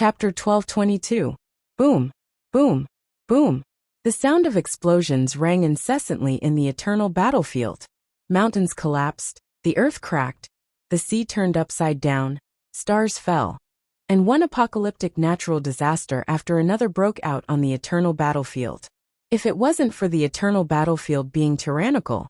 Chapter 1222. Boom, boom, boom. The sound of explosions rang incessantly in the eternal battlefield. Mountains collapsed, the earth cracked, the sea turned upside down, stars fell, and one apocalyptic natural disaster after another broke out on the eternal battlefield. If it wasn't for the eternal battlefield being tyrannical,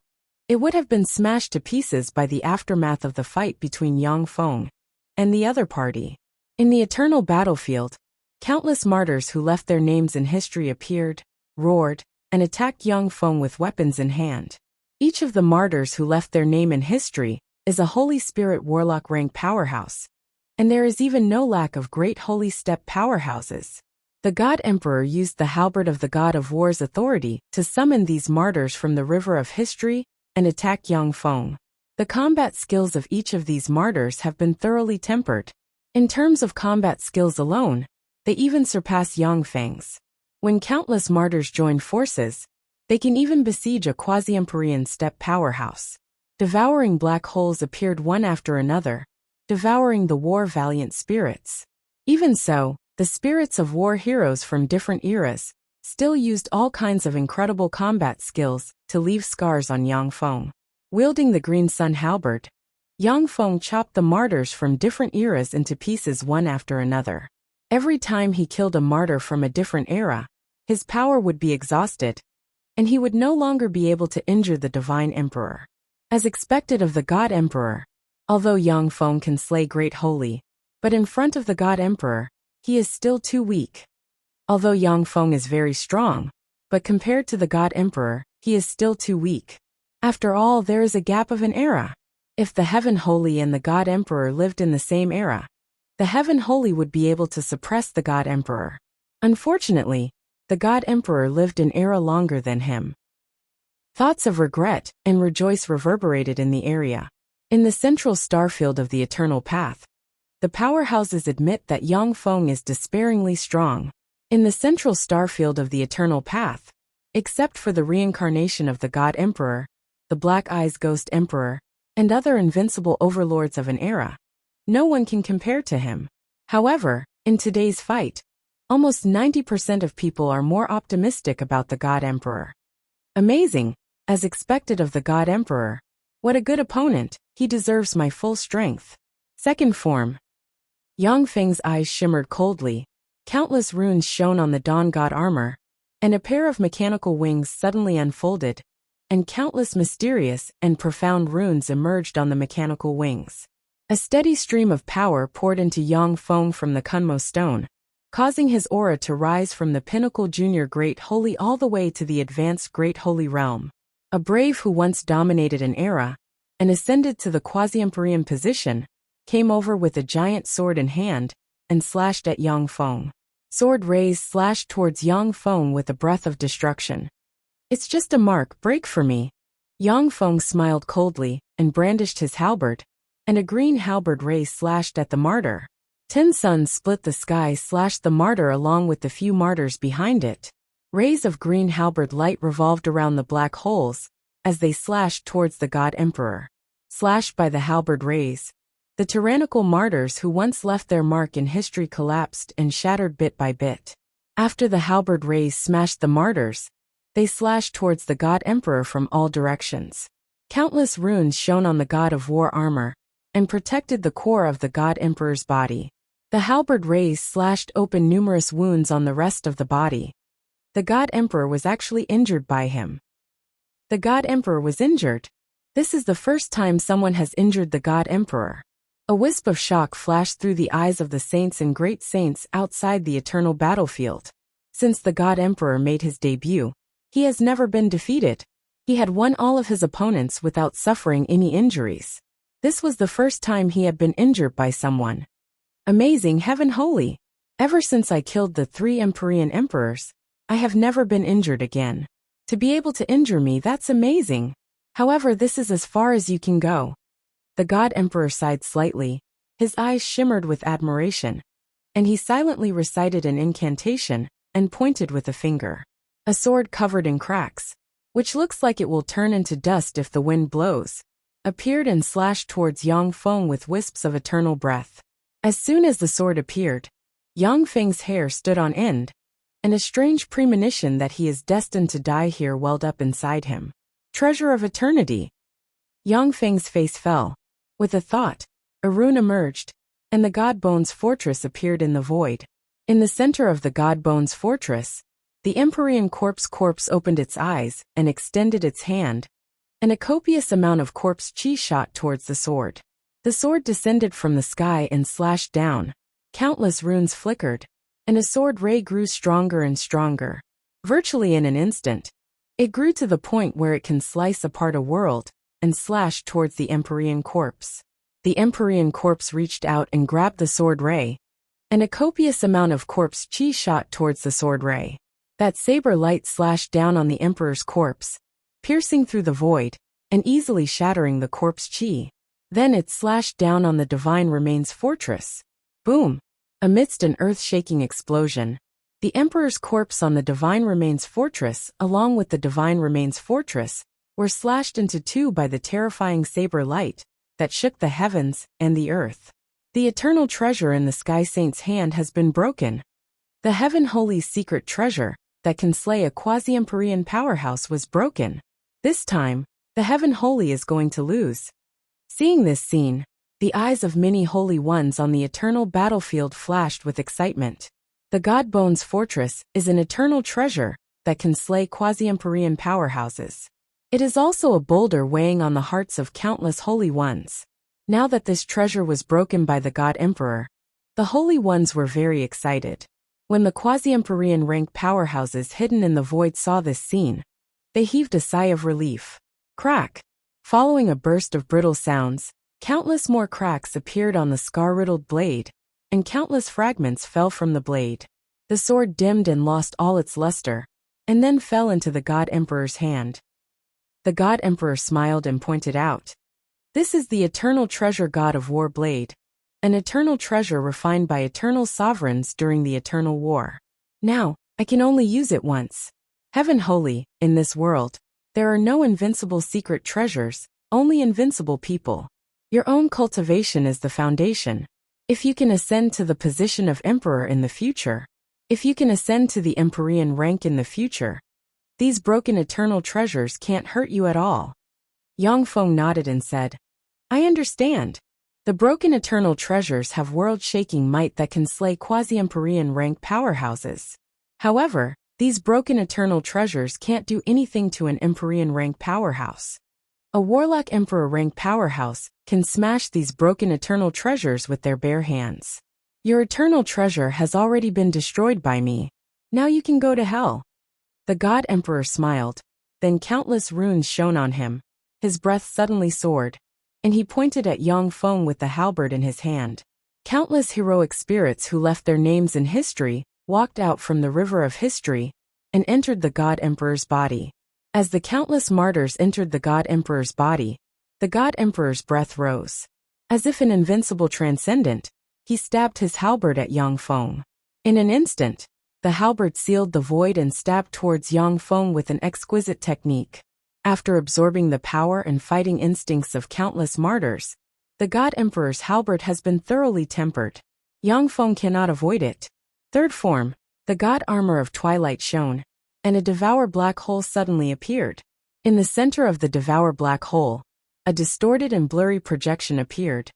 it would have been smashed to pieces by the aftermath of the fight between Yang Feng and the other party. In the eternal battlefield, countless martyrs who left their names in history appeared, roared, and attacked Yang Feng with weapons in hand. Each of the martyrs who left their name in history is a Holy Spirit Warlock rank powerhouse, and there is even no lack of great Holy Step powerhouses. The God Emperor used the halberd of the God of War's authority to summon these martyrs from the river of history and attack Yang Feng. The combat skills of each of these martyrs have been thoroughly tempered. In terms of combat skills alone, they even surpass Yang Feng's. When countless martyrs join forces, they can even besiege a quasi-Emperorian step powerhouse. Devouring black holes appeared one after another, devouring the war-valiant spirits. Even so, the spirits of war heroes from different eras still used all kinds of incredible combat skills to leave scars on Yang Feng. Wielding the Green Sun halberd, Yang Feng chopped the martyrs from different eras into pieces one after another. Every time he killed a martyr from a different era, his power would be exhausted, and he would no longer be able to injure the Divine Emperor. As expected of the God Emperor, although Yang Feng can slay Great Holy, but in front of the God Emperor, he is still too weak. Although Yang Feng is very strong, but compared to the God Emperor, he is still too weak. After all, there is a gap of an era. If the Heaven Holy and the God Emperor lived in the same era, the Heaven Holy would be able to suppress the God Emperor. Unfortunately, the God Emperor lived an era longer than him. Thoughts of regret and rejoice reverberated in the area. In the central starfield of the Eternal Path, the powerhouses admit that Yang Feng is despairingly strong. In the central starfield of the Eternal Path, except for the reincarnation of the God Emperor, the Black Eyes Ghost Emperor, and other invincible overlords of an era, no one can compare to him. However, in today's fight, almost 90% of people are more optimistic about the God Emperor. Amazing, as expected of the God Emperor. What a good opponent, he deserves my full strength. Second form. Yang Feng's eyes shimmered coldly, countless runes shone on the Dawn God armor, and a pair of mechanical wings suddenly unfolded, and countless mysterious and profound runes emerged on the mechanical wings. A steady stream of power poured into Yang Feng from the Kunmo stone, causing his aura to rise from the pinnacle junior Great Holy all the way to the advanced Great Holy Realm. A brave who once dominated an era and ascended to the quasi-Emperorian position, came over with a giant sword in hand and slashed at Yang Feng. Sword raised slashed towards Yang Feng with a breath of destruction. It's just a mark break for me. Yang Feng smiled coldly and brandished his halberd, and a green halberd ray slashed at the martyr. 10 suns split the sky slashed the martyr along with the few martyrs behind it. Rays of green halberd light revolved around the black holes as they slashed towards the God Emperor. Slashed by the halberd rays, the tyrannical martyrs who once left their mark in history collapsed and shattered bit by bit. After the halberd rays smashed the martyrs, they slashed towards the God Emperor from all directions. Countless runes shone on the God of War armor and protected the core of the God Emperor's body. The halberd rays slashed open numerous wounds on the rest of the body. The God Emperor was actually injured by him. The God Emperor was injured. This is the first time someone has injured the God Emperor. A wisp of shock flashed through the eyes of the saints and great saints outside the eternal battlefield. Since the God Emperor made his debut, he has never been defeated. He had won all of his opponents without suffering any injuries. This was the first time he had been injured by someone. Amazing Heaven Holy! Ever since I killed the 3 Emperorian emperors, I have never been injured again. To be able to injure me, that's amazing. However, this is as far as you can go. The God Emperor sighed slightly, his eyes shimmered with admiration, and he silently recited an incantation and pointed with a finger. A sword covered in cracks, which looks like it will turn into dust if the wind blows, appeared and slashed towards Yang Feng with wisps of eternal breath. As soon as the sword appeared, Yang Feng's hair stood on end, and a strange premonition that he is destined to die here welled up inside him. Treasure of eternity. Yang Feng's face fell. With a thought, a rune emerged, and the God Bones fortress appeared in the void. In the center of the God Bones fortress, the Empyrean corpse opened its eyes and extended its hand, and a copious amount of corpse chi shot towards the sword. The sword descended from the sky and slashed down. Countless runes flickered, and a sword ray grew stronger and stronger. Virtually in an instant, it grew to the point where it can slice apart a world and slash towards the Empyrean corpse. The Empyrean corpse reached out and grabbed the sword ray, and a copious amount of corpse chi shot towards the sword ray. That saber light slashed down on the Emperor's corpse, piercing through the void and easily shattering the corpse chi. Then it slashed down on the Divine Remains fortress. Boom! Amidst an earth-shaking explosion, the Emperor's corpse on the Divine Remains fortress, along with the Divine Remains fortress, were slashed into two by the terrifying saber light that shook the heavens and the earth. The eternal treasure in the Sky Saint's hand has been broken. The Heaven Holy's secret treasure that can slay a quasi-Empyrean powerhouse was broken. This time, the Heaven Holy is going to lose. Seeing this scene, the eyes of many holy ones on the eternal battlefield flashed with excitement. The God Bones fortress is an eternal treasure that can slay quasi-Empyrean powerhouses. It is also a boulder weighing on the hearts of countless holy ones. Now that this treasure was broken by the God Emperor, the holy ones were very excited. When the quasi-Empyrean rank powerhouses hidden in the void saw this scene, they heaved a sigh of relief. Crack! Following a burst of brittle sounds, countless more cracks appeared on the scar-riddled blade, and countless fragments fell from the blade. The sword dimmed and lost all its luster, and then fell into the God Emperor's hand. The God Emperor smiled and pointed out, "This is the eternal treasure God of War blade, an eternal treasure refined by eternal sovereigns during the eternal war. Now, I can only use it once. Heaven Holy, in this world, there are no invincible secret treasures, only invincible people. Your own cultivation is the foundation. If you can ascend to the position of Emperor in the future, if you can ascend to the Empyrean rank in the future, these broken eternal treasures can't hurt you at all." Yang Feng nodded and said, "I understand. The broken eternal treasures have world-shaking might that can slay quasi-Empyrean rank powerhouses. However, these broken eternal treasures can't do anything to an Empyrean rank powerhouse. A Warlock Emperor rank powerhouse can smash these broken eternal treasures with their bare hands. Your eternal treasure has already been destroyed by me. Now you can go to hell." The God Emperor smiled, then countless runes shone on him. His breath suddenly soared, and he pointed at Yang Feng with the halberd in his hand. Countless heroic spirits who left their names in history walked out from the river of history and entered the God Emperor's body. As the countless martyrs entered the God Emperor's body, the God Emperor's breath rose. As if an invincible transcendent, he stabbed his halberd at Yang Feng. In an instant, the halberd sealed the void and stabbed towards Yang Feng with an exquisite technique. After absorbing the power and fighting instincts of countless martyrs, the God Emperor's halberd has been thoroughly tempered. Yang Feng cannot avoid it. Third form, the God Armor of Twilight shone, and a devour black hole suddenly appeared. In the center of the devour black hole, a distorted and blurry projection appeared,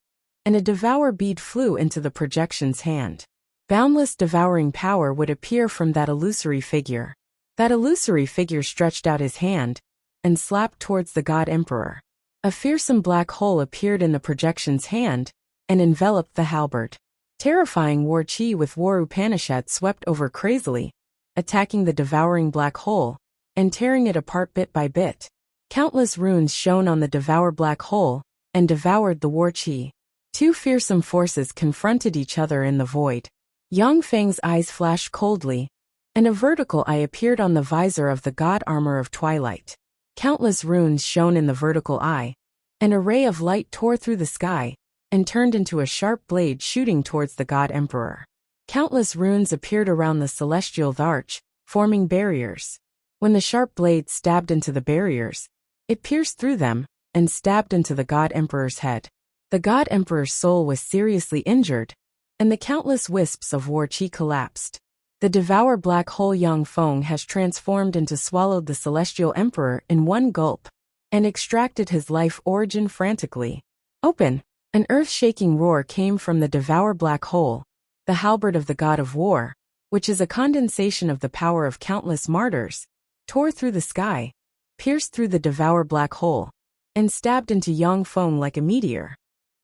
and a devour bead flew into the projection's hand. Boundless devouring power would appear from that illusory figure. That illusory figure stretched out his hand and slapped towards the God Emperor. A fearsome black hole appeared in the projection's hand and enveloped the halberd. Terrifying war chi with war Upanishad swept over crazily, attacking the devouring black hole and tearing it apart bit by bit. Countless runes shone on the devour black hole and devoured the war chi. Two fearsome forces confronted each other in the void. Yang Feng's eyes flashed coldly, and a vertical eye appeared on the visor of the God Armor of Twilight. Countless runes shone in the vertical eye. An array of light tore through the sky and turned into a sharp blade shooting towards the God Emperor. Countless runes appeared around the celestial arch, forming barriers. When the sharp blade stabbed into the barriers, it pierced through them and stabbed into the God Emperor's head. The God Emperor's soul was seriously injured, and the countless wisps of war chi collapsed. The devour black hole Yang Feng has transformed into swallowed the celestial emperor in one gulp, and extracted his life origin frantically. Open! An earth-shaking roar came from the devour black hole, the halberd of the god of war, which is a condensation of the power of countless martyrs, tore through the sky, pierced through the devour black hole, and stabbed into Yang Feng like a meteor.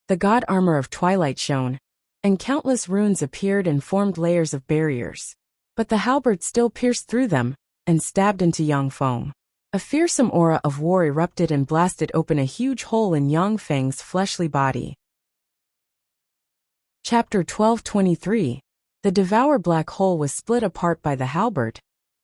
The god armor of twilight shone, and countless runes appeared and formed layers of barriers. But the halberd still pierced through them, and stabbed into Yang Feng. A fearsome aura of war erupted and blasted open a huge hole in Yang Feng's fleshly body. Chapter 1223. The devour black hole was split apart by the halberd,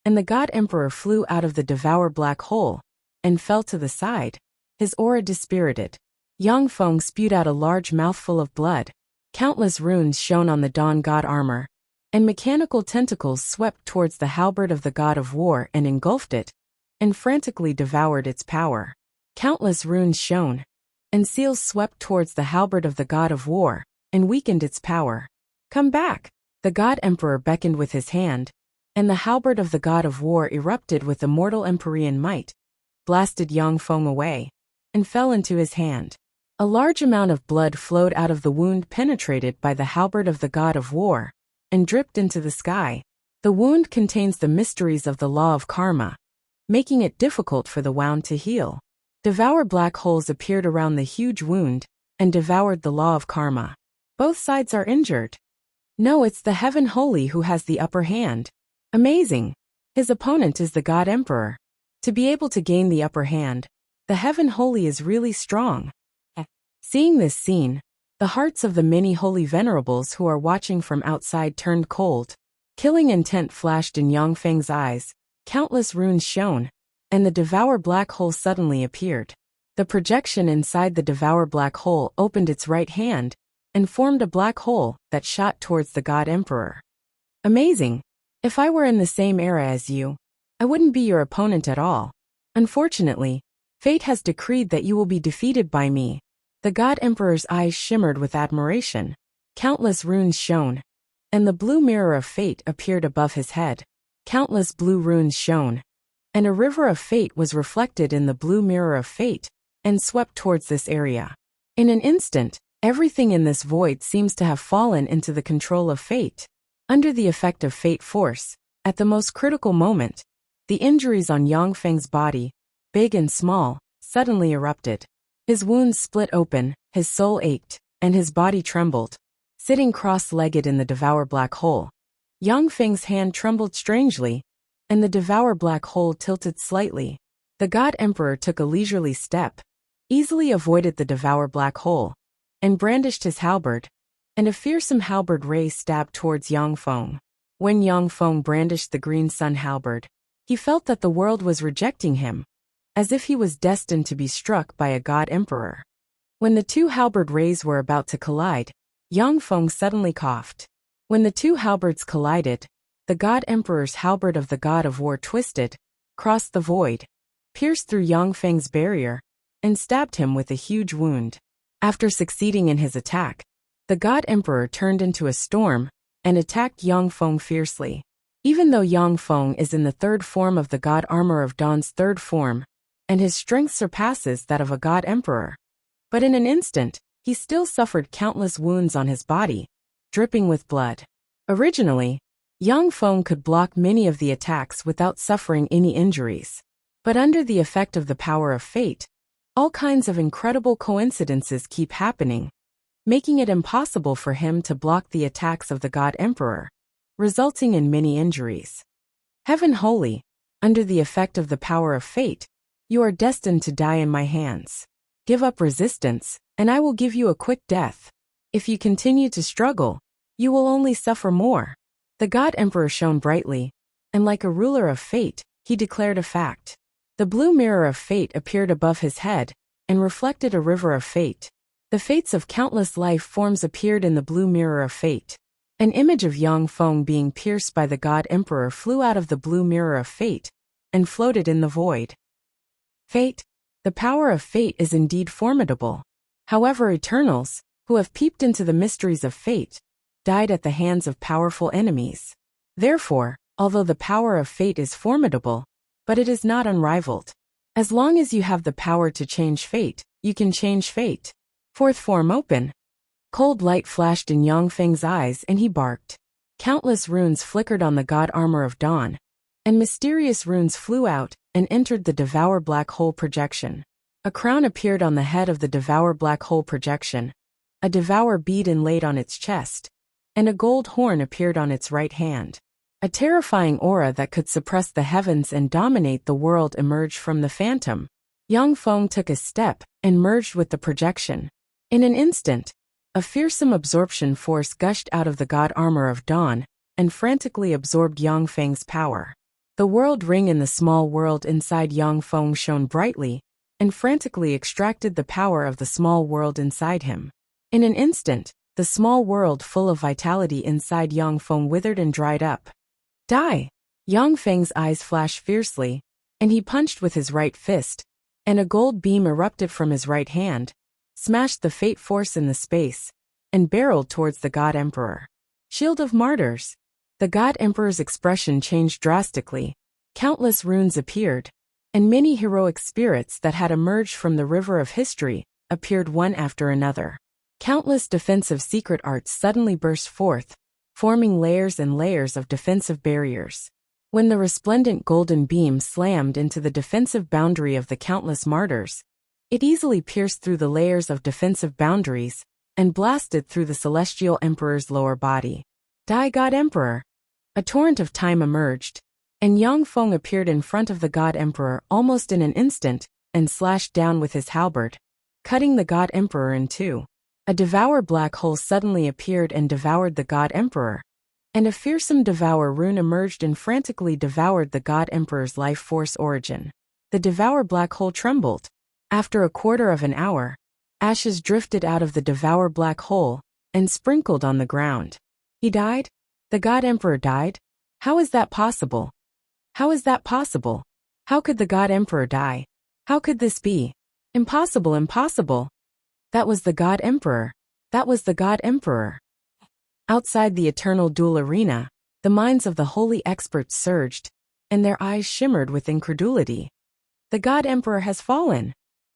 and the god emperor flew out of the devour black hole, and fell to the side, his aura dispirited. Yang Feng spewed out a large mouthful of blood. Countless runes shone on the dawn god armor, and mechanical tentacles swept towards the halberd of the god of war and engulfed it, and frantically devoured its power. Countless runes shone, and seals swept towards the halberd of the god of war, and weakened its power. Come back! The god emperor beckoned with his hand, and the halberd of the god of war erupted with immortal empyrean might, blasted Yang Feng away, and fell into his hand. A large amount of blood flowed out of the wound penetrated by the halberd of the god of war, and dripped into the sky. The wound contains the mysteries of the law of karma, making it difficult for the wound to heal. Devour black holes appeared around the huge wound, and devoured the law of karma. Both sides are injured. No, it's the Heaven Holy who has the upper hand. Amazing! His opponent is the God Emperor. To be able to gain the upper hand, the Heaven Holy is really strong. Seeing this scene, the hearts of the many holy venerables who are watching from outside turned cold. Killing intent flashed in Yang Feng's eyes, countless runes shone, and the devour black hole suddenly appeared. The projection inside the devour black hole opened its right hand, and formed a black hole that shot towards the God Emperor. Amazing! If I were in the same era as you, I wouldn't be your opponent at all. Unfortunately, fate has decreed that you will be defeated by me. The God Emperor's eyes shimmered with admiration. Countless runes shone, and the blue mirror of fate appeared above his head. Countless blue runes shone, and a river of fate was reflected in the blue mirror of fate, and swept towards this area. In an instant, everything in this void seems to have fallen into the control of fate. Under the effect of fate force, at the most critical moment, the injuries on Yang Feng's body, big and small, suddenly erupted. His wounds split open, his soul ached, and his body trembled. Sitting cross-legged in the devour black hole, Yang Feng's hand trembled strangely, and the devour black hole tilted slightly. The God Emperor took a leisurely step, easily avoided the devour black hole, and brandished his halberd, and a fearsome halberd ray stabbed towards Yang Feng. When Yang Feng brandished the green sun halberd, he felt that the world was rejecting him, as if he was destined to be struck by a God Emperor. When the two halberd rays were about to collide, Yang Feng suddenly coughed. When the two halberds collided, the God Emperor's halberd of the God of War twisted, crossed the void, pierced through Yang Feng's barrier, and stabbed him with a huge wound. After succeeding in his attack, the God Emperor turned into a storm, and attacked Yang Feng fiercely. Even though Yang Feng is in the third form of the God Armor of Dawn's third form, and his strength surpasses that of a God Emperor, but in an instant, he still suffered countless wounds on his body, dripping with blood. Originally, Yang Feng could block many of the attacks without suffering any injuries. But under the effect of the power of fate, all kinds of incredible coincidences keep happening, making it impossible for him to block the attacks of the God Emperor, resulting in many injuries. Heaven Holy, under the effect of the power of fate, you are destined to die in my hands. Give up resistance, and I will give you a quick death. If you continue to struggle, you will only suffer more. The God Emperor shone brightly, and like a ruler of fate, he declared a fact. The blue mirror of fate appeared above his head, and reflected a river of fate. The fates of countless life forms appeared in the blue mirror of fate. An image of Yang Feng being pierced by the God Emperor flew out of the blue mirror of fate, and floated in the void. Fate, the power of fate is indeed formidable. However, Eternals, who have peeped into the mysteries of fate, died at the hands of powerful enemies. Therefore, although the power of fate is formidable, but it is not unrivaled. As long as you have the power to change fate, you can change fate. Fourth form open. Cold light flashed in Yongfeng's eyes and he barked. Countless runes flickered on the god armor of dawn, and mysterious runes flew out and entered the Devour Black Hole projection. A crown appeared on the head of the Devour Black Hole projection, a Devour bead inlaid on its chest, and a gold horn appeared on its right hand. A terrifying aura that could suppress the heavens and dominate the world emerged from the phantom. Yongfeng took a step and merged with the projection. In an instant, a fearsome absorption force gushed out of the god armor of dawn and frantically absorbed Yongfeng's power. The world ring in the small world inside Yongfeng shone brightly and frantically extracted the power of the small world inside him. In an instant, the small world full of vitality inside Yongfeng withered and dried up. Die! Yongfeng's eyes flashed fiercely, and he punched with his right fist, and a gold beam erupted from his right hand, smashed the fate force in the space, and barreled towards the God Emperor. Shield of Martyrs. The God Emperor's expression changed drastically. Countless runes appeared, and many heroic spirits that had emerged from the river of history appeared one after another. Countless defensive secret arts suddenly burst forth, forming layers and layers of defensive barriers. When the resplendent golden beam slammed into the defensive boundary of the countless martyrs, it easily pierced through the layers of defensive boundaries and blasted through the celestial emperor's lower body. Die God Emperor! A torrent of time emerged, and Yongfeng appeared in front of the God Emperor almost in an instant and slashed down with his halberd, cutting the God Emperor in two. A Devour Black Hole suddenly appeared and devoured the God Emperor, and a fearsome Devour rune emerged and frantically devoured the God Emperor's life force origin. The Devour Black Hole trembled. After a quarter of an hour, ashes drifted out of the Devour Black Hole and sprinkled on the ground. He died? The God Emperor died? How is that possible? How is that possible? How could the God Emperor die? How could this be? Impossible, impossible. That was the God Emperor. That was the God Emperor. Outside the eternal duel arena, the minds of the holy experts surged, and their eyes shimmered with incredulity. The God Emperor has fallen.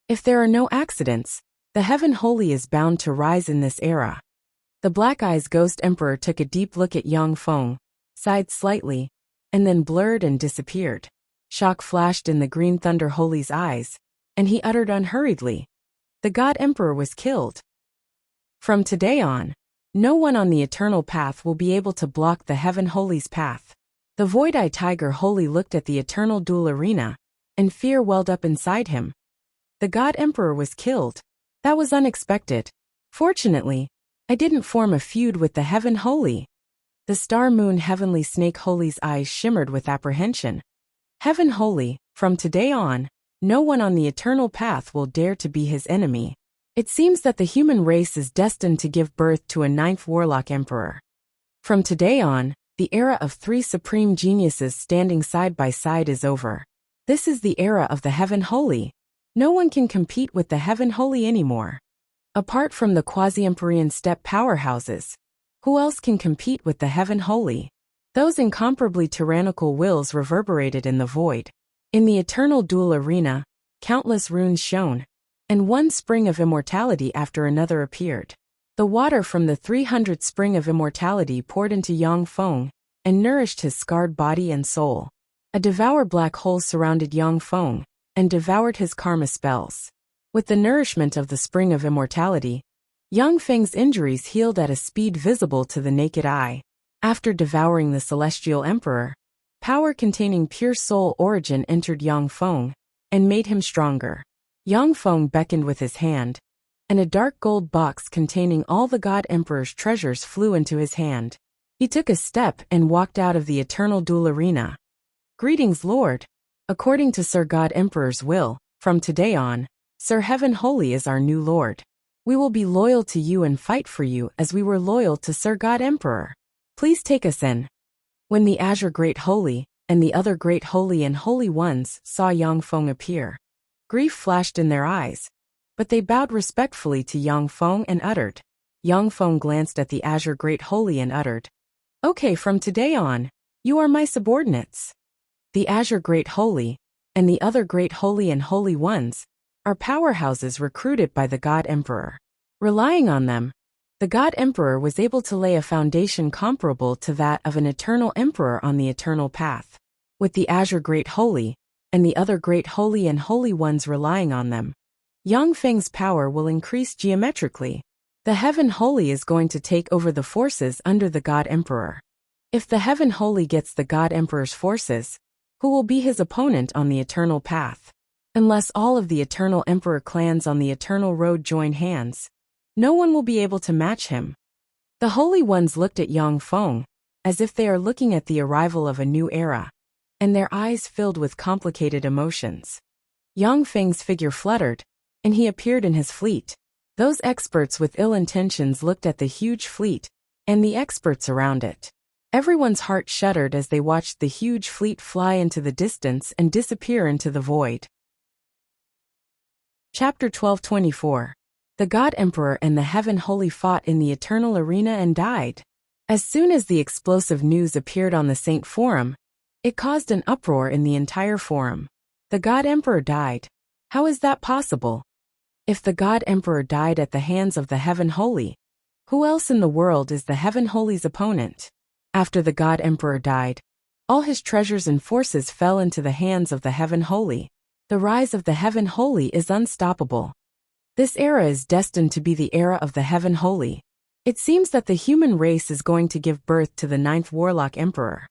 If there are no accidents, the Heaven Holy is bound to rise in this era. The Black Eyes Ghost Emperor took a deep look at Yongfeng, sighed slightly, and then blurred and disappeared. Shock flashed in the Green Thunder Holy's eyes, and he uttered unhurriedly, "The God Emperor was killed. From today on, no one on the eternal path will be able to block the Heaven Holy's path." The Void-Eye Tiger Holy looked at the eternal duel arena, and fear welled up inside him. The God Emperor was killed. That was unexpected. Fortunately, I didn't form a feud with the Heaven Holy. The Star Moon Heavenly Snake Holy's eyes shimmered with apprehension. Heaven Holy, from today on, no one on the eternal path will dare to be his enemy. It seems that the human race is destined to give birth to a ninth Warlock Emperor. From today on, the era of three supreme geniuses standing side by side is over. This is the era of the Heaven Holy. No one can compete with the Heaven Holy anymore. Apart from the quasi-Empyrean steppe powerhouses, who else can compete with the Heaven Holy? Those incomparably tyrannical wills reverberated in the void. In the eternal duel arena, countless runes shone, and one spring of immortality after another appeared. The water from the 300 spring of immortality poured into Yongfeng and nourished his scarred body and soul. A Devour Black Hole surrounded Yongfeng and devoured his karma spells. With the nourishment of the spring of immortality, Yongfeng's injuries healed at a speed visible to the naked eye. After devouring the Celestial Emperor, power containing pure soul origin entered Yongfeng and made him stronger. Yongfeng beckoned with his hand, and a dark gold box containing all the God Emperor's treasures flew into his hand. He took a step and walked out of the eternal duel arena. "Greetings, Lord. According to Sir God Emperor's will, from today on, Sir Heaven Holy is our new Lord. We will be loyal to you and fight for you as we were loyal to Sir God Emperor. Please take us in." When the Azure Great Holy and the other Great Holy and Holy Ones saw Yongfeng appear, grief flashed in their eyes, but they bowed respectfully to Yongfeng and uttered, Yang Feng glanced at the Azure Great Holy and uttered, "Okay, from today on, you are my subordinates." The Azure Great Holy, and the other Great Holy and Holy Ones, are powerhouses recruited by the God Emperor. Relying on them, the God Emperor was able to lay a foundation comparable to that of an eternal emperor on the eternal path. With the Azure Great Holy, and the other Great Holy and Holy Ones relying on them, Yang Feng's power will increase geometrically. The Heaven Holy is going to take over the forces under the God Emperor. If the Heaven Holy gets the God Emperor's forces, who will be his opponent on the eternal path? Unless all of the Eternal Emperor clans on the Eternal Road join hands, no one will be able to match him. The Holy Ones looked at Yang Feng, as if they are looking at the arrival of a new era, and their eyes filled with complicated emotions. Yang Feng's figure fluttered, and he appeared in his fleet. Those experts with ill intentions looked at the huge fleet, and the experts around it. Everyone's heart shuddered as they watched the huge fleet fly into the distance and disappear into the void. Chapter 12:24. The God Emperor and the Heaven Holy fought in the eternal arena and died. As soon as the explosive news appeared on the Saint Forum, it caused an uproar in the entire forum. The God Emperor died. How is that possible? If the God Emperor died at the hands of the Heaven Holy, who else in the world is the Heaven Holy's opponent? After the God Emperor died, all his treasures and forces fell into the hands of the Heaven Holy. The rise of the Heaven Holy is unstoppable. This era is destined to be the era of the Heaven Holy. It seems that the human race is going to give birth to the 9th Warlock Emperor.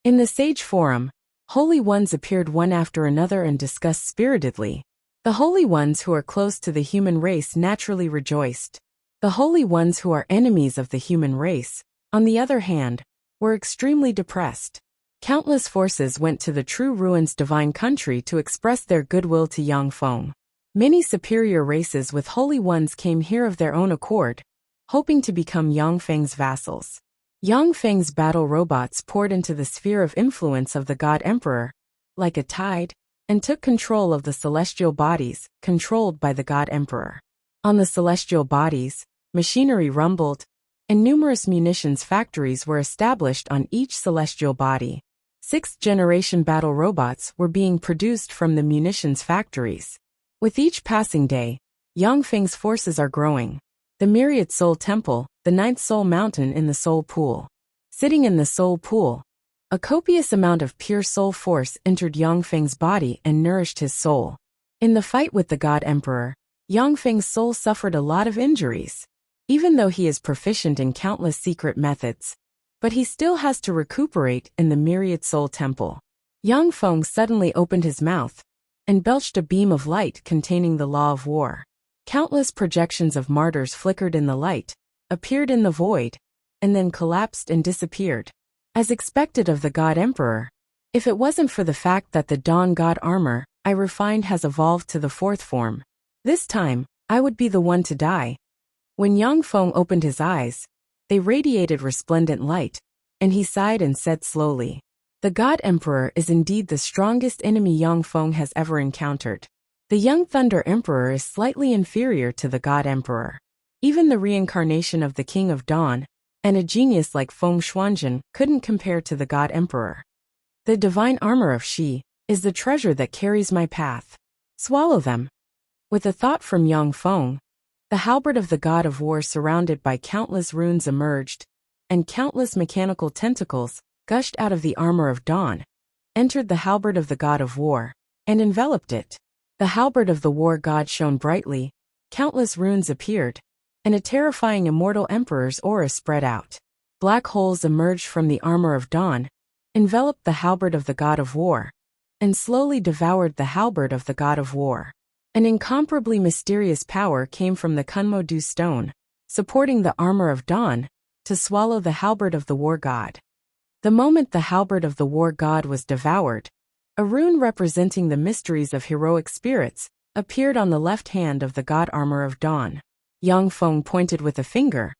In the Sage Forum, Holy Ones appeared one after another and discussed spiritedly. The Holy Ones who are close to the human race naturally rejoiced. The Holy Ones who are enemies of the human race, on the other hand, were extremely depressed. Countless forces went to the True Ruins Divine Country to express their goodwill to Yang Feng. Many superior races with Holy Ones came here of their own accord, hoping to become Yang Feng's vassals. Yang Feng's battle robots poured into the sphere of influence of the God Emperor, like a tide, and took control of the celestial bodies, controlled by the God Emperor. On the celestial bodies, machinery rumbled, and numerous munitions factories were established on each celestial body. 6th-generation battle robots were being produced from the munitions factories. With each passing day, Yang Feng's forces are growing. The Myriad Soul Temple, the 9th Soul Mountain in the Soul Pool. Sitting in the Soul Pool, a copious amount of pure soul force entered Yang Feng's body and nourished his soul. In the fight with the God Emperor, Yang Feng's soul suffered a lot of injuries. Even though he is proficient in countless secret methods, but he still has to recuperate in the Myriad Soul Temple. Yang Feng suddenly opened his mouth and belched a beam of light containing the law of war. Countless projections of martyrs flickered in the light, appeared in the void, and then collapsed and disappeared. As expected of the God Emperor, if it wasn't for the fact that the Dawn God armor I refined has evolved to the 4th form, this time, I would be the one to die. When Yang Feng opened his eyes, they radiated resplendent light, and he sighed and said slowly, "The God Emperor is indeed the strongest enemy Yang Feng has ever encountered. The Young Thunder Emperor is slightly inferior to the God Emperor. Even the reincarnation of the King of Dawn, and a genius like Feng Xuanzhen couldn't compare to the God Emperor. The divine armor of Shi is the treasure that carries my path. Swallow them." With a thought from Yang Feng, the halberd of the God of War surrounded by countless runes emerged, and countless mechanical tentacles gushed out of the armor of Dawn, entered the halberd of the God of War, and enveloped it. The halberd of the War God shone brightly, countless runes appeared, and a terrifying immortal emperor's aura spread out. Black holes emerged from the armor of Dawn, enveloped the halberd of the God of War, and slowly devoured the halberd of the God of War. An incomparably mysterious power came from the Kunmo-Du stone, supporting the armor of Dawn, to swallow the halberd of the War God. The moment the halberd of the War God was devoured, a rune representing the mysteries of heroic spirits appeared on the left hand of the God armor of Dawn. Yang Feng pointed with a finger,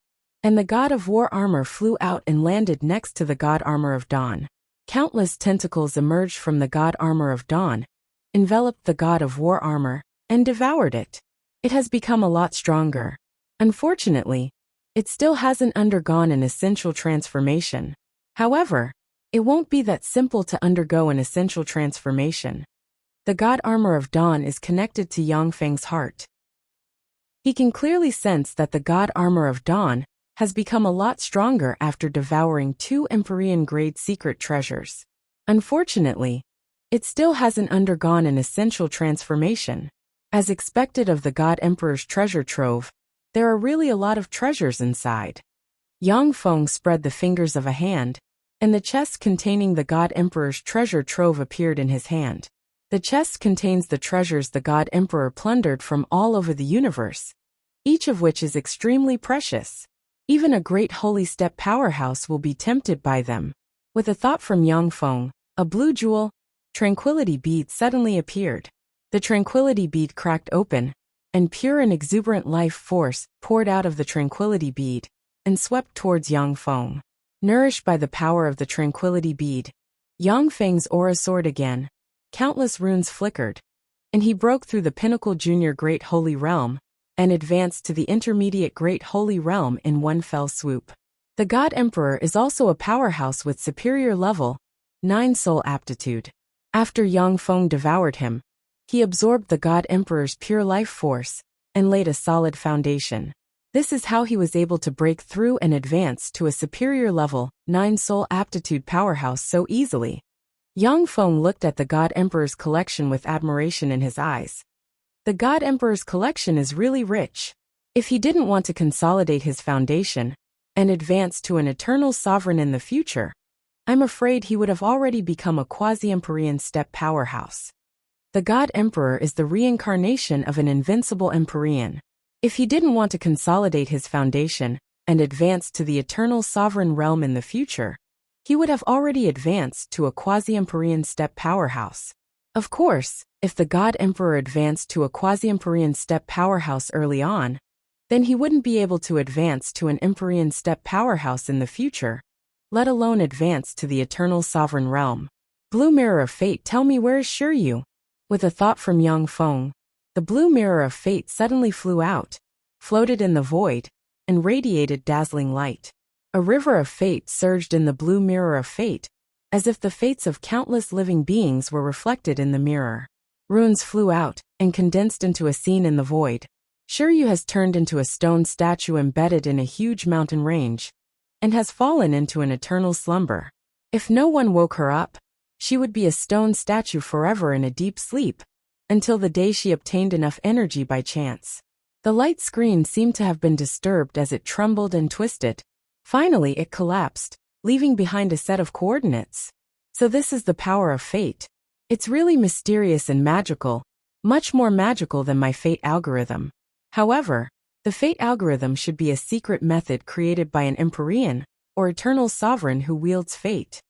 and the God of War armor flew out and landed next to the God armor of Dawn. Countless tentacles emerged from the God armor of Dawn, enveloped the God of War armor, and devoured it. It has become a lot stronger. Unfortunately, It still hasn't undergone an essential transformation. However, it won't be that simple to undergo an essential transformation. The God Armor of Dawn is connected to Yang Feng's heart. He can clearly sense that the God Armor of Dawn has become a lot stronger after devouring 2 Empyrean-grade secret treasures. Unfortunately, it still hasn't undergone an essential transformation. As expected of the God Emperor's treasure trove, there are really a lot of treasures inside. Yang Feng spread the fingers of a hand, and the chest containing the God Emperor's treasure trove appeared in his hand. The chest contains the treasures the God Emperor plundered from all over the universe, each of which is extremely precious. Even a great holy step powerhouse will be tempted by them. With a thought from Yang Feng, a blue jewel, tranquility bead suddenly appeared. The tranquility bead cracked open, and pure and exuberant life force poured out of the tranquility bead and swept towards Yang Feng. Nourished by the power of the tranquility bead, Yang Feng's aura soared again. Countless runes flickered, and he broke through the pinnacle junior Great Holy Realm and advanced to the intermediate Great Holy Realm in one fell swoop. The God Emperor is also a powerhouse with superior level 9 soul aptitude. After Yang Feng devoured him, he absorbed the God Emperor's pure life force and laid a solid foundation. This is how he was able to break through and advance to a superior level 9 soul aptitude powerhouse so easily. Yang Feng looked at the God Emperor's collection with admiration in his eyes. The God Emperor's collection is really rich. If he didn't want to consolidate his foundation and advance to an eternal sovereign in the future, I'm afraid he would have already become a quasi-Empyrean step powerhouse. The God Emperor is the reincarnation of an invincible Empyrean. If he didn't want to consolidate his foundation and advance to the eternal sovereign realm in the future, he would have already advanced to a quasi-Empyrean step powerhouse. Of course, if the God Emperor advanced to a quasi-Empyrean step powerhouse early on, then he wouldn't be able to advance to an Empyrean step powerhouse in the future, let alone advance to the eternal sovereign realm. Blue Mirror of Fate, tell me, where is Shiryu? With a thought from Yang Feng, the blue mirror of fate suddenly flew out, floated in the void, and radiated dazzling light. A river of fate surged in the blue mirror of fate, as if the fates of countless living beings were reflected in the mirror. Runes flew out and condensed into a scene in the void. Shiryu has turned into a stone statue embedded in a huge mountain range, and has fallen into an eternal slumber. If no one woke her up, she would be a stone statue forever in a deep sleep, until the day she obtained enough energy by chance. The light screen seemed to have been disturbed as it trembled and twisted. Finally it collapsed, leaving behind a set of coordinates. So this is the power of fate. It's really mysterious and magical, much more magical than my fate algorithm. However, the fate algorithm should be a secret method created by an Empyrean, or eternal sovereign who wields fate.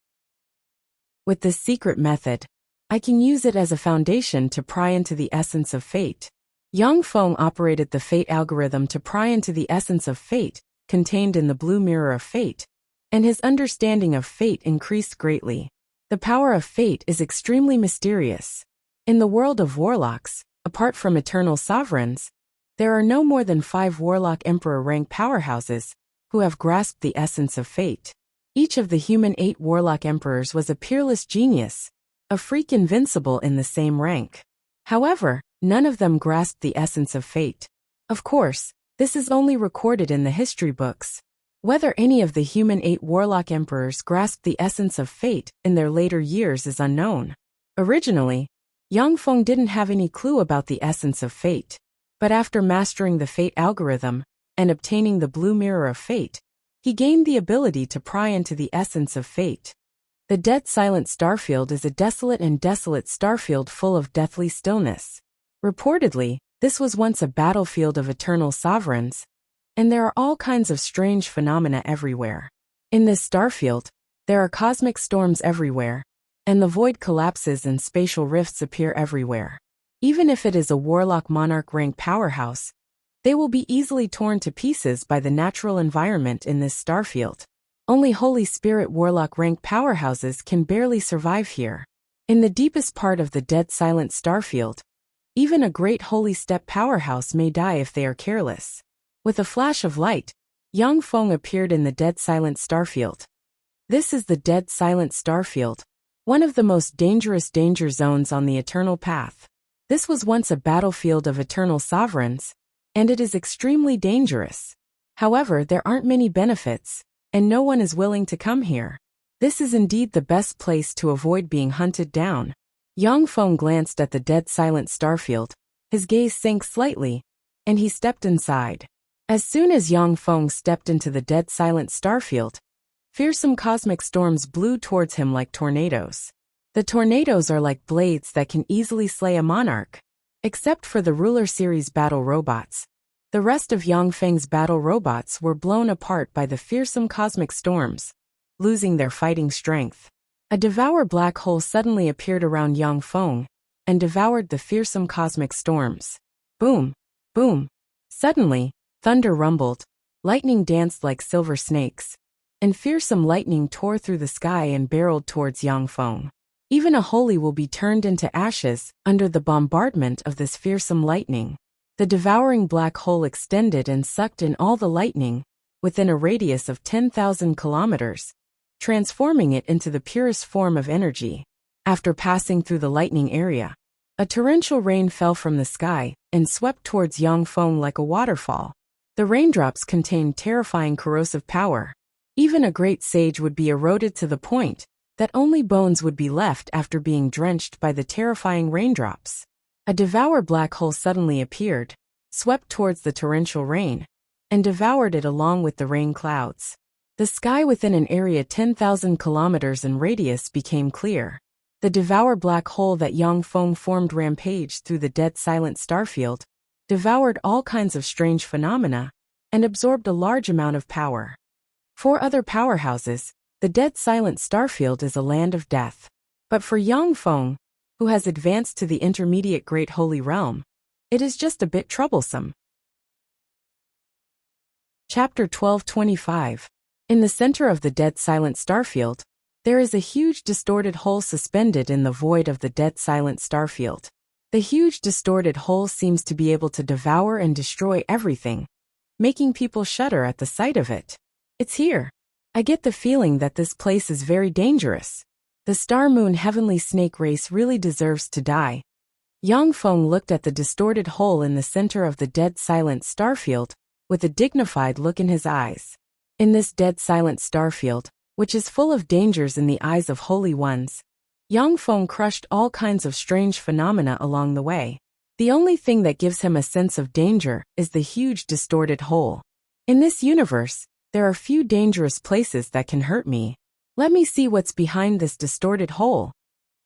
With this secret method, I can use it as a foundation to pry into the essence of fate. Yang Feng operated the fate algorithm to pry into the essence of fate, contained in the blue mirror of fate, and his understanding of fate increased greatly. The power of fate is extremely mysterious. In the world of warlocks, apart from eternal sovereigns, there are no more than 5 warlock emperor rank powerhouses who have grasped the essence of fate. Each of the human 8 warlock emperors was a peerless genius, a freak invincible in the same rank. However, none of them grasped the essence of fate. Of course, this is only recorded in the history books. Whether any of the human 8 warlock emperors grasped the essence of fate in their later years is unknown. Originally, Yang Feng didn't have any clue about the essence of fate. But after mastering the fate algorithm and obtaining the blue mirror of fate, he gained the ability to pry into the essence of fate. The dead silent starfield is a desolate starfield full of deathly stillness. Reportedly, this was once a battlefield of eternal sovereigns, and there are all kinds of strange phenomena everywhere. In this starfield, there are cosmic storms everywhere, and the void collapses and spatial rifts appear everywhere. Even if it is a warlock monarch rank powerhouse, they will be easily torn to pieces by the natural environment in this starfield. Only Holy Spirit warlock rank powerhouses can barely survive here. In the deepest part of the dead silent starfield, even a great holy step powerhouse may die if they are careless. With a flash of light, Yang Feng appeared in the dead silent starfield. This is the dead silent starfield, one of the most dangerous danger zones on the eternal path. This was once a battlefield of eternal sovereigns, and it is extremely dangerous. However, there aren't many benefits, and no one is willing to come here. This is indeed the best place to avoid being hunted down. Yang Feng glanced at the dead silent starfield. His gaze sank slightly, and he stepped inside. As soon as Yang Feng stepped into the dead silent starfield, fearsome cosmic storms blew towards him like tornadoes. The tornadoes are like blades that can easily slay a monarch. Except for the Ruler Series battle robots, the rest of Yang Feng's battle robots were blown apart by the fearsome cosmic storms, losing their fighting strength. A devour black hole suddenly appeared around Yang Feng and devoured the fearsome cosmic storms. Boom! Boom! Suddenly, thunder rumbled, lightning danced like silver snakes, and fearsome lightning tore through the sky and barreled towards Yang Feng. Even a holy will be turned into ashes under the bombardment of this fearsome lightning. The devouring black hole extended and sucked in all the lightning within a radius of 10,000 kilometers, transforming it into the purest form of energy. After passing through the lightning area, a torrential rain fell from the sky and swept towards Yang Feng like a waterfall. The raindrops contained terrifying corrosive power. Even a great sage would be eroded to the point that only bones would be left after being drenched by the terrifying raindrops. A devour black hole suddenly appeared, swept towards the torrential rain, and devoured it along with the rain clouds. The sky within an area 10,000 kilometers in radius became clear. The devour black hole that Yang Feng formed rampaged through the dead silent starfield, devoured all kinds of strange phenomena, and absorbed a large amount of power. 4 other powerhouses. The dead silent starfield is a land of death. But for Yang Feng, who has advanced to the intermediate Great Holy Realm, it is just a bit troublesome. Chapter 1225. In the center of the dead silent starfield, there is a huge distorted hole suspended in the void of the dead silent starfield. The huge distorted hole seems to be able to devour and destroy everything, making people shudder at the sight of it. It's here. I get the feeling that this place is very dangerous. The star-moon heavenly snake race really deserves to die. Yang Feng looked at the distorted hole in the center of the dead silent starfield with a dignified look in his eyes. In this dead silent starfield, which is full of dangers in the eyes of holy ones, Yang Feng crushed all kinds of strange phenomena along the way. The only thing that gives him a sense of danger is the huge distorted hole. In this universe, there are few dangerous places that can hurt me. Let me see what's behind this distorted hole.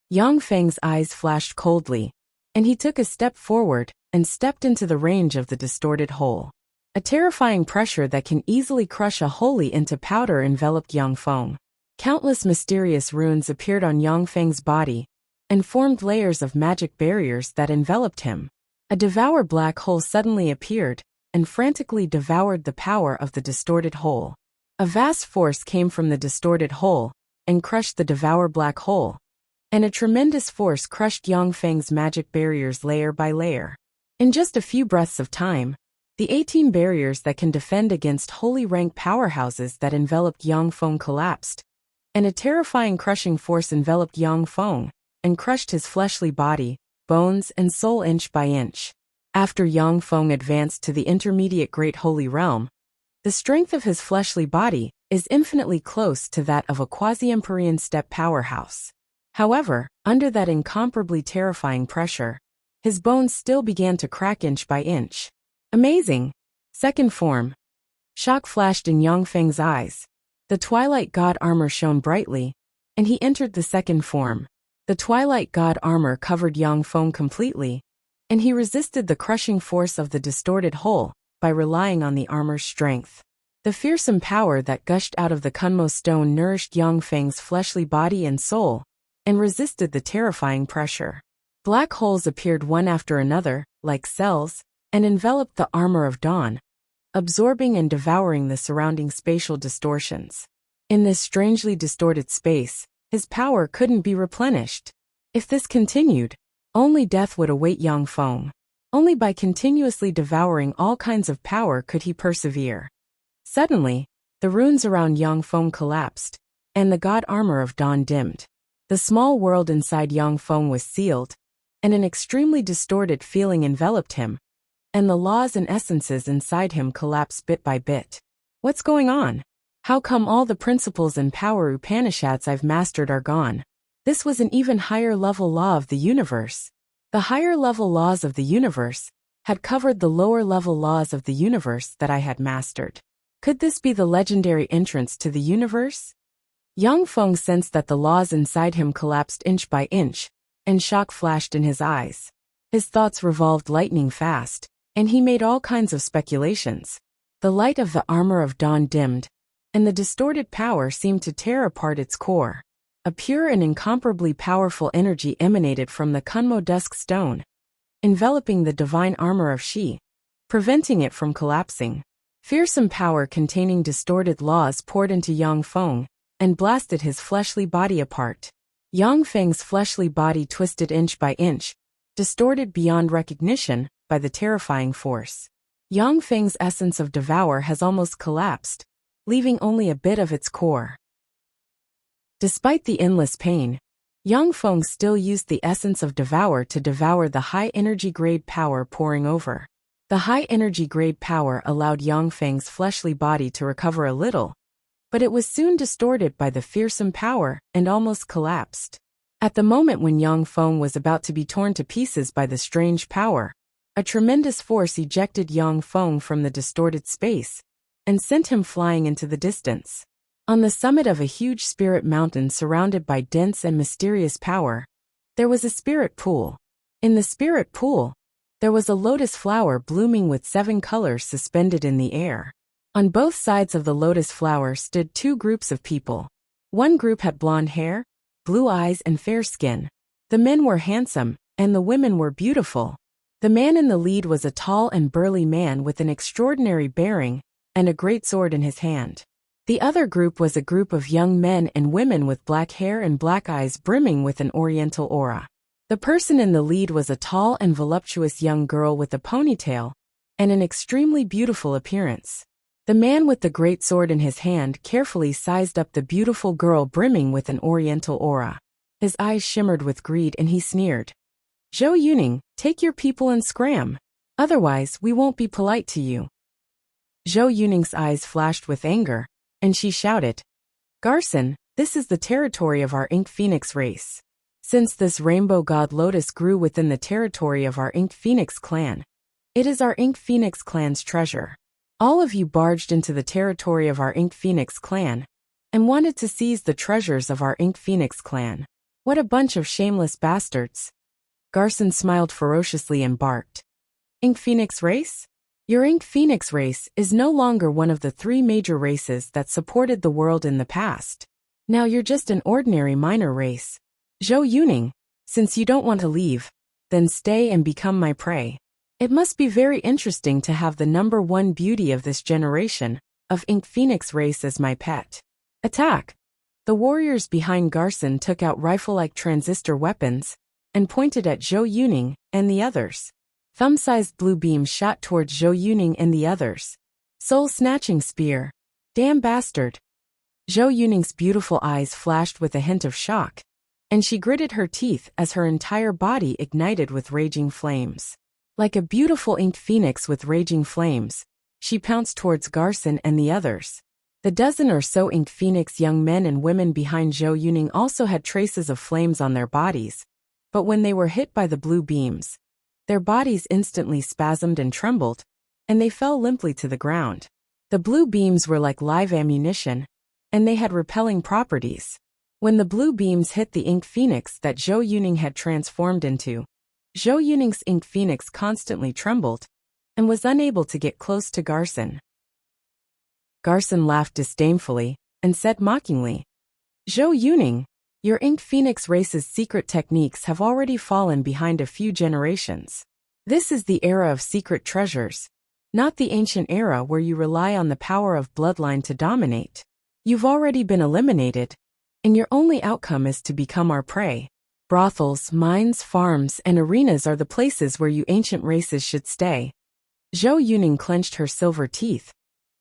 Yang Feng's eyes flashed coldly, and he took a step forward and stepped into the range of the distorted hole. A terrifying pressure that can easily crush a holy into powder enveloped Yang Feng. Countless mysterious runes appeared on Yang Feng's body and formed layers of magic barriers that enveloped him. A devour black hole suddenly appeared and frantically devoured the power of the distorted hole. A vast force came from the distorted hole and crushed the devour black hole, and a tremendous force crushed Yang Feng's magic barriers layer by layer. In just a few breaths of time, the 18 barriers that can defend against holy rank powerhouses that enveloped Yang Feng collapsed, and a terrifying crushing force enveloped Yang Feng and crushed his fleshly body, bones and soul inch by inch. After Yang Feng advanced to the intermediate Great Holy Realm, the strength of his fleshly body is infinitely close to that of a quasi-Empyrean step powerhouse. However, under that incomparably terrifying pressure, his bones still began to crack inch by inch. Amazing! Second form. Shock flashed in Yang Feng's eyes. The Twilight God armor shone brightly, and he entered the second form. The Twilight God armor covered Yang Feng completely, and he resisted the crushing force of the distorted hole by relying on the armor's strength. The fearsome power that gushed out of the Kunmo stone nourished Yang Feng's fleshly body and soul, and resisted the terrifying pressure. Black holes appeared one after another, like cells, and enveloped the armor of dawn, absorbing and devouring the surrounding spatial distortions. In this strangely distorted space, his power couldn't be replenished. If this continued, only death would await Yang Feng. Only by continuously devouring all kinds of power could he persevere. Suddenly, the runes around Yang Feng collapsed, and the god armor of dawn dimmed. The small world inside Yang Feng was sealed, and an extremely distorted feeling enveloped him, and the laws and essences inside him collapsed bit by bit. What's going on? How come all the principles and power Upanishads I've mastered are gone? This was an even higher level law of the universe. The higher level laws of the universe had covered the lower level laws of the universe that I had mastered. Could this be the legendary entrance to the universe? Yang Feng sensed that the laws inside him collapsed inch by inch, and shock flashed in his eyes. His thoughts revolved lightning fast, and he made all kinds of speculations. The light of the armor of dawn dimmed, and the distorted power seemed to tear apart its core. A pure and incomparably powerful energy emanated from the Kunmo dusk stone, enveloping the divine armor of Shi, preventing it from collapsing. Fearsome power containing distorted laws poured into Yang Feng, and blasted his fleshly body apart. Yang Feng's fleshly body twisted inch by inch, distorted beyond recognition by the terrifying force. Yang Feng's essence of devour has almost collapsed, leaving only a bit of its core. Despite the endless pain, Yang Feng still used the essence of devour to devour the high-energy grade power pouring over. The high-energy grade power allowed Yang Feng's fleshly body to recover a little, but it was soon distorted by the fearsome power and almost collapsed. At the moment when Yang Feng was about to be torn to pieces by the strange power, a tremendous force ejected Yang Feng from the distorted space and sent him flying into the distance. On the summit of a huge spirit mountain surrounded by dense and mysterious power, there was a spirit pool. In the spirit pool, there was a lotus flower blooming with 7 colors suspended in the air. On both sides of the lotus flower stood 2 groups of people. One group had blonde hair, blue eyes and fair skin. The men were handsome, and the women were beautiful. The man in the lead was a tall and burly man with an extraordinary bearing, and a great sword in his hand. The other group was a group of young men and women with black hair and black eyes brimming with an oriental aura. The person in the lead was a tall and voluptuous young girl with a ponytail, and an extremely beautiful appearance. The man with the great sword in his hand carefully sized up the beautiful girl brimming with an oriental aura. His eyes shimmered with greed and he sneered. "Zhou Yuning, take your people and scram. Otherwise, we won't be polite to you." Zhou Yuning's eyes flashed with anger, and she shouted, "Garson, this is the territory of our Ink Phoenix race. Since this rainbow god lotus grew within the territory of our Ink Phoenix clan, it is our Ink Phoenix clan's treasure. All of you barged into the territory of our Ink Phoenix clan, and wanted to seize the treasures of our Ink Phoenix clan. What a bunch of shameless bastards." Garson smiled ferociously and barked, "Ink Phoenix race? Your Ink Phoenix race is no longer one of the 3 major races that supported the world in the past. Now you're just an ordinary minor race. Zhou Yuning, since you don't want to leave, then stay and become my prey. It must be very interesting to have the number 1 beauty of this generation of Ink Phoenix race as my pet. Attack!" The warriors behind Garson took out rifle-like transistor weapons and pointed at Zhou Yuning and the others. Thumb-sized blue beams shot towards Zhou Yuning and the others. Soul-snatching spear. Damn bastard. Zhou Yuning's beautiful eyes flashed with a hint of shock, and she gritted her teeth as her entire body ignited with raging flames. Like a beautiful inked phoenix with raging flames, she pounced towards Garson and the others. The dozen or so inked phoenix young men and women behind Zhou Yuning also had traces of flames on their bodies, but when they were hit by the blue beams, their bodies instantly spasmed and trembled, and they fell limply to the ground. The blue beams were like live ammunition, and they had repelling properties. When the blue beams hit the inked phoenix that Zhou Yuning had transformed into, Zhou Yuning's inked phoenix constantly trembled, and was unable to get close to Garson. Garson laughed disdainfully, and said mockingly, "Zhou Yuning, your inked phoenix race's secret techniques have already fallen behind a few generations. This is the era of secret treasures, not the ancient era where you rely on the power of bloodline to dominate. You've already been eliminated, and your only outcome is to become our prey. Brothels, mines, farms, and arenas are the places where you ancient races should stay." Zhou Yuning clenched her silver teeth,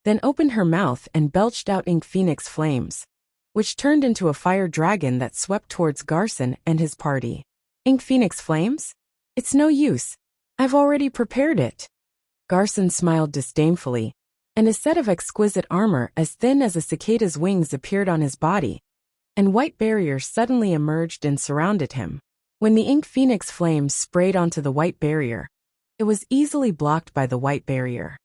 then opened her mouth and belched out ink phoenix flames, which turned into a fire dragon that swept towards Garson and his party. Ink phoenix flames? It's no use. I've already prepared it. Garson smiled disdainfully, and a set of exquisite armor as thin as a cicada's wings appeared on his body, and white barriers suddenly emerged and surrounded him. When the ink phoenix flames sprayed onto the white barrier, it was easily blocked by the white barrier.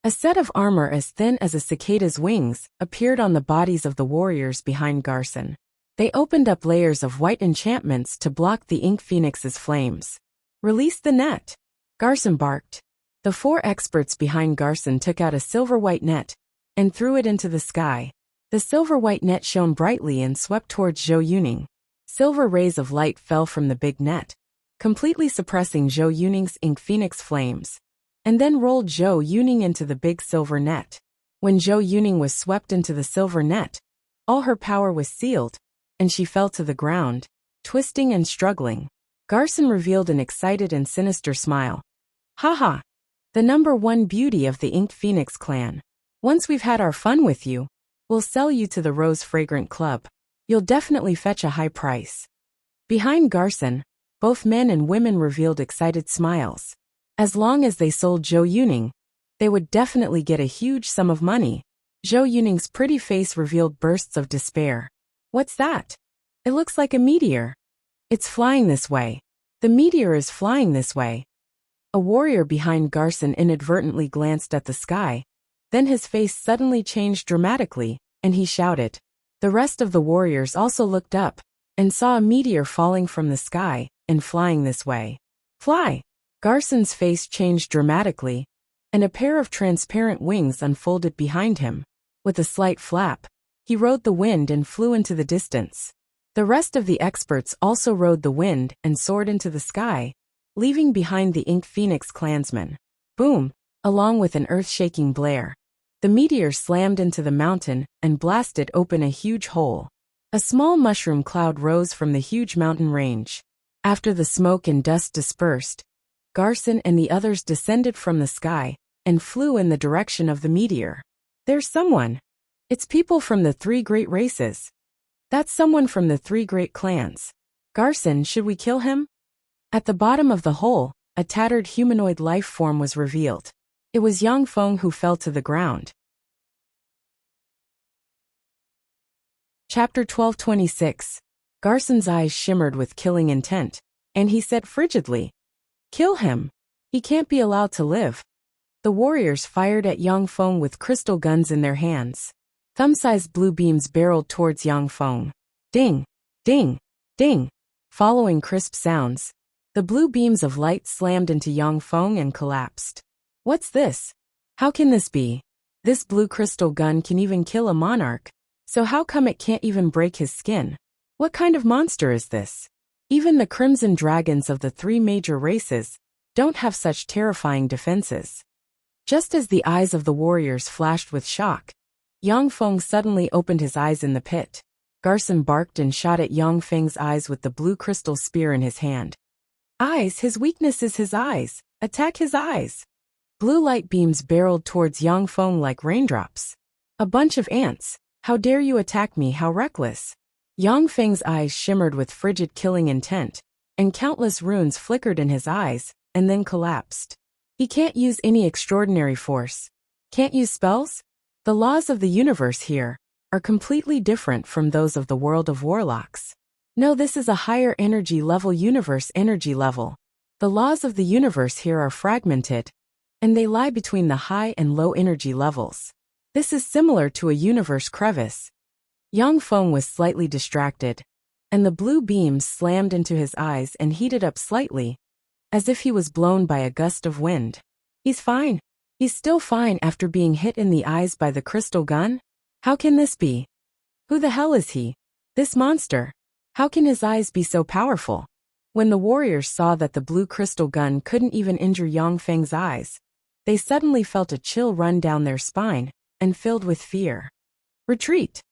A set of armor as thin as a cicada's wings appeared on the bodies of the warriors behind Garson. They opened up layers of white enchantments to block the ink phoenix's flames. Release the net, Garson barked. The 4 experts behind Garson took out a silver-white net and threw it into the sky. The silver-white net shone brightly and swept towards Zhou Yuning. Silver rays of light fell from the big net, completely suppressing Zhou Yuning's ink phoenix flames, and then rolled Zhou Yuning into the big silver net. When Zhou Yuning was swept into the silver net, all her power was sealed, and she fell to the ground, twisting and struggling. Garson revealed an excited and sinister smile. Haha! The #1 beauty of the Inked Phoenix clan. Once we've had our fun with you, we'll sell you to the Rose Fragrant Club. You'll definitely fetch a high price. Behind Garson, both men and women revealed excited smiles. As long as they sold Zhou Yuning, they would definitely get a huge sum of money. Zhou Yuning's pretty face revealed bursts of despair. What's that? It looks like a meteor. It's flying this way. The meteor is flying this way. A warrior behind Garson inadvertently glanced at the sky. Then his face suddenly changed dramatically, and he shouted. The rest of the warriors also looked up and saw a meteor falling from the sky and flying this way. Fly! Garson's face changed dramatically, and a pair of transparent wings unfolded behind him. With a slight flap, he rode the wind and flew into the distance. The rest of the experts also rode the wind and soared into the sky, leaving behind the Inked Phoenix clansmen. Boom! Along with an earth-shaking blare, the meteor slammed into the mountain and blasted open a huge hole. A small mushroom cloud rose from the huge mountain range. After the smoke and dust dispersed, Garson and the others descended from the sky and flew in the direction of the meteor. There's someone. It's people from the 3 great races. That's someone from the 3 great clans. Garson, should we kill him? At the bottom of the hole, a tattered humanoid life form was revealed. It was Yang Feng who fell to the ground. Chapter 1226. Garson's eyes shimmered with killing intent, and he said frigidly, "Kill him. He can't be allowed to live." The warriors fired at Yang Feng with crystal guns in their hands. Thumb-sized blue beams barreled towards Yang Feng. Ding! Ding! Ding! Following crisp sounds, the blue beams of light slammed into Yang Feng and collapsed. What's this? How can this be? This blue crystal gun can even kill a monarch, so how come it can't even break his skin? What kind of monster is this? Even the crimson dragons of the 3 major races don't have such terrifying defenses. Just as the eyes of the warriors flashed with shock, Yang Feng suddenly opened his eyes in the pit. Garson barked and shot at Yang Feng's eyes with the blue crystal spear in his hand. Eyes, his weakness is his eyes. Attack his eyes. Blue light beams barreled towards Yang Feng like raindrops. A bunch of ants. How dare you attack me, how reckless. Yang Feng's eyes shimmered with frigid killing intent, and countless runes flickered in his eyes, and then collapsed. He can't use any extraordinary force. Can't use spells? The laws of the universe here are completely different from those of the world of warlocks. No, this is a higher energy level universe energy level. The laws of the universe here are fragmented, and they lie between the high and low energy levels. This is similar to a universe crevice. Yang Feng was slightly distracted, and the blue beams slammed into his eyes and heated up slightly, as if he was blown by a gust of wind. He's fine. He's still fine after being hit in the eyes by the crystal gun? How can this be? Who the hell is he? This monster. How can his eyes be so powerful? When the warriors saw that the blue crystal gun couldn't even injure Yang Feng's eyes, they suddenly felt a chill run down their spine and filled with fear. Retreat!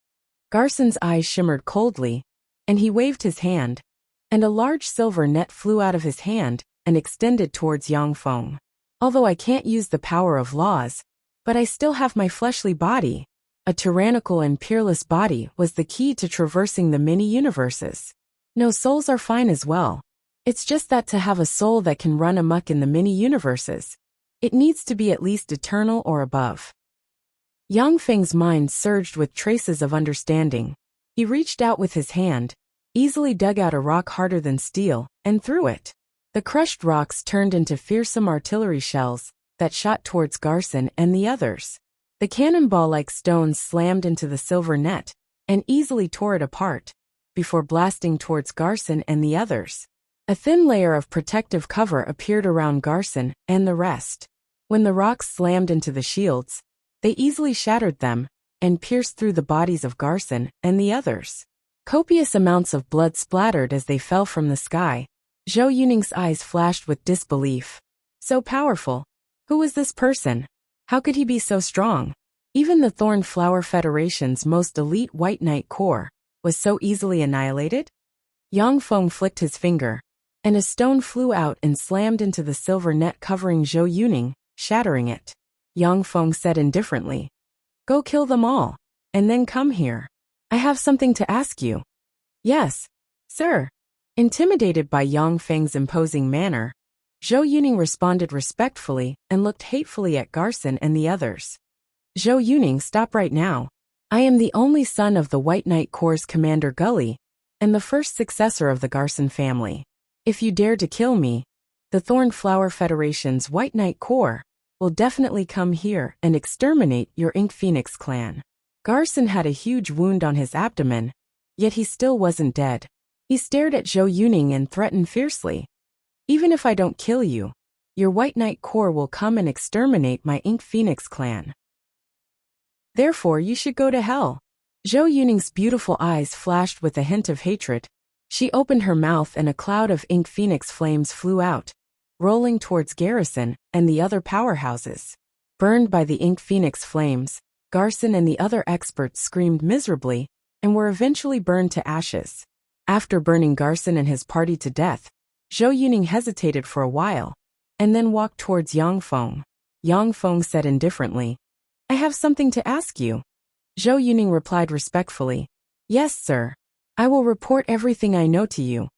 Garson's eyes shimmered coldly, and he waved his hand, and a large silver net flew out of his hand and extended towards Yang Feng. Although I can't use the power of laws, But I still have my fleshly body. A tyrannical and peerless body was the key to traversing the mini-universes. No, souls are fine as well. It's just that to have a soul that can run amok in the mini-universes, it needs to be at least eternal or above. Yang Feng's mind surged with traces of understanding. He reached out with his hand, easily dug out a rock harder than steel, and threw it. The crushed rocks turned into fearsome artillery shells that shot towards Garson and the others. The cannonball-like stones slammed into the silver net and easily tore it apart, before blasting towards Garson and the others. A thin layer of protective cover appeared around Garson and the rest. When the rocks slammed into the shields, they easily shattered them and pierced through the bodies of Garson and the others. Copious amounts of blood splattered as they fell from the sky. Zhou Yuning's eyes flashed with disbelief. So powerful. Who was this person? How could he be so strong? Even the Thorn Flower Federation's most elite White Knight Corps was so easily annihilated? Yang Feng flicked his finger, and a stone flew out and slammed into the silver net covering Zhou Yuning, shattering it. Yang Feng said indifferently, "Go kill them all, and then come here. I have something to ask you." "Yes, sir." Intimidated by Yang Feng's imposing manner, Zhou Yuning responded respectfully and looked hatefully at Garson and the others. "Zhou Yuning, stop right now. I am the only son of the White Knight Corps' Commander Gully, and the first successor of the Garson family. If you dare to kill me, the Thorn Flower Federation's White Knight Corps will definitely come here and exterminate your Ink Phoenix clan." Garson had a huge wound on his abdomen, yet he still wasn't dead. He stared at Zhou Yuning and threatened fiercely. "Even if I don't kill you, your White Knight Corps will come and exterminate my Ink Phoenix clan. Therefore you should go to hell." Zhou Yuning's beautiful eyes flashed with a hint of hatred. She opened her mouth and a cloud of Ink Phoenix flames flew out, rolling towards Garrison and the other powerhouses. Burned by the Ink Phoenix flames, Garson and the other experts screamed miserably and were eventually burned to ashes. After burning Garson and his party to death, Zhou Yuning hesitated for a while, and then walked towards Yang Feng. Yang Feng said indifferently, "I have something to ask you." Zhou Yuning replied respectfully, "Yes, sir. I will report everything I know to you."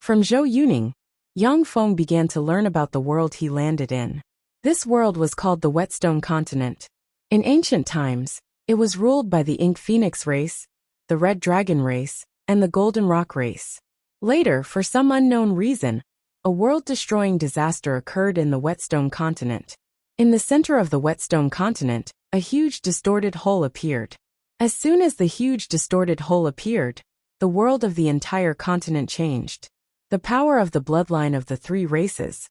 From Zhou Yuning, Yang Feng began to learn about the world he landed in. This world was called the Whetstone Continent. In ancient times, it was ruled by the Ink Phoenix race, the Red Dragon race, and the Golden Rock race. Later, for some unknown reason, a world-destroying disaster occurred in the Whetstone Continent. In the center of the Whetstone Continent, a huge distorted hole appeared. As soon as the huge distorted hole appeared, the world of the entire continent changed. The power of the bloodline of the three races,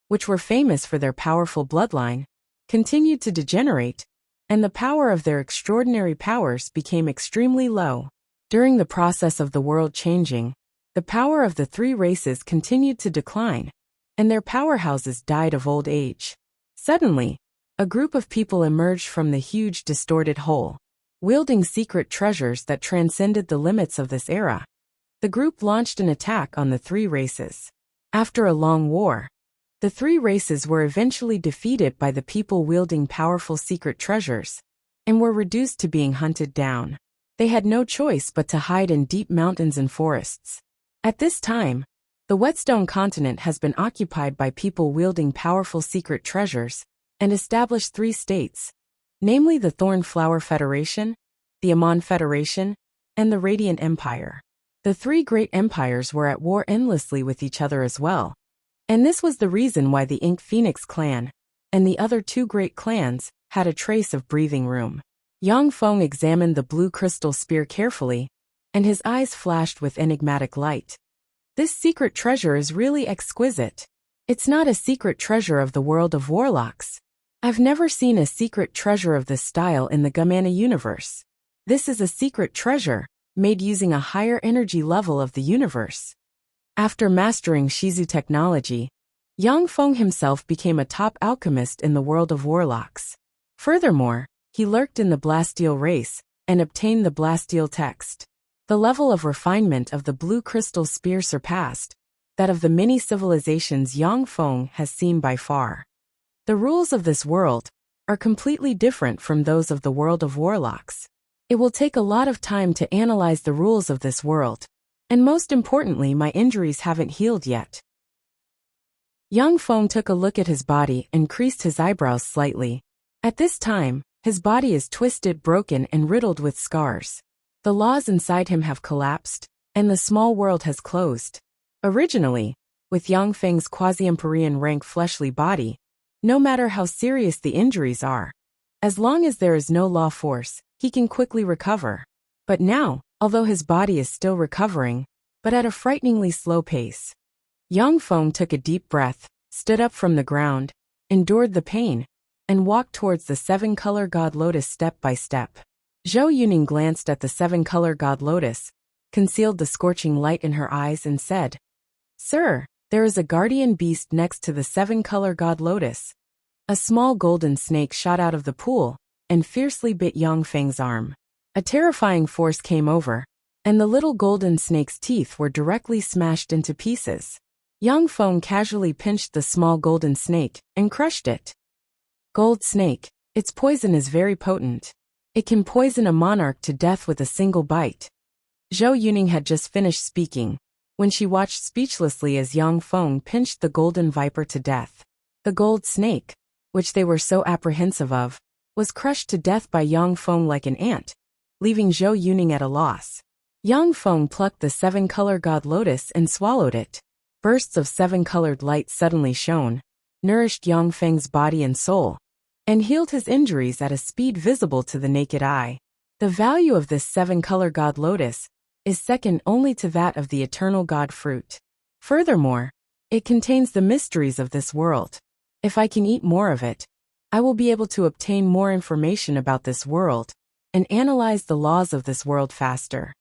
which were famous for their powerful bloodline, continued to degenerate, and the power of their extraordinary powers became extremely low. During the process of the world changing, the power of the three races continued to decline, and their powerhouses died of old age. Suddenly, a group of people emerged from the huge distorted hole, wielding secret treasures that transcended the limits of this era. The group launched an attack on the three races. After a long war, the three races were eventually defeated by the people wielding powerful secret treasures, and were reduced to being hunted down. They had no choice but to hide in deep mountains and forests. At this time, the Whetstone Continent has been occupied by people wielding powerful secret treasures, and established three states, namely the Thorn Flower Federation, the Amon Federation, and the Radiant Empire. The three great empires were at war endlessly with each other as well, and this was the reason why the Ink Phoenix clan and the other two great clans had a trace of breathing room. Yang Feng examined the blue crystal spear carefully, and his eyes flashed with enigmatic light. This secret treasure is really exquisite. It's not a secret treasure of the world of warlocks. I've never seen a secret treasure of this style in the Gamana universe. This is a secret treasure, made using a higher energy level of the universe. After mastering Shizu technology, Yang Feng himself became a top alchemist in the world of warlocks. Furthermore, he lurked in the Blasteel race, and obtained the Blasteel text. The level of refinement of the blue crystal spear surpassed that of the many civilizations Yang Feng has seen by far. The rules of this world are completely different from those of the world of warlocks. It will take a lot of time to analyze the rules of this world. And most importantly, my injuries haven't healed yet. Young Feng took a look at his body and creased his eyebrows slightly. At this time, his body is twisted, broken, and riddled with scars. The laws inside him have collapsed, and the small world has closed. Originally, with Yang Feng's quasi-Empyrean rank fleshly body, no matter how serious the injuries are, as long as there is no law force, he can quickly recover. But now, although his body is still recovering, but at a frighteningly slow pace, Yang Feng took a deep breath, stood up from the ground, endured the pain, and walked towards the seven-color god lotus step by step. Zhou Yuning glanced at the seven-color god lotus, concealed the scorching light in her eyes and said, "Sir, there is a guardian beast next to the seven-color god lotus." A small golden snake shot out of the pool and fiercely bit Yang Feng's arm. A terrifying force came over, and the little golden snake's teeth were directly smashed into pieces. Yang Feng casually pinched the small golden snake and crushed it. Gold snake, its poison is very potent. It can poison a monarch to death with a single bite. Zhou Yuning had just finished speaking, when she watched speechlessly as Yang Feng pinched the golden viper to death. The gold snake, which they were so apprehensive of, was crushed to death by Yang Feng like an ant, leaving Zhou Yuning at a loss. Yang Feng plucked the seven-color god lotus and swallowed it. Bursts of seven-colored light suddenly shone, nourished Yang Feng's body and soul, and healed his injuries at a speed visible to the naked eye. The value of this seven-color god lotus is second only to that of the eternal god fruit. Furthermore, it contains the mysteries of this world. If I can eat more of it, I will be able to obtain more information about this world and analyze the laws of this world faster.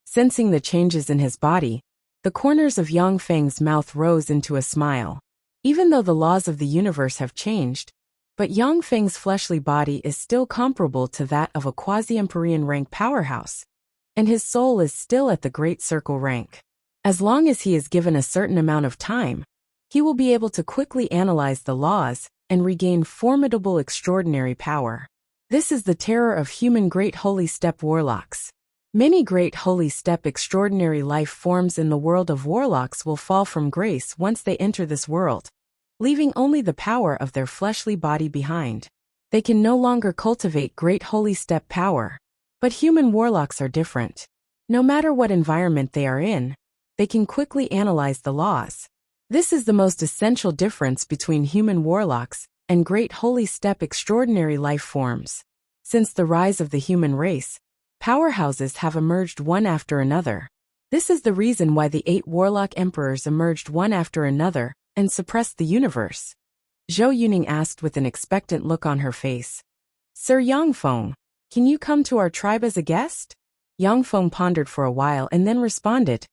Sensing the changes in his body, the corners of Yang Feng's mouth rose into a smile. Even though the laws of the universe have changed, but Yang Feng's fleshly body is still comparable to that of a quasi-Empyrean rank powerhouse, and his soul is still at the Great Circle rank. As long as he is given a certain amount of time, he will be able to quickly analyze the laws and regain formidable extraordinary power. This is the terror of human Great Holy Steppe warlocks. Many Great Holy Steppe extraordinary life forms in the world of warlocks will fall from grace once they enter this world, leaving only the power of their fleshly body behind. They can no longer cultivate Great Holy Steppe power. But human warlocks are different. No matter what environment they are in, they can quickly analyze the laws. This is the most essential difference between human warlocks and Great Holy Steppe extraordinary life forms. Since the rise of the human race, powerhouses have emerged one after another. This is the reason why the 8 warlock emperors emerged one after another and suppressed the universe. Zhou Yuning asked with an expectant look on her face. "Sir Yang Feng, can you come to our tribe as a guest?" Yang Feng pondered for a while and then responded,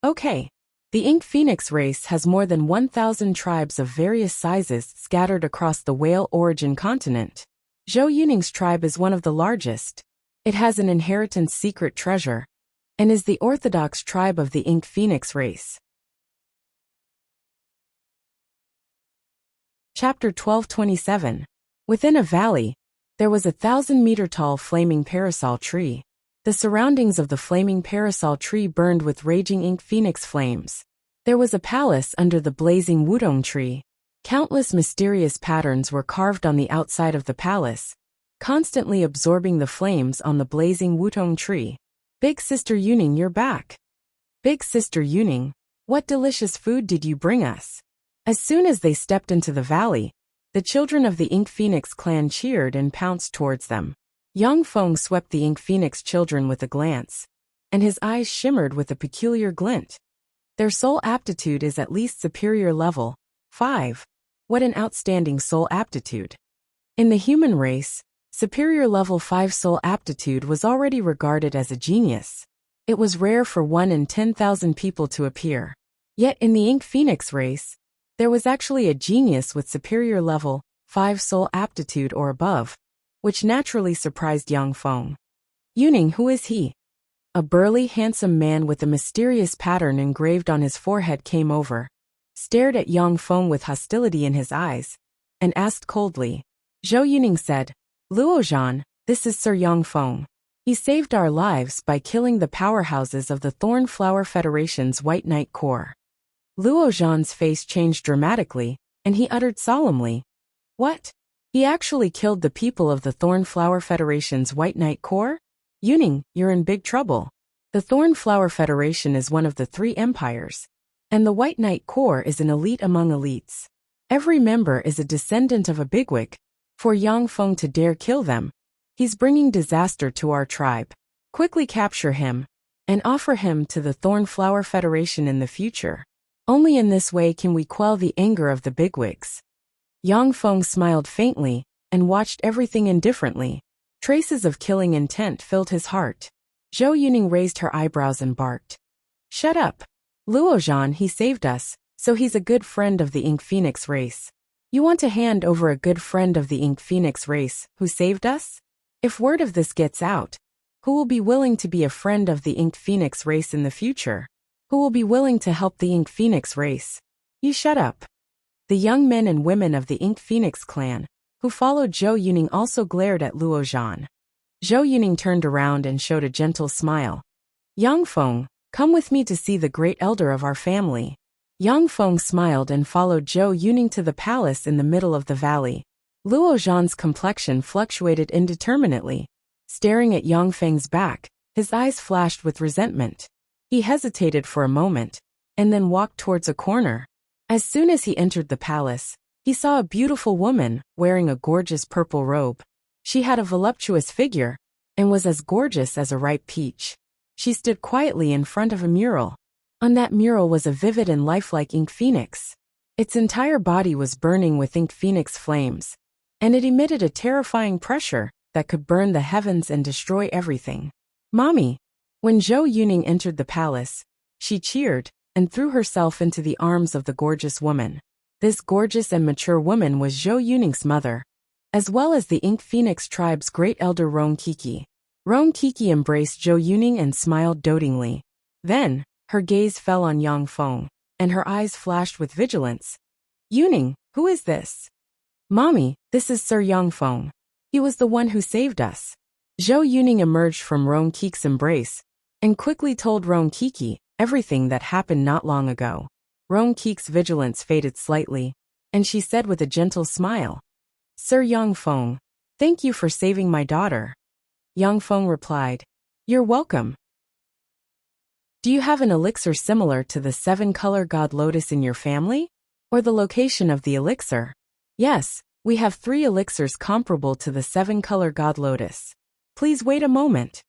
"Okay." The Ink Phoenix race has more than 1,000 tribes of various sizes scattered across the whale origin continent. Zhou Yuning's tribe is one of the largest. It has an inheritance secret treasure, and is the orthodox tribe of the Ink Phoenix race. Chapter 1227. Within a valley, there was a 1,000-meter-tall flaming parasol tree. The surroundings of the flaming parasol tree burned with raging ink phoenix flames. There was a palace under the blazing wudong tree. Countless mysterious patterns were carved on the outside of the palace, constantly absorbing the flames on the blazing wudong tree. "Big Sister Yuning, you're back." "Big Sister Yuning, what delicious food did you bring us?" As soon as they stepped into the valley, the children of the Ink Phoenix clan cheered and pounced towards them. Yang Feng swept the Ink Phoenix children with a glance, and his eyes shimmered with a peculiar glint. Their soul aptitude is at least superior level 5. What an outstanding soul aptitude. In the human race, superior level 5 soul aptitude was already regarded as a genius. It was rare for 1 in 10,000 people to appear. Yet in the Ink Phoenix race, there was actually a genius with superior level 5 soul aptitude or above, which naturally surprised Yang Feng. "Yuning, who is he?" A burly, handsome man with a mysterious pattern engraved on his forehead came over, stared at Yang Feng with hostility in his eyes, and asked coldly, Zhou Yuning said, Luo Zhan, this is Sir Yongfeng. He saved our lives by killing the powerhouses of the Thornflower Federation's White Knight Corps. Luo Zhan's face changed dramatically, and he uttered solemnly, What? He actually killed the people of the Thornflower Federation's White Knight Corps? Yuning, you're in big trouble. The Thornflower Federation is one of the 3 empires, and the White Knight Corps is an elite among elites. Every member is a descendant of a bigwig. For Yongfeng to dare kill them, he's bringing disaster to our tribe. Quickly capture him, and offer him to the Thornflower Federation in the future. Only in this way can we quell the anger of the bigwigs. Yongfeng smiled faintly, and watched everything indifferently. Traces of killing intent filled his heart. Zhou Yuning raised her eyebrows and barked. Shut up. Luo Zhan, he saved us, so he's a good friend of the Ink Phoenix race. You want to hand over a good friend of the Ink Phoenix race, who saved us? If word of this gets out, who will be willing to be a friend of the Ink Phoenix race in the future? Who will be willing to help the Ink Phoenix race? You shut up. The young men and women of the Ink Phoenix clan, who followed Zhou Yuning, also glared at Luo Zhan. Zhou Yuning turned around and showed a gentle smile. Yongfeng, come with me to see the great elder of our family. Yongfeng smiled and followed Zhou Yuning to the palace in the middle of the valley. Luo Zhan's complexion fluctuated indeterminately. Staring at Yongfeng's back, his eyes flashed with resentment. He hesitated for a moment, and then walked towards a corner. As soon as he entered the palace, he saw a beautiful woman wearing a gorgeous purple robe. She had a voluptuous figure, and was as gorgeous as a ripe peach. She stood quietly in front of a mural. On that mural was a vivid and lifelike ink phoenix. Its entire body was burning with ink phoenix flames, and it emitted a terrifying pressure that could burn the heavens and destroy everything. Mommy! When Zhou Yuning entered the palace, she cheered and threw herself into the arms of the gorgeous woman. This gorgeous and mature woman was Zhou Yuning's mother, as well as the Ink Phoenix tribe's great elder Rong Kiki. Rong Kiki embraced Zhou Yuning and smiled dotingly. Then, her gaze fell on Yongfeng, and her eyes flashed with vigilance. Yuning, who is this? Mommy, this is Sir Yongfeng. He was the one who saved us. Zhou Yuning emerged from Rong Kiki's embrace, and quickly told Rong Kiki everything that happened not long ago. Rong Kiki's vigilance faded slightly, and she said with a gentle smile, Sir Yongfeng, thank you for saving my daughter. Yongfeng replied, You're welcome. Do you have an elixir similar to the 7-color god lotus in your family? Or the location of the elixir? Yes, we have 3 elixirs comparable to the 7-color god lotus. Please wait a moment.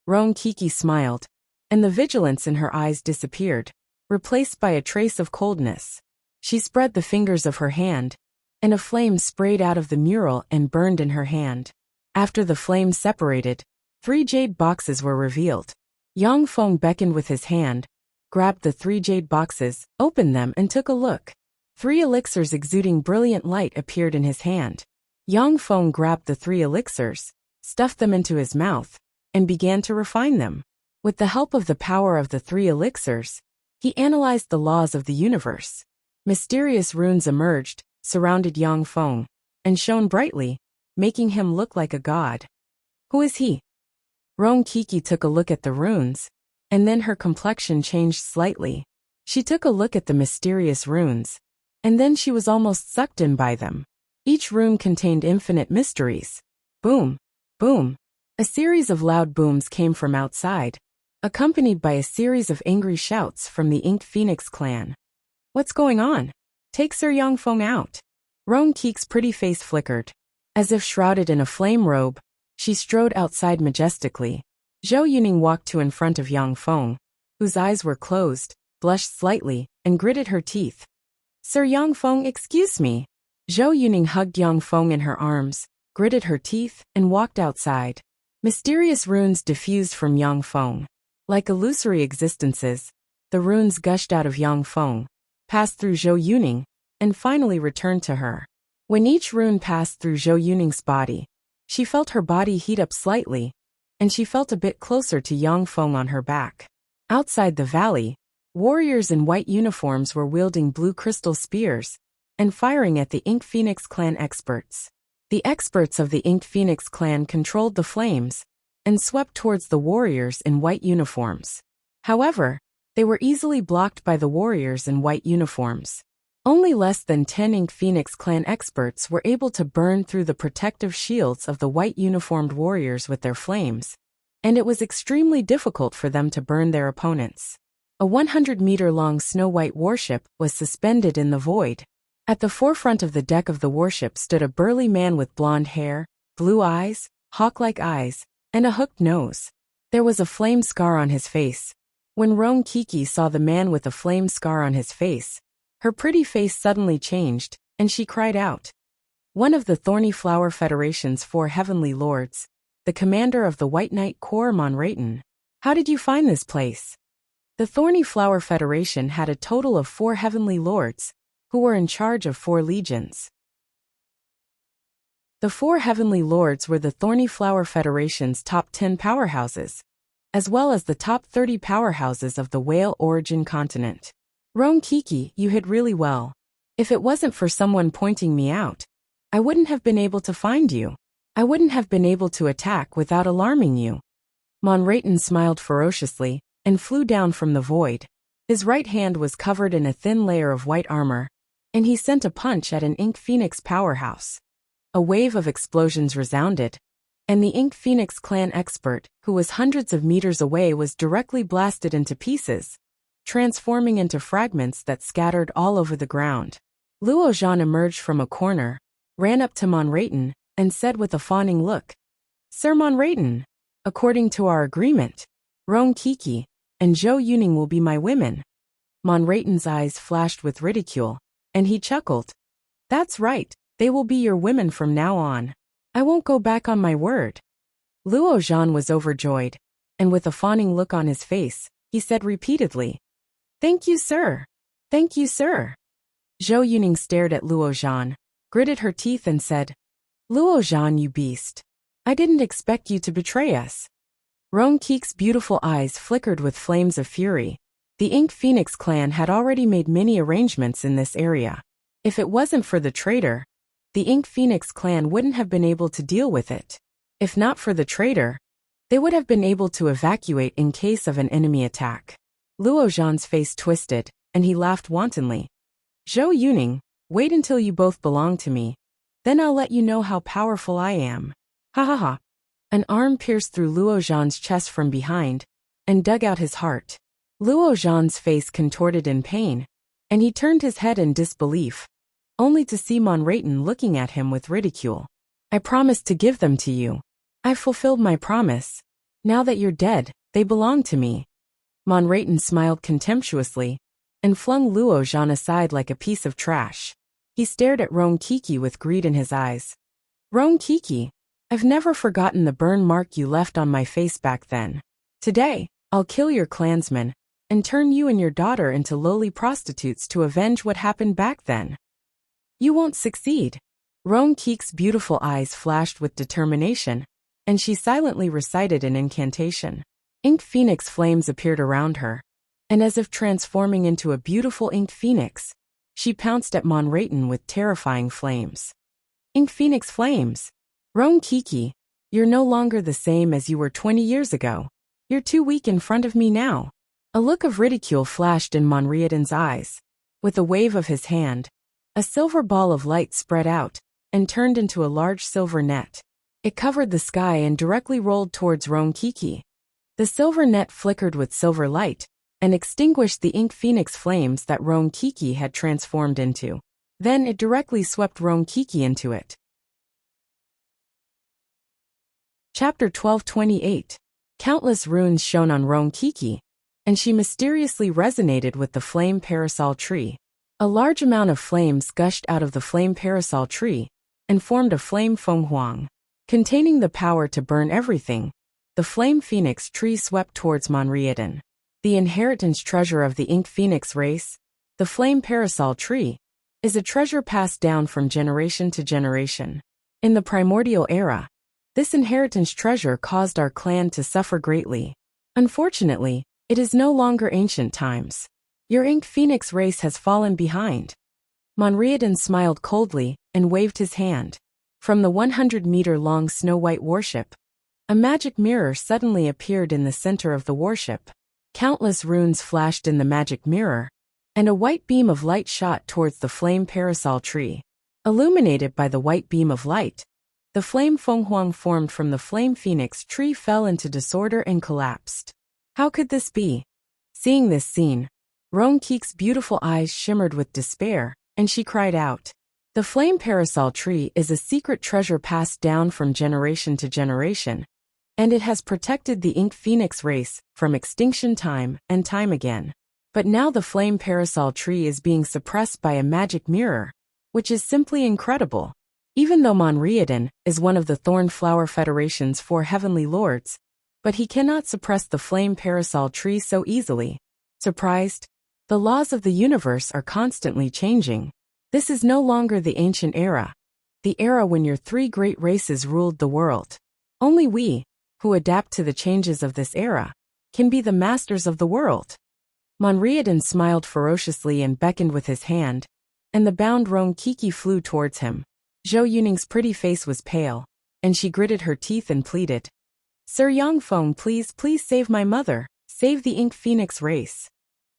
Rong Kiki smiled, and the vigilance in her eyes disappeared, replaced by a trace of coldness. She spread the fingers of her hand, and a flame sprayed out of the mural and burned in her hand. After the flame separated, 3 jade boxes were revealed. Yongfeng beckoned with his hand, grabbed the 3 jade boxes, opened them and took a look. 3 elixirs exuding brilliant light appeared in his hand. Yongfeng grabbed the 3 elixirs, stuffed them into his mouth, and began to refine them. With the help of the power of the 3 elixirs, he analyzed the laws of the universe. Mysterious runes emerged, surrounded Yongfeng, and shone brightly, making him look like a god. Who is he? Rong Kiki took a look at the runes, and then her complexion changed slightly. She took a look at the mysterious runes, and then she was almost sucked in by them. Each rune contained infinite mysteries. Boom! Boom! A series of loud booms came from outside, accompanied by a series of angry shouts from the Ink Phoenix clan. What's going on? Take Sir Yongfeng out. Rong Kiki's pretty face flickered. As if shrouded in a flame robe, she strode outside majestically. Zhou Yuning walked to in front of Yongfeng, whose eyes were closed, blushed slightly, and gritted her teeth. Sir Yongfeng, excuse me. Zhou Yuning hugged Yongfeng in her arms, gritted her teeth, and walked outside. Mysterious runes diffused from Yongfeng. Like illusory existences, the runes gushed out of Yongfeng, passed through Zhou Yuning, and finally returned to her. When each rune passed through Zhou Yuning's body, she felt her body heat up slightly, and she felt a bit closer to Yongfeng on her back. Outside the valley, warriors in white uniforms were wielding blue crystal spears and firing at the Ink Phoenix clan experts. The experts of the Inked Phoenix clan controlled the flames and swept towards the warriors in white uniforms. However, they were easily blocked by the warriors in white uniforms. Only less than 10 Inked Phoenix clan experts were able to burn through the protective shields of the white uniformed warriors with their flames, and it was extremely difficult for them to burn their opponents. A 100-meter-long snow-white warship was suspended in the void. At the forefront of the deck of the warship stood a burly man with blonde hair, blue eyes, hawk-like eyes, and a hooked nose. There was a flame scar on his face. When Roan Kiki saw the man with a flame scar on his face, her pretty face suddenly changed, and she cried out. One of the Thorny Flower Federation's 4 heavenly lords, the commander of the White Knight Corps Monraton. How did you find this place? The Thorny Flower Federation had a total of 4 heavenly lords, who were in charge of 4 legions. The 4 heavenly lords were the Thorny Flower Federation's top 10 powerhouses, as well as the top 30 powerhouses of the Whale Origin continent. Roan Kiki, you hid really well. If it wasn't for someone pointing me out, I wouldn't have been able to find you. I wouldn't have been able to attack without alarming you. Monraton smiled ferociously and flew down from the void. His right hand was covered in a thin layer of white armor, and he sent a punch at an Inked Phoenix powerhouse. A wave of explosions resounded, and the Inked Phoenix clan expert, who was hundreds of meters away, was directly blasted into pieces, transforming into fragments that scattered all over the ground. Luo Zhan emerged from a corner, ran up to Monraton, and said with a fawning look, Sir Monraton, according to our agreement, Roan Kiki and Zhou Yuning will be my women. Monraton's eyes flashed with ridicule, and he chuckled. That's right, they will be your women from now on. I won't go back on my word. Luo Zhan was overjoyed, and with a fawning look on his face, he said repeatedly, Thank you, sir. Thank you, sir. Zhou Yuning stared at Luo Zhan, gritted her teeth and said, Luo Zhan, you beast. I didn't expect you to betray us. Roan Kiki's beautiful eyes flickered with flames of fury. The Inked Phoenix clan had already made many arrangements in this area. If it wasn't for the traitor, the Inked Phoenix clan wouldn't have been able to deal with it. If not for the traitor, they would have been able to evacuate in case of an enemy attack. Luo Zhan's face twisted, and he laughed wantonly. Zhou Yuning, wait until you both belong to me. Then I'll let you know how powerful I am. Ha ha ha. An arm pierced through Luo Zhan's chest from behind, and dug out his heart. Luo Zhan's face contorted in pain, and he turned his head in disbelief, only to see Monraton looking at him with ridicule. I promised to give them to you. I've fulfilled my promise. Now that you're dead, they belong to me. Monraton smiled contemptuously, and flung Luo Zhan aside like a piece of trash. He stared at Roan Kiki with greed in his eyes. Roan Kiki, I've never forgotten the burn mark you left on my face back then. Today, I'll kill your clansmen, and turn you and your daughter into lowly prostitutes to avenge what happened back then. You won't succeed. Roan Kiki's beautiful eyes flashed with determination, and she silently recited an incantation. Inked Phoenix flames appeared around her, and as if transforming into a beautiful Inked Phoenix, she pounced at Monraton with terrifying flames. Inked Phoenix flames! Roan Kiki, you're no longer the same as you were 20 years ago. You're too weak in front of me now. A look of ridicule flashed in Monraton's eyes. With a wave of his hand, a silver ball of light spread out, and turned into a large silver net. It covered the sky and directly rolled towards Roan Kiki. The silver net flickered with silver light, and extinguished the Inked Phoenix flames that Roan Kiki had transformed into. Then it directly swept Roan Kiki into it. Chapter 1228. Countless runes shone on Roan Kiki, and she mysteriously resonated with the flame parasol tree. A large amount of flames gushed out of the flame parasol tree, and formed a flame fenghuang. Containing the power to burn everything, the flame phoenix tree swept towards Monraton. The inheritance treasure of the Inked Phoenix race, the flame parasol tree, is a treasure passed down from generation to generation. In the primordial era, this inheritance treasure caused our clan to suffer greatly. Unfortunately, it is no longer ancient times. Your Inked Phoenix race has fallen behind. Monraton smiled coldly and waved his hand. From the 100-meter-long snow-white warship, a magic mirror suddenly appeared in the center of the warship. Countless runes flashed in the magic mirror, and a white beam of light shot towards the flame parasol tree. Illuminated by the white beam of light, the flame fenghuang formed from the flame phoenix tree fell into disorder and collapsed. How could this be? Seeing this scene, Rong Qi's beautiful eyes shimmered with despair, and she cried out. The flame parasol tree is a secret treasure passed down from generation to generation, and it has protected the ink phoenix race from extinction time and time again. But now the flame parasol tree is being suppressed by a magic mirror, which is simply incredible. Even though Monriadan is one of the Thorn Flower Federation's 4 heavenly lords, but he cannot suppress the flame parasol tree so easily. Surprised? The laws of the universe are constantly changing. This is no longer the ancient era, the era when your 3 great races ruled the world. Only we, who adapt to the changes of this era, can be the masters of the world. Monriadan smiled ferociously and beckoned with his hand, and the bound Rong Qi flew towards him. Zhou Yuning's pretty face was pale, and she gritted her teeth and pleaded. Sir Yangfeng, please save my mother, save the ink phoenix race.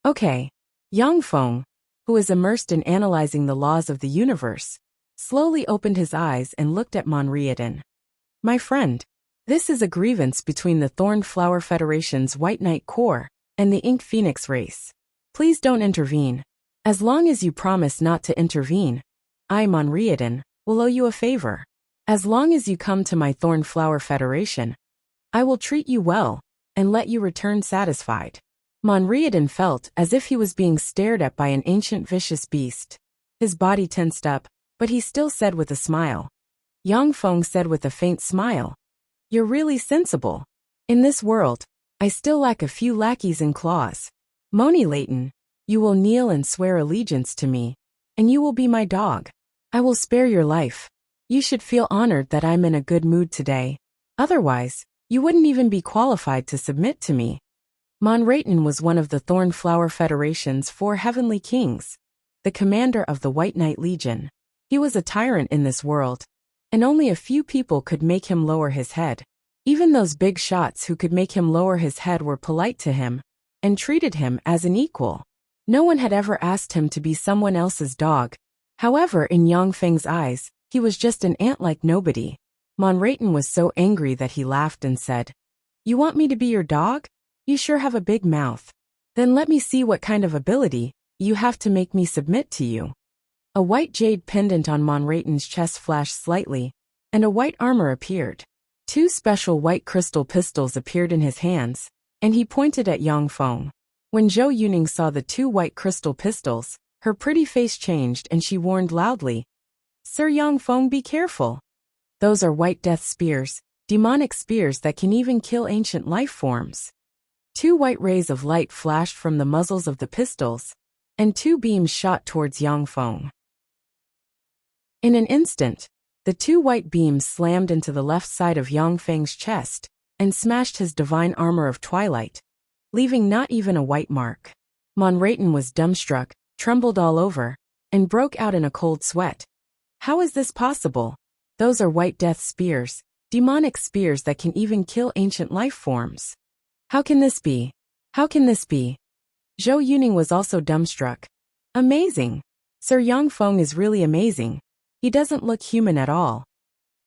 Okay. Yangfeng, who is immersed in analyzing the laws of the universe, slowly opened his eyes and looked at Monriadan. My friend, this is a grievance between the Thorn Flower Federation's White Knight Corps and the Ink Phoenix race. Please don't intervene. As long as you promise not to intervene, I, Monriadan, will owe you a favor. As long as you come to my Thorn Flower Federation, I will treat you well and let you return satisfied. Monriadan felt as if he was being stared at by an ancient vicious beast. His body tensed up, but he still said with a smile. Yangfeng said with a faint smile. You're really sensible. In this world, I still lack a few lackeys and claws. Moni Leighton, you will kneel and swear allegiance to me, and you will be my dog. I will spare your life. You should feel honored that I'm in a good mood today. Otherwise, you wouldn't even be qualified to submit to me. Monriadan was one of the Thorn Flower Federation's 4 heavenly kings, the commander of the White Knight Legion. He was a tyrant in this world, and only a few people could make him lower his head. Even those big shots who could make him lower his head were polite to him, and treated him as an equal. No one had ever asked him to be someone else's dog. However, in Yangfeng's eyes, he was just an ant-like nobody. Monriadan was so angry that he laughed and said, You want me to be your dog? You sure have a big mouth. Then let me see what kind of ability you have to make me submit to you. A white jade pendant on Monriadan's chest flashed slightly, and a white armor appeared. 2 special white crystal pistols appeared in his hands, and he pointed at Yangfeng. When Zhou Yuning saw the 2 white crystal pistols, her pretty face changed and she warned loudly, Sir Yangfeng, be careful. Those are white death spears, demonic spears that can even kill ancient life forms. 2 white rays of light flashed from the muzzles of the pistols, and 2 beams shot towards Yangfeng. In an instant, the 2 white beams slammed into the left side of Yangfeng's chest and smashed his divine armor of twilight, leaving not even a white mark. Monriadan was dumbstruck, trembled all over, and broke out in a cold sweat. How is this possible? Those are white death spears, demonic spears that can even kill ancient life forms. How can this be? How can this be? Zhou Yuning was also dumbstruck. Amazing! Sir Yangfeng is really amazing. He doesn't look human at all.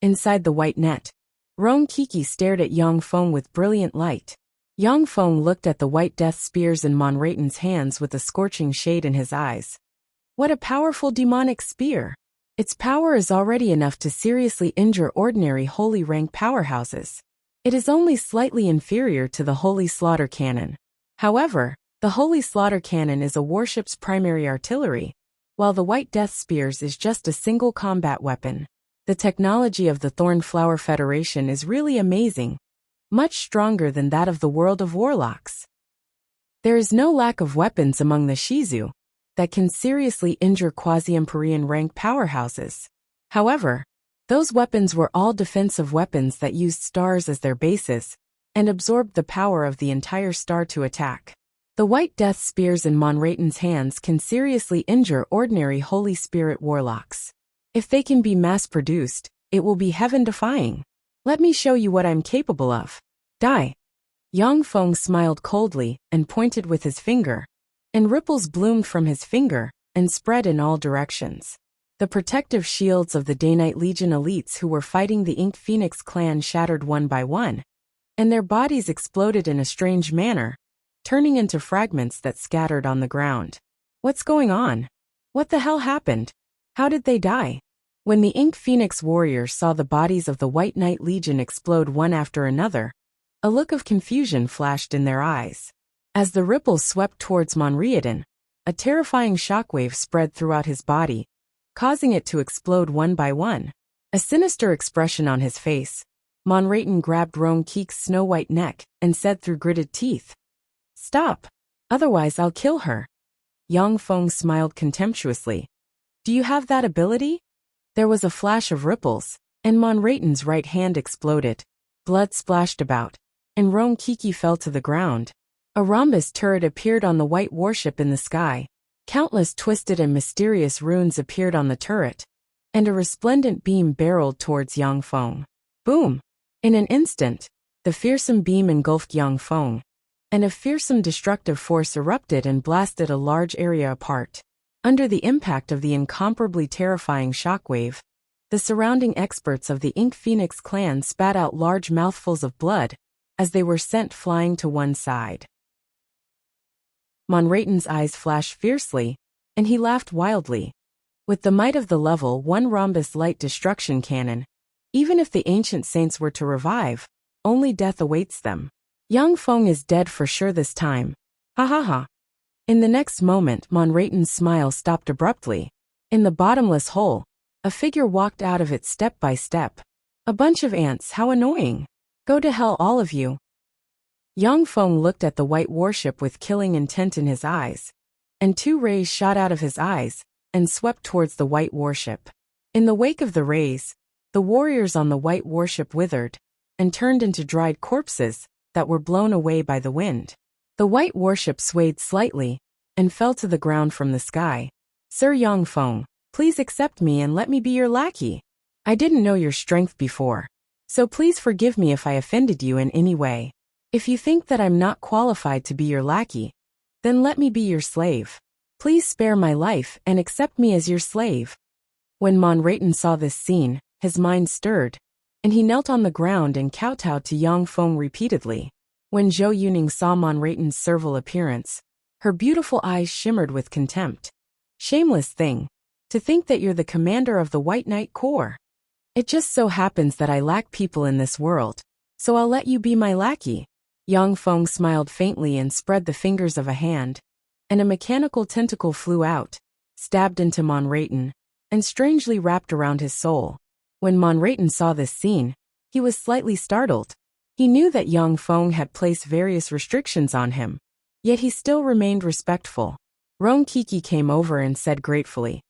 Inside the white net, Rong Qi stared at Yangfeng with brilliant light. Yangfeng looked at the white death spears in Monriadan's hands with a scorching shade in his eyes. What a powerful demonic spear! Its power is already enough to seriously injure ordinary holy rank powerhouses. It is only slightly inferior to the Holy Slaughter Cannon. However, the Holy Slaughter Cannon is a warship's primary artillery, while the White Death Spears is just a single combat weapon. The technology of the Thorn Flower Federation is really amazing, much stronger than that of the world of warlocks. There is no lack of weapons among the Shizu that can seriously injure quasi-Empyrean rank powerhouses. However, those weapons were all defensive weapons that used stars as their bases, and absorbed the power of the entire star to attack. The White Death Spears in Monriadan's hands can seriously injure ordinary Holy Spirit warlocks. If they can be mass-produced, It will be heaven-defying. Let me show you what I'm capable of. Die. Yang Feng smiled coldly and pointed with his finger, and ripples bloomed from his finger and spread in all directions. The protective shields of the Day-Night Legion elites who were fighting the Ink Phoenix clan shattered one by one, and their bodies exploded in a strange manner, turning into fragments that scattered on the ground. What's going on? What the hell happened? How did they die? When the Ink Phoenix warriors saw the bodies of the White Knight Legion explode one after another, a look of confusion flashed in their eyes. As the ripples swept towards Monriadan, a terrifying shockwave spread throughout his body, causing it to explode one by one. A sinister expression on his face, Monrayton grabbed Roan Keek's snow-white neck and said through gritted teeth, "Stop! Otherwise I'll kill her." Yang Feng smiled contemptuously. "Do you have that ability?" There was a flash of ripples, and Monrayton's right hand exploded. Blood splashed about, and Roan Keek fell to the ground. A rhombus turret appeared on the white warship in the sky. Countless twisted and mysterious runes appeared on the turret, and a resplendent beam barreled towards Yang Feng. Boom! In an instant, the fearsome beam engulfed Yang Feng, and a fearsome destructive force erupted and blasted a large area apart. Under the impact of the incomparably terrifying shockwave, the surrounding experts of the Ink Phoenix clan spat out large mouthfuls of blood as they were sent flying to one side. Monrayton's eyes flashed fiercely, and he laughed wildly. With the might of the level 1 rhombus light destruction cannon, even if the ancient saints were to revive, only death awaits them. Yang Feng is dead for sure this time. Ha ha ha. In the next moment, Monrayton's smile stopped abruptly. In the bottomless hole, a figure walked out of it step by step. A bunch of ants, how annoying. Go to hell all of you. Yang Feng looked at the white warship with killing intent in his eyes, and 2 rays shot out of his eyes and swept towards the white warship. In the wake of the rays, the warriors on the white warship withered and turned into dried corpses that were blown away by the wind. The white warship swayed slightly and fell to the ground from the sky. "Sir Yang Feng, please accept me and let me be your lackey. I didn't know your strength before, so please forgive me if I offended you in any way. If you think that I'm not qualified to be your lackey, then let me be your slave. Please spare my life and accept me as your slave." When Monrayton saw this scene, his mind stirred, and he knelt on the ground and kowtowed to Yang Feng repeatedly. When Zhou Yuning saw Monrayton's servile appearance, her beautiful eyes shimmered with contempt. "Shameless thing, to think that you're the commander of the White Knight Corps. It just so happens that I lack people in this world, so I'll let you be my lackey." Yang Feng smiled faintly and spread the fingers of a hand, and a mechanical tentacle flew out, stabbed into Monrayton, and strangely wrapped around his soul. When Monrayton saw this scene, he was slightly startled. He knew that Yang Feng had placed various restrictions on him, yet he still remained respectful. Roan Keek came over and said gratefully,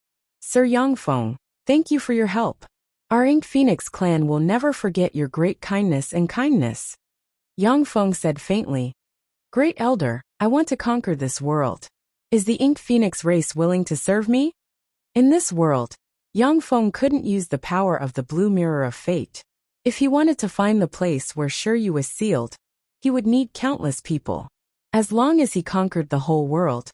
"Sir Yang Feng, thank you for your help. Our Ink Phoenix clan will never forget your great kindness and kindness." Yang Feng said faintly, "Great Elder, I want to conquer this world. Is the Ink Phoenix race willing to serve me?" In this world, Yang Feng couldn't use the power of the blue mirror of fate. If he wanted to find the place where Shiryu was sealed, he would need countless people. As long as he conquered the whole world,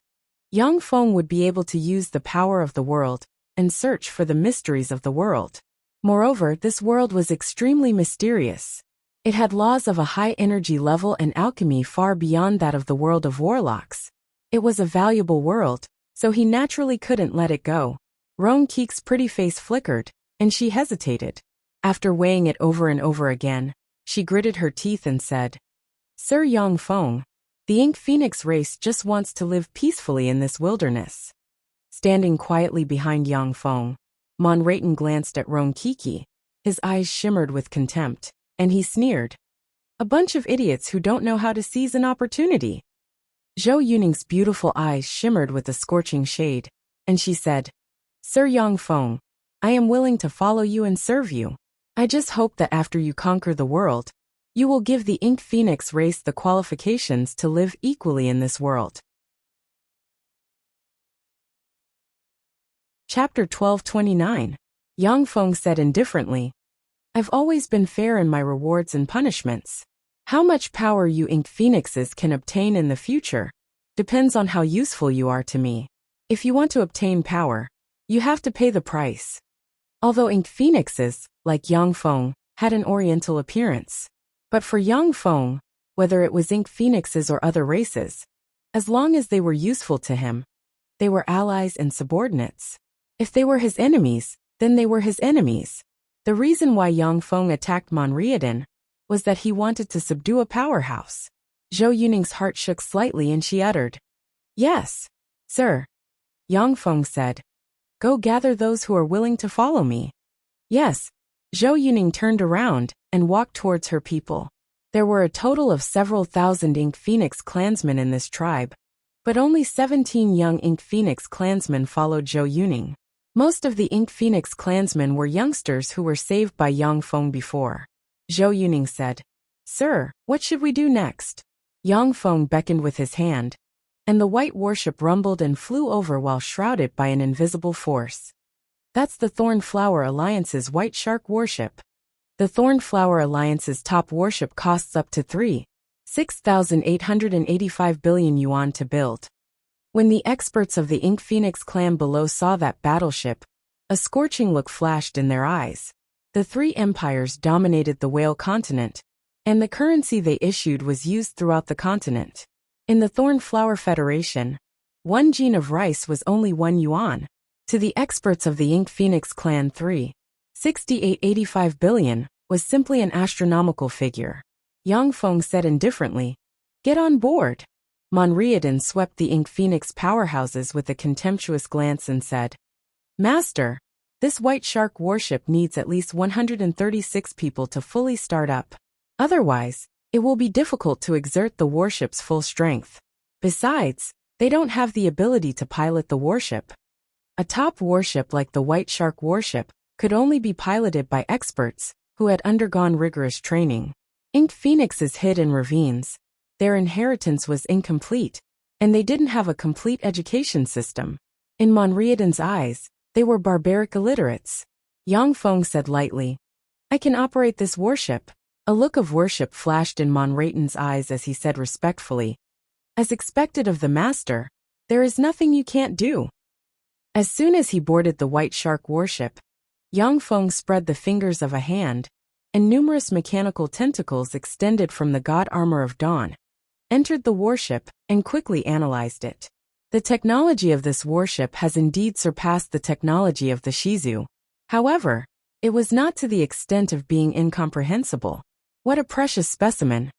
Yang Feng would be able to use the power of the world and search for the mysteries of the world. Moreover, this world was extremely mysterious. It had laws of a high energy level and alchemy far beyond that of the world of warlocks. It was a valuable world, so he naturally couldn't let it go. Roan Keek's pretty face flickered, and she hesitated. After weighing it over and over again, she gritted her teeth and said, "Sir Yang Feng, the Ink Phoenix race just wants to live peacefully in this wilderness." Standing quietly behind Yang Feng, Monrayton glanced at Roan Keek. His eyes shimmered with contempt, and he sneered, "A bunch of idiots who don't know how to seize an opportunity." Zhou Yuning's beautiful eyes shimmered with a scorching shade, and she said, "Sir Yang Feng, I am willing to follow you and serve you. I just hope that after you conquer the world, you will give the Ink Phoenix race the qualifications to live equally in this world." Chapter 1229. Yang Feng said indifferently, I've always been fair in my rewards and punishments. How much power you Ink Phoenixes can obtain in the future depends on how useful you are to me. If you want to obtain power, you have to pay the price. Although Ink Phoenixes, like Yang Feng, had an oriental appearance. But for Yang Feng, whether it was Ink Phoenixes or other races, as long as they were useful to him, they were allies and subordinates. If they were his enemies, then they were his enemies. The reason why Yang Feng attacked Monriadan was that he wanted to subdue a powerhouse. Zhou Yuning's heart shook slightly and she uttered, "Yes, sir." Yang Feng said, "Go gather those who are willing to follow me." Yes. Zhou Yuning turned around and walked towards her people. There were a total of several thousand Ink Phoenix clansmen in this tribe, but only 17 young Ink Phoenix clansmen followed Zhou Yuning. Most of the Ink Phoenix clansmen were youngsters who were saved by Yang Feng before. Zhou Yuning said, "Sir, what should we do next?" Yang Feng beckoned with his hand, and the white warship rumbled and flew over while shrouded by an invisible force. That's the Thornflower Alliance's White Shark warship. The Thornflower Alliance's top warship costs up to 6,885 billion yuan to build. When the experts of the Ink Phoenix clan below saw that battleship, a scorching look flashed in their eyes. The three empires dominated the Whale continent, and the currency they issued was used throughout the continent. In the Thornflower Federation, 1 gene of rice was only 1 yuan. To the experts of the Ink Phoenix clan 3,688.85 billion was simply an astronomical figure. Yang Feng said indifferently, "Get on board." Monriadan swept the Ink Phoenix powerhouses with a contemptuous glance and said, "Master, this White Shark warship needs at least 136 people to fully start up. Otherwise, it will be difficult to exert the warship's full strength. Besides, they don't have the ability to pilot the warship. A top warship like the White Shark warship could only be piloted by experts who had undergone rigorous training. Ink Phoenixes hid in ravines. Their inheritance was incomplete, and they didn't have a complete education system. In Monriadan's eyes, they were barbaric illiterates." Yang Feng said lightly, "I can operate this warship." A look of worship flashed in Monriadan's eyes as he said respectfully, "As expected of the master, there is nothing you can't do." As soon as he boarded the White Shark warship, Yang Feng spread the fingers of a hand, and numerous mechanical tentacles extended from the god armor of dawn, entered the warship, and quickly analyzed it. The technology of this warship has indeed surpassed the technology of the Shizu. However, it was not to the extent of being incomprehensible. What a precious specimen.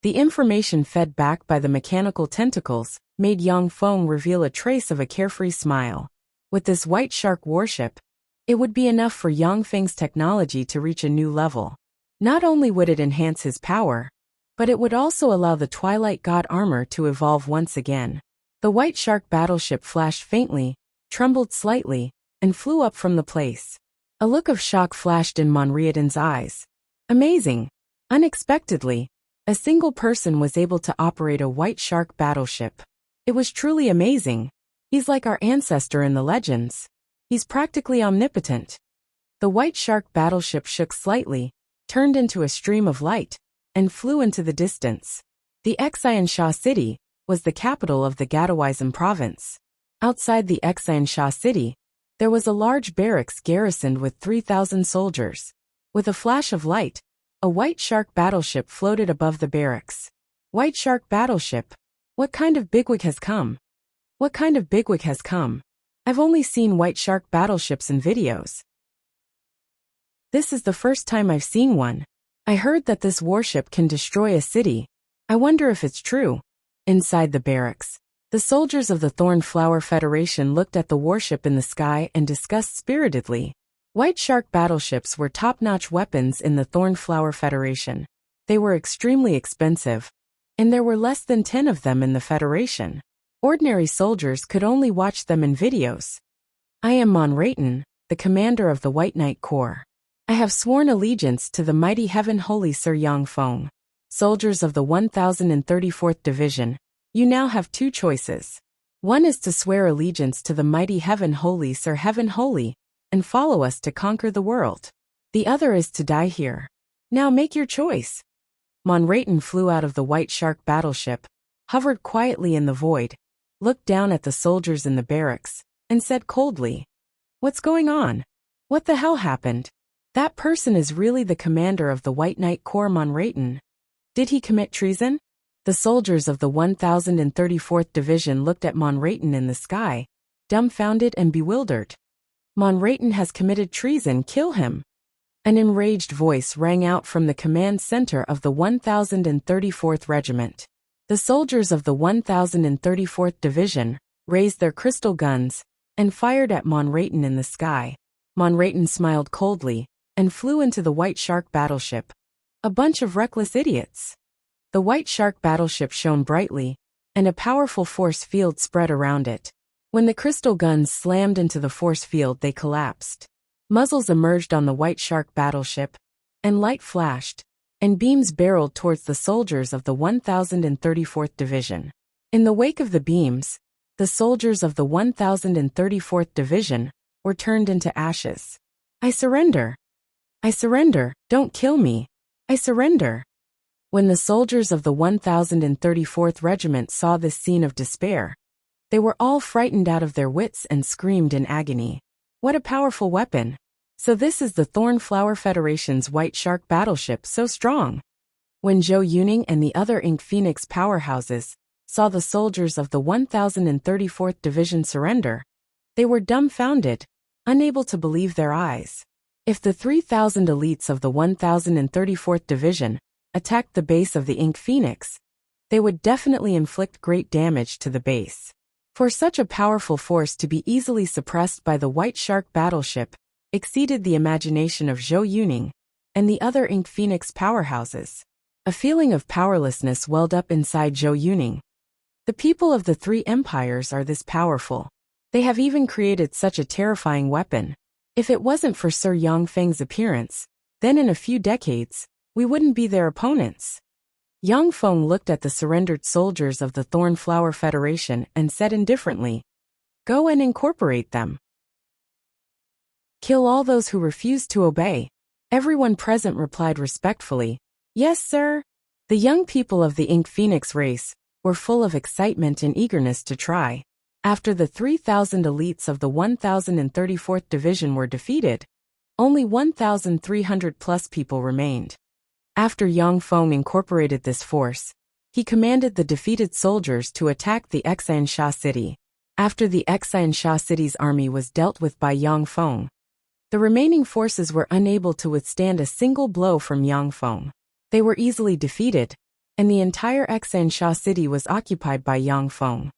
The information fed back by the mechanical tentacles made Yang Feng reveal a trace of a carefree smile. With this White Shark warship, it would be enough for Yang Feng's technology to reach a new level. Not only would it enhance his power, but it would also allow the Twilight God armor to evolve once again. The White Shark battleship flashed faintly, trembled slightly, and flew up from the place. A look of shock flashed in Monriadan's eyes. Amazing! Unexpectedly, a single person was able to operate a White Shark battleship. It was truly amazing. He's like our ancestor in the legends. He's practically omnipotent. The White Shark battleship shook slightly, turned into a stream of light, and flew into the distance. The Xiansha city was the capital of the Gadawaizan province. Outside the Xiansha city, there was a large barracks garrisoned with 3,000 soldiers. With a flash of light, a White Shark battleship floated above the barracks. White Shark battleship. What kind of bigwig has come? What kind of bigwig has come? I've only seen White Shark battleships in videos. This is the first time I've seen one. I heard that this warship can destroy a city. I wonder if it's true. Inside the barracks, the soldiers of the Thornflower Federation looked at the warship in the sky and discussed spiritedly. White Shark battleships were top-notch weapons in the Thornflower Federation. They were extremely expensive, and there were less than 10 of them in the Federation. Ordinary soldiers could only watch them in videos. I am Monriadan, the commander of the White Knight Corps. I have sworn allegiance to the mighty Heaven Holy Sir Yang Feng. Soldiers of the 1034th Division, you now have two choices. One is to swear allegiance to the mighty Heaven Holy Sir Heaven Holy, and follow us to conquer the world. The other is to die here. Now make your choice. Monraton flew out of the White Shark battleship, hovered quietly in the void, looked down at the soldiers in the barracks, and said coldly, "What's going on? What the hell happened? That person is really the commander of the White Knight Corps Monraton. Did he commit treason?" The soldiers of the 1034th Division looked at Monraton in the sky, dumbfounded and bewildered. "Monraton has committed treason, kill him!" An enraged voice rang out from the command center of the 1034th Regiment. The soldiers of the 1034th Division raised their crystal guns and fired at Monraton in the sky. Monraton smiled coldly and flew into the White Shark battleship. A bunch of reckless idiots. The White Shark battleship shone brightly, and a powerful force field spread around it. When the crystal guns slammed into the force field, they collapsed. Muzzles emerged on the White Shark battleship, and light flashed, and beams barreled towards the soldiers of the 1034th Division. In the wake of the beams, the soldiers of the 1034th Division were turned into ashes. "I surrender! I surrender! Don't kill me! I surrender!" When the soldiers of the 1034th Regiment saw this scene of despair, they were all frightened out of their wits and screamed in agony. What a powerful weapon! So this is the Thornflower Federation's White Shark battleship, so strong. When Zhou Yuning and the other Ink Phoenix powerhouses saw the soldiers of the 1034th Division surrender, they were dumbfounded, unable to believe their eyes. If the 3,000 elites of the 1034th Division attacked the base of the Ink Phoenix, they would definitely inflict great damage to the base. For such a powerful force to be easily suppressed by the White Shark battleship exceeded the imagination of Zhou Yuning and the other Ink Phoenix powerhouses. A feeling of powerlessness welled up inside Zhou Yuning. The people of the three empires are this powerful. They have even created such a terrifying weapon. If it wasn't for Sir Yangfeng's appearance, then in a few decades, we wouldn't be their opponents. Yangfeng looked at the surrendered soldiers of the Thornflower Federation and said indifferently, "Go and incorporate them. Kill all those who refuse to obey." Everyone present replied respectfully, "Yes, sir." The young people of the Ink Phoenix race were full of excitement and eagerness to try. After the 3,000 elites of the 1034th Division were defeated, only 1,300 plus people remained. After Yangfeng incorporated this force, he commanded the defeated soldiers to attack the Xiansha city. After the Xiansha city's army was dealt with by Yangfeng, the remaining forces were unable to withstand a single blow from Yangfeng. They were easily defeated, and the entire Xiansha city was occupied by Yangfeng.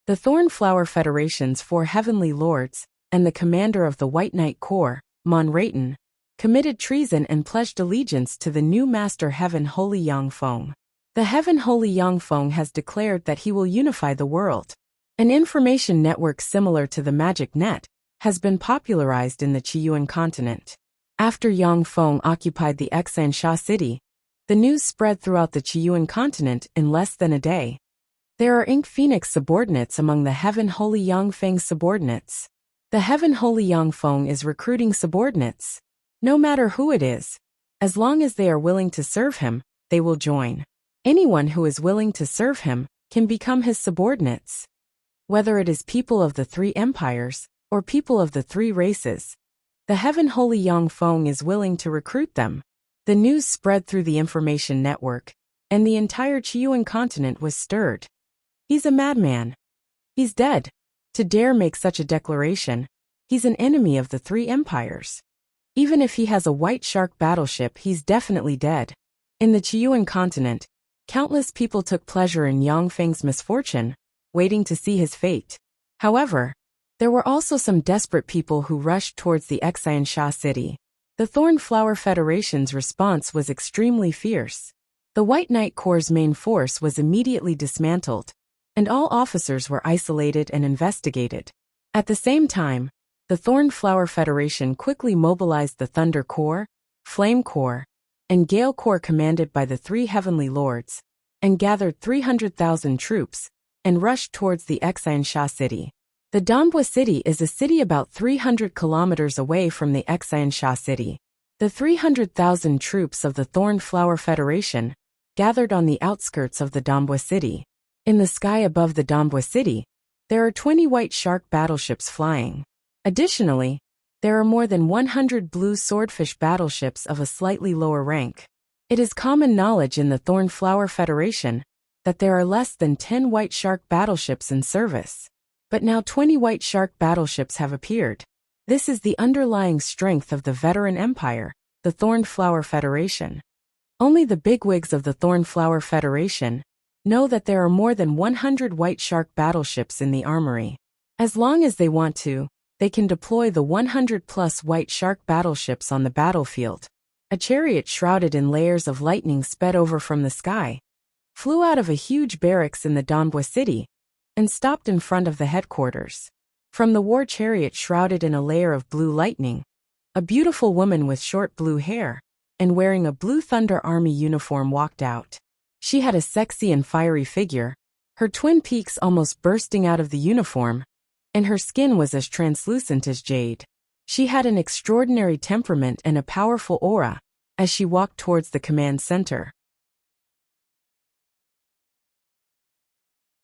The Thornflower Federation's 4 heavenly lords and the commander of the White Knight Corps, Monraton, committed treason and pledged allegiance to the new Master Heaven Holy Yangfeng. The Heaven Holy Yangfeng has declared that he will unify the world. An information network similar to the Magic Net has been popularized in the Qiyuan continent. After Yangfeng occupied the Xiansha city, the news spread throughout the Qiyuan continent in less than a day. There are Ink Phoenix subordinates among the Heaven Holy Yangfeng subordinates. The Heaven Holy Yangfeng is recruiting subordinates. No matter who it is, as long as they are willing to serve him, they will join. Anyone who is willing to serve him can become his subordinates. Whether it is people of the 3 empires or people of the 3 races, the Heaven Holy Yangfeng is willing to recruit them. The news spread through the information network, and the entire Qiyuan continent was stirred. He's a madman. He's dead. To dare make such a declaration, he's an enemy of the 3 empires. Even if he has a White Shark battleship, he's definitely dead. In the Qiyuan continent, countless people took pleasure in Yangfeng's misfortune, waiting to see his fate. However, there were also some desperate people who rushed towards the Xiansha city. The Thornflower Federation's response was extremely fierce. The White Knight Corps' main force was immediately dismantled, and all officers were isolated and investigated. At the same time, the Thornflower Federation quickly mobilized the Thunder Corps, Flame Corps, and Gale Corps commanded by the 3 heavenly lords, and gathered 300,000 troops, and rushed towards the Xiansha city. The Donbua city is a city about 300 kilometers away from the Xiansha city. The 300,000 troops of the Thorn Flower Federation gathered on the outskirts of the Dambwa city. In the sky above the Dambwa city, there are 20 white shark battleships flying. Additionally, there are more than 100 blue swordfish battleships of a slightly lower rank. It is common knowledge in the Thorn Flower Federation that there are less than 10 white shark battleships in service. But now 20 white shark battleships have appeared. This is the underlying strength of the veteran empire, the Thorn Flower Federation. Only the bigwigs of the Thorn Flower Federation know that there are more than 100 white shark battleships in the armory. As long as they want to, they can deploy the 100-plus white shark battleships on the battlefield. A chariot shrouded in layers of lightning sped over from the sky, flew out of a huge barracks in the Dambwa city, and stopped in front of the headquarters. From the war chariot shrouded in a layer of blue lightning, a beautiful woman with short blue hair and wearing a blue Thunder Army uniform walked out. She had a sexy and fiery figure, her twin peaks almost bursting out of the uniform, and her skin was as translucent as jade. She had an extraordinary temperament and a powerful aura as she walked towards the command center.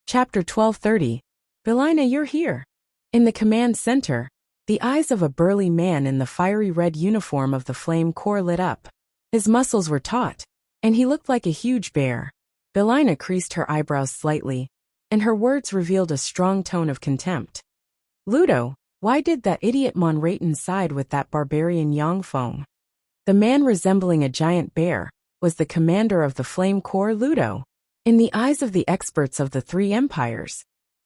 Chapter 1230. Belina, you're here. In the command center, the eyes of a burly man in the fiery red uniform of the Flame Corps lit up. His muscles were taut, and he looked like a huge bear. Belina creased her eyebrows slightly, and her words revealed a strong tone of contempt. Ludo, why did that idiot Monrayton side with that barbarian Yangfeng? The man resembling a giant bear was the commander of the Flame Corps, Ludo. In the eyes of the experts of the three empires,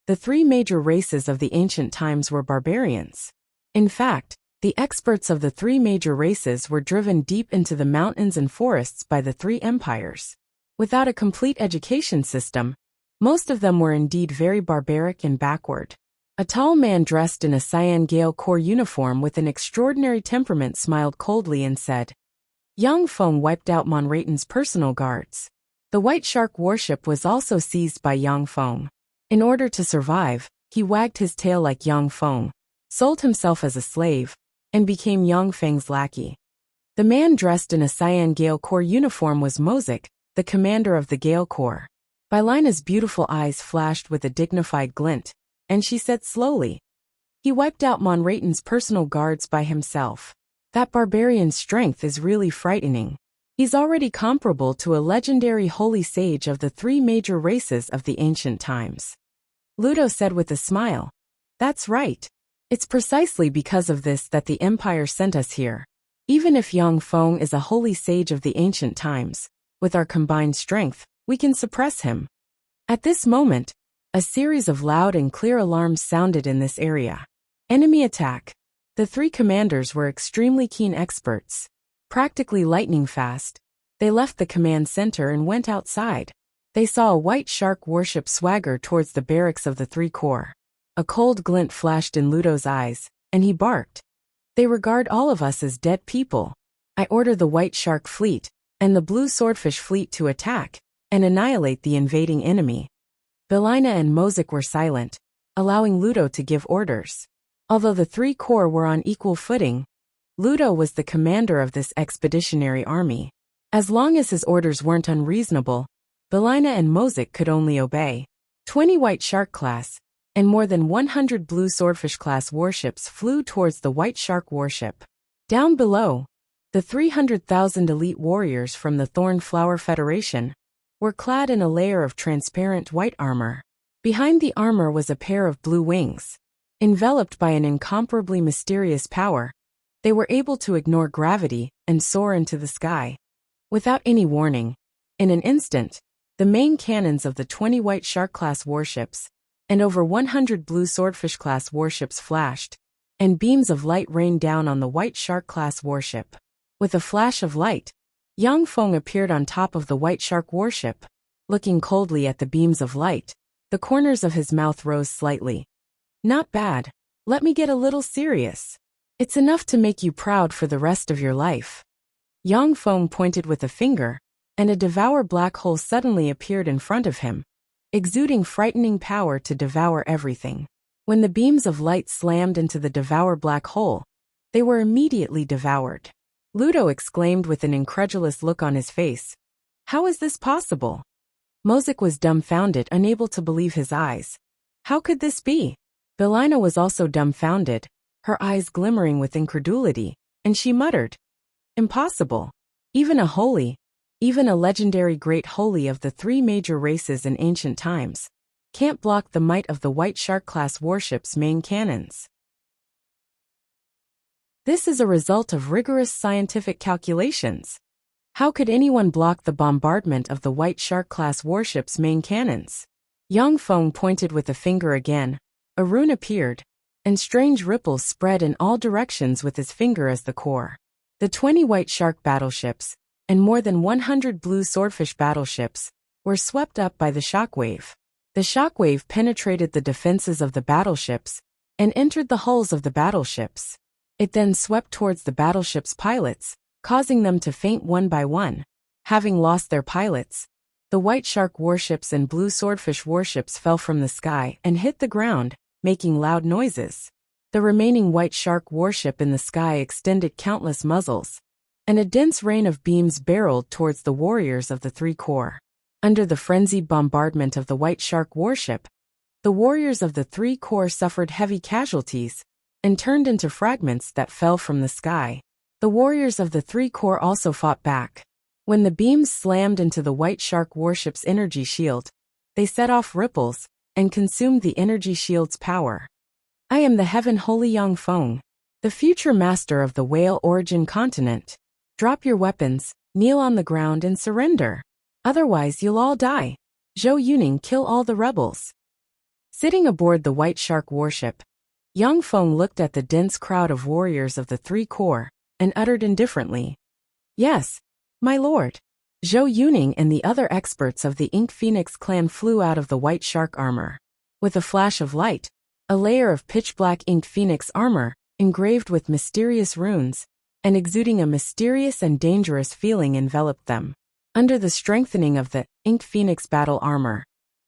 the three major races of the ancient times were barbarians. In fact, the experts of the three major races were driven deep into the mountains and forests by the three empires. Without a complete education system, most of them were indeed very barbaric and backward. A tall man dressed in a Cyan Gale Corps uniform with an extraordinary temperament smiled coldly and said, Yang Feng wiped out Monrayton's personal guards. The White Shark warship was also seized by Yang Feng. In order to survive, he wagged his tail like Yang Feng, sold himself as a slave, and became Yang Feng's lackey. The man dressed in a Cyan Gale Corps uniform was Mozik, the commander of the Gale Corps. Belina's beautiful eyes flashed with a dignified glint, and she said slowly, he wiped out Monrayton's personal guards by himself. That barbarian's strength is really frightening. He's already comparable to a legendary holy sage of the three major races of the ancient times. Ludo said with a smile, That's right. It's precisely because of this that the Empire sent us here. Even if Yang Feng is a holy sage of the ancient times, with our combined strength, we can suppress him. At this moment, a series of loud and clear alarms sounded in this area. Enemy attack. The three commanders were extremely keen experts. Practically lightning fast, they left the command center and went outside. They saw a white shark warship swagger towards the barracks of the three corps. A cold glint flashed in Ludo's eyes, and he barked. They regard all of us as dead people. I order the white shark fleet and the blue swordfish fleet to attack and annihilate the invading enemy. Belina and Mozik were silent, allowing Ludo to give orders. Although the three corps were on equal footing, Ludo was the commander of this expeditionary army. As long as his orders weren't unreasonable, Belina and Mozik could only obey. 20 White Shark class and more than 100 Blue Swordfish class warships flew towards the White Shark warship. Down below, the 300,000 elite warriors from the Thorn Flower Federation were clad in a layer of transparent white armor. Behind the armor was a pair of blue wings. Enveloped by an incomparably mysterious power, they were able to ignore gravity and soar into the sky. Without any warning, in an instant, the main cannons of the 20 White Shark class warships and over 100 Blue Swordfish class warships flashed, and beams of light rained down on the White Shark class warship. With a flash of light, Yang Feng appeared on top of the White Shark warship. Looking coldly at the beams of light, the corners of his mouth rose slightly. Not bad. Let me get a little serious. It's enough to make you proud for the rest of your life. Yang Feng pointed with a finger, and a devour black hole suddenly appeared in front of him, exuding frightening power to devour everything. When the beams of light slammed into the devour black hole, they were immediately devoured. Ludo exclaimed with an incredulous look on his face. How is this possible? Mosik was dumbfounded, unable to believe his eyes. How could this be? Belina was also dumbfounded, her eyes glimmering with incredulity, and she muttered, Impossible. Even a legendary great holy of the three major races in ancient times, can't block the might of the White Shark-class warship's main cannons. This is a result of rigorous scientific calculations. How could anyone block the bombardment of the White Shark-class warship's main cannons? Yang Feng pointed with a finger again. A rune appeared, and strange ripples spread in all directions with his finger as the core. The 20 White Shark battleships, and more than 100 Blue Swordfish battleships, were swept up by the shockwave. The shockwave penetrated the defenses of the battleships, and entered the hulls of the battleships. It then swept towards the battleship's pilots, causing them to faint one by one. Having lost their pilots, the White Shark warships and Blue Swordfish warships fell from the sky and hit the ground, making loud noises. The remaining White Shark warship in the sky extended countless muzzles, and a dense rain of beams barreled towards the warriors of the Three Corps. Under the frenzied bombardment of the White Shark warship, the warriors of the Three Corps suffered heavy casualties and turned into fragments that fell from the sky. The warriors of the Three Corps also fought back. When the beams slammed into the White Shark warship's energy shield, they set off ripples and consumed the energy shield's power. I am the Heaven Holy Yang Feng, the future master of the Whale Origin continent. Drop your weapons, kneel on the ground and surrender. Otherwise you'll all die. Zhou Yuning, kill all the rebels. Sitting aboard the White Shark warship, Yang Feng looked at the dense crowd of warriors of the Three Corps and uttered indifferently, Yes, my lord. Zhou Yuning and the other experts of the Ink Phoenix clan flew out of the White Shark armor. With a flash of light, a layer of pitch-black Ink Phoenix armor, engraved with mysterious runes, and exuding a mysterious and dangerous feeling enveloped them. Under the strengthening of the Ink Phoenix battle armor,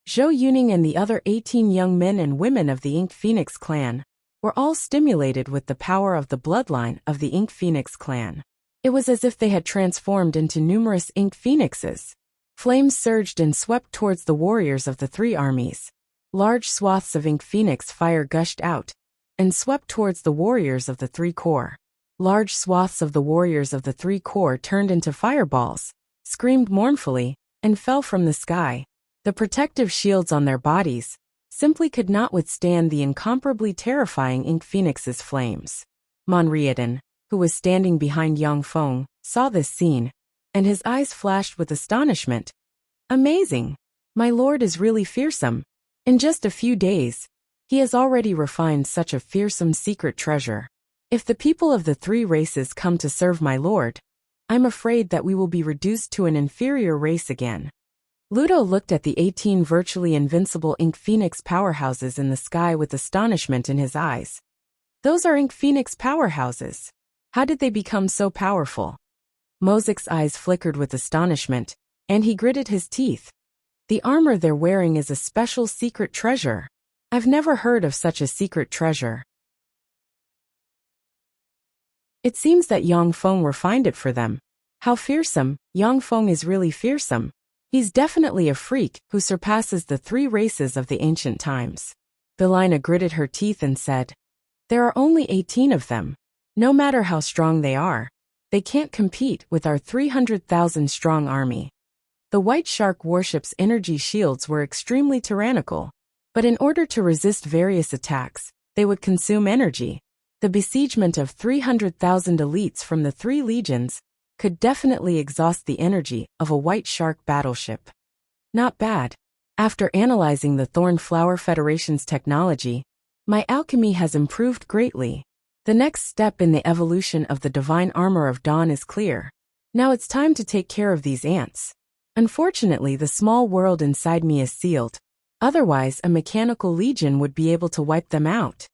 Zhou Yuning and the other 18 young men and women of the Ink Phoenix clan were all stimulated with the power of the bloodline of the Ink Phoenix clan. It was as if they had transformed into numerous Ink Phoenixes. Flames surged and swept towards the warriors of the three armies. Large swaths of Ink Phoenix fire gushed out and swept towards the warriors of the Three Corps. Large swaths of the warriors of the Three Corps turned into fireballs, screamed mournfully, and fell from the sky. The protective shields on their bodies simply could not withstand the incomparably terrifying Ink Phoenix's flames. Monriadan, who was standing behind Yang Feng, saw this scene, and his eyes flashed with astonishment. Amazing! My lord is really fearsome. In just a few days, he has already refined such a fearsome secret treasure. If the people of the three races come to serve my lord, I'm afraid that we will be reduced to an inferior race again. Ludo looked at the 18 virtually invincible Ink Phoenix powerhouses in the sky with astonishment in his eyes. Those are Ink Phoenix powerhouses. How did they become so powerful? Mosik's eyes flickered with astonishment, and he gritted his teeth. The armor they're wearing is a special secret treasure. I've never heard of such a secret treasure. It seems that Yang Feng refined it for them. How fearsome! Yang Feng is really fearsome. He's definitely a freak who surpasses the three races of the ancient times. Belina gritted her teeth and said, There are only 18 of them. No matter how strong they are, they can't compete with our 300,000 strong army. The White Shark warship's energy shields were extremely tyrannical, but in order to resist various attacks, they would consume energy. The besiegement of 300,000 elites from the three legions could definitely exhaust the energy of a White Shark battleship. Not bad. After analyzing the Thorn Flower Federation's technology, my alchemy has improved greatly. The next step in the evolution of the divine armor of Dawn is clear. Now it's time to take care of these ants. Unfortunately, the small world inside me is sealed. Otherwise, a mechanical legion would be able to wipe them out.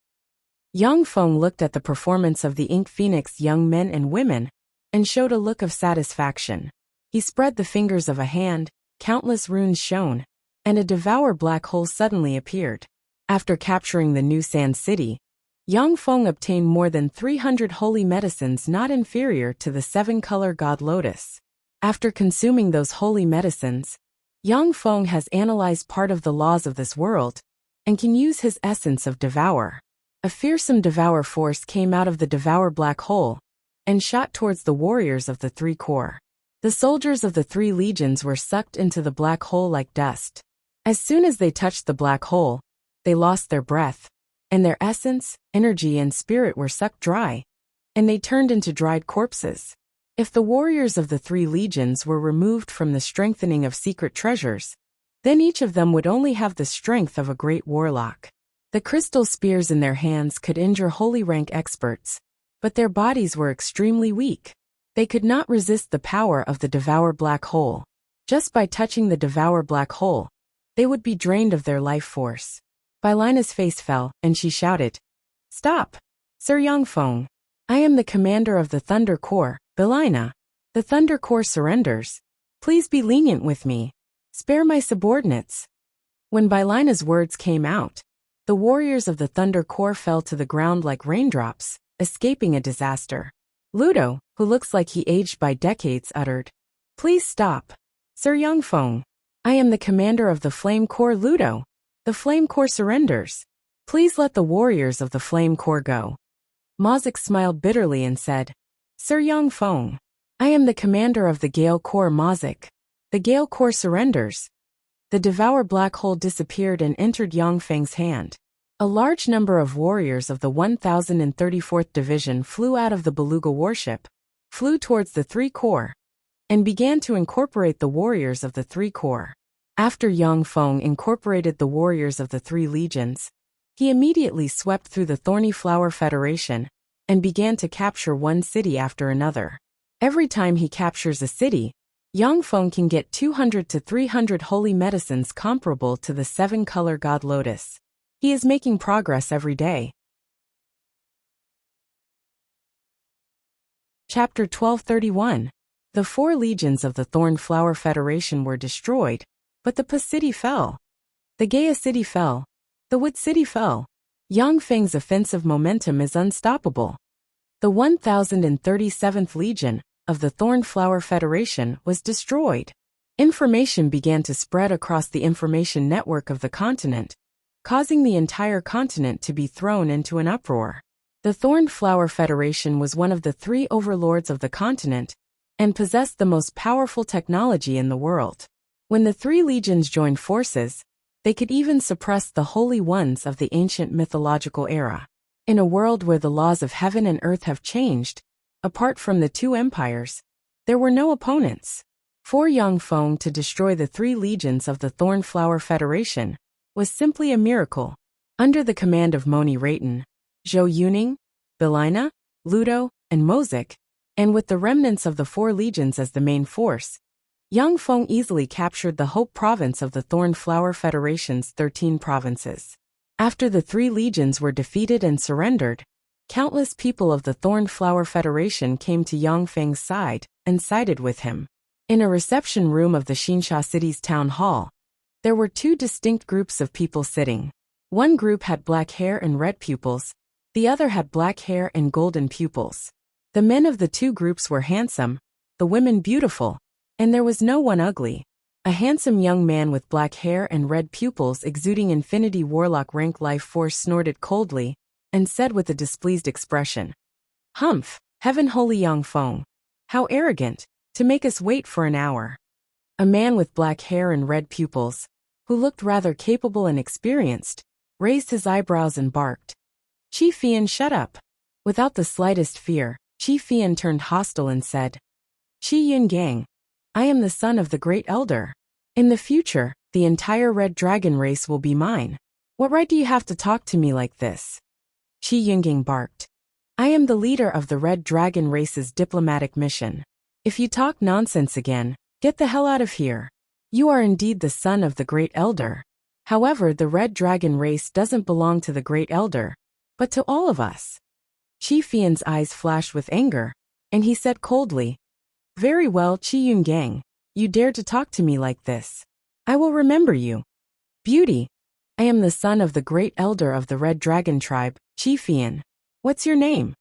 Yang Feng looked at the performance of the Ink Phoenix young men and women and showed a look of satisfaction. He spread the fingers of a hand, countless runes shone, and a devour black hole suddenly appeared. After capturing the New Sand City, Yang Feng obtained more than 300 holy medicines not inferior to the seven-color god lotus. After consuming those holy medicines, Yang Feng has analyzed part of the laws of this world and can use his essence of devour. A fearsome devour force came out of the devour black hole and shot towards the warriors of the three corps. The soldiers of the three legions were sucked into the black hole like dust. As soon as they touched the black hole, they lost their breath, and their essence, energy and spirit were sucked dry, and they turned into dried corpses. If the warriors of the three legions were removed from the strengthening of secret treasures, then each of them would only have the strength of a great warlock. The crystal spears in their hands could injure holy rank experts, but their bodies were extremely weak. They could not resist the power of the devour black hole. Just by touching the devour black hole, they would be drained of their life force. Bailina's face fell, and she shouted, "Stop! Sir Yang Feng. I am the commander of the Thunder Corps, Bailina. The Thunder Corps surrenders. Please be lenient with me. Spare my subordinates." When Bailina's words came out, the warriors of the Thunder Corps fell to the ground like raindrops, escaping a disaster. Ludo, who looks like he aged by decades, uttered, "Please stop. Sir Yang Feng. I am the commander of the Flame Corps Ludo. The Flame Corps surrenders. Please let the warriors of the Flame Corps go." Mozik smiled bitterly and said, "Sir Yang Feng. I am the commander of the Gale Corps Mozik. The Gale Corps surrenders." The devour black hole disappeared and entered Yang Feng's hand. A large number of warriors of the 1034th Division flew out of the Beluga warship, flew towards the three corps, and began to incorporate the warriors of the three corps. After Yang Feng incorporated the warriors of the three legions, he immediately swept through the Thorny Flower Federation and began to capture one city after another. Every time he captures a city, Yang Feng can get 200 to 300 holy medicines comparable to the seven-color god lotus. He is making progress every day. Chapter 1231. The four legions of the Thorn Flower Federation were destroyed, but the Pa City fell. The Gaia City fell. The Wood City fell. Yang Feng's offensive momentum is unstoppable. The 1037th Legion of the Thorn Flower Federation was destroyed. Information began to spread across the information network of the continent, causing the entire continent to be thrown into an uproar. The Thorn Flower Federation was one of the three overlords of the continent and possessed the most powerful technology in the world. When the three legions joined forces, they could even suppress the holy ones of the ancient mythological era. In a world where the laws of heaven and earth have changed, apart from the two empires, there were no opponents. For Yang Feng to destroy the three legions of the Thorn Flower Federation was simply a miracle. Under the command of Moni Rayton, Zhou Yuning, Bailina, Ludo, and Mozik, and with the remnants of the four legions as the main force, Yang Feng easily captured the Hope province of the Thorn Flower Federation's 13 provinces. After the three legions were defeated and surrendered, countless people of the Thorn Flower Federation came to Yang Feng's side and sided with him. In a reception room of the Xinsha City's town hall, there were two distinct groups of people sitting. One group had black hair and red pupils, the other had black hair and golden pupils. The men of the two groups were handsome, the women beautiful, and there was no one ugly. A handsome young man with black hair and red pupils exuding infinity warlock rank life force snorted coldly and said with a displeased expression, "Humph, heaven holy Yang Feng. How arrogant, to make us wait for an hour." A man with black hair and red pupils, who looked rather capable and experienced, raised his eyebrows and barked, "Qi Fian, shut up." Without the slightest fear, Qi Fian turned hostile and said, "Qi Yun Gang. I am the son of the Great Elder. In the future, the entire Red Dragon race will be mine. What right do you have to talk to me like this?" Qi Yungang barked, "I am the leader of the Red Dragon race's diplomatic mission. If you talk nonsense again, get the hell out of here. You are indeed the son of the Great Elder. However, the Red Dragon race doesn't belong to the Great Elder, but to all of us." Qi Fian's eyes flashed with anger, and he said coldly, "Very well, Qi Yungang, you dare to talk to me like this. I will remember you." "Beauty, I am the son of the great elder of the Red Dragon tribe, Qi Fian. What's your name?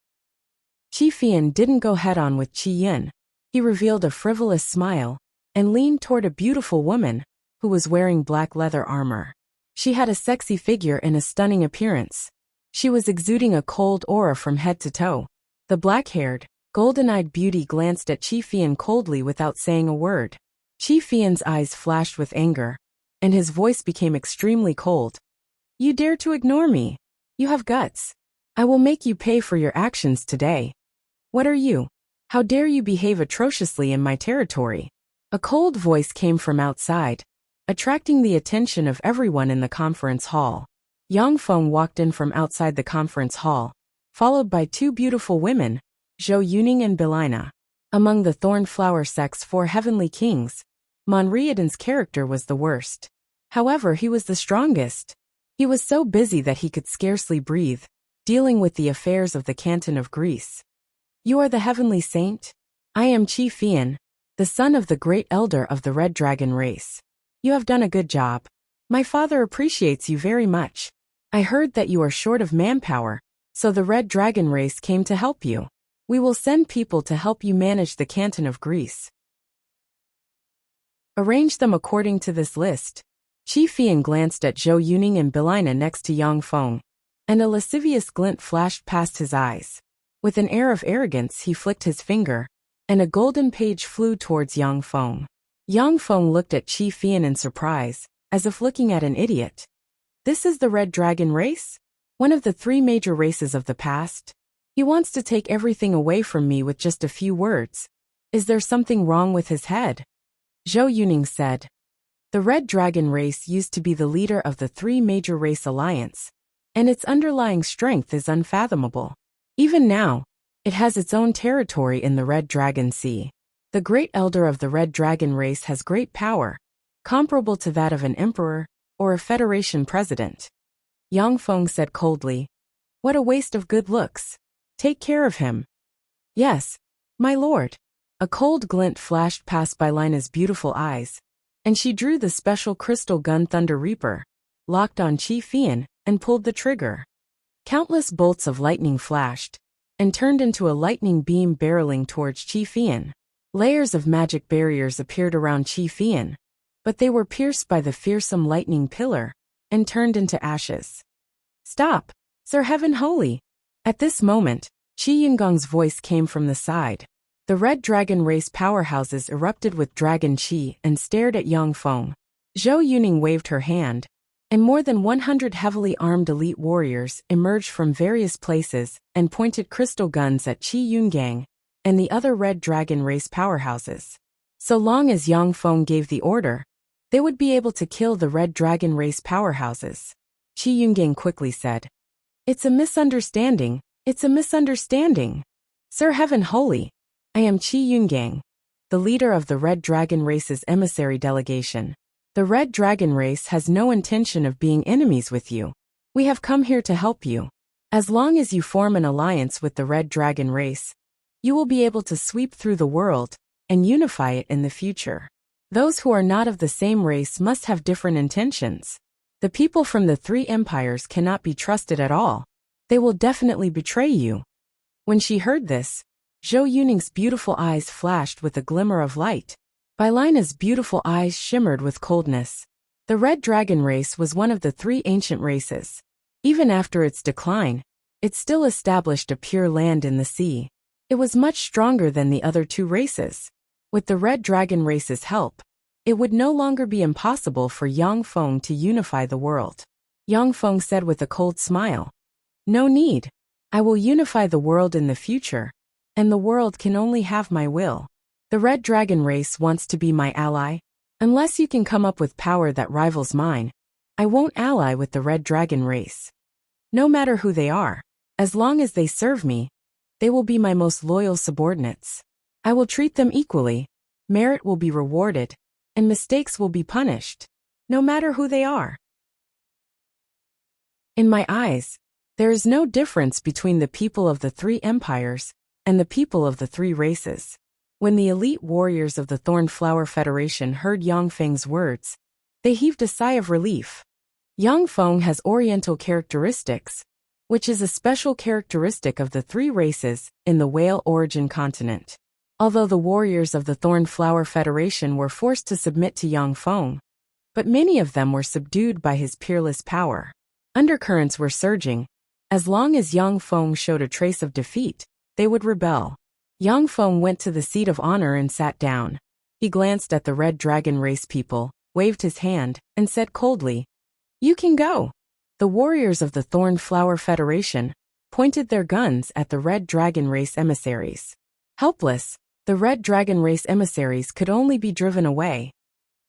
Qi Fian didn't go head-on with Qi Yin. He revealed a frivolous smile and leaned toward a beautiful woman who was wearing black leather armor. She had a sexy figure and a stunning appearance. She was exuding a cold aura from head to toe. The black-haired, golden-eyed beauty glanced at Qi Fian coldly without saying a word. Qi Fian's eyes flashed with anger, and his voice became extremely cold. You dare to ignore me? You have guts. I will make you pay for your actions today. What are you? How dare you behave atrociously in my territory? A cold voice came from outside, attracting the attention of everyone in the conference hall. Yang Feng walked in from outside the conference hall, followed by two beautiful women, Zhou Yuning and Belina. Among the Thornflower sect's 4 heavenly kings, Monriadan's character was the worst. However, he was the strongest. He was so busy that he could scarcely breathe, dealing with the affairs of the canton of Greece. You are the heavenly saint? I am Qi Fian, the son of the great elder of the Red Dragon race. You have done a good job. My father appreciates you very much. I heard that you are short of manpower, so the Red Dragon race came to help you. We will send people to help you manage the canton of Greece. Arrange them according to this list. Qi Fian glanced at Zhou Yuning and Belina next to Yang Feng, and a lascivious glint flashed past his eyes. With an air of arrogance he flicked his finger, and a golden page flew towards Yang Feng. Yang Feng looked at Qi Fian in surprise, as if looking at an idiot. This is the Red Dragon race? One of the 3 major races of the past? He wants to take everything away from me with just a few words. Is there something wrong with his head? Zhou Yuning said. The Red Dragon race used to be the leader of the 3 major race alliance, and its underlying strength is unfathomable. Even now, it has its own territory in the Red Dragon Sea. The great elder of the Red Dragon race has great power, comparable to that of an emperor or a federation president. Yang Feng said coldly, What a waste of good looks. Take care of him. Yes, my lord. A cold glint flashed past Belina's beautiful eyes, and she drew the special crystal gun Thunder Reaper, locked on Qi Fian, and pulled the trigger. Countless bolts of lightning flashed, and turned into a lightning beam barreling towards Qi Fian. Layers of magic barriers appeared around Qi Fian, but they were pierced by the fearsome lightning pillar, and turned into ashes. Stop, Sir Heaven Holy! At this moment, Qi Yingong's voice came from the side. The Red Dragon race powerhouses erupted with dragon qi and stared at Yang Feng. Zhou Yuning waved her hand, and more than 100 heavily armed elite warriors emerged from various places and pointed crystal guns at Qi Yungang and the other Red Dragon race powerhouses. So long as Yang Feng gave the order, they would be able to kill the Red Dragon race powerhouses. Qi Yungang quickly said, It's a misunderstanding. It's a misunderstanding. Sir Heaven Holy, I am Qi Yungang, the leader of the Red Dragon race's emissary delegation. The Red Dragon race has no intention of being enemies with you. We have come here to help you. As long as you form an alliance with the Red Dragon race, you will be able to sweep through the world and unify it in the future. Those who are not of the same race must have different intentions. The people from the 3 empires cannot be trusted at all. They will definitely betray you. When she heard this, Zhou Yuning's beautiful eyes flashed with a glimmer of light. Belina's beautiful eyes shimmered with coldness. The Red Dragon race was one of the 3 ancient races. Even after its decline, it still established a pure land in the sea. It was much stronger than the other 2 races. With the Red Dragon race's help, it would no longer be impossible for Yang Feng to unify the world. Yang Feng said with a cold smile, No need. I will unify the world in the future, and the world can only have my will. The Red Dragon race wants to be my ally. Unless you can come up with power that rivals mine, I won't ally with the Red Dragon race. No matter who they are, as long as they serve me, they will be my most loyal subordinates. I will treat them equally. Merit will be rewarded, and mistakes will be punished, no matter who they are. In my eyes, there is no difference between the people of the 3 empires and the people of the 3 races. When the elite warriors of the Thornflower Federation heard Yang Feng's words, they heaved a sigh of relief. Yang Feng has Oriental characteristics, which is a special characteristic of the three races in the whale origin continent. Although the warriors of the Thorn Flower Federation were forced to submit to Yang Feng, but many of them were subdued by his peerless power. Undercurrents were surging. As long as Yang Feng showed a trace of defeat, they would rebel. Yang Feng went to the seat of honor and sat down. He glanced at the Red Dragon race people, waved his hand, and said coldly, "You can go." The warriors of the Thorn Flower Federation pointed their guns at the Red Dragon race emissaries. Helpless, the Red Dragon race emissaries could only be driven away.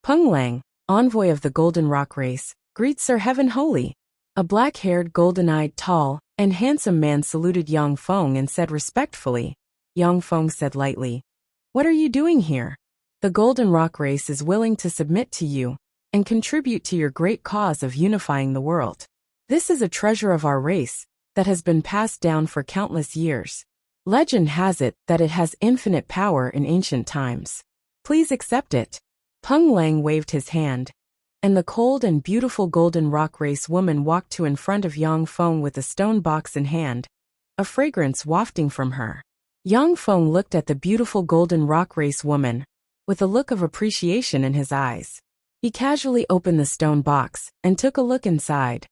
Peng Lang, envoy of the Golden Rock race, greets Sir Heaven Holy. A black-haired, golden-eyed, tall, and handsome man saluted Yang Feng and said respectfully. Yang Feng said lightly, "What are you doing here? The Golden Rock race is willing to submit to you and contribute to your great cause of unifying the world. This is a treasure of our race that has been passed down for countless years. Legend has it that it has infinite power in ancient times. Please accept it." Peng Lang waved his hand, and the cold and beautiful Golden Rock race woman walked to in front of Yang Feng with a stone box in hand, a fragrance wafting from her. Yang Feng looked at the beautiful Golden Rock race woman with a look of appreciation in his eyes. He casually opened the stone box and took a look inside.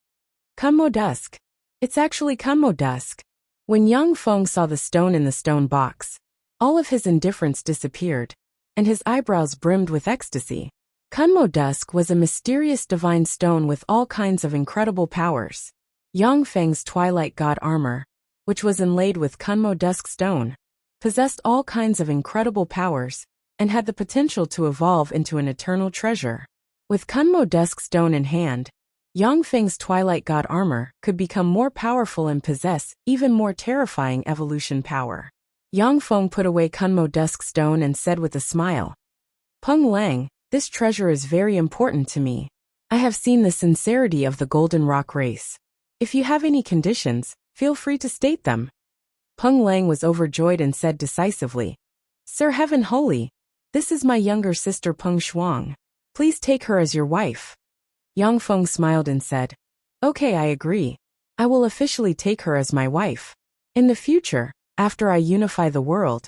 Kunmo Dusk. It's actually Kunmo Dusk. When Yang Feng saw the stone in the stone box, all of his indifference disappeared, and his eyebrows brimmed with ecstasy. Kunmo Dusk was a mysterious divine stone with all kinds of incredible powers. Yang Feng's Twilight God armor, which was inlaid with Kunmo Dusk stone, possessed all kinds of incredible powers and had the potential to evolve into an eternal treasure. With Kunmo Dusk stone in hand, Yang Feng's Twilight God armor could become more powerful and possess even more terrifying evolution power. Yang Feng put away Kunmo Dusk stone and said with a smile, "Peng Lang, this treasure is very important to me. I have seen the sincerity of the Golden Rock race. If you have any conditions, feel free to state them." Peng Lang was overjoyed and said decisively, "Sir Heaven Holy, this is my younger sister Peng Shuang. Please take her as your wife." Yang Feng smiled and said, "Okay, I agree. I will officially take her as my wife. In the future, after I unify the world,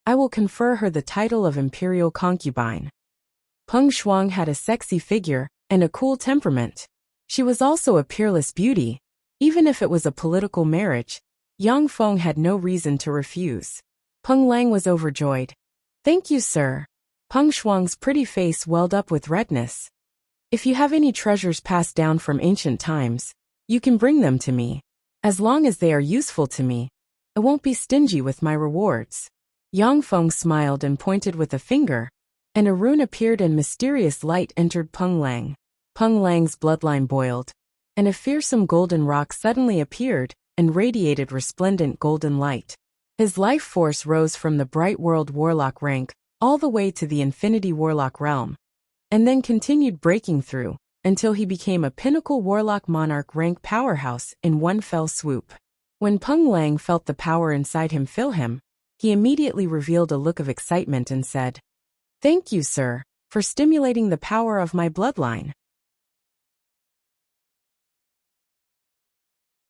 I will confer her the title of imperial concubine." Peng Shuang had a sexy figure and a cool temperament. She was also a peerless beauty. Even if it was a political marriage, Yang Feng had no reason to refuse. Peng Lang was overjoyed. "Thank you, sir." Peng Shuang's pretty face welled up with redness. "If you have any treasures passed down from ancient times, you can bring them to me. As long as they are useful to me, I won't be stingy with my rewards." Yang Feng smiled and pointed with a finger, and a rune appeared and mysterious light entered Peng Lang. Peng Lang's bloodline boiled, and a fearsome golden rock suddenly appeared and radiated resplendent golden light. His life force rose from the Bright World Warlock rank all the way to the Infinity Warlock realm, and then continued breaking through until he became a Pinnacle Warlock Monarch rank powerhouse in one fell swoop. When Peng Lang felt the power inside him fill him, he immediately revealed a look of excitement and said, "Thank you, sir, for stimulating the power of my bloodline."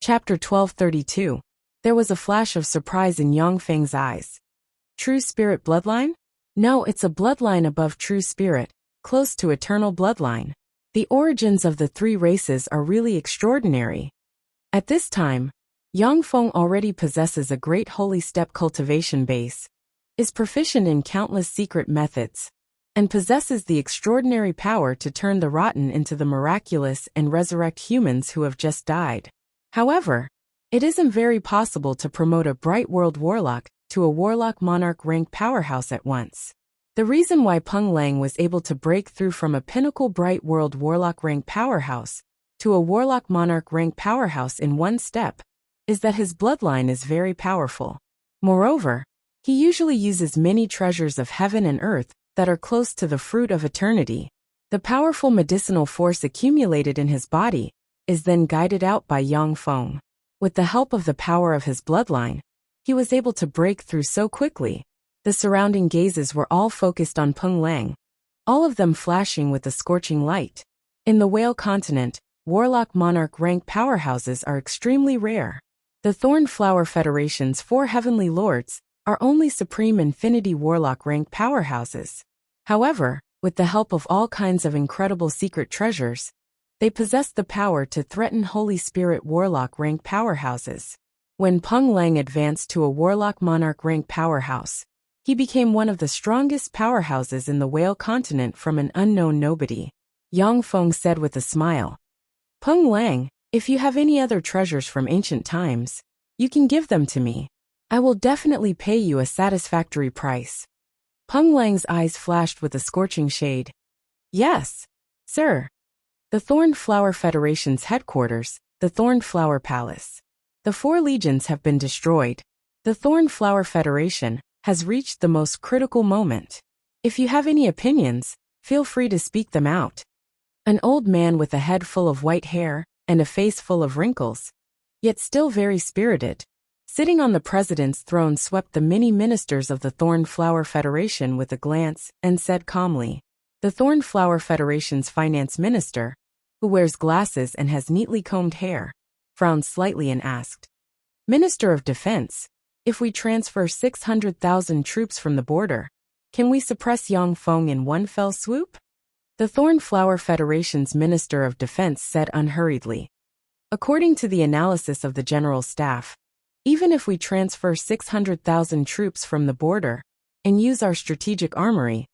Chapter 1232. There was a flash of surprise in Yang Feng's eyes. True Spirit bloodline? No, it's a bloodline above True Spirit, close to eternal bloodline. The origins of the three races are really extraordinary. At this time, Yang Feng already possesses a great holy step cultivation base, is proficient in countless secret methods, and possesses the extraordinary power to turn the rotten into the miraculous and resurrect humans who have just died. However, it isn't very possible to promote a Bright World Warlock to a Warlock Monarch rank powerhouse at once. The reason why Peng Lang was able to break through from a Pinnacle Bright World Warlock rank powerhouse to a Warlock Monarch rank powerhouse in one step is that his bloodline is very powerful. Moreover, he usually uses many treasures of heaven and earth that are close to the fruit of eternity. The powerful medicinal force accumulated in his body is then guided out by Yang Feng. With the help of the power of his bloodline, he was able to break through so quickly. The surrounding gazes were all focused on Peng Lang, all of them flashing with a scorching light. In the whale continent, Warlock Monarch rank powerhouses are extremely rare. The Thorn Flower Federation's 4 Heavenly Lords are only Supreme Infinity Warlock rank powerhouses. However, with the help of all kinds of incredible secret treasures, they possess the power to threaten Holy Spirit Warlock rank powerhouses. When Peng Lang advanced to a Warlock Monarch rank powerhouse, he became one of the strongest powerhouses in the Whale continent from an unknown nobody. Yang Feng said with a smile, "Peng Lang, if you have any other treasures from ancient times, you can give them to me. I will definitely pay you a satisfactory price." Peng Lang's eyes flashed with a scorching shade. "Yes, sir." The Thorn Flower Federation's headquarters, the Thorn Flower Palace. The 4 legions have been destroyed. The Thorn Flower Federation has reached the most critical moment. If you have any opinions, feel free to speak them out. An old man with a head full of white hair and a face full of wrinkles, yet still very spirited, sitting on the president's throne, swept the many ministers of the Thorn Flower Federation with a glance and said calmly. The Thorn Flower Federation's finance minister, who wears glasses and has neatly combed hair, frowned slightly and asked, "Minister of Defense, if we transfer 600,000 troops from the border, can we suppress Yang Feng in one fell swoop?" The Thorn Flower Federation's Minister of Defense said unhurriedly, "According to the analysis of the General Staff, even if we transfer 600,000 troops from the border and use our strategic armory,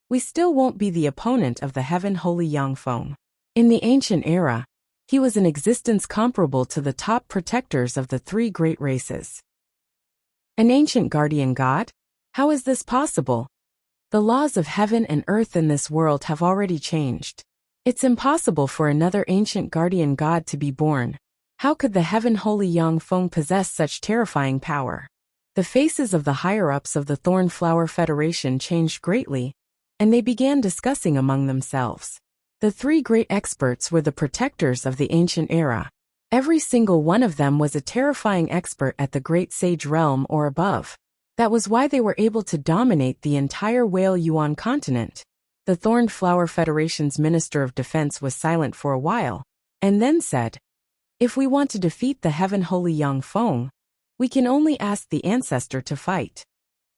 we still won't be the opponent of the Heaven Holy Yang Feng. In the ancient era, he was an existence comparable to the top protectors of the 3 great races." An ancient guardian god? How is this possible? The laws of heaven and earth in this world have already changed. It's impossible for another ancient guardian god to be born. How could the Heaven Holy Yang Feng possess such terrifying power? The faces of the higher-ups of the Thorn Flower Federation changed greatly, and they began discussing among themselves. The 3 great experts were the protectors of the ancient era. Every single one of them was a terrifying expert at the Great Sage Realm or above. That was why they were able to dominate the entire Whale Yuan continent. The Thorn Flower Federation's Minister of Defense was silent for a while, and then said, "If we want to defeat the Heaven Holy Yang Feng, we can only ask the ancestor to fight."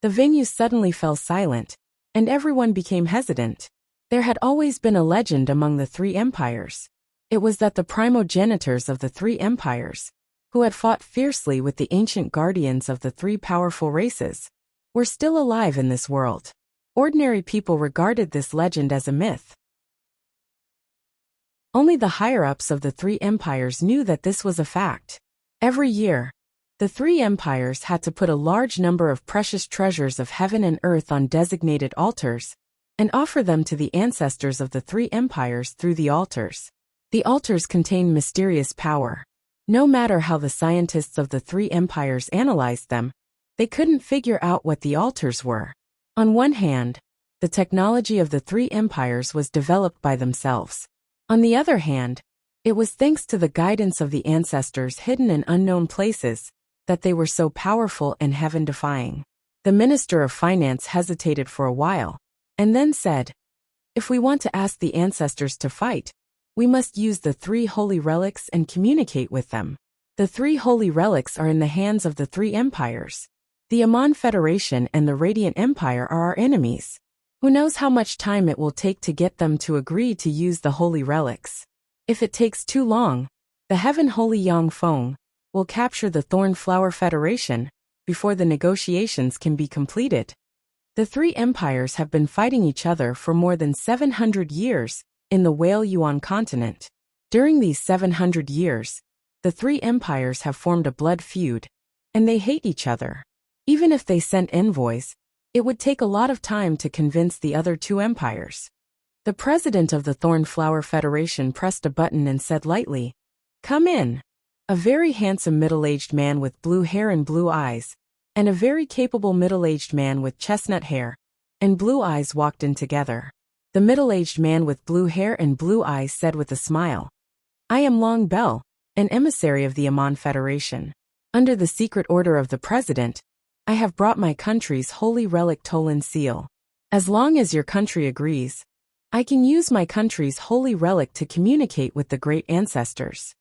The venue suddenly fell silent, and everyone became hesitant. There had always been a legend among the 3 empires. It was that the primogenitors of the 3 empires, who had fought fiercely with the ancient guardians of the 3 powerful races, were still alive in this world. Ordinary people regarded this legend as a myth. Only the higher-ups of the 3 empires knew that this was a fact. Every year, the 3 empires had to put a large number of precious treasures of heaven and earth on designated altars, and offer them to the ancestors of the 3 empires through the altars. The altars contained mysterious power. No matter how the scientists of the 3 empires analyzed them, they couldn't figure out what the altars were. On one hand, the technology of the 3 empires was developed by themselves. On the other hand, it was thanks to the guidance of the ancestors hidden in unknown places that they were so powerful and heaven-defying. The Minister of Finance hesitated for a while, and then said, "If we want to ask the ancestors to fight, we must use the 3 holy relics and communicate with them. The 3 holy relics are in the hands of the 3 empires. The Amon Federation and the Radiant Empire are our enemies. Who knows how much time it will take to get them to agree to use the holy relics? If it takes too long, the Heaven Holy Yang Feng will capture the Thorn Flower Federation before the negotiations can be completed." The 3 empires have been fighting each other for more than 700 years in the Whale Yuan continent. During these 700 years, the 3 empires have formed a blood feud, and they hate each other. Even if they sent envoys, it would take a lot of time to convince the other 2 empires. The president of the Thorn Flower Federation pressed a button and said lightly, "Come in." A very handsome middle-aged man with blue hair and blue eyes, and a very capable middle-aged man with chestnut hair and blue eyes walked in together. The middle-aged man with blue hair and blue eyes said with a smile, "I am Long Bell, an emissary of the Amon Federation. Under the secret order of the president, I have brought my country's holy relic Tolan seal. As long as your country agrees, I can use my country's holy relic to communicate with the great ancestors.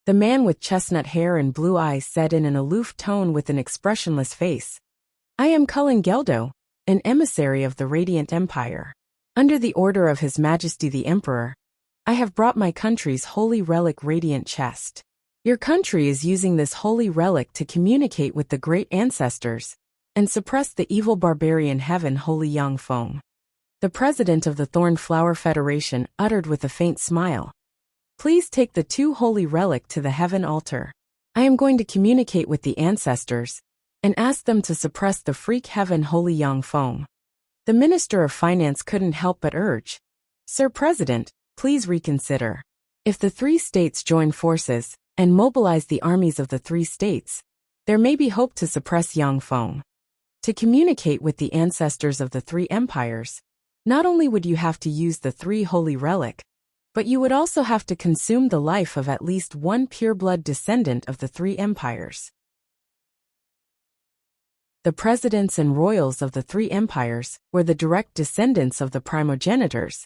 The man with chestnut hair and blue eyes said in an aloof tone with an expressionless face. I am Cullen Geldo, an emissary of the Radiant Empire. Under the order of His Majesty the Emperor, I have brought my country's holy relic Radiant Chest. Your country is using this holy relic to communicate with the great ancestors and suppress the evil barbarian Heaven Holy Yang Feng. The president of the Thorn Flower Federation uttered with a faint smile. Please take the two holy relic to the heaven altar. I am going to communicate with the ancestors and ask them to suppress the freak Heaven Holy Yang Feng. The Minister of Finance couldn't help but urge, Sir President, please reconsider. If the 3 states join forces and mobilize the armies of the 3 states, there may be hope to suppress Yang Feng. To communicate with the ancestors of the 3 empires, not only would you have to use the 3 holy relic, but you would also have to consume the life of at least one pureblood descendant of the 3 empires. The presidents and royals of the 3 empires were the direct descendants of the primogenitors,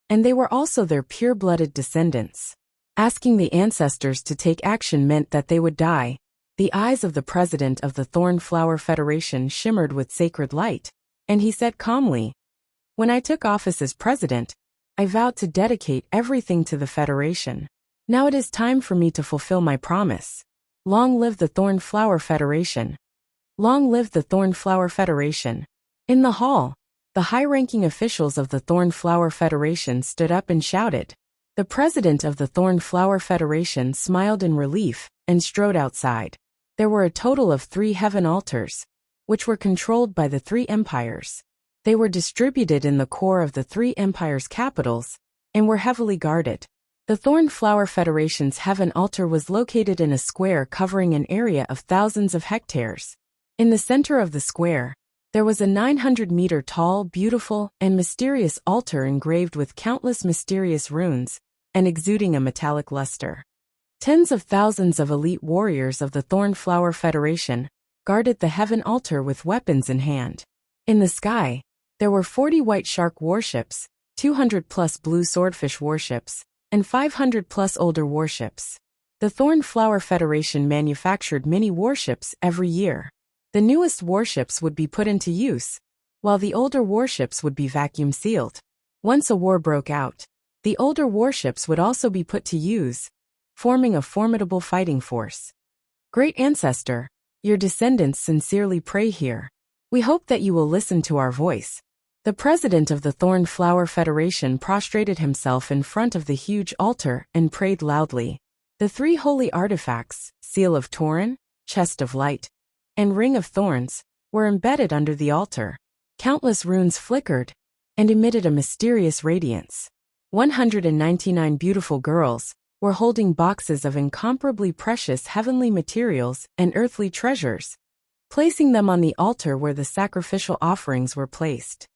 and they were also their pure-blooded descendants. Asking the ancestors to take action meant that they would die. The eyes of the president of the Thorn Flower Federation shimmered with sacred light, and he said calmly, When I took office as president, I vowed to dedicate everything to the Federation. Now it is time for me to fulfill my promise. Long live the Thorn Flower Federation. Long live the Thorn Flower Federation. In the hall, the high-ranking officials of the Thorn Flower Federation stood up and shouted. The president of the Thorn Flower Federation smiled in relief and strode outside. There were a total of 3 heaven altars, which were controlled by the 3 empires. They were distributed in the core of the 3 empires' capitals and were heavily guarded. The Thorn Flower Federation's heaven altar was located in a square covering an area of thousands of hectares. In the center of the square, there was a 900-meter tall, beautiful, and mysterious altar engraved with countless mysterious runes and exuding a metallic luster. Tens of thousands of elite warriors of the Thorn Flower Federation guarded the heaven altar with weapons in hand. In the sky, there were 40 white shark warships, 200-plus blue swordfish warships, and 500-plus older warships. The Thorn Flower Federation manufactured many warships every year. The newest warships would be put into use, while the older warships would be vacuum-sealed. Once a war broke out, the older warships would also be put to use, forming a formidable fighting force. Great Ancestor, your descendants sincerely pray here. We hope that you will listen to our voice. The president of the Thorn Flower Federation prostrated himself in front of the huge altar and prayed loudly. The 3 holy artifacts, Seal of Tauren, Chest of Light, and Ring of Thorns, were embedded under the altar. Countless runes flickered and emitted a mysterious radiance. 199 beautiful girls were holding boxes of incomparably precious heavenly materials and earthly treasures, placing them on the altar where the sacrificial offerings were placed.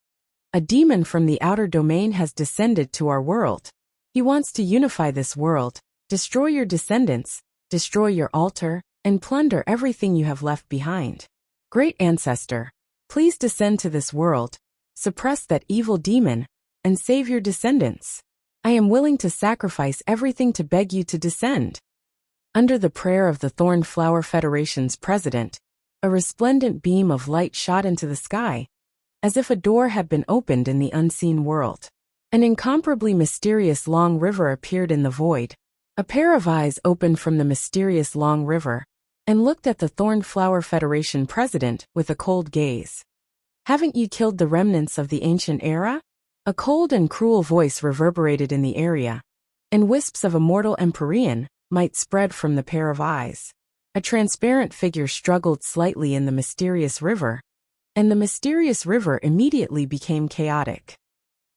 A demon from the outer domain has descended to our world. He wants to unify this world, destroy your descendants, destroy your altar, and plunder everything you have left behind. Great Ancestor, please descend to this world, suppress that evil demon, and save your descendants. I am willing to sacrifice everything to beg you to descend. Under the prayer of the Thorn Flower Federation's president, a resplendent beam of light shot into the sky, as if a door had been opened in the unseen world. An incomparably mysterious long river appeared in the void. A pair of eyes opened from the mysterious long river and looked at the Thorn Flower Federation president with a cold gaze. Haven't you killed the remnants of the ancient era? A cold and cruel voice reverberated in the area, and wisps of a mortal Empyrean might spread from the pair of eyes. A transparent figure struggled slightly in the mysterious river, and the mysterious river immediately became chaotic.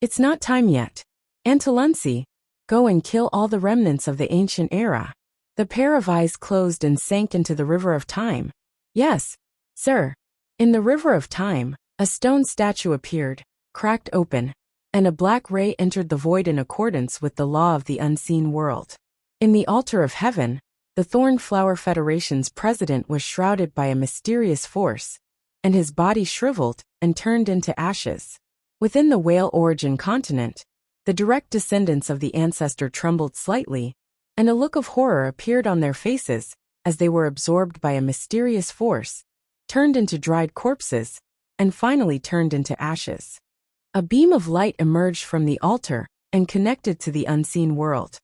It's not time yet. Antalunsi, go and kill all the remnants of the ancient era. The pair of eyes closed and sank into the river of time. Yes, sir. In the river of time, a stone statue appeared, cracked open, and a black ray entered the void in accordance with the law of the unseen world. In the altar of heaven, the Thorn Flower Federation's president was shrouded by a mysterious force, and his body shriveled and turned into ashes. Within the Whale Origin continent, The direct descendants of the ancestor trembled slightly, and a look of horror appeared on their faces as they were absorbed by a mysterious force, turned into dried corpses, and finally turned into ashes. A beam of light emerged from the altar and connected to the unseen world.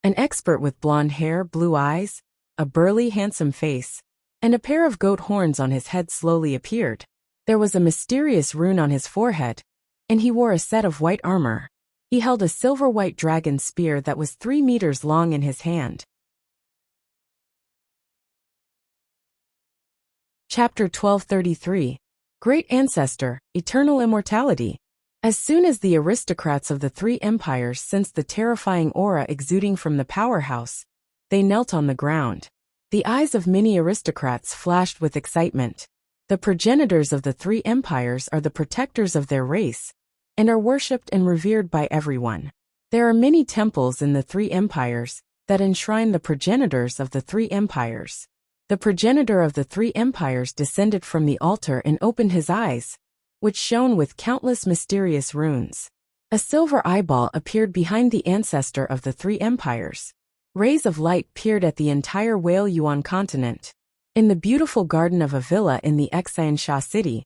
An expert with blonde hair, blue eyes, a burly, handsome face, and a pair of goat horns on his head slowly appeared. There was a mysterious rune on his forehead, and he wore a set of white armor. He held a silver-white dragon spear that was 3 meters long in his hand. Chapter 1233. Great Ancestor, Eternal Immortality. As soon as the aristocrats of the 3 empires sensed the terrifying aura exuding from the powerhouse, they knelt on the ground. The eyes of many aristocrats flashed with excitement. The progenitors of the 3 empires are the protectors of their race, and are worshipped and revered by everyone. There are many temples in the 3 empires that enshrine the progenitors of the 3 empires. The progenitor of the 3 empires descended from the altar and opened his eyes, which shone with countless mysterious runes. A silver eyeball appeared behind the ancestor of the 3 empires. Rays of light peered at the entire Whale Yuan continent. In the beautiful garden of a villa in the Xiansha city,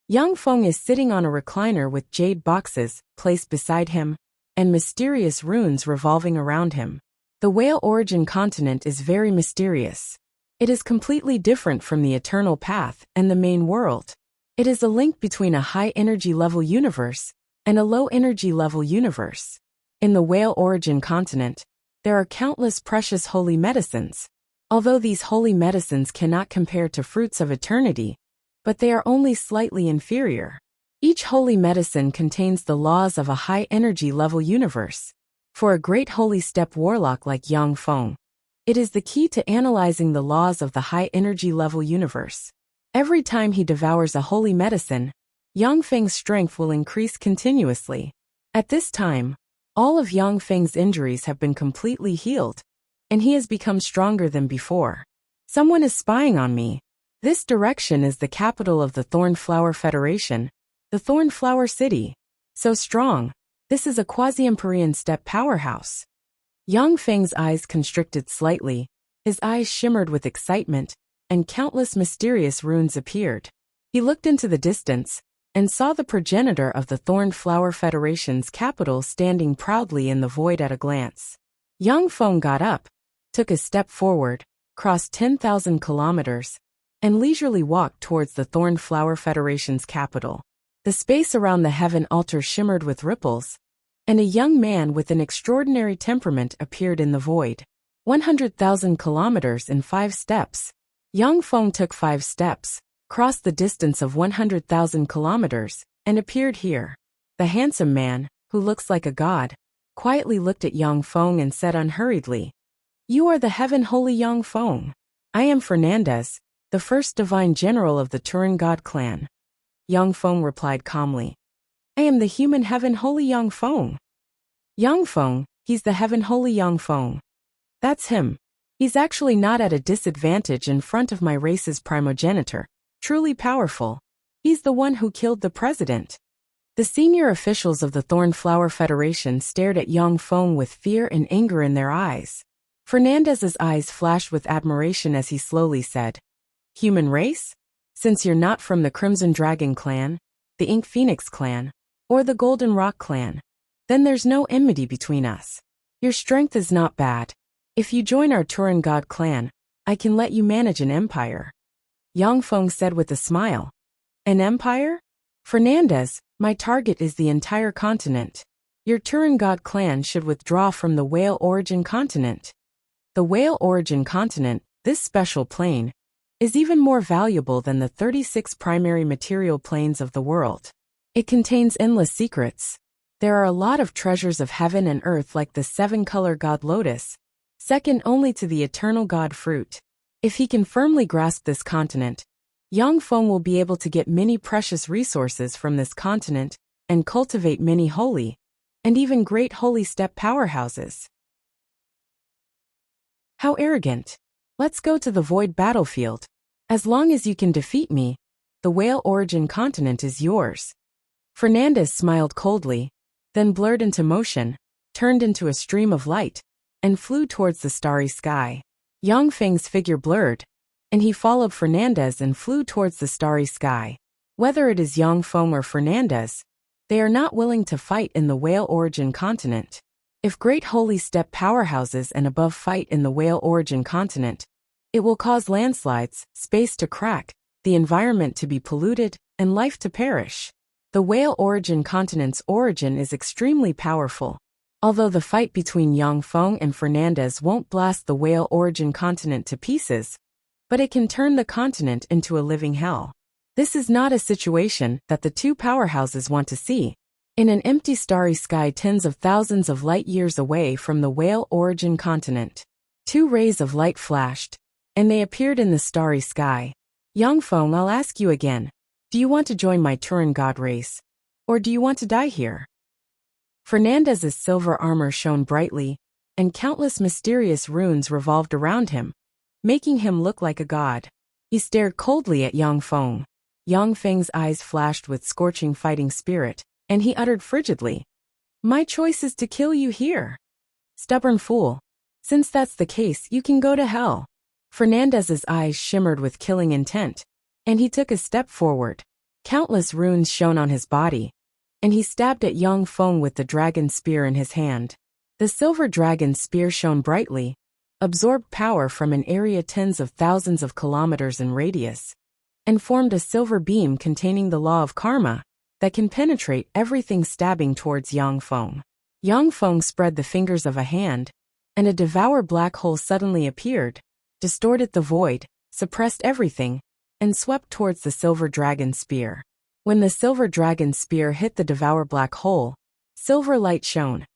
Yang Feng is sitting on a recliner with jade boxes placed beside him, and mysterious runes revolving around him. The Whale Origin continent is very mysterious. It is completely different from the eternal path and the main world. It is a link between a high-energy level universe and a low-energy level universe. In the Whale Origin continent, there are countless precious holy medicines. Although these holy medicines cannot compare to fruits of eternity, but they are only slightly inferior. Each holy medicine contains the laws of a high-energy level universe. For a great holy step warlock like Yang Feng, it is the key to analyzing the laws of the high-energy level universe. Every time he devours a holy medicine, Yang Feng's strength will increase continuously. At this time, all of Yang Feng's injuries have been completely healed, and he has become stronger than before. Someone is spying on me. This direction is the capital of the Thornflower Federation, the Thornflower City. So strong, this is a quasi-Empyrean step powerhouse. Yang Feng's eyes constricted slightly, his eyes shimmered with excitement, and countless mysterious runes appeared. He looked into the distance, and saw the progenitor of the Thornflower Federation's capital standing proudly in the void at a glance. Yang Feng got up, took a step forward, crossed 10,000 kilometers, and leisurely walked towards the Thornflower Federation's capital. The space around the heaven altar shimmered with ripples, and a young man with an extraordinary temperament appeared in the void. 100,000 kilometers in 5 steps. Yang Feng took 5 steps, crossed the distance of 100,000 kilometers, and appeared here. The handsome man, who looks like a god, quietly looked at Yang Feng and said unhurriedly, "You are the heaven holy Yang Feng. I am Fernandez, the first divine general of the Turin God clan." Yang Feng replied calmly, "I am the human heaven holy Yang Feng." "Yang Feng, he's the heaven holy Yang Feng. That's him. He's actually not at a disadvantage in front of my race's primogenitor. Truly powerful. He's the one who killed the president." The senior officials of the Thornflower Federation stared at Yang Feng with fear and anger in their eyes. Fernandez's eyes flashed with admiration as he slowly said, "Human race? Since you're not from the Crimson Dragon clan, the Ink Phoenix clan, or the Golden Rock clan, then there's no enmity between us. Your strength is not bad. If you join our Turin God clan, I can let you manage an empire." Yang Feng said with a smile. "An empire? Fernandez, my target is the entire continent. Your Turin God clan should withdraw from the Whale Origin continent." The Whale Origin continent, this special plane, is even more valuable than the 36 primary material planes of the world. It contains endless secrets. There are a lot of treasures of heaven and earth like the 7-color god lotus, second only to the eternal god fruit. If he can firmly grasp this continent, Yang Feng will be able to get many precious resources from this continent and cultivate many holy, and even great holy step powerhouses. How arrogant. Let's go to the void battlefield. As long as you can defeat me, the Whale Origin continent is yours. Fernandez smiled coldly, then blurred into motion, turned into a stream of light, and flew towards the starry sky. Yang Feng's figure blurred, and he followed Fernandez and flew towards the starry sky. Whether it is Yang Feng or Fernandez, they are not willing to fight in the whale origin continent. If great holy steppe powerhouses and above fight in the whale origin continent, it will cause landslides, space to crack, the environment to be polluted, and life to perish. The whale origin continent's origin is extremely powerful. Although the fight between Yang Feng and Fernandez won't blast the whale origin continent to pieces, but it can turn the continent into a living hell. This is not a situation that the two powerhouses want to see. In an empty starry sky tens of thousands of light years away from the whale origin continent, two rays of light flashed, and they appeared in the starry sky. Yang Feng, I'll ask you again. Do you want to join my Turan god race? Or do you want to die here? Fernandez's silver armor shone brightly, and countless mysterious runes revolved around him, making him look like a god. He stared coldly at Yang Feng. Yang Feng's eyes flashed with scorching fighting spirit, and he uttered frigidly, "My choice is to kill you here. Stubborn fool. Since that's the case, you can go to hell." Fernandez's eyes shimmered with killing intent, and he took a step forward. Countless runes shone on his body, and he stabbed at Yang Feng with the dragon spear in his hand. The silver dragon spear shone brightly, absorbed power from an area tens of thousands of kilometers in radius, and formed a silver beam containing the law of karma that can penetrate everything, stabbing towards Yang Feng. Yang Feng spread the fingers of a hand, and a devour black hole suddenly appeared, distorted the void, suppressed everything, and swept towards the silver dragon spear. When the silver dragon spear hit the devour black hole, silver light shone,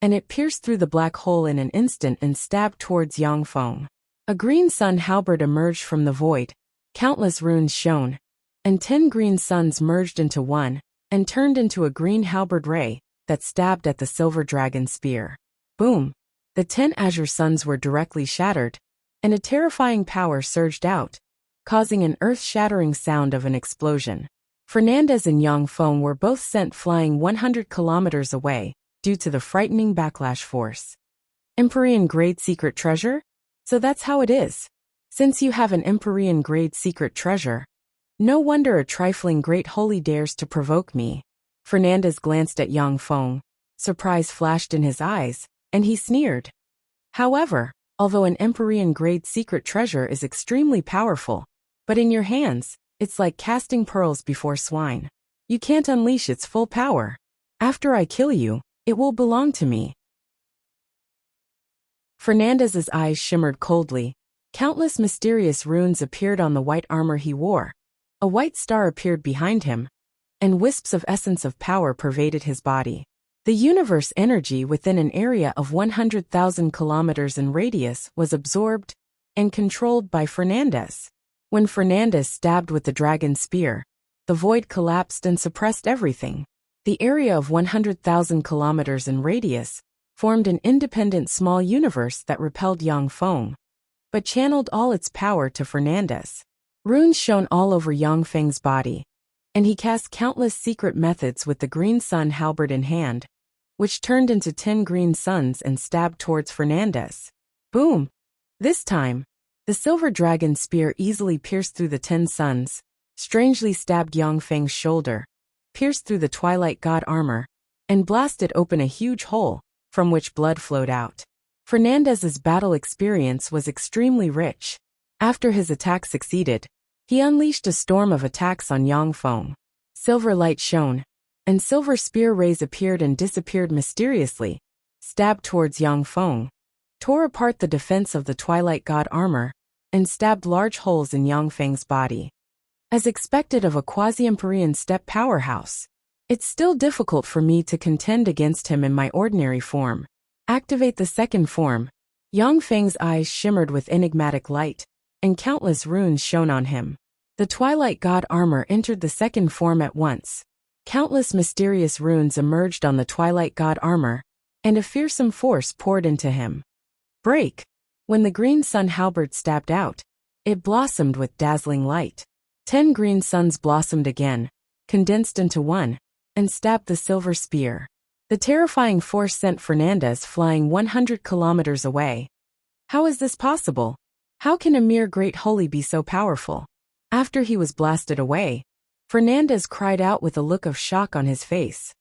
and it pierced through the black hole in an instant and stabbed towards Yang Feng. A green sun halberd emerged from the void, countless runes shone, and 10 green suns merged into one, and turned into a green halberd ray that stabbed at the silver dragon spear. Boom! The 10 azure suns were directly shattered, and a terrifying power surged out, causing an earth-shattering sound of an explosion. Fernandez and Yang Feng were both sent flying 100 kilometers away, due to the frightening backlash force. Empyrean-grade secret treasure? So that's how it is. Since you have an Empyrean-grade secret treasure, no wonder a trifling great holy dares to provoke me. Fernandez glanced at Yang Feng. Surprise flashed in his eyes, and he sneered. However, although an Empyrean-grade secret treasure is extremely powerful, but in your hands, it's like casting pearls before swine. You can't unleash its full power. After I kill you, it will belong to me. Fernandez's eyes shimmered coldly. Countless mysterious runes appeared on the white armor he wore. A white star appeared behind him, and wisps of essence of power pervaded his body. The universe energy within an area of 100,000 kilometers in radius was absorbed and controlled by Fernandez. When Fernandez stabbed with the dragon spear, the void collapsed and suppressed everything. The area of 100,000 kilometers in radius formed an independent small universe that repelled Yang Feng, but channeled all its power to Fernandez. Runes shone all over Yang Feng's body, and he cast countless secret methods with the green sun halberd in hand, which turned into 10 green suns and stabbed towards Fernandez. Boom! This time, the silver dragon spear easily pierced through the 10 suns, strangely stabbed Yang Feng's shoulder, pierced through the Twilight God armor, and blasted open a huge hole, from which blood flowed out. Fernandez's battle experience was extremely rich. After his attack succeeded, he unleashed a storm of attacks on Yang Feng. Silver light shone, and silver spear rays appeared and disappeared mysteriously, stabbed towards Yang Feng, tore apart the defense of the Twilight God armor, and stabbed large holes in Yang Feng's body. As expected of a quasi-Empyrean steppe powerhouse, it's still difficult for me to contend against him in my ordinary form. Activate the second form. Yang Feng's eyes shimmered with enigmatic light, and countless runes shone on him. The Twilight God armor entered the second form at once. Countless mysterious runes emerged on the Twilight God armor, and a fearsome force poured into him. Break! When the green sun halberd stabbed out, it blossomed with dazzling light. 10 green suns blossomed again, condensed into one, and stabbed the silver spear. The terrifying force sent Fernandez flying 100 kilometers away. How is this possible? How can a mere great holy be so powerful? After he was blasted away, Fernandez cried out with a look of shock on his face.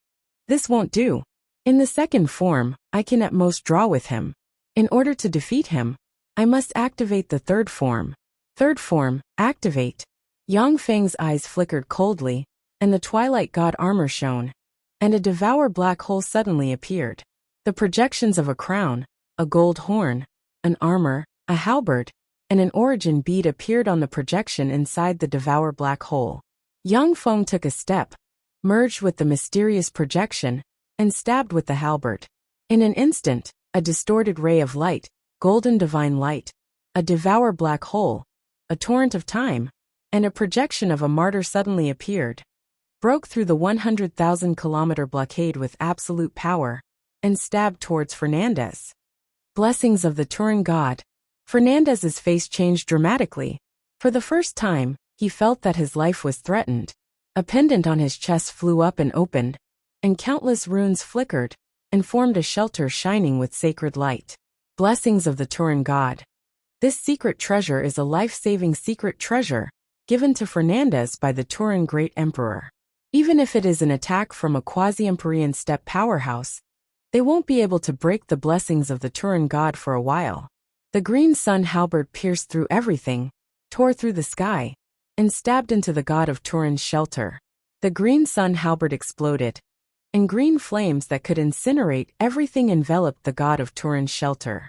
This won't do. In the second form, I can at most draw with him. In order to defeat him, I must activate the third form. Third form, activate. Yang Feng's eyes flickered coldly, and the Twilight God armor shone, and a devour black hole suddenly appeared. The projections of a crown, a gold horn, an armor, a halberd, and an origin bead appeared on the projection inside the devour black hole. Yang Feng took a step, merged with the mysterious projection, and stabbed with the halberd. In an instant, a distorted ray of light, golden divine light, a devour black hole, a torrent of time, and a projection of a martyr suddenly appeared, broke through the 100,000-kilometer blockade with absolute power, and stabbed towards Fernandez. Blessings of the Turin God. Fernandez's face changed dramatically. For the first time, he felt that his life was threatened. A pendant on his chest flew up and opened, and countless runes flickered, and formed a shelter shining with sacred light. Blessings of the Turin God. This secret treasure is a life-saving secret treasure, given to Fernandez by the Turin Great Emperor. Even if it is an attack from a quasi-Empyrean steppe powerhouse, they won't be able to break the blessings of the Turin God for a while. The green sun halberd pierced through everything, tore through the sky, and stabbed into the god of Turin's shelter. The green sun halberd exploded, and green flames that could incinerate everything enveloped the god of Turin's shelter.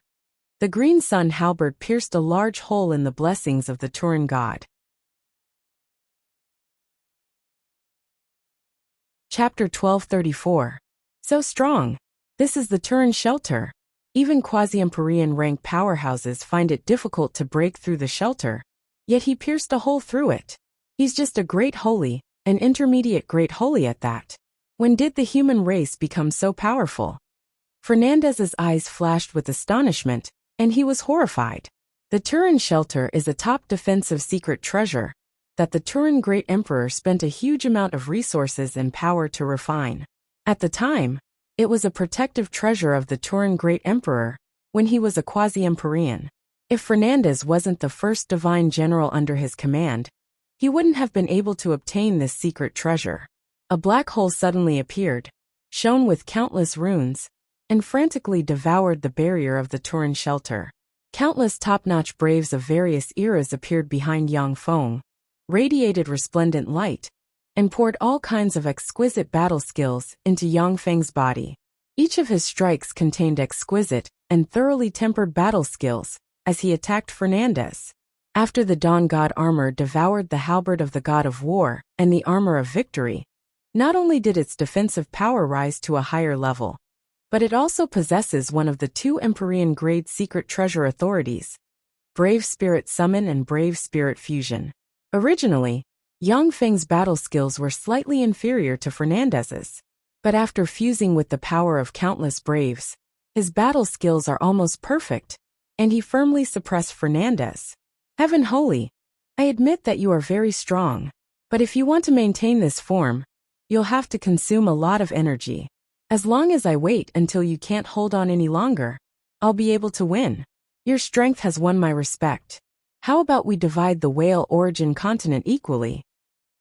The green sun halberd pierced a large hole in the blessings of the Turin God. Chapter 1234. So strong. This is the Turin shelter. Even quasi-Empyrean rank powerhouses find it difficult to break through the shelter, yet he pierced a hole through it. He's just a great holy, an intermediate great holy at that. When did the human race become so powerful? Fernandez's eyes flashed with astonishment, and he was horrified. The Turin shelter is a top defensive secret treasure that the Turin Great Emperor spent a huge amount of resources and power to refine. At the time, it was a protective treasure of the Turin Great Emperor, when he was a quasi-Empyrean. If Fernandez wasn't the first divine general under his command, he wouldn't have been able to obtain this secret treasure. A black hole suddenly appeared, shone with countless runes, and frantically devoured the barrier of the Turin shelter. Countless top-notch braves of various eras appeared behind Yang Feng, radiated resplendent light, and poured all kinds of exquisite battle skills into Yang Feng's body. Each of his strikes contained exquisite and thoroughly tempered battle skills as he attacked Fernandez. After the Dawn God armor devoured the halberd of the God of War and the armor of Victory, not only did its defensive power rise to a higher level, but it also possesses one of the two Empyrean grade secret treasure authorities, Brave Spirit Summon and Brave Spirit Fusion. Originally, Yang Feng's battle skills were slightly inferior to Fernandez's, but after fusing with the power of countless braves, his battle skills are almost perfect, and he firmly suppressed Fernandez. Heaven holy, I admit that you are very strong, but if you want to maintain this form, you'll have to consume a lot of energy. As long as I wait until you can't hold on any longer, I'll be able to win. Your strength has won my respect. How about we divide the whale origin continent equally?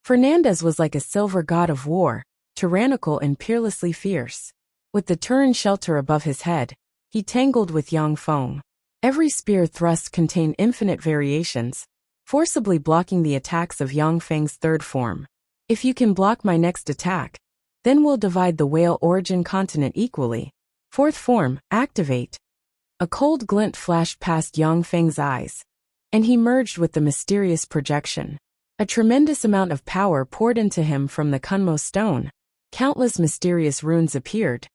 Fernandez was like a silver god of war, tyrannical and peerlessly fierce. With the Turin shelter above his head, he tangled with Yang Feng. Every spear thrust contained infinite variations, forcibly blocking the attacks of Yang Feng's third form. If you can block my next attack, then we'll divide the whale origin continent equally. Fourth form, activate. A cold glint flashed past Yang Feng's eyes, and he merged with the mysterious projection. A tremendous amount of power poured into him from the Kunmo stone. Countless mysterious runes appeared,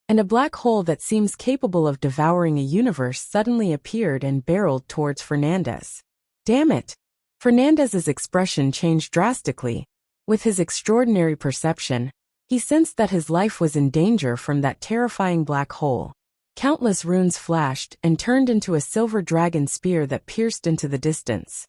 and a black hole that seems capable of devouring a universe suddenly appeared and barreled towards Fernandez. Damn it! Fernandez's expression changed drastically. With his extraordinary perception, he sensed that his life was in danger from that terrifying black hole. Countless runes flashed and turned into a silver dragon spear that pierced into the distance.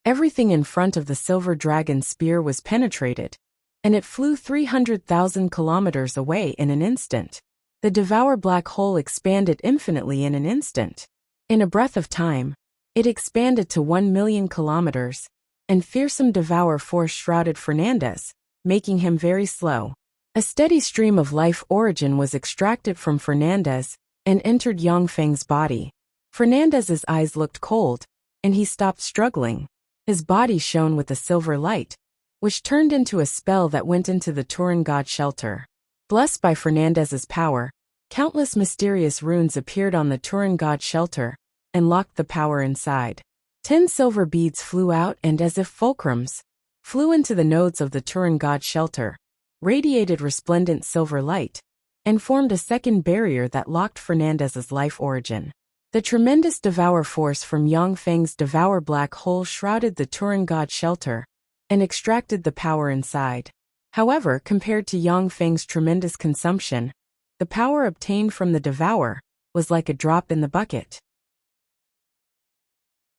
Everything in front of the silver dragon spear was penetrated, and it flew 300,000 kilometers away in an instant. The Devour black hole expanded infinitely in an instant. In a breath of time, it expanded to 1 million kilometers, and fearsome Devour force shrouded Fernandez, making him very slow. A steady stream of life origin was extracted from Fernandez and entered Yang Feng's body. Fernandez's eyes looked cold, and he stopped struggling. His body shone with a silver light, which turned into a spell that went into the Turin god shelter. Blessed by Fernandez's power, countless mysterious runes appeared on the Turin god shelter and locked the power inside. 10 silver beads flew out and, as if fulcrums, flew into the nodes of the Turin god shelter, radiated resplendent silver light, and formed a second barrier that locked Fernandez's life origin. The tremendous Devour force from Yang Feng's Devour black hole shrouded the Turin god shelter and extracted the power inside. However, compared to Yang Feng's tremendous consumption, the power obtained from the Devour was like a drop in the bucket.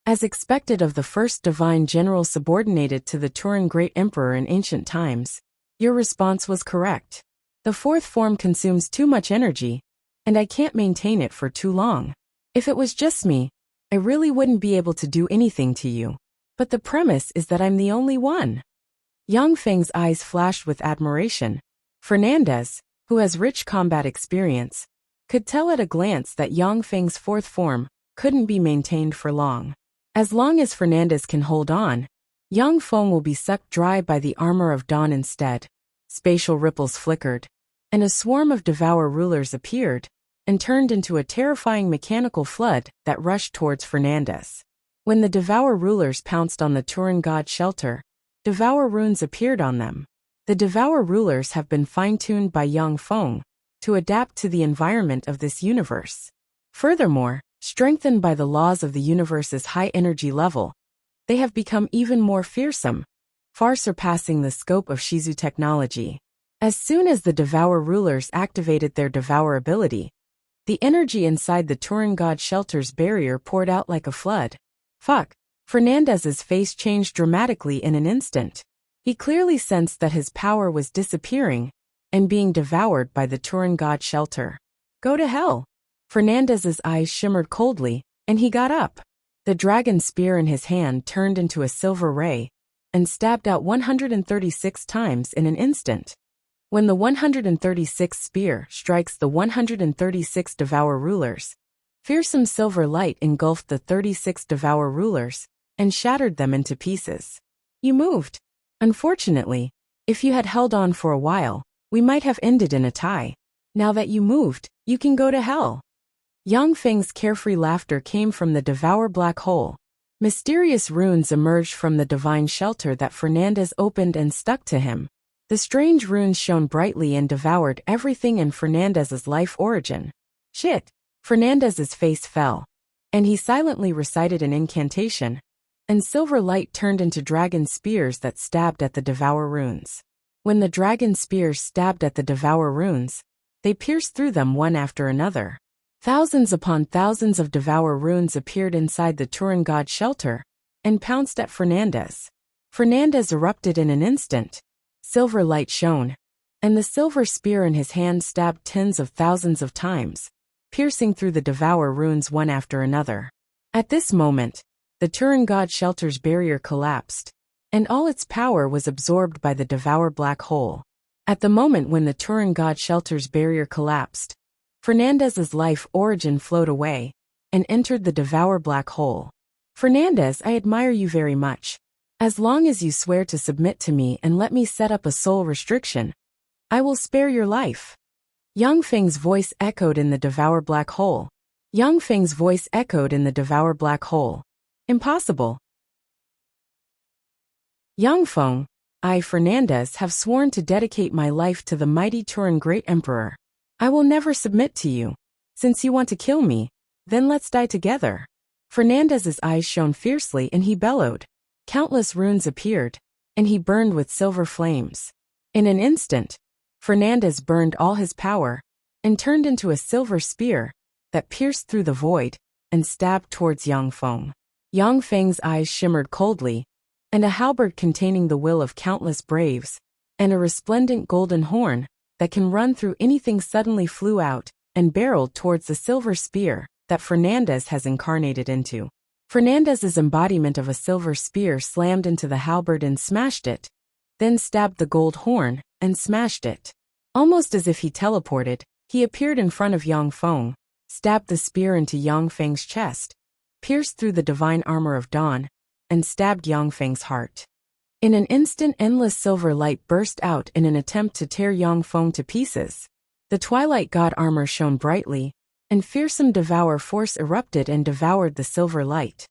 As expected of the first divine general subordinated to the Turin Great Emperor in ancient times, your response was correct. The fourth form consumes too much energy, and I can't maintain it for too long. If it was just me, I really wouldn't be able to do anything to you. But the premise is that I'm the only one. Yang Feng's eyes flashed with admiration. Fernandez, who has rich combat experience, could tell at a glance that Yang Feng's fourth form couldn't be maintained for long. As long as Fernandez can hold on, Yang Feng will be sucked dry by the armor of dawn instead. Spatial ripples flickered, and a swarm of Devour rulers appeared and turned into a terrifying mechanical flood that rushed towards Fernandez. When the Devour rulers pounced on the Turin god shelter, Devour runes appeared on them. The Devour rulers have been fine-tuned by Yang Feng to adapt to the environment of this universe. Furthermore, strengthened by the laws of the universe's high energy level, they have become even more fearsome, far surpassing the scope of Shizu technology. As soon as the Devour rulers activated their Devour ability, the energy inside the Turin god shelter's barrier poured out like a flood. Fuck. Fernandez's face changed dramatically in an instant. He clearly sensed that his power was disappearing and being devoured by the Turin god shelter. Go to hell. Fernandez's eyes shimmered coldly, and he got up. The dragon spear in his hand turned into a silver ray and stabbed out 136 times in an instant. When the 136th spear strikes the 136 Devour rulers, fearsome silver light engulfed the 36 Devour rulers and shattered them into pieces. You moved. Unfortunately, if you had held on for a while, we might have ended in a tie. Now that you moved, you can go to hell. Yang Feng's carefree laughter came from the Devour black hole. Mysterious runes emerged from the divine shelter that Fernandez opened and stuck to him. The strange runes shone brightly and devoured everything in Fernandez's life origin. Shit! Fernandez's face fell, and he silently recited an incantation, and silver light turned into dragon spears that stabbed at the Devour runes. When the dragon spears stabbed at the Devour runes, they pierced through them one after another. Thousands upon thousands of Devour runes appeared inside the Turin god shelter and pounced at Fernandez. Fernandez erupted in an instant. Silver light shone, and the silver spear in his hand stabbed tens of thousands of times, piercing through the Devour runes one after another. At this moment, the Turin god shelter's barrier collapsed, and all its power was absorbed by the Devour black hole. At the moment when the Turin god shelter's barrier collapsed, Fernandez's life origin flowed away and entered the Devour black hole. Fernandez, I admire you very much. As long as you swear to submit to me and let me set up a soul restriction, I will spare your life. Yang Feng's voice echoed in the Devour black hole. Yang Feng's voice echoed in the Devour black hole. Impossible. Yang Feng, I, Fernandez, have sworn to dedicate my life to the mighty Turin Great Emperor. I will never submit to you. Since you want to kill me, then let's die together. Fernandez's eyes shone fiercely and he bellowed. Countless runes appeared, and he burned with silver flames. In an instant, Fernandez burned all his power and turned into a silver spear that pierced through the void and stabbed towards Yang Feng. Yang Feng's eyes shimmered coldly, and a halberd containing the will of countless braves and a resplendent golden horn that can run through anything suddenly flew out and barreled towards the silver spear that Fernandez has incarnated into. Fernandez's embodiment of a silver spear slammed into the halberd and smashed it, then stabbed the gold horn and smashed it. Almost as if he teleported, he appeared in front of Yang Feng, stabbed the spear into Yang Feng's chest, pierced through the divine armor of dawn, and stabbed Yang Feng's heart. In an instant, endless silver light burst out in an attempt to tear Yang Feng to pieces. The Twilight God armor shone brightly, and fearsome devour force erupted and devoured the silver light.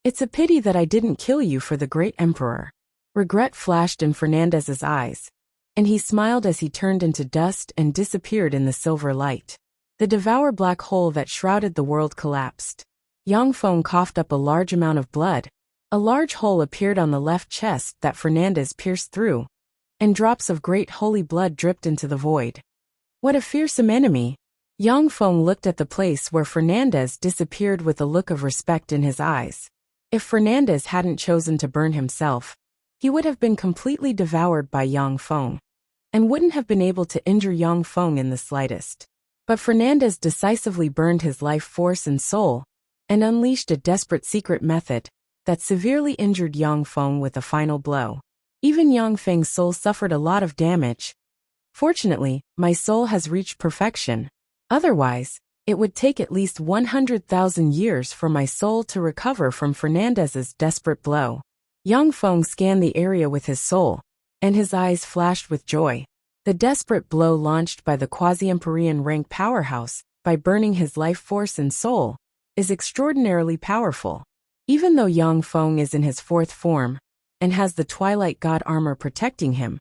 It's a pity that I didn't kill you for the great emperor. Regret flashed in Fernandez's eyes, and he smiled as he turned into dust and disappeared in the silver light. The devour black hole that shrouded the world collapsed. Yang Feng coughed up a large amount of blood. A large hole appeared on the left chest that Fernandez pierced through, and drops of great holy blood dripped into the void. What a fearsome enemy! Yang Feng looked at the place where Fernandez disappeared with a look of respect in his eyes. If Fernandez hadn't chosen to burn himself, he would have been completely devoured by Yang Feng, and wouldn't have been able to injure Yang Feng in the slightest. But Fernandez decisively burned his life force and soul, and unleashed a desperate secret method that severely injured Yang Feng with a final blow. Even Yang Feng's soul suffered a lot of damage. Fortunately, my soul has reached perfection. Otherwise, it would take at least 100,000 years for my soul to recover from Fernandez's desperate blow. Yang Feng scanned the area with his soul, and his eyes flashed with joy. The desperate blow launched by the quasi-Empyrean rank powerhouse, by burning his life force and soul, is extraordinarily powerful. Even though Yang Feng is in his fourth form, and has the Twilight God armor protecting him,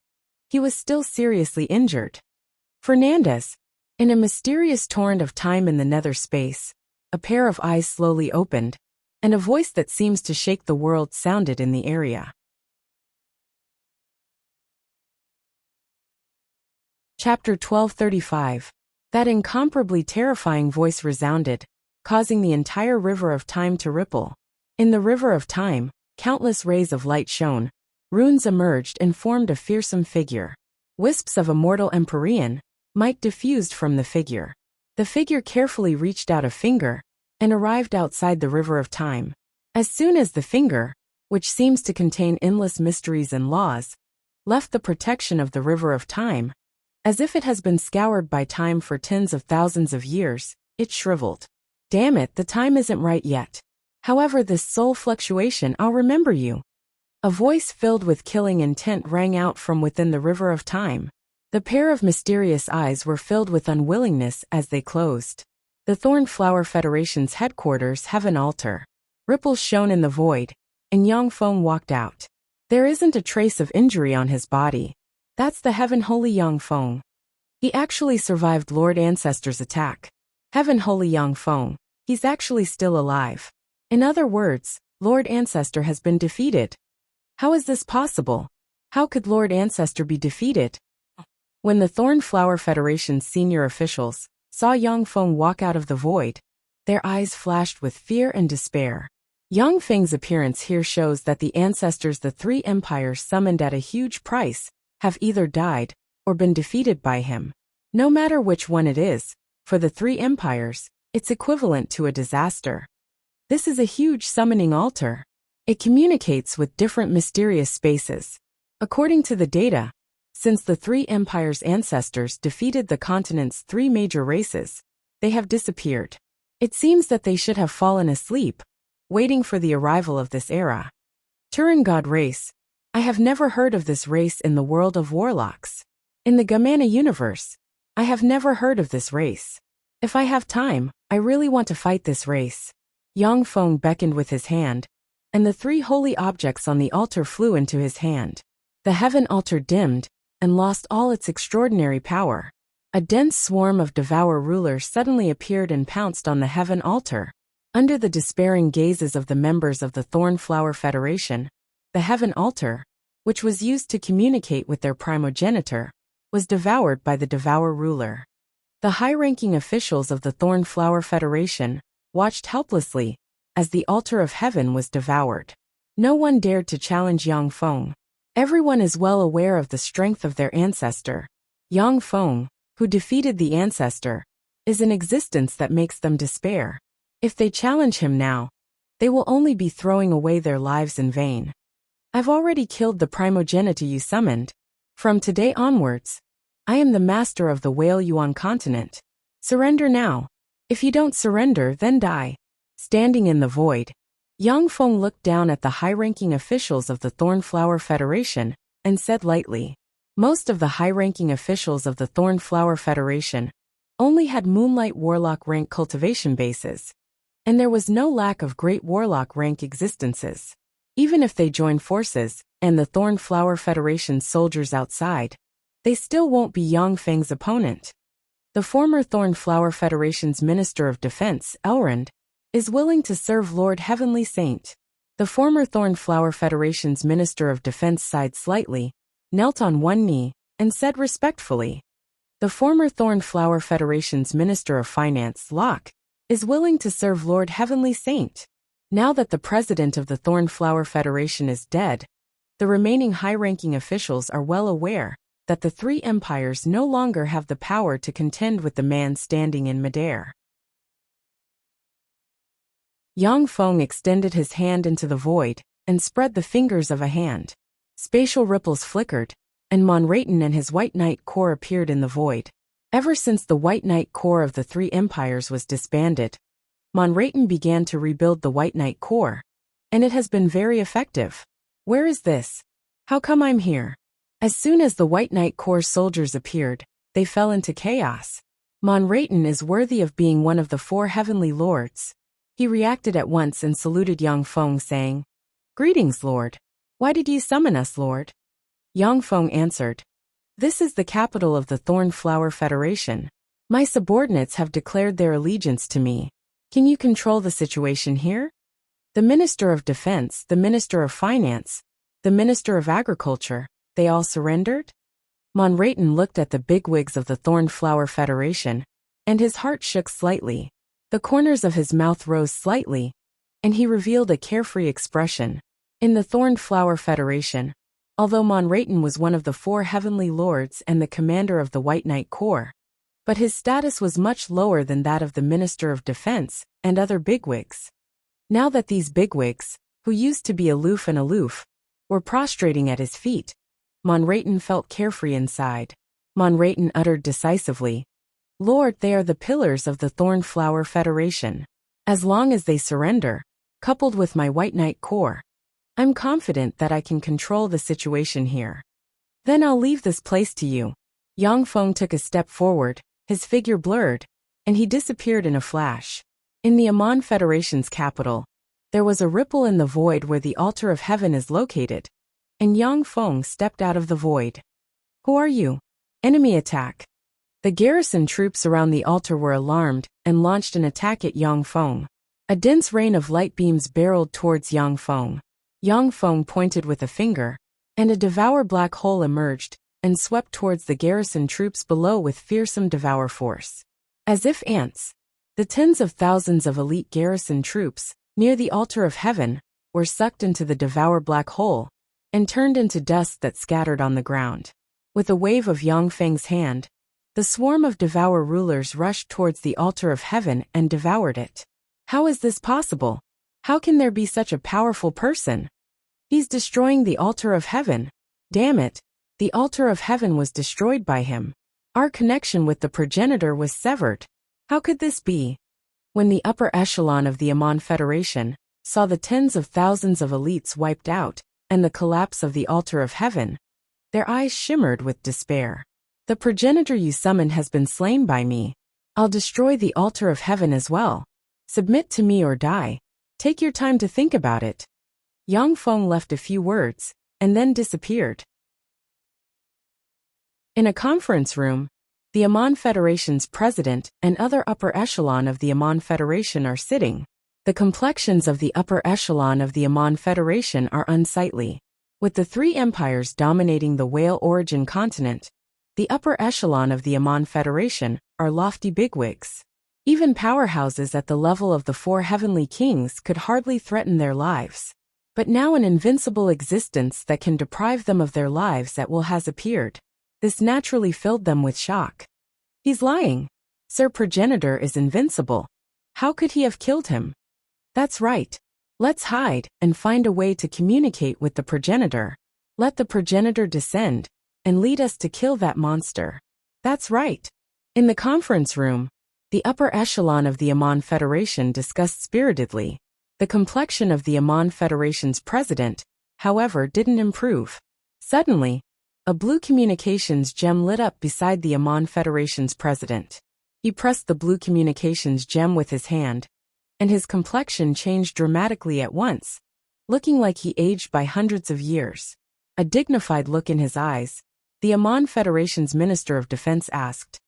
he was still seriously injured. Fernandez. In a mysterious torrent of time in the nether space, a pair of eyes slowly opened, and a voice that seems to shake the world sounded in the area. Chapter 1235. That incomparably terrifying voice resounded, causing the entire river of time to ripple. In the river of time, countless rays of light shone, runes emerged and formed a fearsome figure. Wisps of immortal Empyrean might diffused from the figure. The figure carefully reached out a finger, and arrived outside the river of time. As soon as the finger, which seems to contain endless mysteries and laws, left the protection of the river of time, as if it has been scoured by time for tens of thousands of years, it shriveled. Damn it, the time isn't right yet. However, this soul fluctuation, I'll remember you. A voice filled with killing intent rang out from within the river of time. The pair of mysterious eyes were filled with unwillingness as they closed. The Thorn Flower Federation's headquarters have an altar. Ripples shone in the void, and Yang Feng walked out. There isn't a trace of injury on his body. That's the Heaven Holy Yang Feng. He actually survived Lord Ancestor's attack. Heaven Holy Yang Feng. He's actually still alive. In other words, Lord Ancestor has been defeated. How is this possible? How could Lord Ancestor be defeated? When the Thorn Flower Federation's senior officials saw Yang Feng walk out of the void, their eyes flashed with fear and despair. Yang Feng's appearance here shows that the ancestors the three empires summoned at a huge price have either died or been defeated by him. No matter which one it is, for the three empires, it's equivalent to a disaster. This is a huge summoning altar. It communicates with different mysterious spaces. According to the data, since the three empires' ancestors defeated the continent's three major races, they have disappeared. It seems that they should have fallen asleep, waiting for the arrival of this era. Turin God race. I have never heard of this race in the world of warlocks. In the Gamana universe, I have never heard of this race. If I have time, I really want to fight this race. Yang Feng beckoned with his hand, and the three holy objects on the altar flew into his hand. The heaven altar dimmed, and lost all its extraordinary power. A dense swarm of devour rulers suddenly appeared and pounced on the heaven altar. Under the despairing gazes of the members of the Thorn Flower Federation, the heaven altar, which was used to communicate with their primogenitor, was devoured by the devour ruler. The high-ranking officials of the Thorn Flower Federation watched helplessly as the altar of heaven was devoured. No one dared to challenge Yang Feng. Everyone is well aware of the strength of their ancestor. Yang Feng, who defeated the ancestor, is an existence that makes them despair. If they challenge him now, they will only be throwing away their lives in vain. I've already killed the primogenitor you summoned. From today onwards, I am the master of the Whale Yuan continent. Surrender now. If you don't surrender, then die. Standing in the void, Yang Feng looked down at the high-ranking officials of the Thornflower Federation and said lightly. Most of the high-ranking officials of the Thornflower Federation only had Moonlight Warlock rank cultivation bases, and there was no lack of Great Warlock rank existences. Even if they join forces and the Thornflower Federation's soldiers outside, they still won't be Yang Feng's opponent. The former Thornflower Federation's Minister of Defense, Elrond, is willing to serve Lord Heavenly Saint. The former Thornflower Federation's Minister of Defense sighed slightly, knelt on one knee, and said respectfully. The former Thornflower Federation's Minister of Finance, Locke, is willing to serve Lord Heavenly Saint. Now that the president of the Thornflower Federation is dead, the remaining high-ranking officials are well aware that the three empires no longer have the power to contend with the man standing in midair. Yang Feng extended his hand into the void and spread the fingers of a hand. Spatial ripples flickered, and Monraten and his White Knight Corps appeared in the void. Ever since the White Knight Corps of the three empires was disbanded, Monraten began to rebuild the White Knight Corps, and it has been very effective. Where is this? How come I'm here? As soon as the White Knight Corps soldiers appeared, they fell into chaos. Monraten is worthy of being one of the four heavenly lords. He reacted at once and saluted Yang Feng, saying, "Greetings, Lord. Why did you summon us, Lord?" Yang Feng answered, "This is the capital of the Thornflower Federation. My subordinates have declared their allegiance to me. Can you control the situation here?" The Minister of Defense, the Minister of Finance, the Minister of Agriculture, they all surrendered? Monraten looked at the bigwigs of the Thornflower Federation, and his heart shook slightly. The corners of his mouth rose slightly, and he revealed a carefree expression. In the Thornflower Federation, although Monraten was one of the four heavenly lords and the commander of the White Knight Corps, but his status was much lower than that of the Minister of Defense and other bigwigs. Now that these bigwigs, who used to be aloof, were prostrating at his feet, Monraten felt carefree inside. Monraten uttered decisively, "Lord, they are the pillars of the Thornflower Federation. As long as they surrender, coupled with my White Knight Corps, I'm confident that I can control the situation here. Then I'll leave this place to you." Yang Feng took a step forward, his figure blurred, and he disappeared in a flash. In the Amon Federation's capital, there was a ripple in the void where the altar of heaven is located, and Yang Feng stepped out of the void. "Who are you? Enemy attack." The garrison troops around the altar were alarmed and launched an attack at Yang Feng. A dense rain of light beams barreled towards Yang Feng. Yang Feng pointed with a finger, and a devour black hole emerged and swept towards the garrison troops below with fearsome devour force. As if ants, the tens of thousands of elite garrison troops, near the altar of heaven, were sucked into the devour black hole and turned into dust that scattered on the ground. With a wave of Yang Feng's hand, the swarm of devour rulers rushed towards the altar of heaven and devoured it. How is this possible? How can there be such a powerful person? He's destroying the altar of heaven. Damn it, the altar of heaven was destroyed by him. Our connection with the progenitor was severed. How could this be? When the upper echelon of the Amon Federation saw the tens of thousands of elites wiped out and the collapse of the altar of heaven, their eyes shimmered with despair. "The progenitor you summoned has been slain by me. I'll destroy the altar of heaven as well. Submit to me or die. Take your time to think about it." Yang Feng left a few words, and then disappeared. In a conference room, the Amon Federation's president and other upper echelon of the Amon Federation are sitting. The complexions of the upper echelon of the Amon Federation are unsightly. With the three empires dominating the Whale Origin continent, the upper echelon of the Amon Federation are lofty bigwigs. Even powerhouses at the level of the four heavenly kings could hardly threaten their lives. But now an invincible existence that can deprive them of their lives at will has appeared. This naturally filled them with shock. He's lying. Sir Progenitor is invincible. How could he have killed him? That's right. Let's hide and find a way to communicate with the Progenitor. Let the Progenitor descend and lead us to kill that monster. That's right. In the conference room, the upper echelon of the Amon Federation discussed spiritedly. The complexion of the Amon Federation's president, however, didn't improve. Suddenly, a blue communications gem lit up beside the Amon Federation's president. He pressed the blue communications gem with his hand, and his complexion changed dramatically at once, looking like he aged by hundreds of years. A dignified look in his eyes, the Amon Federation's Minister of Defense asked,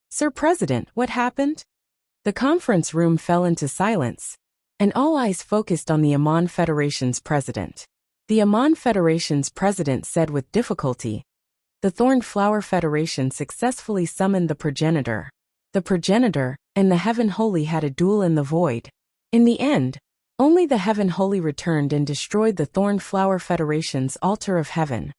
"Sir President, what happened?" The conference room fell into silence, and all eyes focused on the Amon Federation's president. The Amon Federation's president said with difficulty, "The Thorned Flower Federation successfully summoned the Progenitor. The Progenitor and the Heaven Holy had a duel in the void. In the end, only the Heaven Holy returned and destroyed the Thorned Flower Federation's altar of heaven."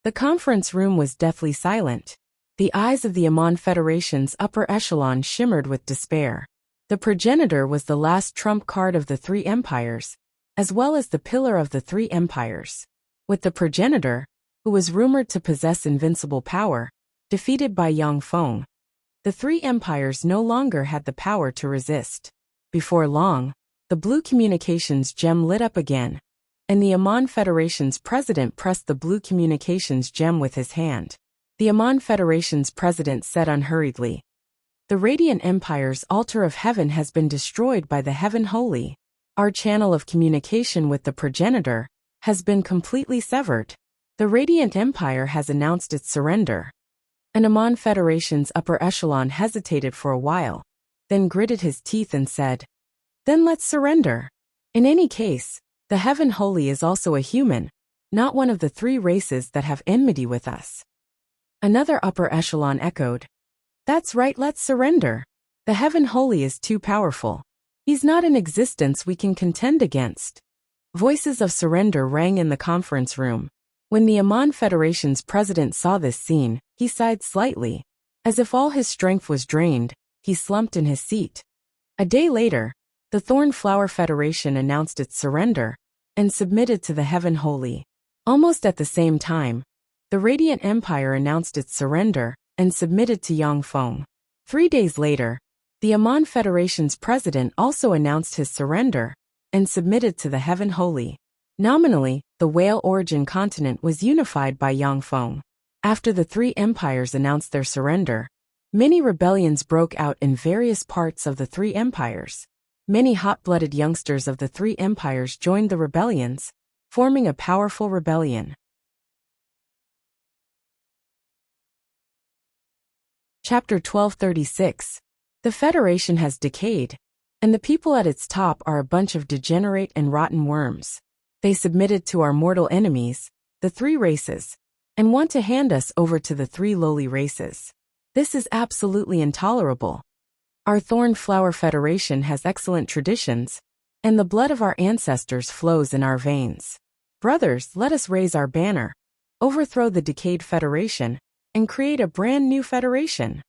The conference room was deathly silent. The eyes of the Amon Federation's upper echelon shimmered with despair. The Progenitor was the last trump card of the three empires, as well as the pillar of the three empires. With the Progenitor, who was rumored to possess invincible power, defeated by Yang Feng, the three empires no longer had the power to resist. Before long, the blue communications gem lit up again, and the Amon Federation's president pressed the blue communications gem with his hand. The Amon Federation's president said unhurriedly, "The Radiant Empire's altar of heaven has been destroyed by the Heaven Holy. Our channel of communication with the Progenitor has been completely severed. The Radiant Empire has announced its surrender." An Amon Federation's upper echelon hesitated for a while, then gritted his teeth and said, "Then let's surrender. In any case, the Heaven Holy is also a human, not one of the three races that have enmity with us." Another upper echelon echoed, "That's right, let's surrender. The Heaven Holy is too powerful. He's not an existence we can contend against." Voices of surrender rang in the conference room. When the Amon Federation's president saw this scene, he sighed slightly. As if all his strength was drained, he slumped in his seat. A day later, the Thorn Flower Federation announced its surrender and submitted to the Heaven Holy. Almost at the same time, the Radiant Empire announced its surrender and submitted to Yang Feng. 3 days later, the Amon Federation's president also announced his surrender and submitted to the Heaven Holy. Nominally, the Whale Origin continent was unified by Yang Feng. After the three empires announced their surrender, many rebellions broke out in various parts of the three empires. Many hot-blooded youngsters of the three empires joined the rebellions, forming a powerful rebellion. Chapter 1236. The Federation has decayed, and the people at its top are a bunch of degenerate and rotten worms. They submitted to our mortal enemies, the three races, and want to hand us over to the three lowly races. This is absolutely intolerable. Our Thorn Flower Federation has excellent traditions, and the blood of our ancestors flows in our veins. Brothers, let us raise our banner, overthrow the decayed Federation, and create a brand new Federation.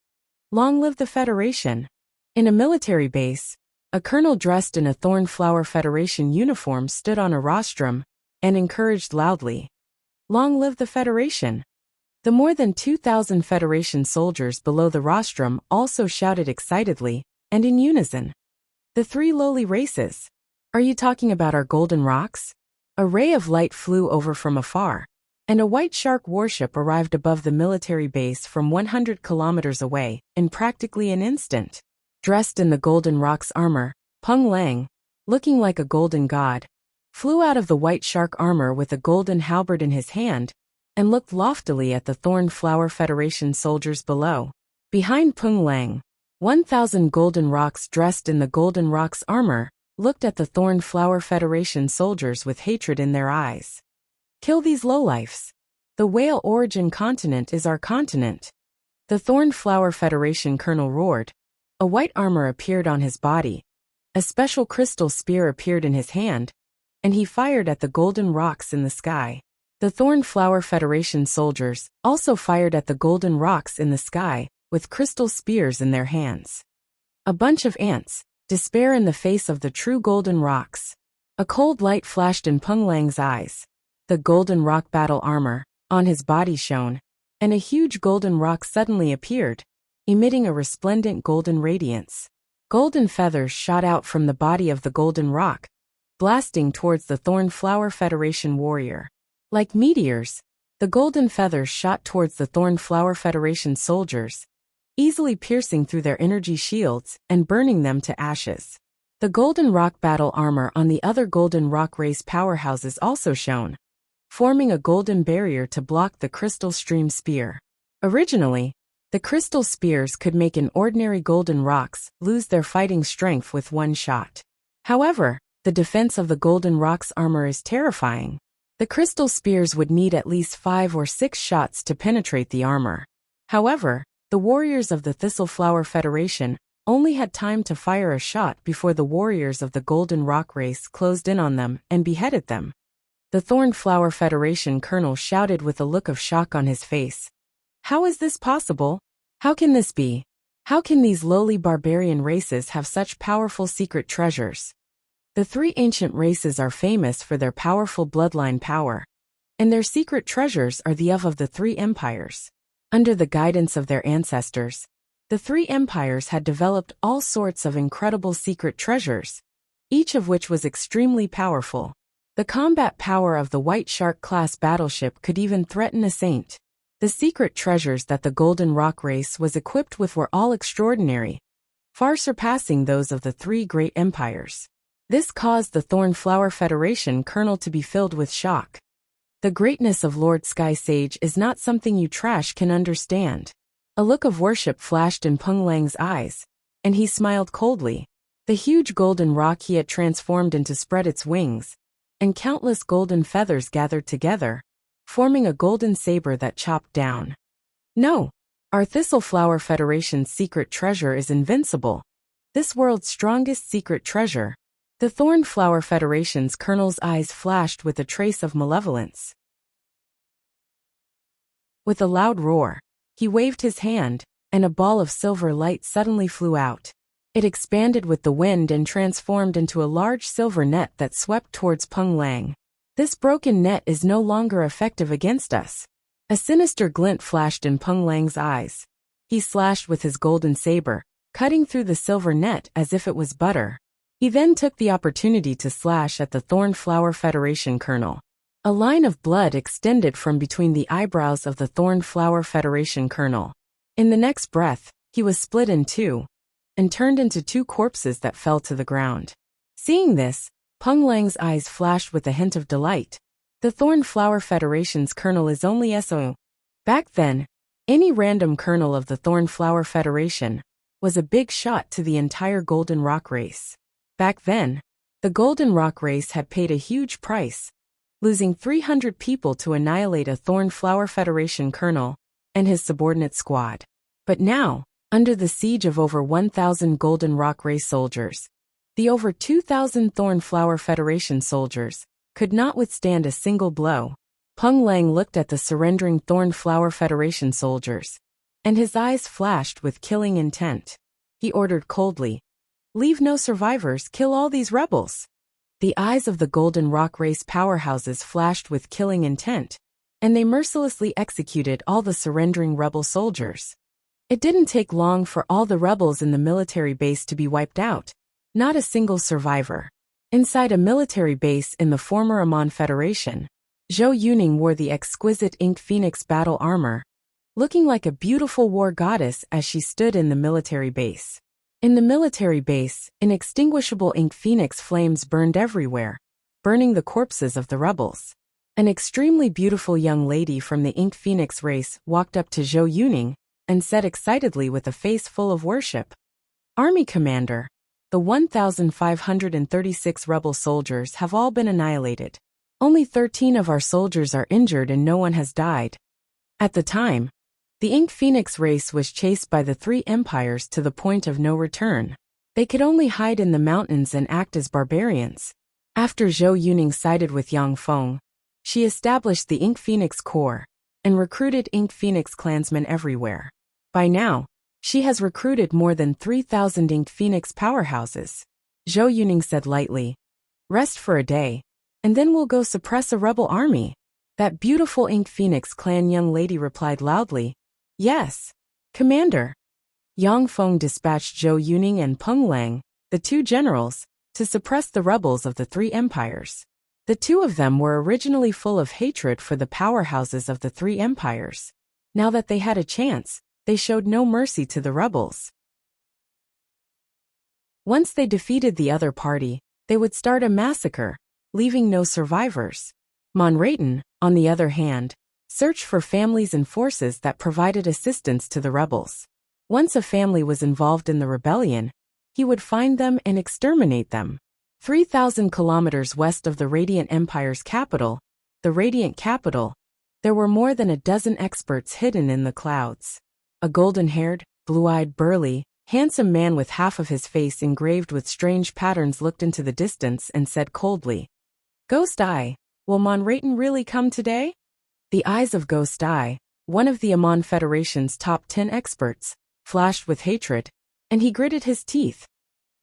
Long live the Federation. In a military base, a colonel dressed in a Thorn Flower Federation uniform stood on a rostrum and encouraged loudly, "Long live the Federation." The more than 2,000 Federation soldiers below the rostrum also shouted excitedly and in unison, "The three lowly races. Are you talking about our golden rocks?" A ray of light flew over from afar, and a white shark warship arrived above the military base from 100 kilometers away in practically an instant. Dressed in the Golden Rock's armor, Peng Lang, looking like a golden god, flew out of the white shark armor with a golden halberd in his hand and looked loftily at the Thorn Flower Federation soldiers below. Behind Peng Lang, 1,000 Golden Rocks dressed in the Golden Rock's armor looked at the Thorn Flower Federation soldiers with hatred in their eyes. "Kill these lowlifes. The Whale Origin continent is our continent." The Thorn Flower Federation colonel roared. A white armor appeared on his body. A special crystal spear appeared in his hand, and he fired at the golden rocks in the sky. The Thorn Flower Federation soldiers also fired at the golden rocks in the sky, with crystal spears in their hands. A bunch of ants, despair in the face of the true golden rocks. A cold light flashed in Peng Lang's eyes. The golden rock battle armor on his body shone, and a huge golden rock suddenly appeared, emitting a resplendent golden radiance. Golden feathers shot out from the body of the golden rock, blasting towards the Thorn Flower Federation warrior. Like meteors, the golden feathers shot towards the Thorn Flower Federation soldiers, easily piercing through their energy shields and burning them to ashes. The golden rock battle armor on the other golden rock race powerhouses also shone, forming a golden barrier to block the crystal stream spear. Originally, the crystal spears could make an ordinary golden rocks lose their fighting strength with one shot. However, the defense of the golden rock's armor is terrifying. The crystal spears would need at least 5 or 6 shots to penetrate the armor. However, the warriors of the Thistle Flower Federation only had time to fire a shot before the warriors of the Golden Rock race closed in on them and beheaded them. The Thorn Flower Federation colonel shouted with a look of shock on his face. How is this possible? How can this be? How can these lowly barbarian races have such powerful secret treasures? The 3 ancient races are famous for their powerful bloodline power, and their secret treasures are the of the 3 empires. Under the guidance of their ancestors, the 3 empires had developed all sorts of incredible secret treasures, each of which was extremely powerful. The combat power of the White Shark-class battleship could even threaten a saint. The secret treasures that the Golden Rock race was equipped with were all extraordinary, far surpassing those of the 3 great empires. This caused the Thorn Flower Federation colonel to be filled with shock. The greatness of Lord Sky Sage is not something you trash can understand. A look of worship flashed in Peng Lang's eyes, and he smiled coldly. The huge golden rock he had transformed into spread its wings, and countless golden feathers gathered together, forming a golden saber that chopped down. No, our Thistle Flower Federation's secret treasure is invincible. This world's strongest secret treasure. The Thorn Flower Federation's colonel's eyes flashed with a trace of malevolence. With a loud roar, he waved his hand, and a ball of silver light suddenly flew out. It expanded with the wind and transformed into a large silver net that swept towards Peng Lang. This broken net is no longer effective against us. A sinister glint flashed in Peng Lang's eyes. He slashed with his golden saber, cutting through the silver net as if it was butter. He then took the opportunity to slash at the Thorn Flower Federation colonel. A line of blood extended from between the eyebrows of the Thorn Flower Federation colonel. In the next breath, he was split in 2, and turned into 2 corpses that fell to the ground. Seeing this, Peng Lang's eyes flashed with a hint of delight. The Thorn Flower Federation's colonel is only SO. Back then, any random colonel of the Thorn Flower Federation was a big shot to the entire Golden Rock race. Back then, the Golden Rock race had paid a huge price, losing 300 people to annihilate a Thorn Flower Federation colonel and his subordinate squad. But now, under the siege of over 1,000 Golden Rock race soldiers, the over 2,000 Thorn Flower Federation soldiers could not withstand a single blow. Peng Lang looked at the surrendering Thorn Flower Federation soldiers, and his eyes flashed with killing intent. He ordered coldly, "Leave no survivors, kill all these rebels." The eyes of the Golden Rock race powerhouses flashed with killing intent, and they mercilessly executed all the surrendering rebel soldiers. It didn't take long for all the rebels in the military base to be wiped out, not a single survivor. Inside a military base in the former Amon Federation, Zhou Yuning wore the exquisite Ink Phoenix battle armor, looking like a beautiful war goddess as she stood in the military base. In the military base, inextinguishable Ink Phoenix flames burned everywhere, burning the corpses of the rebels. An extremely beautiful young lady from the Ink Phoenix race walked up to Zhou Yuning and said excitedly with a face full of worship, "Army Commander, the 1,536 rebel soldiers have all been annihilated. Only 13 of our soldiers are injured and no one has died." At the time, the Ink Phoenix race was chased by the 3 empires to the point of no return. They could only hide in the mountains and act as barbarians. After Zhou Yuning sided with Yang Feng, she established the Ink Phoenix Corps and recruited Ink Phoenix clansmen everywhere. By now, she has recruited more than 3,000 Ink Phoenix powerhouses. Zhou Yuning said lightly, "Rest for a day, and then we'll go suppress a rebel army." That beautiful Ink Phoenix clan young lady replied loudly, "Yes, Commander." Yang Feng dispatched Zhou Yuning and Peng Lang, the two generals, to suppress the rebels of the three empires. The two of them were originally full of hatred for the powerhouses of the three empires. Now that they had a chance, they showed no mercy to the rebels. Once they defeated the other party, they would start a massacre, leaving no survivors. Monraton, on the other hand, searched for families and forces that provided assistance to the rebels. Once a family was involved in the rebellion, he would find them and exterminate them. 3,000 kilometers west of the Radiant Empire's capital, the Radiant Capital, there were more than a dozen experts hidden in the clouds. A golden-haired, blue-eyed, burly, handsome man with half of his face engraved with strange patterns looked into the distance and said coldly, "Ghost Eye, will Monraton really come today?" The eyes of Ghost Eye, one of the Amon Federation's top 10 experts, flashed with hatred, and he gritted his teeth.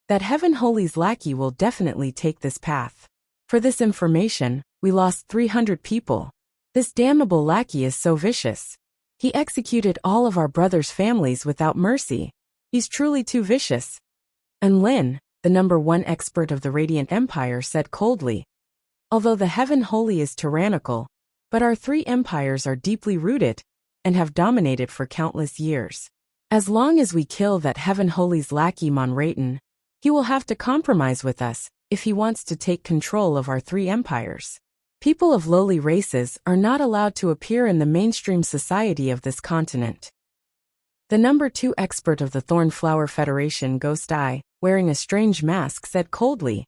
That Heaven Holy's lackey will definitely take this path. For this information, we lost 300 people. This damnable lackey is so vicious. He executed all of our brothers' families without mercy. He's truly too vicious. And Lin, the #1 expert of the Radiant Empire, said coldly, "Although the Heaven Holy is tyrannical, but our three empires are deeply rooted and have dominated for countless years. As long as we kill that Heaven Holy's lackey Monraton, he will have to compromise with us if he wants to take control of our three empires. People of lowly races are not allowed to appear in the mainstream society of this continent." The #2 expert of the Thornflower Federation, Ghost Eye, wearing a strange mask, said coldly,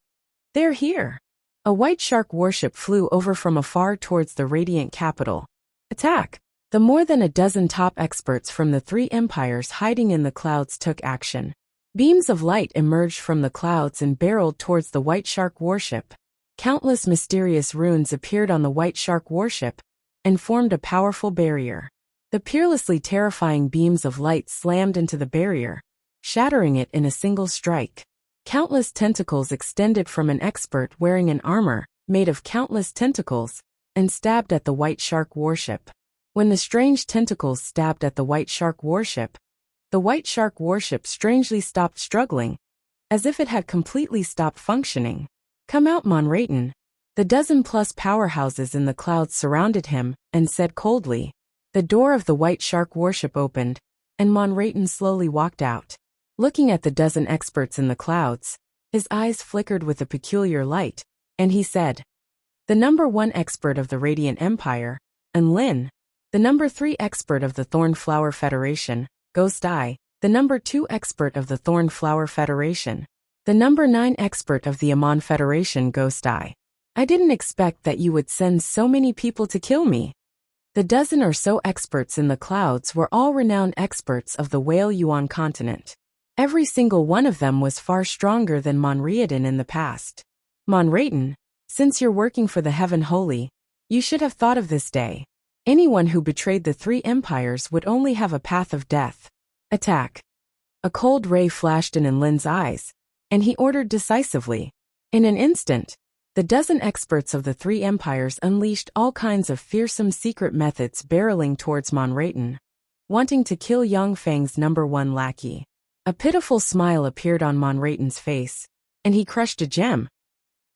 "They're here." A white shark warship flew over from afar towards the Radiant Capital. "Attack!" The more than a dozen top experts from the three empires hiding in the clouds took action. Beams of light emerged from the clouds and barreled towards the white shark warship. Countless mysterious runes appeared on the white shark warship and formed a powerful barrier. The peerlessly terrifying beams of light slammed into the barrier, shattering it in a single strike. Countless tentacles extended from an expert wearing an armor made of countless tentacles and stabbed at the white shark warship. When the strange tentacles stabbed at the white shark warship strangely stopped struggling, as if it had completely stopped functioning. "Come out, Monraton." The dozen-plus powerhouses in the clouds surrounded him and said coldly. The door of the white shark warship opened, and Monraton slowly walked out. Looking at the dozen experts in the clouds, his eyes flickered with a peculiar light, and he said, "The #1 expert of the Radiant Empire, and Lin, the #3 expert of the Thornflower Federation, Ghost Eye, the #2 expert of the Thornflower Federation, the #9 expert of the Amon Federation, Ghost Eye. I didn't expect that you would send so many people to kill me." The dozen or so experts in the clouds were all renowned experts of the Whale Yuan continent. Every single one of them was far stronger than Monraton in the past. "Monraton, since you're working for the Heaven Holy, you should have thought of this day. Anyone who betrayed the three empires would only have a path of death. Attack." A cold ray flashed in Lin's eyes, and he ordered decisively. In an instant, the dozen experts of the three empires unleashed all kinds of fearsome secret methods barreling towards Monraton, wanting to kill Yang Feng's #1 lackey. A pitiful smile appeared on Monraton's face, and he crushed a gem.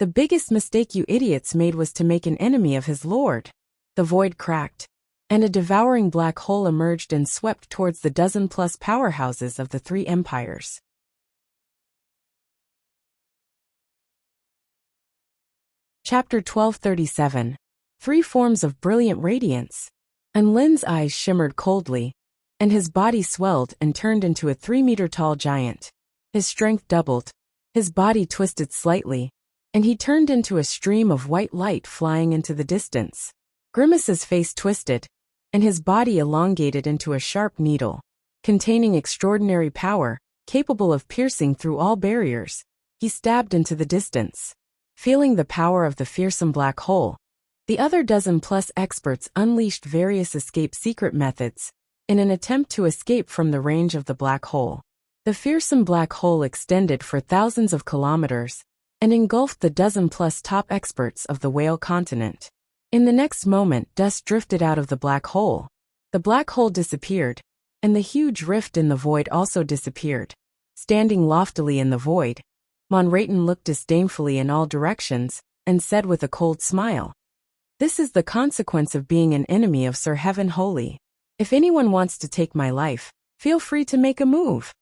"The biggest mistake you idiots made was to make an enemy of his lord." The void cracked, and a devouring black hole emerged and swept towards the dozen-plus powerhouses of the three empires. Chapter 1237. Three Forms of Brilliant Radiance. And Lin's eyes shimmered coldly, and his body swelled and turned into a 3-meter-tall giant. His strength doubled, his body twisted slightly, and he turned into a stream of white light flying into the distance. Grimace's face twisted, and his body elongated into a sharp needle, containing extraordinary power, capable of piercing through all barriers. He stabbed into the distance. Feeling the power of the fearsome black hole, the other dozen-plus experts unleashed various escape secret methods in an attempt to escape from the range of the black hole. The fearsome black hole extended for thousands of kilometers and engulfed the dozen-plus top experts of the whale continent. In the next moment, dust drifted out of the black hole. The black hole disappeared, and the huge rift in the void also disappeared. Standing loftily in the void, Monrayton looked disdainfully in all directions and said with a cold smile, "This is the consequence of being an enemy of Sir Heaven Holy. If anyone wants to take my life, feel free to make a move."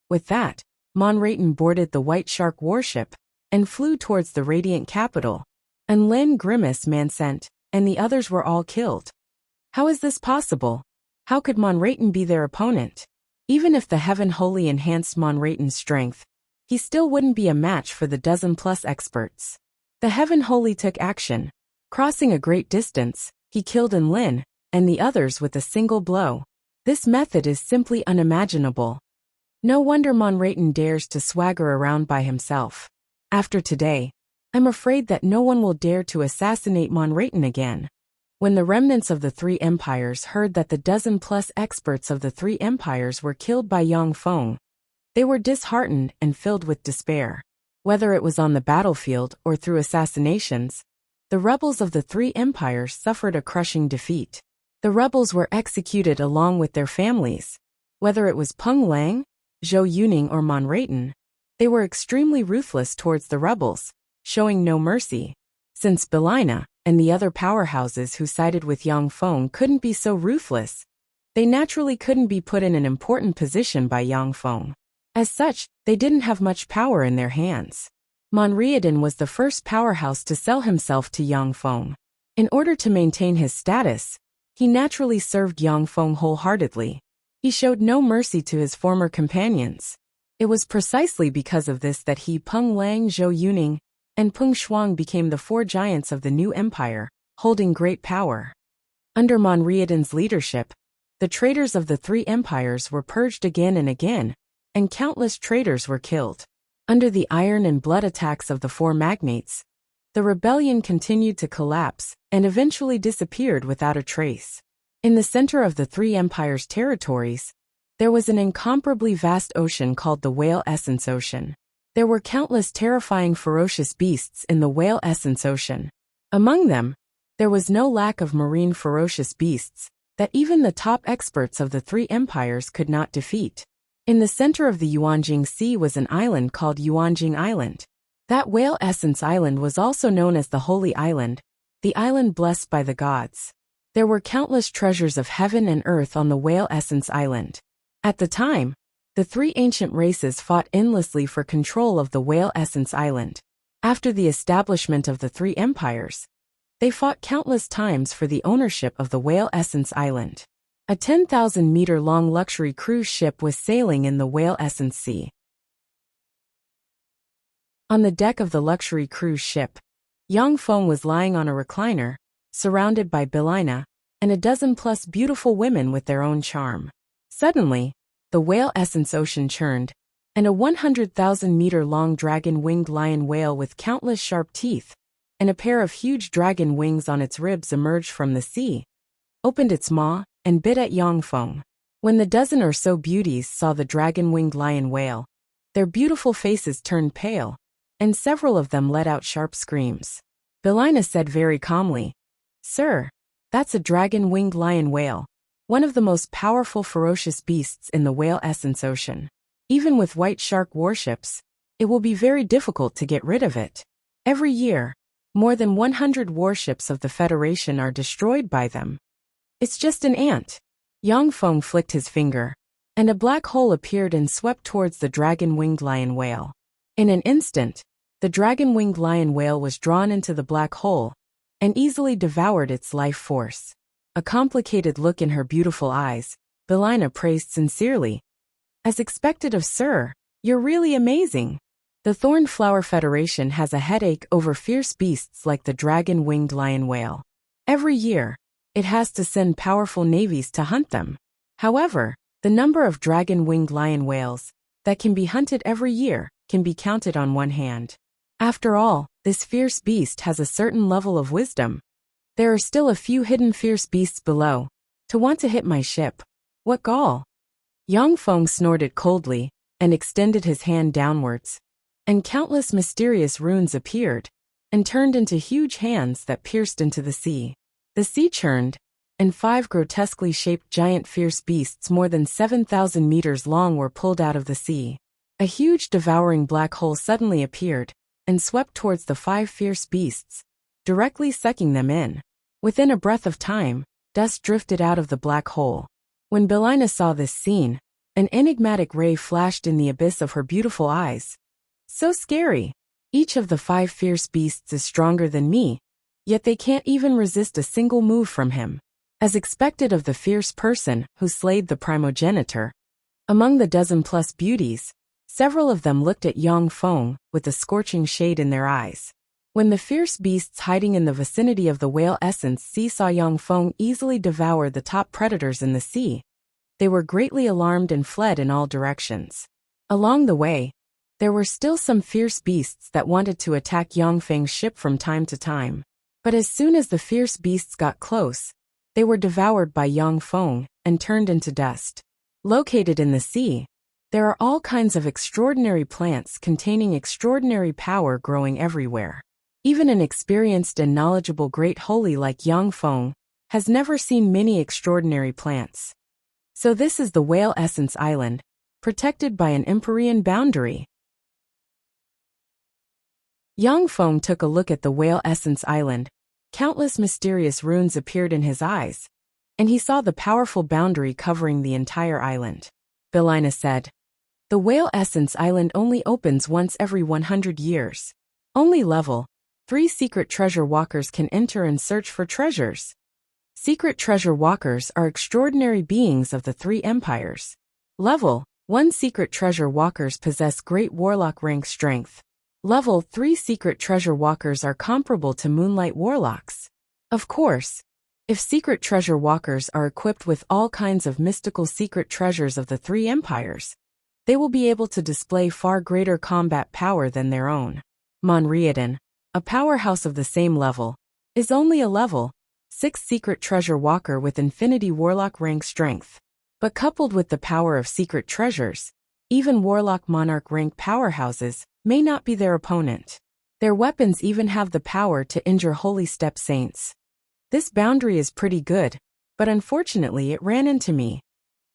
With that, Monrayton boarded the White Shark warship and flew towards the radiant capital. And Lin, Grimace, Mansent, and the others were all killed. How is this possible? How could Monrayton be their opponent? Even if the Heaven Holy enhanced Monrayton's strength, he still wouldn't be a match for the dozen-plus experts. The Heaven Holy took action. Crossing a great distance, he killed Lin and the others with a single blow. This method is simply unimaginable. No wonder Monrayton dares to swagger around by himself. After today, I'm afraid that no one will dare to assassinate Monrayton again. When the remnants of the three empires heard that the dozen-plus experts of the three empires were killed by Yang Feng, they were disheartened and filled with despair. Whether it was on the battlefield or through assassinations, the rebels of the three empires suffered a crushing defeat. The rebels were executed along with their families. Whether it was Peng Lang, Zhou Yuning, or Monrayton, they were extremely ruthless towards the rebels, showing no mercy. Since Belina and the other powerhouses who sided with Yang Feng couldn't be so ruthless, they naturally couldn't be put in an important position by Yang Feng. As such, they didn't have much power in their hands. Monriadan was the first powerhouse to sell himself to Yang Feng. In order to maintain his status, he naturally served Yang Feng wholeheartedly. He showed no mercy to his former companions. It was precisely because of this that he, Peng Lang, Zhou Yuning, and Peng Shuang became the four giants of the new empire, holding great power. Under Monriadan's leadership, the traitors of the three empires were purged again and again, and countless traitors were killed. Under the iron and blood attacks of the four magnates, the rebellion continued to collapse and eventually disappeared without a trace. In the center of the three empires' territories, there was an incomparably vast ocean called the Whale Essence Ocean. There were countless terrifying ferocious beasts in the Whale Essence Ocean. Among them, there was no lack of marine ferocious beasts that even the top experts of the three empires could not defeat. In the center of the Yuanjing Sea was an island called Yuanjing Island. That Whale Essence Island was also known as the Holy Island, the island blessed by the gods. There were countless treasures of heaven and earth on the Whale Essence Island. At the time, the three ancient races fought endlessly for control of the Whale Essence Island. After the establishment of the three empires, they fought countless times for the ownership of the Whale Essence Island. A 10,000-meter-long luxury cruise ship was sailing in the Whale Essence Sea. On the deck of the luxury cruise ship, Yang Feng was lying on a recliner, surrounded by Belina and a dozen-plus beautiful women with their own charm. Suddenly, the Whale Essence Ocean churned, and a 100,000-meter-long dragon-winged lion whale with countless sharp teeth and a pair of huge dragon wings on its ribs emerged from the sea, opened its maw, and bit at Yang Feng. When the dozen or so beauties saw the dragon-winged lion whale, their beautiful faces turned pale, and several of them let out sharp screams. Belina said very calmly, "Sir, that's a dragon-winged lion whale, one of the most powerful ferocious beasts in the Whale Essence Ocean. Even with White Shark warships, it will be very difficult to get rid of it. Every year, more than 100 warships of the Federation are destroyed by them. It's just an ant." Yang Feng flicked his finger, and a black hole appeared and swept towards the dragon-winged lion whale. In an instant, the dragon-winged lion whale was drawn into the black hole and easily devoured its life force. A complicated look in her beautiful eyes, Belina praised sincerely. "As expected of Sir, you're really amazing. The Thorn Flower Federation has a headache over fierce beasts like the dragon-winged lion whale. Every year, it has to send powerful navies to hunt them. However, the number of dragon-winged lion whales that can be hunted every year can be counted on one hand. After all, this fierce beast has a certain level of wisdom. There are still a few hidden fierce beasts below. To want to hit my ship. What gall? Yang Feng snorted coldly and extended his hand downwards, and countless mysterious runes appeared and turned into huge hands that pierced into the sea. The sea churned, and 5 grotesquely shaped giant fierce beasts more than 7,000 meters long were pulled out of the sea. A huge devouring black hole suddenly appeared and swept towards the 5 fierce beasts, directly sucking them in. Within a breath of time, dust drifted out of the black hole. When Belina saw this scene, an enigmatic ray flashed in the abyss of her beautiful eyes. So scary! Each of the 5 fierce beasts is stronger than me, yet they can't even resist a single move from him. As expected of the fierce person who slayed the primogenitor. Among the dozen-plus beauties, several of them looked at Yang Feng with a scorching shade in their eyes. When the fierce beasts hiding in the vicinity of the whale essence sea saw Yang Feng easily devour the top predators in the sea, they were greatly alarmed and fled in all directions. Along the way, there were still some fierce beasts that wanted to attack Yang Feng's ship from time to time. But as soon as the fierce beasts got close, they were devoured by Yang Feng and turned into dust. Located in the sea, there are all kinds of extraordinary plants containing extraordinary power growing everywhere. Even an experienced and knowledgeable great holy like Yang Feng has never seen many extraordinary plants. So this is the Whale Essence Island, protected by an Empyrean boundary. Yang Feng took a look at the Whale Essence Island. Countless mysterious runes appeared in his eyes, and he saw the powerful boundary covering the entire island. Belina said, "The Whale Essence Island only opens once every 100 years. Only level 3 secret treasure walkers can enter and search for treasures. Secret treasure walkers are extraordinary beings of the 3 empires. Level 1 secret treasure walkers possess great warlock rank strength. Level 3 secret treasure walkers are comparable to moonlight warlocks. Of course, if secret treasure walkers are equipped with all kinds of mystical secret treasures of the 3 empires, they will be able to display far greater combat power than their own. Monriadan, a powerhouse of the same level, is only a level 6 secret treasure walker with infinity warlock rank strength. But coupled with the power of secret treasures, even warlock monarch rank powerhouses may not be their opponent. Their weapons even have the power to injure holy step saints. This boundary is pretty good, but unfortunately it ran into me."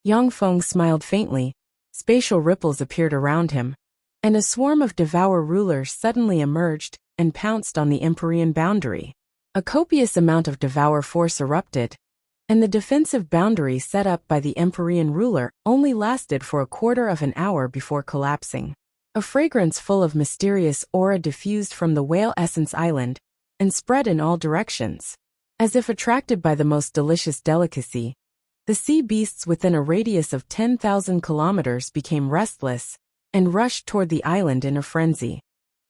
Yang Feng smiled faintly. Spatial ripples appeared around him, and a swarm of Devour rulers suddenly emerged and pounced on the Empyrean boundary. A copious amount of Devour force erupted, and the defensive boundary set up by the Empyrean ruler only lasted for a quarter of an hour before collapsing. A fragrance full of mysterious aura diffused from the Whale Essence Island and spread in all directions. As if attracted by the most delicious delicacy, the sea beasts within a radius of 10,000 kilometers became restless and rushed toward the island in a frenzy.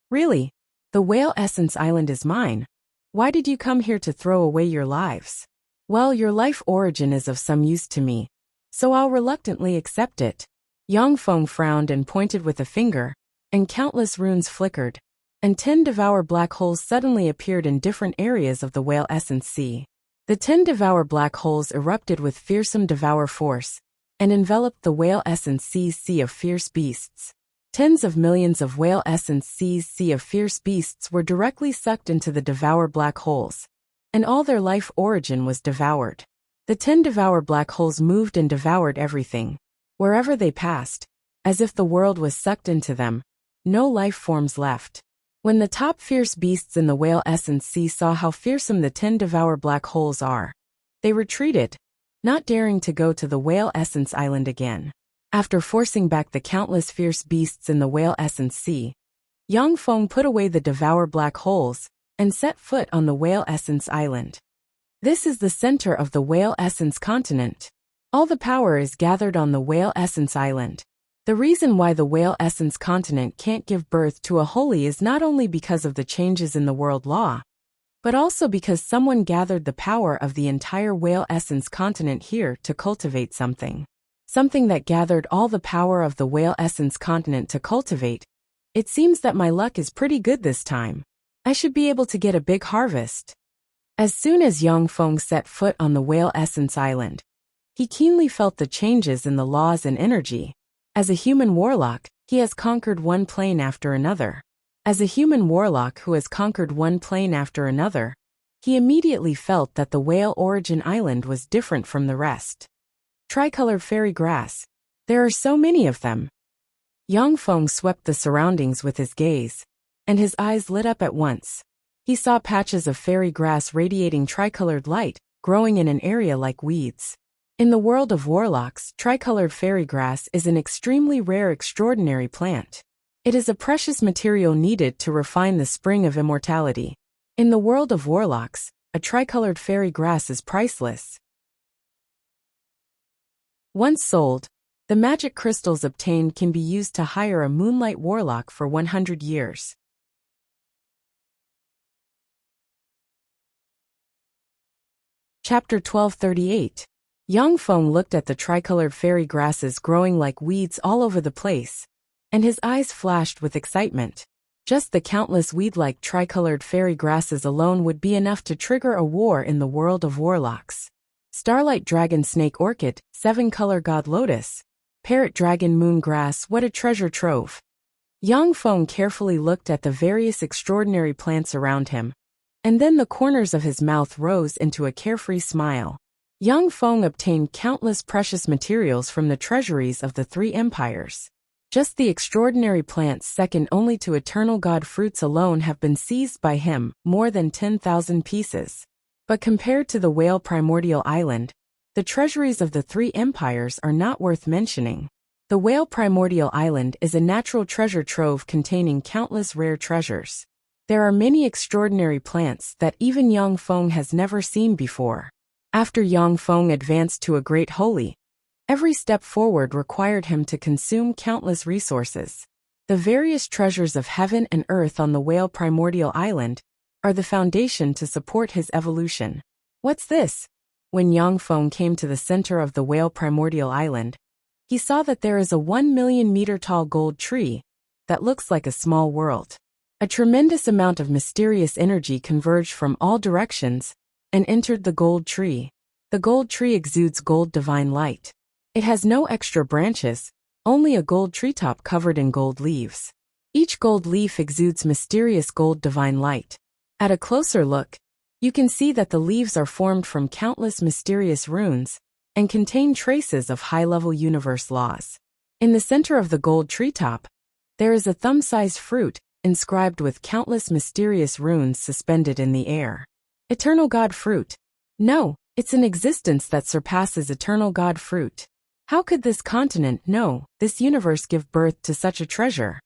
"Really? The Whale Essence Island is mine. Why did you come here to throw away your lives?" "Well, your life origin is of some use to me, so I'll reluctantly accept it." Yang Feng frowned and pointed with a finger, and countless runes flickered, and 10 Devour black holes suddenly appeared in different areas of the Whale Essence Sea. The 10 Devour black holes erupted with fearsome Devour force, and enveloped the Whale Essence Sea's sea of fierce beasts. Tens of millions of Whale Essence Sea's sea of fierce beasts were directly sucked into the Devour black holes, and all their life origin was devoured. The 10 Devour black holes moved and devoured everything, wherever they passed, as if the world was sucked into them. No life forms left. When the top fierce beasts in the Whale Essence Sea saw how fearsome the 10 Devour black holes are, they retreated, not daring to go to the Whale Essence Island again. After forcing back the countless fierce beasts in the Whale Essence Sea, Yang Feng put away the Devour black holes and set foot on the Whale Essence Island. This is the center of the Whale Essence continent. All the power is gathered on the Whale Essence Island. The reason why the Whale Essence continent can't give birth to a holy is not only because of the changes in the world law, but also because someone gathered the power of the entire Whale Essence continent here to cultivate something. Something that gathered all the power of the Whale Essence continent to cultivate It seems that my luck is pretty good this time. I should be able to get a big harvest. As soon as Yang Feng set foot on the Whale Essence Island, he keenly felt the changes in the laws and energy. As a human warlock, he has conquered one plane after another. As a human warlock who has conquered one plane after another, he immediately felt that the Whale Origin Island was different from the rest. Tricolored fairy grass. There are so many of them. Yang Feng swept the surroundings with his gaze, and his eyes lit up at once. He saw patches of fairy grass radiating tricolored light, growing in an area like weeds. In the world of warlocks, tricolored fairy grass is an extremely rare extraordinary plant. It is a precious material needed to refine the spring of immortality. In the world of warlocks, a tricolored fairy grass is priceless. Once sold, the magic crystals obtained can be used to hire a moonlight warlock for 100 years. Chapter 1238. Yang Feng looked at the tricolored fairy grasses growing like weeds all over the place, and his eyes flashed with excitement. Just the countless weed-like tricolored fairy grasses alone would be enough to trigger a war in the world of warlocks. Starlight Dragon Snake Orchid, Seven-Color God Lotus, Parrot Dragon Moon Grass, what a treasure trove. Yang Feng carefully looked at the various extraordinary plants around him, and then the corners of his mouth rose into a carefree smile. Yang Feng obtained countless precious materials from the treasuries of the three empires. Just the extraordinary plants second only to eternal god fruits alone have been seized by him, more than 10,000 pieces. But compared to the Whale Primordial Island, the treasuries of the three empires are not worth mentioning. The Whale Primordial Island is a natural treasure trove containing countless rare treasures. There are many extraordinary plants that even Yang Feng has never seen before. After Yang Feng advanced to a great holy, every step forward required him to consume countless resources. The various treasures of heaven and earth on the Whale Primordial Island are the foundation to support his evolution. What's this? When Yang Feng came to the center of the Whale Primordial Island, he saw that there is a 1 million meter tall gold tree that looks like a small world. A tremendous amount of mysterious energy converged from all directions and entered the gold tree. The gold tree exudes gold divine light. It has no extra branches, only a gold treetop covered in gold leaves. Each gold leaf exudes mysterious gold divine light. At a closer look, you can see that the leaves are formed from countless mysterious runes and contain traces of high-level universe laws. In the center of the gold treetop, there is a thumb-sized fruit inscribed with countless mysterious runes suspended in the air. Eternal God Fruit. No, it's an existence that surpasses Eternal God Fruit. How could this continent, no, this universe give birth to such a treasure?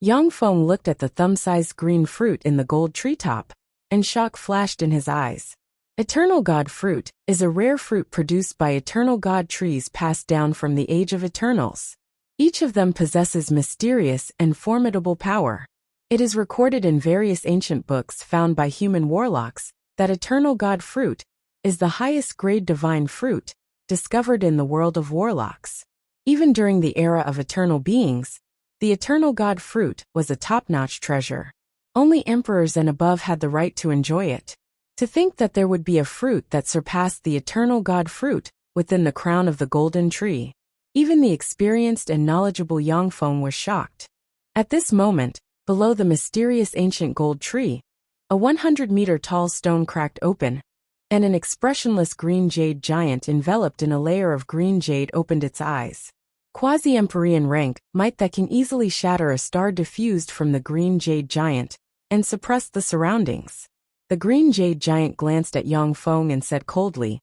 Yang Feng looked at the thumb-sized green fruit in the gold treetop, and shock flashed in his eyes. Eternal God Fruit is a rare fruit produced by eternal God trees passed down from the age of Eternals. Each of them possesses mysterious and formidable power. It is recorded in various ancient books found by human warlocks that Eternal God Fruit is the highest grade divine fruit discovered in the world of warlocks. Even during the era of eternal beings, the Eternal God Fruit was a top-notch treasure. Only emperors and above had the right to enjoy it. To think that there would be a fruit that surpassed the Eternal God Fruit within the crown of the golden tree. Even the experienced and knowledgeable Yang Feng was shocked. At this moment, below the mysterious ancient gold tree, a 100-meter-tall stone cracked open, and an expressionless green jade giant enveloped in a layer of green jade opened its eyes. Quasi-Empyrean rank, might that can easily shatter a star diffused from the green jade giant and suppress the surroundings. The green jade giant glanced at Yang Feng and said coldly,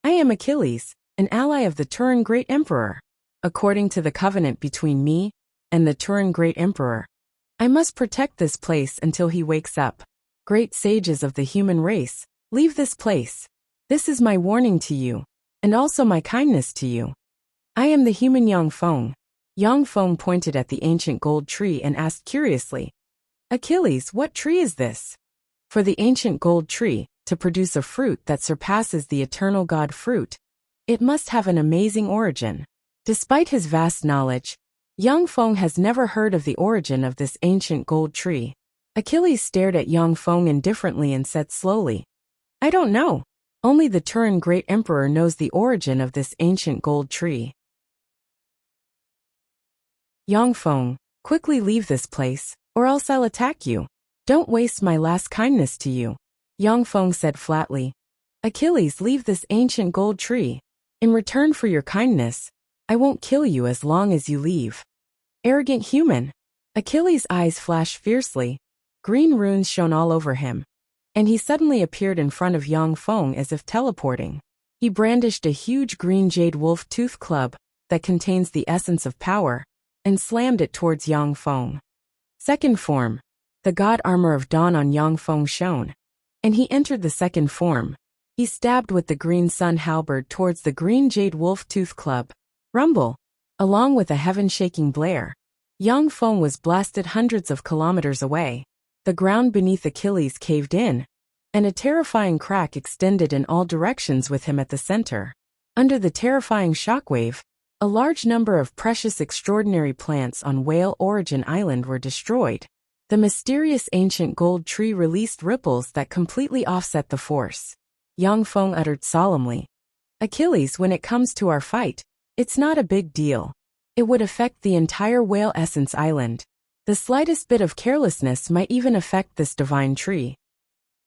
I am Achilles, an ally of the Turan Great Emperor. According to the covenant between me and the Turan Great Emperor, I must protect this place until he wakes up. Great sages of the human race, leave this place. This is my warning to you, and also my kindness to you. I am the human Yang Feng. Yang Feng pointed at the ancient gold tree and asked curiously, Achilles, what tree is this? For the ancient gold tree to produce a fruit that surpasses the eternal God fruit, it must have an amazing origin. Despite his vast knowledge, Yang Feng has never heard of the origin of this ancient gold tree. Achilles stared at Yang Feng indifferently and said slowly, I don't know. Only the Turan Great Emperor knows the origin of this ancient gold tree. Yang Feng, quickly leave this place, or else I'll attack you. Don't waste my last kindness to you. Yang Feng said flatly. Achilles, leave this ancient gold tree. In return for your kindness, I won't kill you as long as you leave. Arrogant human. Achilles' eyes flashed fiercely. Green runes shone all over him. And he suddenly appeared in front of Yang Feng as if teleporting. He brandished a huge green jade wolf tooth club that contains the essence of power, and slammed it towards Yang Feng. Second form. The god armor of dawn on Yang Feng shone. And he entered the second form. He stabbed with the green sun halberd towards the green jade wolf tooth club. Rumble. Along with a heaven-shaking blare, Yang Feng was blasted hundreds of kilometers away. The ground beneath Achilles caved in, and a terrifying crack extended in all directions with him at the center. Under the terrifying shockwave, a large number of precious extraordinary plants on Whale Origin Island were destroyed. The mysterious ancient gold tree released ripples that completely offset the force. Yang Feng uttered solemnly, Achilles, when it comes to our fight, it's not a big deal. It would affect the entire Whale Essence Island. The slightest bit of carelessness might even affect this divine tree.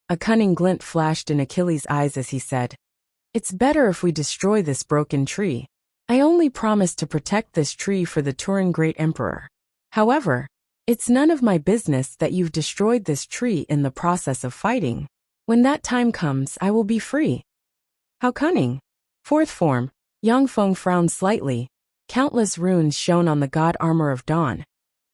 A cunning glint flashed in Achilles' eyes as he said, It's better if we destroy this broken tree. I only promise to protect this tree for the Turan Great Emperor. However, it's none of my business that you've destroyed this tree in the process of fighting. When that time comes, I will be free. How cunning. Fourth form. Yang Feng frowned slightly. Countless runes shone on the god armor of dawn,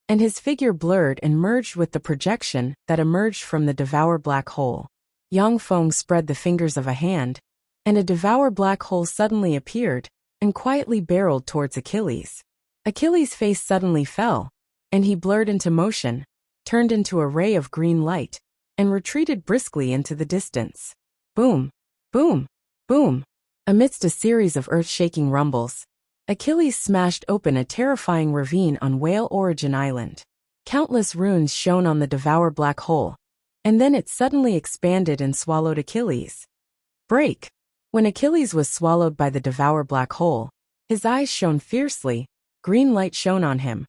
and his figure blurred and merged with the projection that emerged from the Devour Black Hole. Yang Feng spread the fingers of a hand, and a Devour Black Hole suddenly appeared and quietly barreled towards Achilles. Achilles' face suddenly fell, and he blurred into motion, turned into a ray of green light, and retreated briskly into the distance. Boom! Boom! Boom! Amidst a series of earth-shaking rumbles, Achilles smashed open a terrifying ravine on Whale Origin Island. Countless runes shone on the Devour Black Hole, and then it suddenly expanded and swallowed Achilles. Break! When Achilles was swallowed by the Devour Black Hole, his eyes shone fiercely, green light shone on him,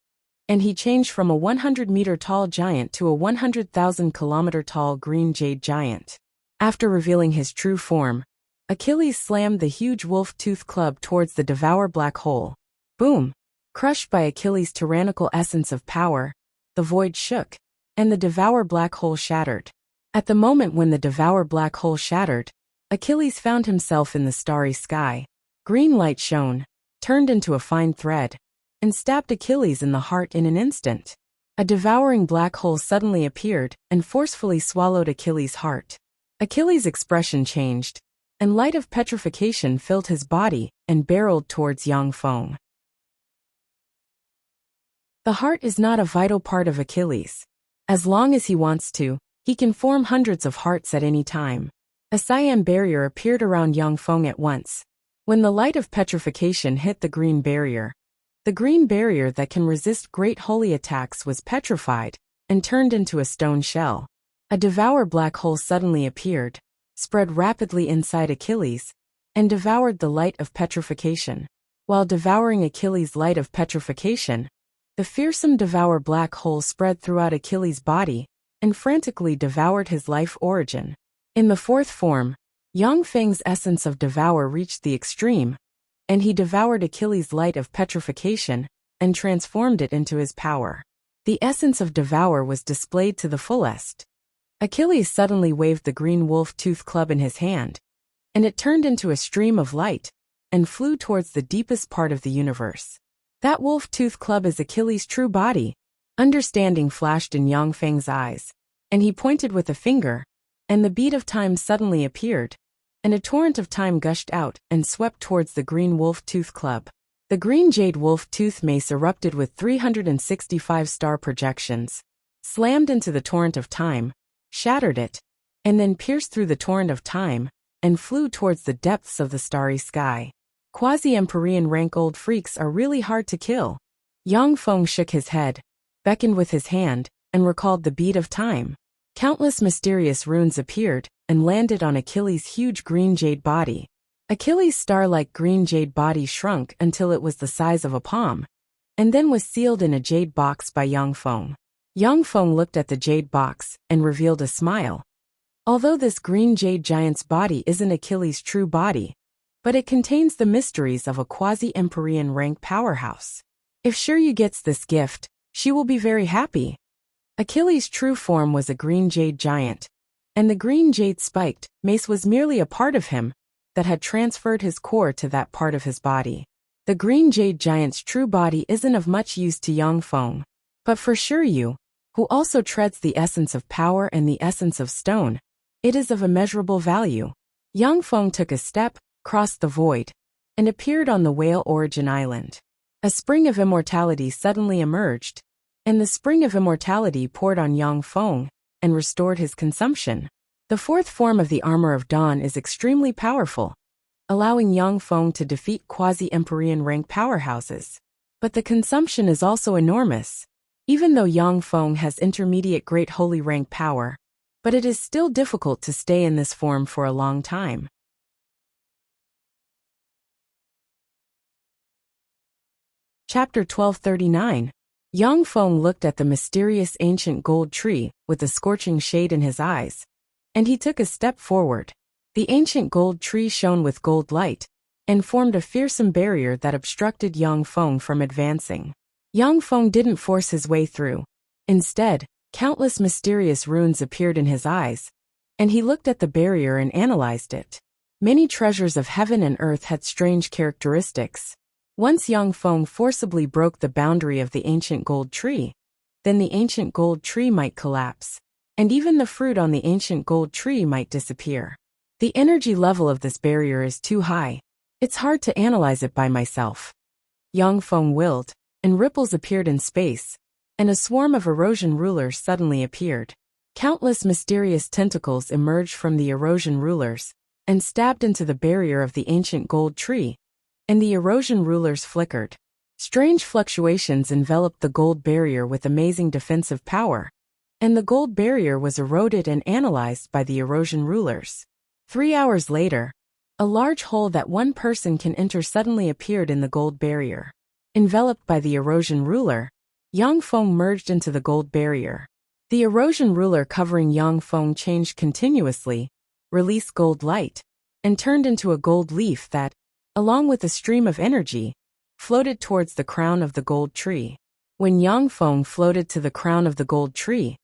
and he changed from a 100-meter-tall giant to a 100,000-kilometer-tall green jade giant. After revealing his true form, Achilles slammed the huge wolf tooth club towards the Devour Black Hole. Boom! Crushed by Achilles' tyrannical essence of power, the void shook, and the Devour Black Hole shattered. At the moment when the Devour Black Hole shattered, Achilles found himself in the starry sky. Green light shone, turned into a fine thread, and stabbed Achilles in the heart in an instant. A devouring black hole suddenly appeared and forcefully swallowed Achilles' heart. Achilles' expression changed, and light of petrification filled his body and barreled towards Yang Feng. The heart is not a vital part of Achilles. As long as he wants to, he can form hundreds of hearts at any time. A cyan barrier appeared around Yang Feng at once. When the light of petrification hit the green barrier that can resist great holy attacks was petrified and turned into a stone shell. A Devour Black Hole suddenly appeared, spread rapidly inside Achilles, and devoured the light of petrification. While devouring Achilles' light of petrification, the fearsome Devour Black Hole spread throughout Achilles' body and frantically devoured his life origin. In the fourth form, Yang Feng's essence of devour reached the extreme, and he devoured Achilles' light of petrification and transformed it into his power. The essence of devour was displayed to the fullest. Achilles suddenly waved the green wolf tooth club in his hand, and it turned into a stream of light and flew towards the deepest part of the universe. That wolf tooth club is Achilles' true body. Understanding flashed in Yang Feng's eyes, and he pointed with a finger, and the bead of time suddenly appeared, and a torrent of time gushed out and swept towards the green wolf tooth club. The green jade wolf tooth mace erupted with 365 star projections, slammed into the torrent of time, shattered it, and then pierced through the torrent of time, and flew towards the depths of the starry sky. Quasi-Empyrean rank old freaks are really hard to kill. Yang Feng shook his head, beckoned with his hand, and recalled the beat of time. Countless mysterious runes appeared and landed on Achilles' huge green jade body. Achilles' star-like green jade body shrunk until it was the size of a palm, and then was sealed in a jade box by Yang Feng. Yang Feng looked at the jade box and revealed a smile. Although this green jade giant's body isn't Achilles' true body, but it contains the mysteries of a quasi-empyrean rank powerhouse. If Shiryu gets this gift, she will be very happy. Achilles' true form was a green jade giant, and the green jade spiked mace was merely a part of him that had transferred his core to that part of his body. The green jade giant's true body isn't of much use to Yang Feng, but for Shiryu, who also treads the essence of power and the essence of stone, it is of immeasurable value. Yang Feng took a step, crossed the void, and appeared on the Whale Origin Island. A spring of immortality suddenly emerged, and the spring of immortality poured on Yang Feng and restored his consumption. The fourth form of the Armor of Dawn is extremely powerful, allowing Yang Feng to defeat quasi-empyrean rank powerhouses. But the consumption is also enormous. Even though Yang Feng has intermediate great holy rank power, but it is still difficult to stay in this form for a long time. Chapter 1239. Yang Feng looked at the mysterious ancient gold tree with a scorching shade in his eyes, and he took a step forward. The ancient gold tree shone with gold light and formed a fearsome barrier that obstructed Yang Feng from advancing. Yang Feng didn't force his way through. Instead, countless mysterious runes appeared in his eyes, and he looked at the barrier and analyzed it. Many treasures of heaven and earth had strange characteristics. Once Yang Feng forcibly broke the boundary of the ancient gold tree, then the ancient gold tree might collapse, and even the fruit on the ancient gold tree might disappear. The energy level of this barrier is too high. It's hard to analyze it by myself. Yang Feng willed, and ripples appeared in space, and a swarm of erosion rulers suddenly appeared. Countless mysterious tentacles emerged from the erosion rulers and stabbed into the barrier of the ancient gold tree, and the erosion rulers flickered. Strange fluctuations enveloped the gold barrier with amazing defensive power, and the gold barrier was eroded and analyzed by the erosion rulers. 3 hours later, a large hole that one person can enter suddenly appeared in the gold barrier. Enveloped by the erosion ruler, Yang Feng merged into the gold barrier. The erosion ruler covering Yang Feng changed continuously, released gold light, and turned into a gold leaf that, along with a stream of energy, floated towards the crown of the gold tree. When Yang Feng floated to the crown of the gold tree,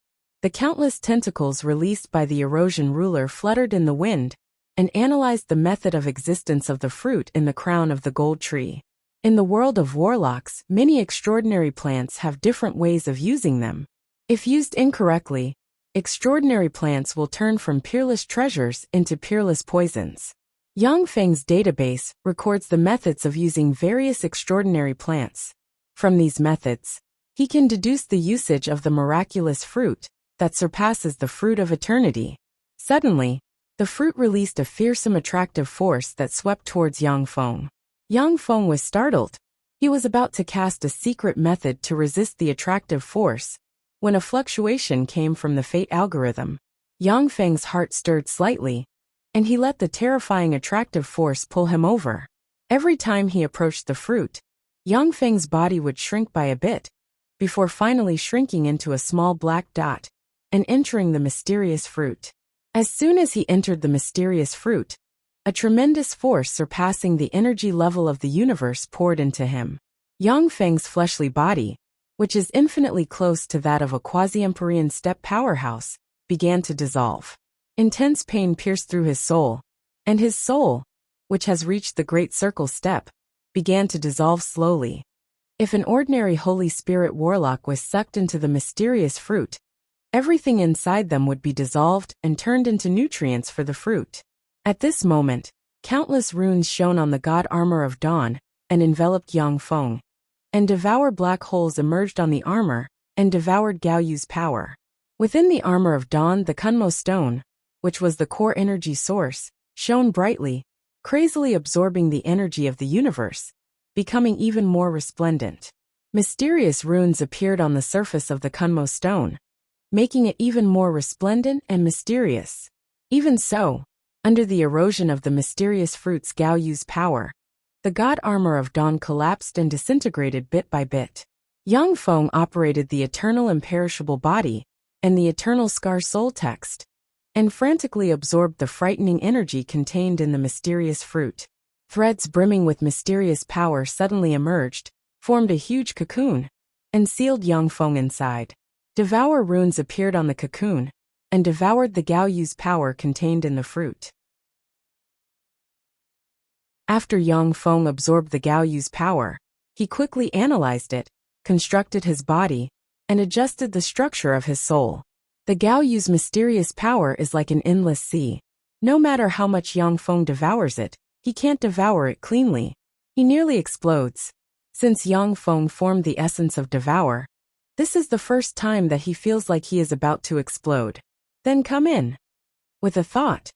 the countless tentacles released by the erosion ruler fluttered in the wind and analyzed the method of existence of the fruit in the crown of the gold tree. In the world of warlocks, many extraordinary plants have different ways of using them. If used incorrectly, extraordinary plants will turn from peerless treasures into peerless poisons. Yang Feng's database records the methods of using various extraordinary plants. From these methods, he can deduce the usage of the miraculous fruit that surpasses the fruit of eternity. Suddenly, the fruit released a fearsome attractive force that swept towards Yang Feng. Yang Feng was startled. He was about to cast a secret method to resist the attractive force, when a fluctuation came from the fate algorithm. Yang Feng's heart stirred slightly, and he let the terrifying attractive force pull him over. Every time he approached the fruit, Yang Feng's body would shrink by a bit, before finally shrinking into a small black dot and entering the mysterious fruit. As soon as he entered the mysterious fruit, a tremendous force surpassing the energy level of the universe poured into him. Yang Feng's fleshly body, which is infinitely close to that of a quasi-empyrean step powerhouse, began to dissolve. Intense pain pierced through his soul, and his soul, which has reached the Great Circle step, began to dissolve slowly. If an ordinary Holy Spirit warlock was sucked into the mysterious fruit, everything inside them would be dissolved and turned into nutrients for the fruit. At this moment, countless runes shone on the god armor of dawn and enveloped Yang Feng, and devour black holes emerged on the armor and devoured Gaoyu's power. Within the armor of dawn, the Kunmo stone, which was the core energy source, shone brightly, crazily absorbing the energy of the universe, becoming even more resplendent. Mysterious runes appeared on the surface of the Kunmo stone, making it even more resplendent and mysterious. Even so, under the erosion of the mysterious fruit's Gaoyu's power, the god armor of dawn collapsed and disintegrated bit by bit. Yang Feng operated the eternal imperishable body and the eternal scar soul text, and frantically absorbed the frightening energy contained in the mysterious fruit. Threads brimming with mysterious power suddenly emerged, formed a huge cocoon, and sealed Yang Feng inside. Devour runes appeared on the cocoon, and devoured the Gaoyu's power contained in the fruit. After Yang Feng absorbed the Gaoyu's power, he quickly analyzed it, constructed his body, and adjusted the structure of his soul. The Gaoyu's mysterious power is like an endless sea. No matter how much Yang Feng devours it, he can't devour it cleanly. He nearly explodes. Since Yang Feng formed the essence of devour, this is the first time that he feels like he is about to explode. Then come in. With a thought,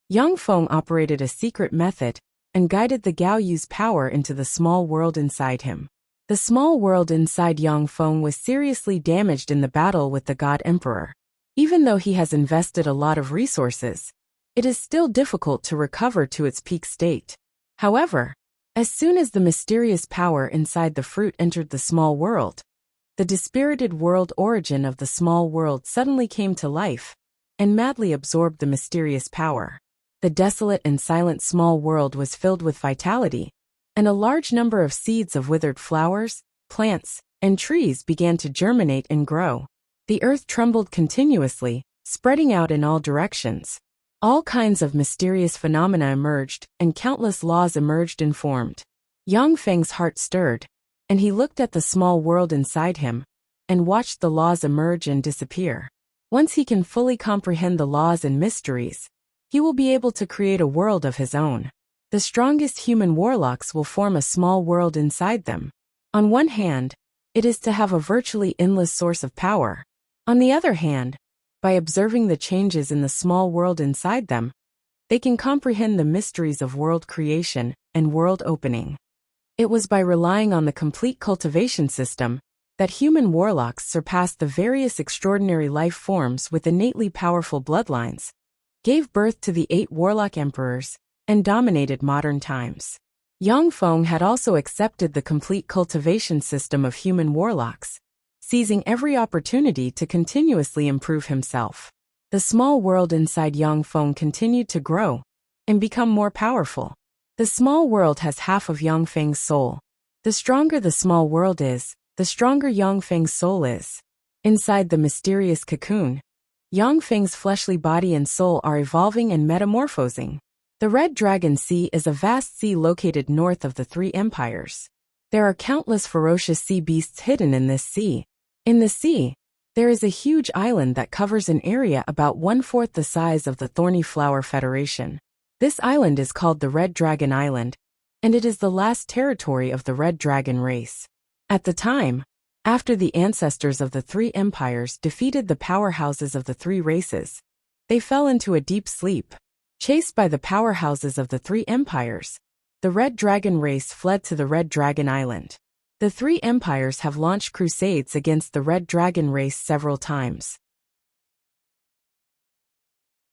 Yang Feng operated a secret method and guided the Gaoyu's power into the small world inside him. The small world inside Yang Feng was seriously damaged in the battle with the God Emperor. Even though he has invested a lot of resources, it is still difficult to recover to its peak state. However, as soon as the mysterious power inside the fruit entered the small world, the dispirited world origin of the small world suddenly came to life and madly absorbed the mysterious power. The desolate and silent small world was filled with vitality, and a large number of seeds of withered flowers, plants, and trees began to germinate and grow. The earth trembled continuously, spreading out in all directions. All kinds of mysterious phenomena emerged, and countless laws emerged and formed. Yang Feng's heart stirred, and he looked at the small world inside him, and watched the laws emerge and disappear. Once he can fully comprehend the laws and mysteries, he will be able to create a world of his own. The strongest human warlocks will form a small world inside them. On one hand, it is to have a virtually endless source of power. On the other hand, by observing the changes in the small world inside them, they can comprehend the mysteries of world creation and world opening. It was by relying on the complete cultivation system that human warlocks surpassed the various extraordinary life forms with innately powerful bloodlines, gave birth to the 8 warlock emperors, and dominated modern times. Yang Feng had also accepted the complete cultivation system of human warlocks, seizing every opportunity to continuously improve himself. The small world inside Yang Feng continued to grow and become more powerful. The small world has half of Yang Feng's soul. The stronger the small world is, the stronger Yang Feng's soul is. Inside the mysterious cocoon, Yang Feng's fleshly body and soul are evolving and metamorphosing. The Red Dragon Sea is a vast sea located north of the 3 empires. There are countless ferocious sea beasts hidden in this sea. In the sea, there is a huge island that covers an area about 1/4 the size of the Thorny Flower Federation. This island is called the Red Dragon Island, and it is the last territory of the Red Dragon race. At the time, after the ancestors of the 3 empires defeated the powerhouses of the 3 races, they fell into a deep sleep. Chased by the powerhouses of the 3 empires, the Red Dragon race fled to the Red Dragon Island. The 3 empires have launched crusades against the Red Dragon race several times.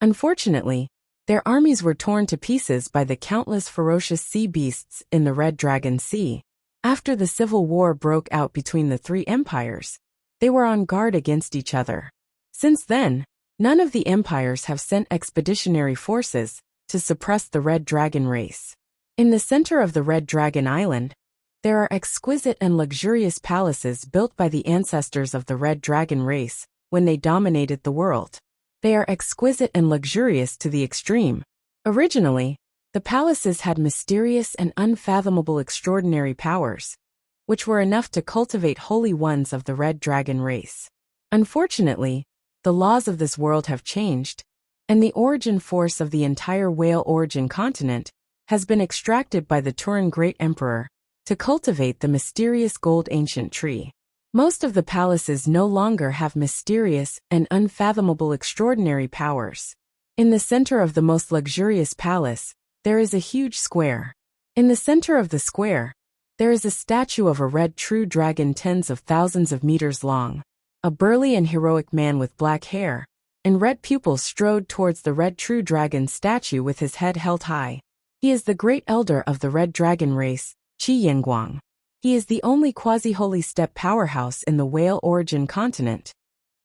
Unfortunately, their armies were torn to pieces by the countless ferocious sea beasts in the Red Dragon Sea. After the civil war broke out between the 3 empires, they were on guard against each other. Since then, none of the empires have sent expeditionary forces to suppress the Red Dragon race. In the center of the Red Dragon Island, there are exquisite and luxurious palaces built by the ancestors of the Red Dragon race when they dominated the world. They are exquisite and luxurious to the extreme. Originally, the palaces had mysterious and unfathomable extraordinary powers, which were enough to cultivate holy ones of the Red Dragon race. Unfortunately, the laws of this world have changed, and the origin force of the entire Whale Origin continent has been extracted by the Turan Great Emperor to cultivate the mysterious gold ancient tree. Most of the palaces no longer have mysterious and unfathomable extraordinary powers. In the center of the most luxurious palace, there is a huge square. In the center of the square, There is a statue of a red true dragon tens of thousands of meters long. A burly and heroic man with black hair and red pupils strode towards the red true dragon statue with his head held high. He is the great elder of the red dragon race, Qi Yinguang. He is the only quasi-holy steppe powerhouse in the whale origin continent.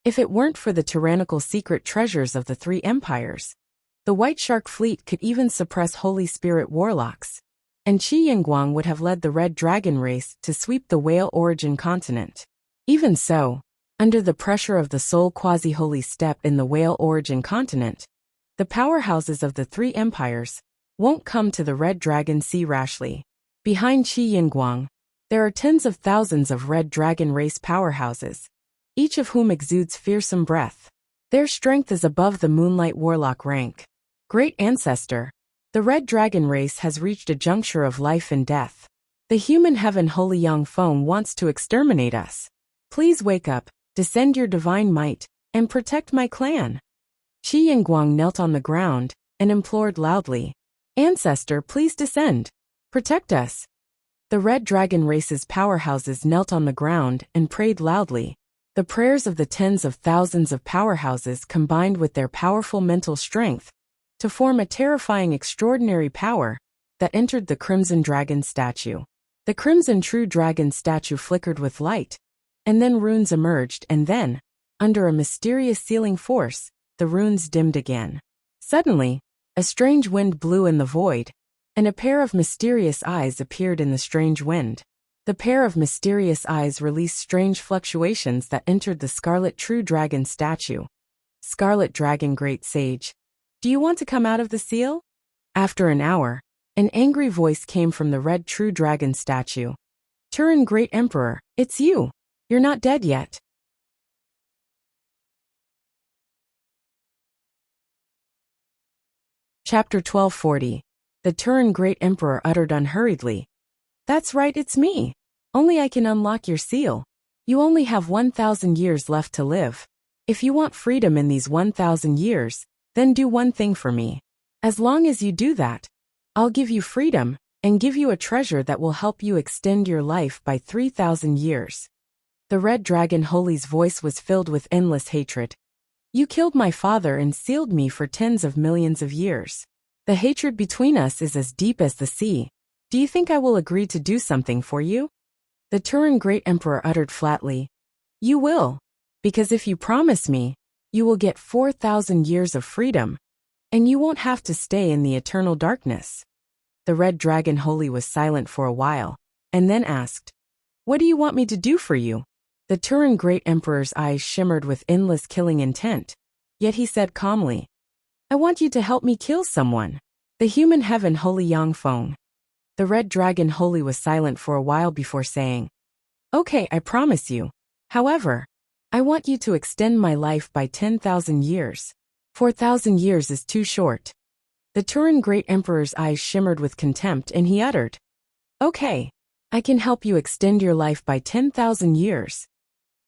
If it weren't for the tyrannical secret treasures of the three empires, the White Shark fleet could even suppress Holy Spirit warlocks, and Qi Yinguang would have led the red dragon race to sweep the whale origin continent. Even so, under the pressure of the sole quasi-holy steppe in the whale origin continent, the powerhouses of the three empires won't come to the red dragon sea rashly. Behind Qi Yinguang, there are tens of thousands of red dragon race powerhouses, each of whom exudes fearsome breath. Their strength is above the Moonlight Warlock rank. Great Ancestor, the red dragon race has reached a juncture of life and death. The human heaven Holy Yang Feng wants to exterminate us. Please wake up, descend your divine might, and protect my clan. Qi Yinguang knelt on the ground and implored loudly, Ancestor, please descend. Protect us. The red dragon race's powerhouses knelt on the ground and prayed loudly. The prayers of the tens of thousands of powerhouses combined with their powerful mental strength to form a terrifying extraordinary power that entered the Crimson Dragon statue. The Crimson True Dragon statue flickered with light, and then runes emerged, and then, under a mysterious sealing force, the runes dimmed again. Suddenly, a strange wind blew in the void, and a pair of mysterious eyes appeared in the strange wind. The pair of mysterious eyes released strange fluctuations that entered the Scarlet True Dragon statue. Scarlet Dragon Great Sage, do you want to come out of the seal? After an hour, an angry voice came from the red True Dragon statue. Turin Great Emperor, it's you. You're not dead yet. Chapter 1240. The Turin Great Emperor uttered unhurriedly. That's right, it's me. Only I can unlock your seal. You only have 1,000 years left to live. If you want freedom in these 1,000 years, then do one thing for me. As long as you do that, I'll give you freedom and give you a treasure that will help you extend your life by 3,000 years. The red dragon Holy's voice was filled with endless hatred. You killed my father and sealed me for tens of millions of years. The hatred between us is as deep as the sea. Do you think I will agree to do something for you? The Turin Great Emperor uttered flatly. You will, because if you promise me, you will get 4,000 years of freedom, and you won't have to stay in the eternal darkness. The red dragon Holy was silent for a while, and then asked, What do you want me to do for you? The Turin Great Emperor's eyes shimmered with endless killing intent, yet he said calmly, I want you to help me kill someone. The human heaven Holy Yang Feng. The red dragon Holy was silent for a while before saying, Okay, I promise you. However, I want you to extend my life by 10,000 years. 4,000 years is too short. The Turin Great Emperor's eyes shimmered with contempt and he uttered, Okay, I can help you extend your life by 10,000 years.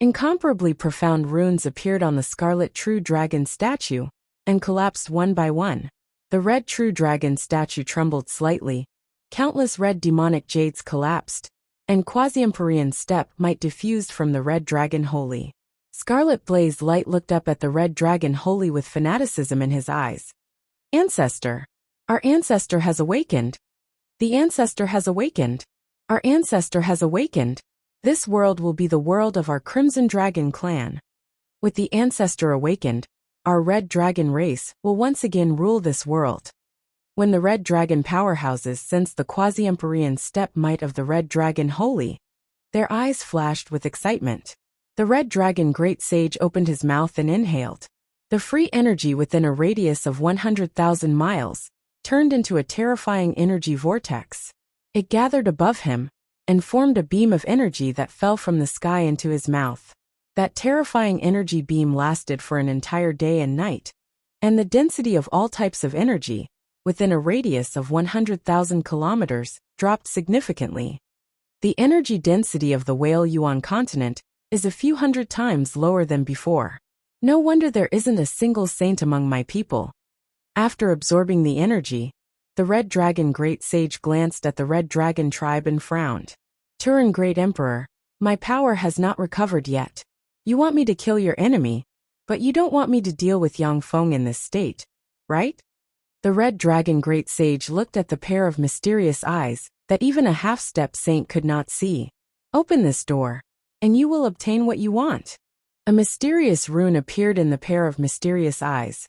Incomparably profound runes appeared on the Scarlet True Dragon statue and collapsed one by one. The red True Dragon statue trembled slightly. Countless red demonic jades collapsed, and quasi-empyrean steppe might diffused from the red dragon Holy. Scarlet Blaze Light looked up at the red dragon Holy with fanaticism in his eyes. Ancestor! Our ancestor has awakened. The ancestor has awakened. Our ancestor has awakened. This world will be the world of our Crimson Dragon clan. With the ancestor awakened, our red dragon race will once again rule this world. When the red dragon powerhouses sensed the quasi-empyrean steppe might of the red dragon Holy, their eyes flashed with excitement. The red dragon Great Sage opened his mouth and inhaled. The free energy within a radius of 100,000 miles turned into a terrifying energy vortex. It gathered above him and formed a beam of energy that fell from the sky into his mouth. That terrifying energy beam lasted for an entire day and night, and the density of all types of energy, within a radius of 100,000 kilometers, dropped significantly. The energy density of the Whale Yuan continent is a few hundred times lower than before. No wonder there isn't a single saint among my people. After absorbing the energy, the red dragon Great Sage glanced at the red dragon tribe and frowned. Turin Great Emperor, my power has not recovered yet. You want me to kill your enemy, but you don't want me to deal with Yang Feng in this state, right? The Red Dragon Great Sage looked at the pair of mysterious eyes that even a half-step saint could not see. Open this door, and you will obtain what you want. A mysterious rune appeared in the pair of mysterious eyes,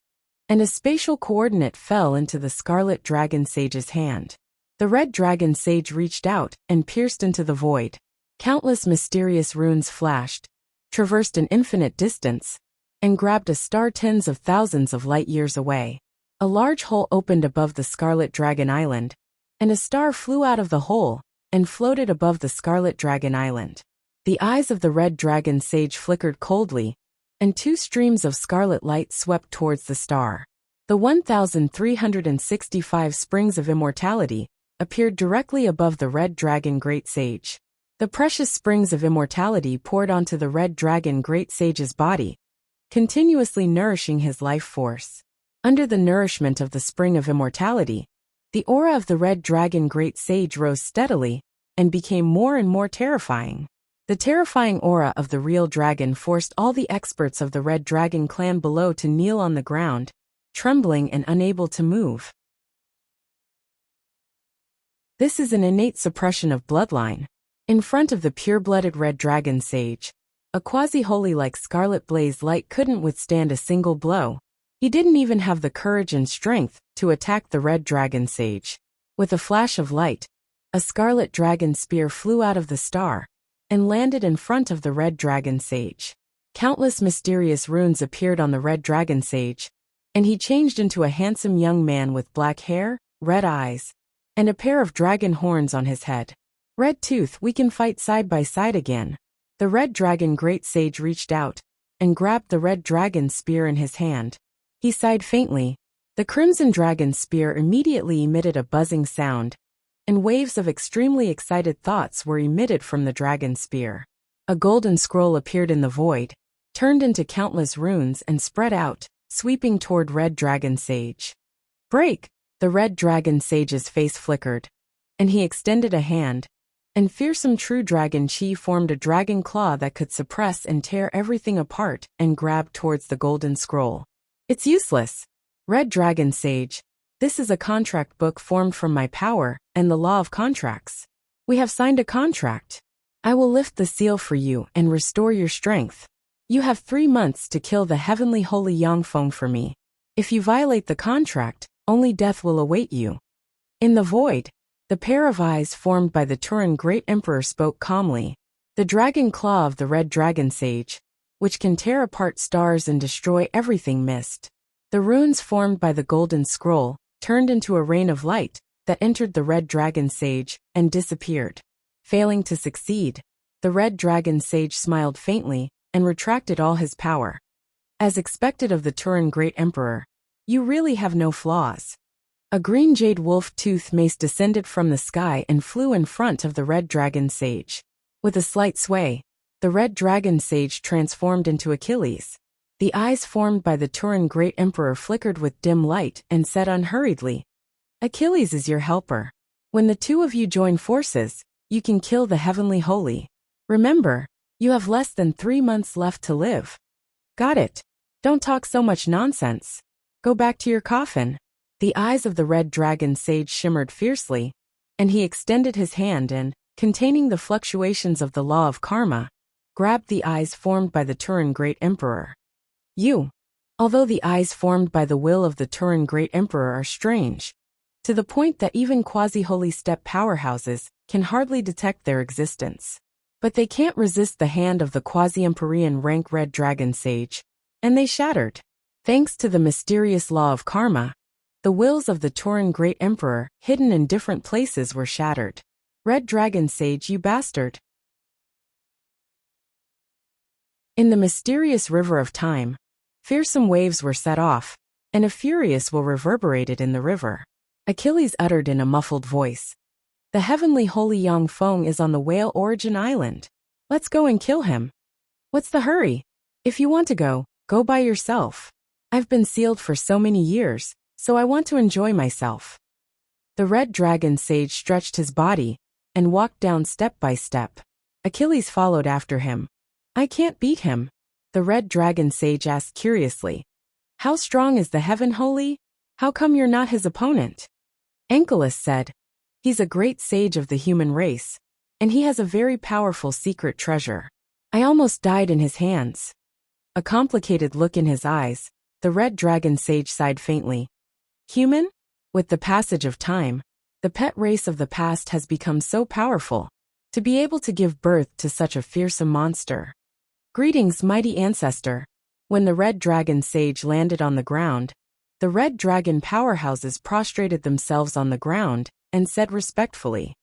and a spatial coordinate fell into the Scarlet Dragon Sage's hand. The Red Dragon Sage reached out and pierced into the void. Countless mysterious runes flashed, traversed an infinite distance, and grabbed a star tens of thousands of light years away. A large hole opened above the Scarlet Dragon Island, and a star flew out of the hole and floated above the Scarlet Dragon Island. The eyes of the Red Dragon Sage flickered coldly, and two streams of scarlet light swept towards the star. The 1,365 springs of immortality appeared directly above the Red Dragon Great Sage. The precious springs of immortality poured onto the Red Dragon Great Sage's body, continuously nourishing his life force. Under the nourishment of the spring of immortality, the aura of the Red Dragon Great Sage rose steadily and became more and more terrifying. The terrifying aura of the real dragon forced all the experts of the Red Dragon clan below to kneel on the ground, trembling and unable to move. This is an innate suppression of bloodline. In front of the pure-blooded Red Dragon Sage, a quasi-holy like scarlet blaze light couldn't withstand a single blow. He didn't even have the courage and strength to attack the Red Dragon Sage. With a flash of light, a scarlet dragon spear flew out of the star and landed in front of the Red Dragon Sage. Countless mysterious runes appeared on the Red Dragon Sage, and he changed into a handsome young man with black hair, red eyes, and a pair of dragon horns on his head. Red Tooth, we can fight side by side again. The Red Dragon Great Sage reached out and grabbed the Red Dragon spear in his hand. He sighed faintly. The Crimson Dragon spear immediately emitted a buzzing sound, and waves of extremely excited thoughts were emitted from the dragon spear. A golden scroll appeared in the void, turned into countless runes and spread out, sweeping toward Red Dragon Sage. Break! The Red Dragon Sage's face flickered, and he extended a hand, and fearsome true dragon chi formed a dragon claw that could suppress and tear everything apart and grab towards the golden scroll. It's useless. Red Dragon Sage, this is a contract book formed from my power and the law of contracts. We have signed a contract. I will lift the seal for you and restore your strength. You have 3 months to kill the heavenly holy Yang Feng for me. If you violate the contract, only death will await you. In the void, the pair of eyes formed by the Turin Great Emperor spoke calmly. The dragon claw of the Red Dragon Sage, which can tear apart stars and destroy everything, missed. The runes formed by the golden scroll turned into a rain of light that entered the Red Dragon Sage and disappeared. Failing to succeed, the Red Dragon Sage smiled faintly and retracted all his power. As expected of the Turin Great Emperor, you really have no flaws. A green jade wolf tooth mace descended from the sky and flew in front of the Red Dragon Sage. With a slight sway, the Red Dragon Sage transformed into Achilles. The eyes formed by the Turin Great Emperor flickered with dim light and said unhurriedly, Achilles is your helper. When the two of you join forces, you can kill the heavenly holy. Remember, you have less than 3 months left to live. Got it. Don't talk so much nonsense. Go back to your coffin. The eyes of the Red Dragon Sage shimmered fiercely, and he extended his hand and, containing the fluctuations of the law of karma, grabbed the eyes formed by the Turin Great Emperor. Although the eyes formed by the will of the Turin Great Emperor are strange, to the point that even quasi-holy step powerhouses can hardly detect their existence. But they can't resist the hand of the quasi-Emperorian rank Red Dragon Sage, and they shattered. Thanks to the mysterious law of karma, the wills of the Turin Great Emperor, hidden in different places, were shattered. Red Dragon Sage, you bastard. In the mysterious river of time, fearsome waves were set off, and a furious will reverberated in the river. Achilles uttered in a muffled voice, The heavenly holy Yang Feng is on the Whale Origin Island. Let's go and kill him. What's the hurry? If you want to go, go by yourself. I've been sealed for so many years, so I want to enjoy myself. The Red Dragon Sage stretched his body and walked down step by step. Achilles followed after him. "I can't beat him," the red dragon sage asked curiously. "How strong is the heaven holy? How come you're not his opponent?" Ankylos said, "He's a great sage of the human race, and he has a very powerful secret treasure. I almost died in his hands." A complicated look in his eyes, the red dragon sage sighed faintly. "Human? With the passage of time, the pet race of the past has become so powerful, to be able to give birth to such a fearsome monster. Greetings, mighty ancestor." When the red dragon sage landed on the ground, the red dragon powerhouses prostrated themselves on the ground and said respectfully,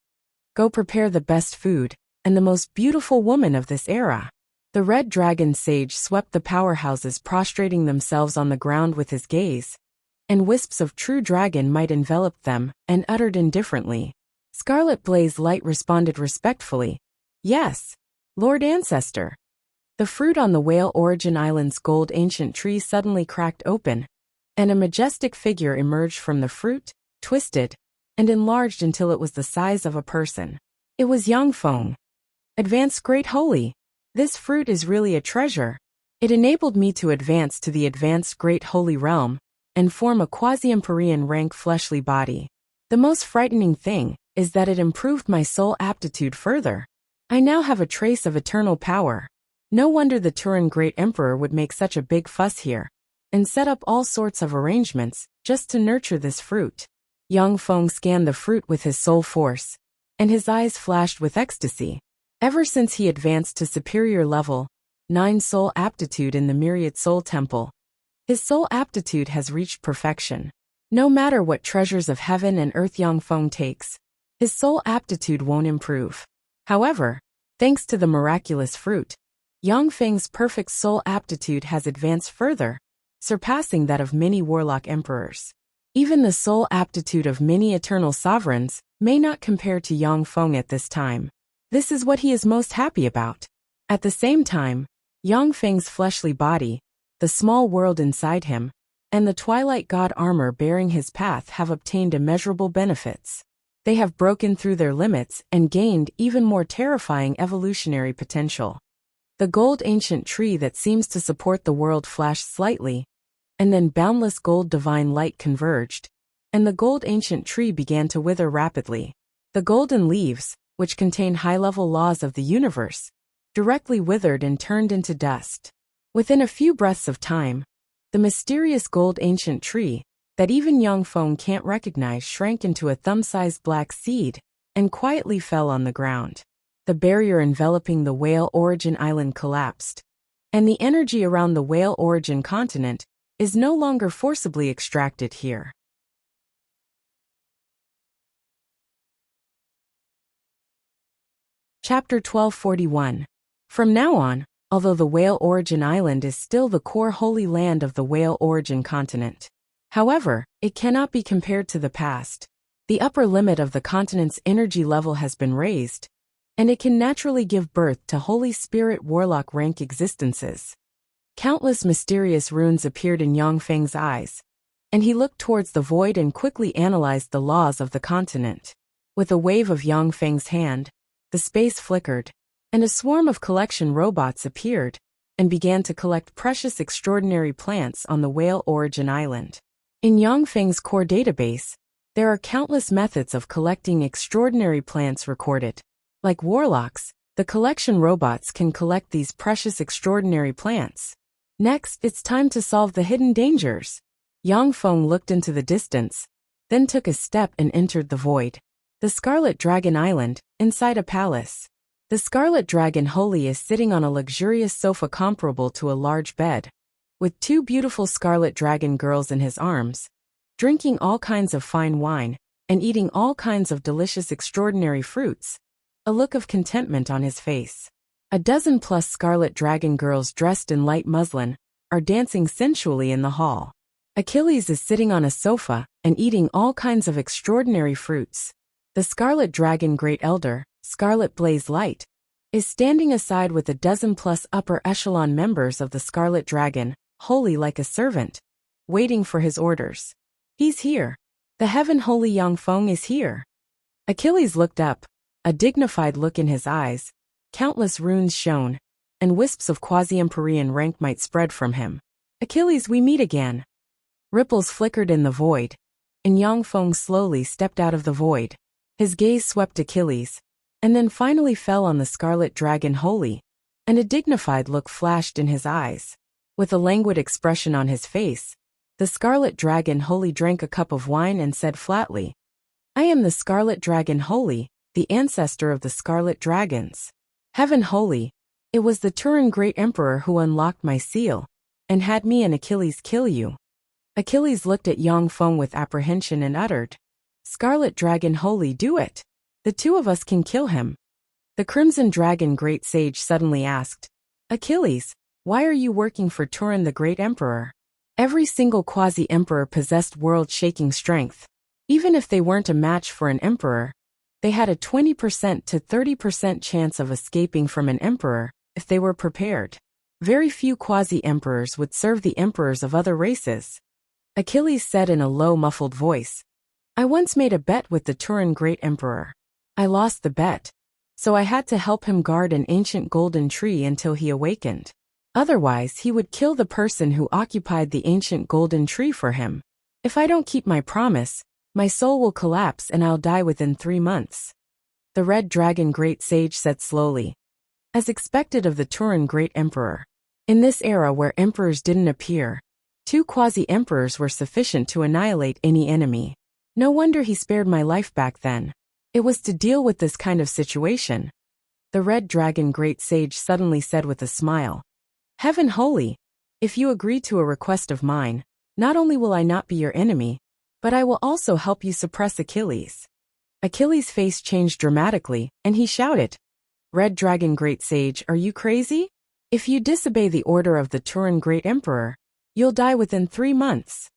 "Go prepare the best food and the most beautiful woman of this era." The red dragon sage swept the powerhouses prostrating themselves on the ground with his gaze, and wisps of true dragon might enveloped them and uttered indifferently. Scarlet Blaze Light responded respectfully, "Yes, Lord Ancestor." The fruit on the Whale Origin Island's gold ancient tree suddenly cracked open, and a majestic figure emerged from the fruit, twisted, and enlarged until it was the size of a person. It was Yangfeng. "Advanced Great Holy, this fruit is really a treasure. It enabled me to advance to the Advanced Great Holy Realm and form a quasi-empyrean rank fleshly body. The most frightening thing is that it improved my soul aptitude further. I now have a trace of eternal power. No wonder the Turan Great Emperor would make such a big fuss here and set up all sorts of arrangements just to nurture this fruit." Yangfeng scanned the fruit with his soul force, and his eyes flashed with ecstasy. Ever since he advanced to superior level 9 soul aptitude in the Myriad Soul Temple, his soul aptitude has reached perfection. No matter what treasures of heaven and earth Yangfeng takes, his soul aptitude won't improve. However, thanks to the miraculous fruit, Yangfeng's perfect soul aptitude has advanced further, surpassing that of many warlock emperors. Even the soul aptitude of many eternal sovereigns may not compare to Yangfeng at this time. This is what he is most happy about. At the same time, Yangfeng's fleshly body, the small world inside him, and the Twilight God armor bearing his path have obtained immeasurable benefits. They have broken through their limits and gained even more terrifying evolutionary potential. The gold ancient tree that seems to support the world flashed slightly, and then boundless gold divine light converged, and the gold ancient tree began to wither rapidly. The golden leaves, which contain high-level laws of the universe, directly withered and turned into dust. Within a few breaths of time, the mysterious gold ancient tree, that even Yangfeng can't recognize, shrank into a thumb-sized black seed and quietly fell on the ground. The barrier enveloping the Whale Origin Island collapsed, and the energy around the Whale Origin continent is no longer forcibly extracted here. Chapter 1241. From now on, although the Whale Origin Island is still the core holy land of the Whale Origin continent, however, it cannot be compared to the past. The upper limit of the continent's energy level has been raised, and it can naturally give birth to Holy Spirit Warlock rank existences. Countless mysterious runes appeared in Yangfeng's eyes, and he looked towards the void and quickly analyzed the laws of the continent. With a wave of Yangfeng's hand, the space flickered, and a swarm of collection robots appeared and began to collect precious extraordinary plants on the Whale Origin Island. In Yangfeng's core database, there are countless methods of collecting extraordinary plants recorded. Like warlocks, the collection robots can collect these precious extraordinary plants. Next, it's time to solve the hidden dangers. Yangfeng looked into the distance, then took a step and entered the void. The Scarlet Dragon Island, inside a palace. The Scarlet Dragon Holy is sitting on a luxurious sofa comparable to a large bed, with 2 beautiful Scarlet Dragon girls in his arms, drinking all kinds of fine wine, and eating all kinds of delicious extraordinary fruits, a look of contentment on his face. A dozen plus Scarlet Dragon girls dressed in light muslin are dancing sensually in the hall. Achilles is sitting on a sofa and eating all kinds of extraordinary fruits. The Scarlet Dragon Great Elder, Scarlet Blaze Light, is standing aside with a dozen plus upper echelon members of the Scarlet Dragon, holy like a servant, waiting for his orders. He's here. The Heaven Holy Yangfeng is here. Achilles looked up, a dignified look in his eyes, countless runes shone, and wisps of quasi-Emperorian rank might spread from him. Achilles, we meet again. Ripples flickered in the void, and Yang Feng slowly stepped out of the void. His gaze swept Achilles, and then finally fell on the scarlet dragon Holy, and a dignified look flashed in his eyes. With a languid expression on his face, the scarlet dragon Holy drank a cup of wine and said flatly, I am the scarlet dragon Holy, the ancestor of the scarlet dragons. Heaven Holy, it was the Turan great emperor who unlocked my seal, and had me and Achilles kill you. Achilles looked at Yang Feng with apprehension and uttered, Scarlet dragon Holy, do it. The two of us can kill him. The crimson dragon great sage suddenly asked, Achilles, why are you working for Turan the great emperor? Every single quasi-emperor possessed world-shaking strength. Even if they weren't a match for an emperor, they had a 20% to 30% chance of escaping from an emperor if they were prepared. Very few quasi-emperors would serve the emperors of other races. Achilles said in a low muffled voice, I once made a bet with the Turan great emperor. I lost the bet, so I had to help him guard an ancient golden tree until he awakened. Otherwise, he would kill the person who occupied the ancient golden tree for him. If I don't keep my promise, my soul will collapse and I'll die within 3 months. The red dragon great sage said slowly, as expected of the Turan great emperor. In this era where emperors didn't appear, 2 quasi-emperors were sufficient to annihilate any enemy. No wonder he spared my life back then. It was to deal with this kind of situation. The red dragon great sage suddenly said with a smile, Heaven Holy, if you agree to a request of mine, not only will I not be your enemy, but I will also help you suppress Achilles. Achilles' face changed dramatically, and he shouted, Red dragon great sage, are you crazy? If you disobey the order of the Turan great emperor, you'll die within 3 months.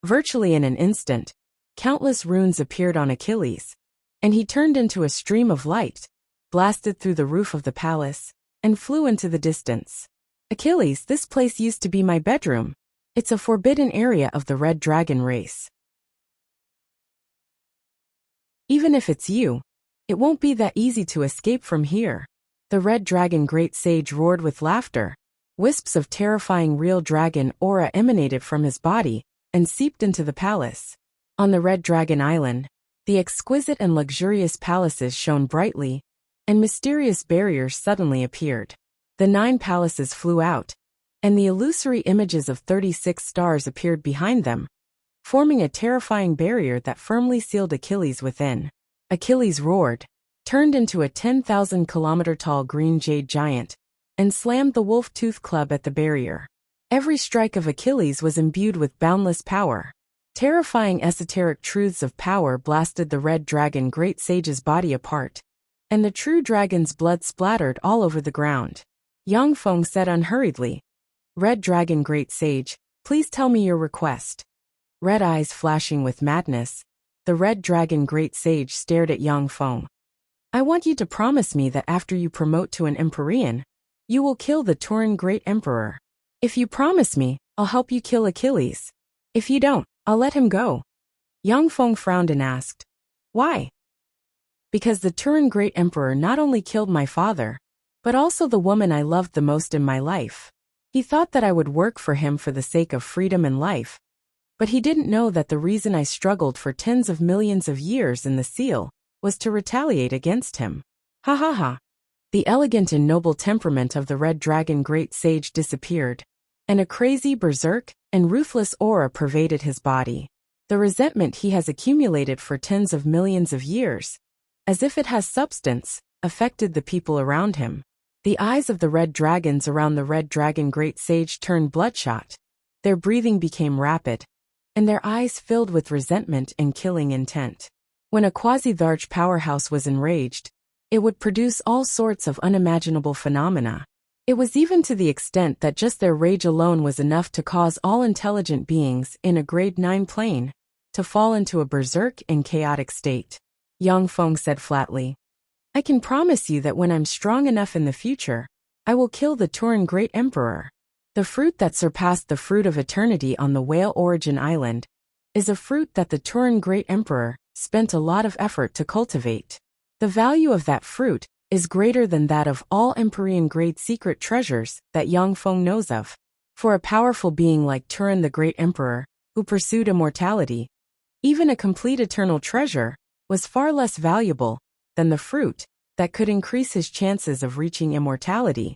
Virtually in an instant, countless runes appeared on Achilles, and he turned into a stream of light, blasted through the roof of the palace, and flew into the distance. Achilles, this place used to be my bedroom. It's a forbidden area of the red dragon race. Even if it's you, it won't be that easy to escape from here. The red dragon great sage roared with laughter. Wisps of terrifying real dragon aura emanated from his body and seeped into the palace. On the red dragon island, the exquisite and luxurious palaces shone brightly, and mysterious barriers suddenly appeared. The 9 palaces flew out, and the illusory images of 36 stars appeared behind them, forming a terrifying barrier that firmly sealed Achilles within. Achilles roared, turned into a 10,000-kilometer-tall green jade giant, and slammed the wolf-tooth club at the barrier. Every strike of Achilles was imbued with boundless power. Terrifying esoteric truths of power blasted the red dragon great sage's body apart, and the true dragon's blood splattered all over the ground. Yang Feng said unhurriedly, Red dragon great sage, please tell me your request. Red eyes flashing with madness, the red dragon great sage stared at Yang Feng. I want you to promise me that after you promote to an Empyrean, you will kill the Turan great emperor. If you promise me, I'll help you kill Achilles. If you don't, I'll let him go. Yang Feng frowned and asked, Why? Because the Turan great emperor not only killed my father, but also the woman I loved the most in my life. He thought that I would work for him for the sake of freedom and life, but he didn't know that the reason I struggled for tens of millions of years in the seal was to retaliate against him. Ha ha ha. The elegant and noble temperament of the red dragon great sage disappeared, and a crazy berserk and ruthless aura pervaded his body. The resentment he has accumulated for tens of millions of years, as if it has substance, affected the people around him. The eyes of the red dragons around the red dragon great sage turned bloodshot. Their breathing became rapid, and their eyes filled with resentment and killing intent. When a quasi-large powerhouse was enraged, it would produce all sorts of unimaginable phenomena. It was even to the extent that just their rage alone was enough to cause all intelligent beings in a grade 9 plane to fall into a berserk and chaotic state. Yang Feng said flatly, I can promise you that when I'm strong enough in the future, I will kill the Turan great emperor. The fruit that surpassed the fruit of eternity on the Whale Origin Island is a fruit that the Turan great emperor spent a lot of effort to cultivate. The value of that fruit is greater than that of all Empyrean-grade secret treasures that Yang Feng knows of. For a powerful being like Turin the Great Emperor, who pursued immortality, even a complete eternal treasure was far less valuable than the fruit that could increase his chances of reaching immortality,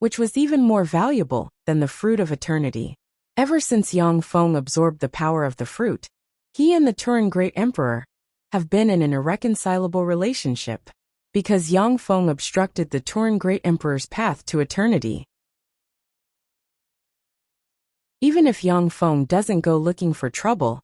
which was even more valuable than the fruit of eternity. Ever since Yang Feng absorbed the power of the fruit, he and the Turin Great Emperor have been in an irreconcilable relationship, because Yang Feng obstructed the Turin Great Emperor's path to eternity. Even if Yang Feng doesn't go looking for trouble,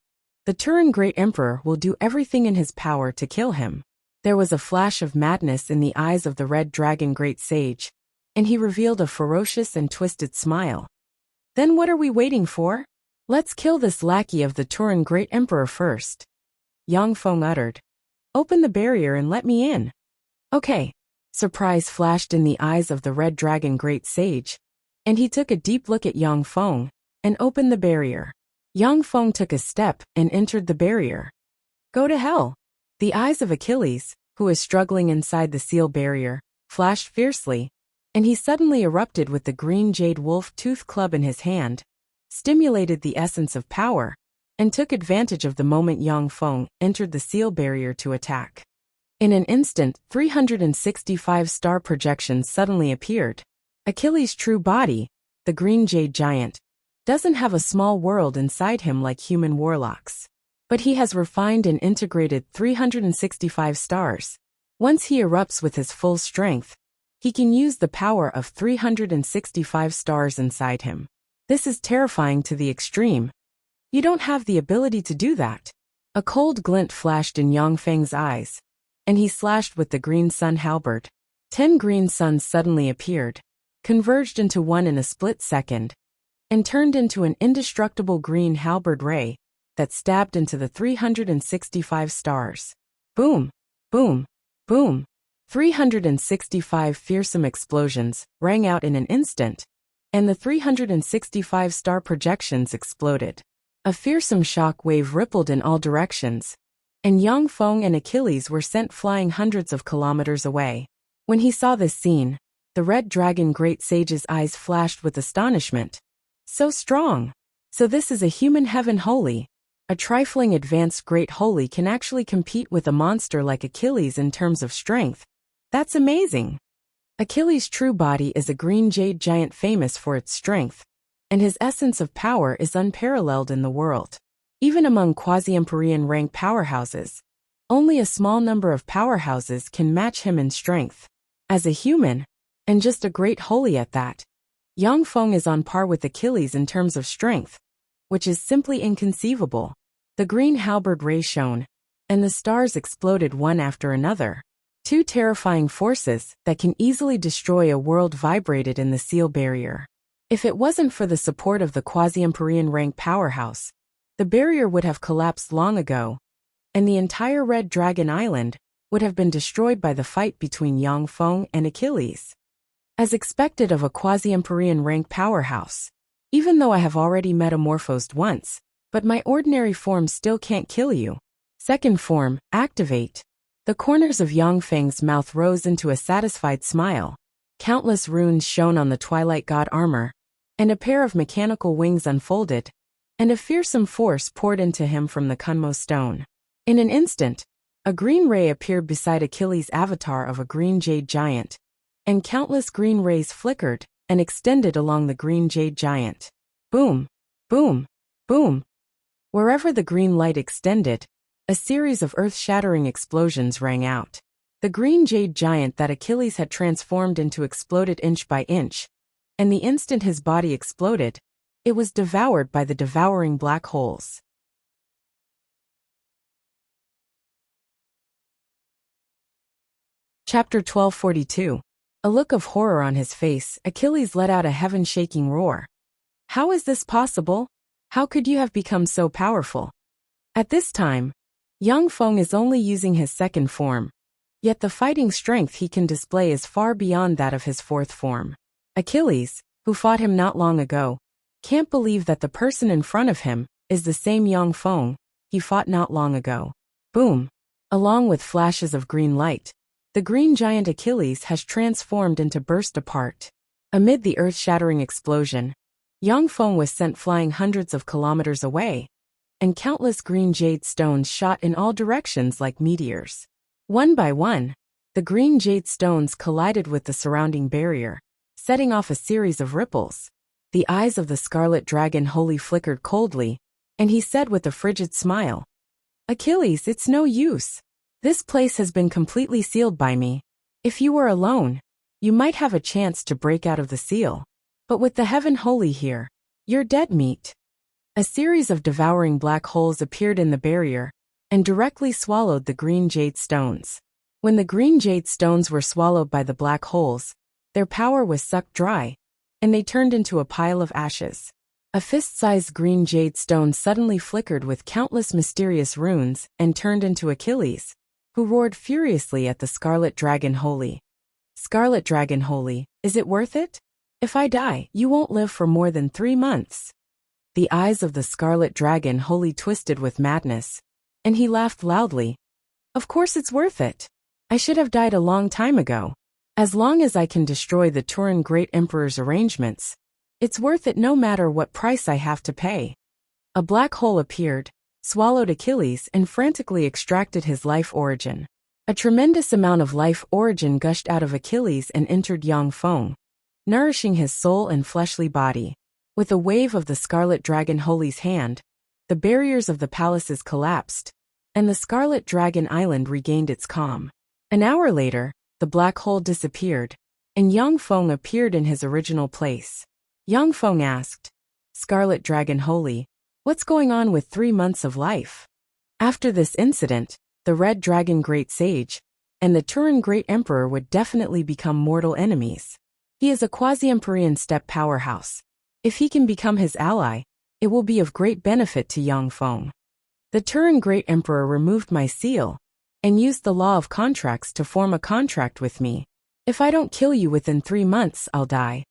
the Turin Great Emperor will do everything in his power to kill him. There was a flash of madness in the eyes of the Red Dragon Great Sage, and he revealed a ferocious and twisted smile. Then what are we waiting for? Let's kill this lackey of the Turin Great Emperor first. Yang Feng uttered. Open the barrier and let me in. Okay. Surprise flashed in the eyes of the Red Dragon Great Sage, and he took a deep look at Yang Feng and opened the barrier. Yang Feng took a step and entered the barrier. Go to hell. The eyes of Achilles, who was struggling inside the seal barrier, flashed fiercely, and he suddenly erupted with the green jade wolf tooth club in his hand, stimulated the essence of power, and took advantage of the moment Yang Feng entered the seal barrier to attack. In an instant, 365 star projections suddenly appeared. Achilles' true body, the green jade giant, doesn't have a small world inside him like human warlocks, but he has refined and integrated 365 stars. Once he erupts with his full strength, he can use the power of 365 stars inside him. This is terrifying to the extreme. You don't have the ability to do that. A cold glint flashed in Yang Feng's eyes, and he slashed with the green sun halberd. 10 green suns suddenly appeared, converged into one in a split second, and turned into an indestructible green halberd ray that stabbed into the 365 stars. Boom! Boom! Boom! 365 fearsome explosions rang out in an instant, and the 365 star projections exploded. A fearsome shock wave rippled in all directions, and Yang Feng and Achilles were sent flying hundreds of kilometers away. When he saw this scene, the Red Dragon Great Sage's eyes flashed with astonishment. So strong! So this is a human heaven holy. A trifling advanced great holy can actually compete with a monster like Achilles in terms of strength. That's amazing! Achilles' true body is a green jade giant famous for its strength, and his essence of power is unparalleled in the world. Even among quasi-Empyrean rank powerhouses, only a small number of powerhouses can match him in strength. As a human, and just a great holy at that, Yang Feng is on par with Achilles in terms of strength, which is simply inconceivable. The green halberd ray shone, and the stars exploded one after another. 2 terrifying forces that can easily destroy a world vibrated in the seal barrier. If it wasn't for the support of the quasi-Empyrean rank powerhouse, the barrier would have collapsed long ago, and the entire Red Dragon Island would have been destroyed by the fight between Yang Feng and Achilles. As expected of a quasi-Empyrean rank powerhouse, even though I have already metamorphosed once, but my ordinary form still can't kill you. Second form, activate. The corners of Yang Feng's mouth rose into a satisfied smile. Countless runes shone on the Twilight God armor, and a pair of mechanical wings unfolded, and a fearsome force poured into him from the Kunmo stone. In an instant, a green ray appeared beside Achilles' avatar of a green jade giant, and countless green rays flickered and extended along the green jade giant. Boom! Boom! Boom! Wherever the green light extended, a series of earth-shattering explosions rang out. The green jade giant that Achilles had transformed into exploded inch by inch, and the instant his body exploded, it was devoured by the devouring black holes. Chapter 1242. A look of horror on his face, Achilles let out a heaven-shaking roar. How is this possible? How could you have become so powerful? At this time, Yang Feng is only using his second form, yet the fighting strength he can display is far beyond that of his fourth form. Achilles, who fought him not long ago, can't believe that the person in front of him is the same Yang Feng he fought not long ago. Boom! Along with flashes of green light, The green giant Achilles has transformed into burst apart. Amid the earth-shattering explosion, Yang Feng was sent flying hundreds of kilometers away, and countless green jade stones shot in all directions like meteors. One by one, the green jade stones collided with the surrounding barrier, setting off a series of ripples. The eyes of the scarlet dragon Holy flickered coldly, and he said with a frigid smile, "Achilles, it's no use. This place has been completely sealed by me. If you were alone, you might have a chance to break out of the seal. But with the heaven holy here, you're dead meat." A series of devouring black holes appeared in the barrier and directly swallowed the green jade stones. When the green jade stones were swallowed by the black holes, their power was sucked dry, and they turned into a pile of ashes. A fist-sized green jade stone suddenly flickered with countless mysterious runes and turned into Achilles, who roared furiously at the Scarlet Dragon Holy. "Scarlet Dragon Holy, is it worth it? If I die, you won't live for more than 3 months." The eyes of the Scarlet Dragon Holy twisted with madness, and he laughed loudly. "Of course it's worth it. I should have died a long time ago. As long as I can destroy the Turan Great Emperor's arrangements, it's worth it no matter what price I have to pay." A black hole appeared, swallowed Achilles, and frantically extracted his life origin. A tremendous amount of life origin gushed out of Achilles and entered Yang Feng, nourishing his soul and fleshly body. With a wave of the Scarlet Dragon Holy's hand, the barriers of the palaces collapsed, and the Scarlet Dragon Island regained its calm. An hour later, the black hole disappeared, and Yang Feng appeared in his original place. Yang Feng asked, "Scarlet Dragon Holy, what's going on with 3 months of life?" After this incident, the Red Dragon Great Sage and the Turan Great Emperor would definitely become mortal enemies. He is a quasi-Empyrean steppe powerhouse. If he can become his ally, it will be of great benefit to Yang Feng. The Turan Great Emperor removed my seal and used the law of contracts to form a contract with me. If I don't kill you within 3 months, I'll die.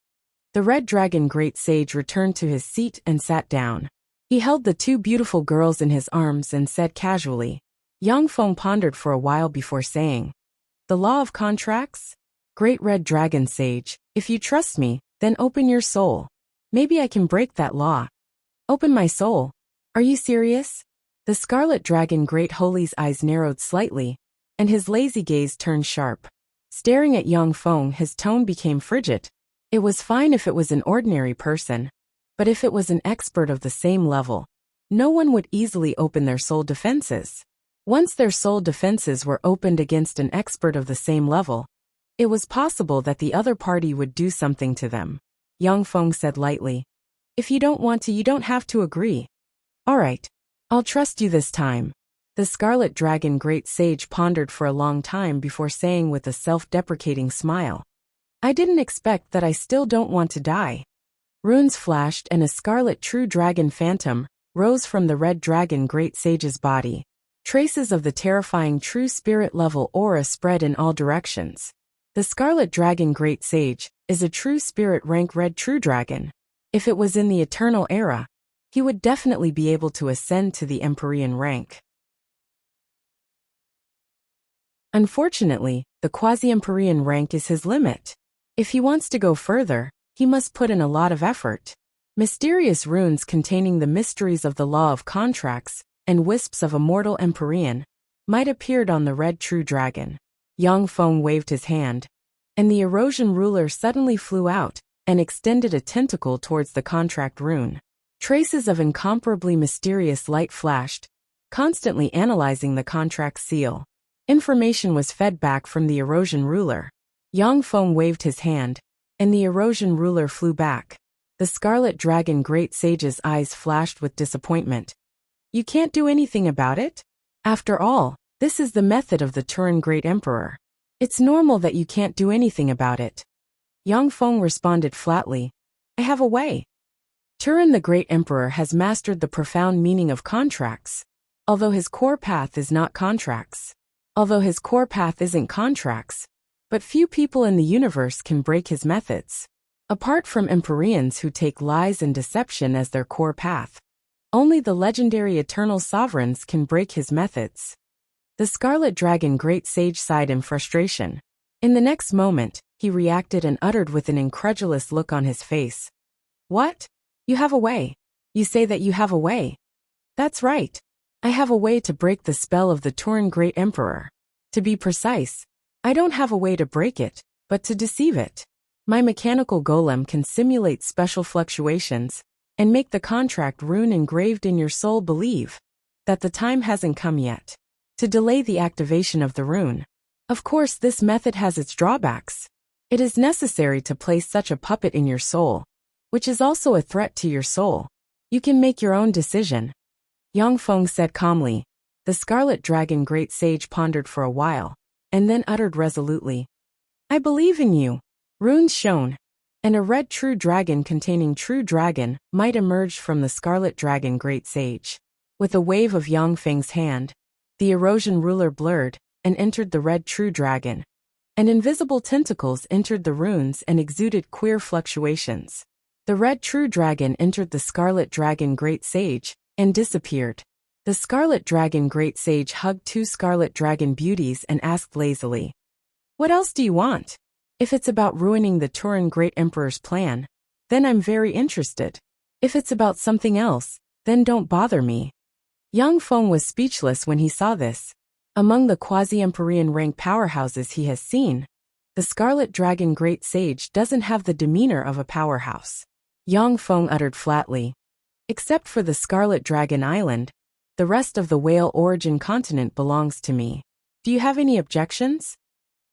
The Red Dragon Great Sage returned to his seat and sat down. He held the 2 beautiful girls in his arms and said casually. Yang Feng pondered for a while before saying, "The law of contracts? Great Red Dragon Sage, if you trust me, then open your soul. Maybe I can break that law." "Open my soul? Are you serious?" The Scarlet Dragon Great Holy's eyes narrowed slightly, and his lazy gaze turned sharp. Staring at Yang Feng, his tone became frigid. It was fine if it was an ordinary person, but if it was an expert of the same level, no one would easily open their soul defenses. Once their soul defenses were opened against an expert of the same level, it was possible that the other party would do something to them. Yang Feng said lightly, "If you don't want to, you don't have to agree. All right, I'll trust you this time." The Scarlet Dragon Great Sage pondered for a long time before saying with a self-deprecating smile, "I didn't expect that. I still don't want to die." Runes flashed and a scarlet true dragon phantom rose from the Red Dragon Great Sage's body. Traces of the terrifying true spirit level aura spread in all directions. The Scarlet Dragon Great Sage is a true spirit rank Red True Dragon. If it was in the Eternal Era, he would definitely be able to ascend to the Empyrean rank. Unfortunately, the quasi-Empyrean rank is his limit. If he wants to go further, he must put in a lot of effort. Mysterious runes containing the mysteries of the law of contracts and wisps of a mortal Empyrean might appeared on the Red True Dragon. Yang Feng waved his hand, and the erosion ruler suddenly flew out and extended a tentacle towards the contract rune. Traces of incomparably mysterious light flashed, constantly analyzing the contract seal. Information was fed back from the erosion ruler. Yang Feng waved his hand, and the erosion ruler flew back. The Scarlet Dragon Great Sage's eyes flashed with disappointment. "You can't do anything about it? After all, this is the method of the Turan Great Emperor. It's normal that you can't do anything about it." Yang Feng responded flatly, "I have a way." Turan the Great Emperor has mastered the profound meaning of contracts, although his core path is not contracts. Although his core path isn't contracts, but few people in the universe can break his methods. Apart from Empyreans who take lies and deception as their core path, only the legendary Eternal Sovereigns can break his methods. The Scarlet Dragon Great Sage sighed in frustration. In the next moment, he reacted and uttered with an incredulous look on his face. What? You have a way. You say that you have a way. That's right. I have a way to break the spell of the Turin Great Emperor. To be precise, I don't have a way to break it, but to deceive it. My mechanical golem can simulate special fluctuations and make the contract rune engraved in your soul believe that the time hasn't come yet to delay the activation of the rune. Of course, this method has its drawbacks. It is necessary to place such a puppet in your soul, which is also a threat to your soul. You can make your own decision. Yang Feng said calmly. The Scarlet Dragon Great Sage pondered for a while, and then uttered resolutely, I believe in you. Runes shone, and a red true dragon containing true dragon might emerge from the Scarlet Dragon Great Sage. With a wave of Yang Feng's hand, the erosion ruler blurred and entered the red true dragon, and invisible tentacles entered the runes and exuded queer fluctuations. The red true dragon entered the Scarlet Dragon Great Sage and disappeared. The Scarlet Dragon Great Sage hugged two Scarlet Dragon beauties and asked lazily, What else do you want? If it's about ruining the Turin Great Emperor's plan, then I'm very interested. If it's about something else, then don't bother me. Yang Feng was speechless when he saw this. Among the quasi-Empyrean rank powerhouses he has seen, the Scarlet Dragon Great Sage doesn't have the demeanor of a powerhouse. Yang Feng uttered flatly, Except for the Scarlet Dragon Island, the rest of the Whale Origin continent belongs to me. Do you have any objections?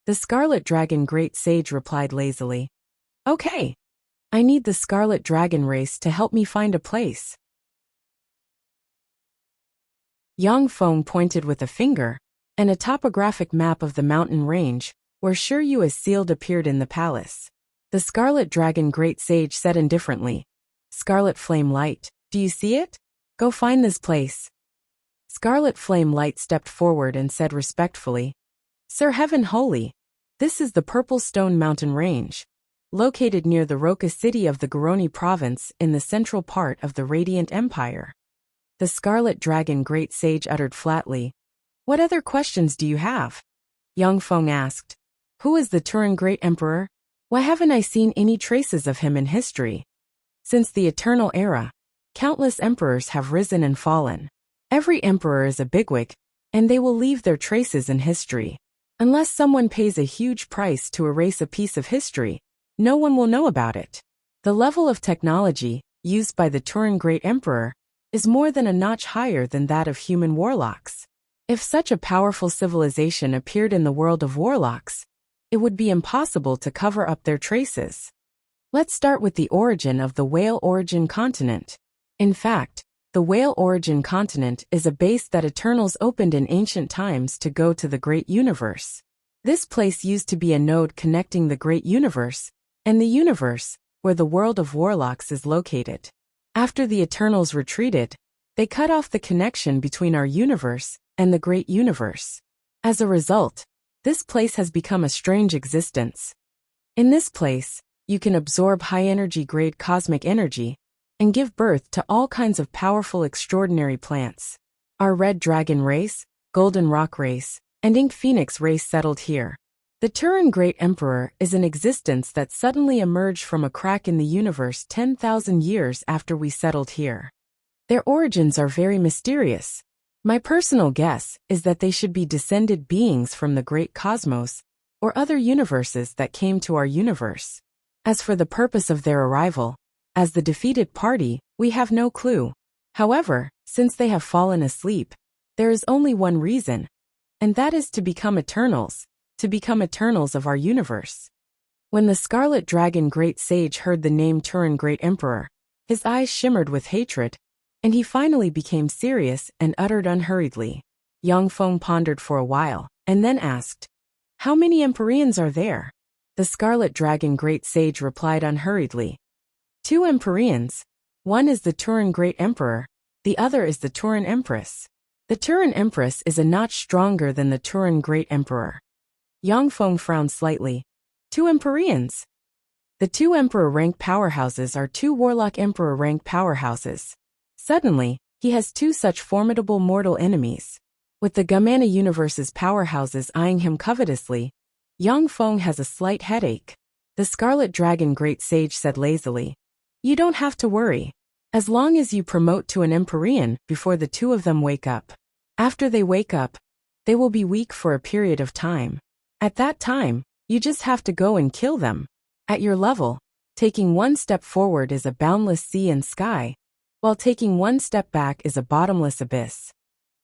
The Scarlet Dragon Great Sage replied lazily. Okay. I need the Scarlet Dragon race to help me find a place. Yang Feng pointed with a finger, and a topographic map of the mountain range, where Shiryu as sealed appeared in the palace. The Scarlet Dragon Great Sage said indifferently, Scarlet Flame Light, do you see it? Go find this place. Scarlet Flame Light stepped forward and said respectfully, Sir Heaven Holy, this is the Purple Stone Mountain Range, located near the Roca city of the Garoni province in the central part of the Radiant Empire. The Scarlet Dragon Great Sage uttered flatly, What other questions do you have? Yang Feng asked, Who is the Turin Great Emperor? Why haven't I seen any traces of him in history? Since the Eternal Era, countless emperors have risen and fallen. Every emperor is a bigwig, and they will leave their traces in history. Unless someone pays a huge price to erase a piece of history, no one will know about it. The level of technology used by the Turin Great Emperor is more than a notch higher than that of human warlocks. If such a powerful civilization appeared in the world of warlocks, it would be impossible to cover up their traces. Let's start with the origin of the Whale Origin continent. In fact, the Whale Origin continent is a base that Eternals opened in ancient times to go to the Great Universe. This place used to be a node connecting the Great Universe and the universe where the world of warlocks is located. After the Eternals retreated, they cut off the connection between our universe and the Great Universe. As a result, this place has become a strange existence. In this place, you can absorb high-energy grade cosmic energy and give birth to all kinds of powerful extraordinary plants. Our Red Dragon race, Golden Rock race, and Ink Phoenix race settled here. The Turin Great Emperor is an existence that suddenly emerged from a crack in the universe 10,000 years after we settled here. Their origins are very mysterious. My personal guess is that they should be descended beings from the great cosmos or other universes that came to our universe. As for the purpose of their arrival, as the defeated party, we have no clue. However, since they have fallen asleep, there is only one reason, and that is to become Eternals of our universe. When the Scarlet Dragon Great Sage heard the name Turin Great Emperor, his eyes shimmered with hatred, and he finally became serious and uttered unhurriedly. Yang Feng pondered for a while, and then asked, How many Empyreans are there? The Scarlet Dragon Great Sage replied unhurriedly, 2 Empyreans. One is the Turin Great Emperor, the other is the Turin Empress. The Turin Empress is a notch stronger than the Turin Great Emperor. Yang Feng frowned slightly. 2 Empyreans. The 2 Emperor rank powerhouses are 2 Warlock Emperor rank powerhouses. Suddenly, he has 2 such formidable mortal enemies. With the Gamana universe's powerhouses eyeing him covetously, Yang Feng has a slight headache. The Scarlet Dragon Great Sage said lazily, "You don't have to worry. As long as you promote to an Empyrean before the two of them wake up. After they wake up, they will be weak for a period of time. At that time, you just have to go and kill them. At your level, taking one step forward is a boundless sea and sky, while taking one step back is a bottomless abyss."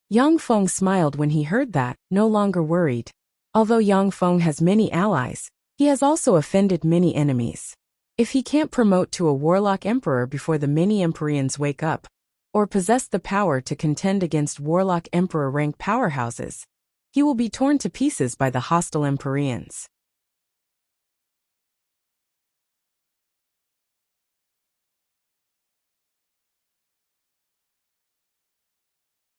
Yang Feng smiled when he heard that, no longer worried. Although Yang Feng has many allies, he has also offended many enemies. If he can't promote to a warlock emperor before the many Empyreans wake up, or possess the power to contend against warlock emperor rank powerhouses, he will be torn to pieces by the hostile Empyreans.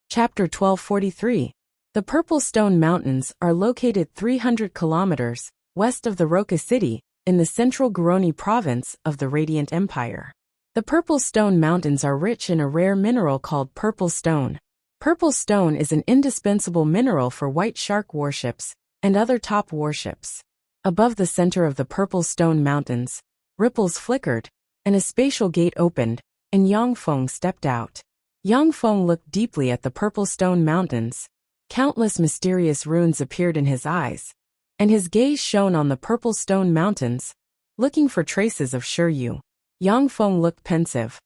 Chapter 1243. The Purple Stone Mountains are located 300 kilometers west of the Roca City, in the central Guroni province of the Radiant Empire. The Purple Stone Mountains are rich in a rare mineral called purple stone. Purple stone is an indispensable mineral for White Shark warships and other top warships. Above the center of the Purple Stone Mountains, ripples flickered, and a spatial gate opened, and Yang Feng stepped out. Yang Feng looked deeply at the Purple Stone Mountains. Countless mysterious runes appeared in his eyes, and his gaze shone on the Purple Stone Mountains, looking for traces of Shiryu. Yang Feng looked pensive.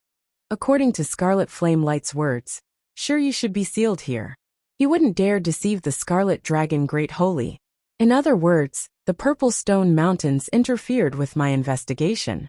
According to Scarlet Flame Light's words, Shiryu should be sealed here. He wouldn't dare deceive the Scarlet Dragon Great Holy. In other words, the Purple Stone Mountains interfered with my investigation.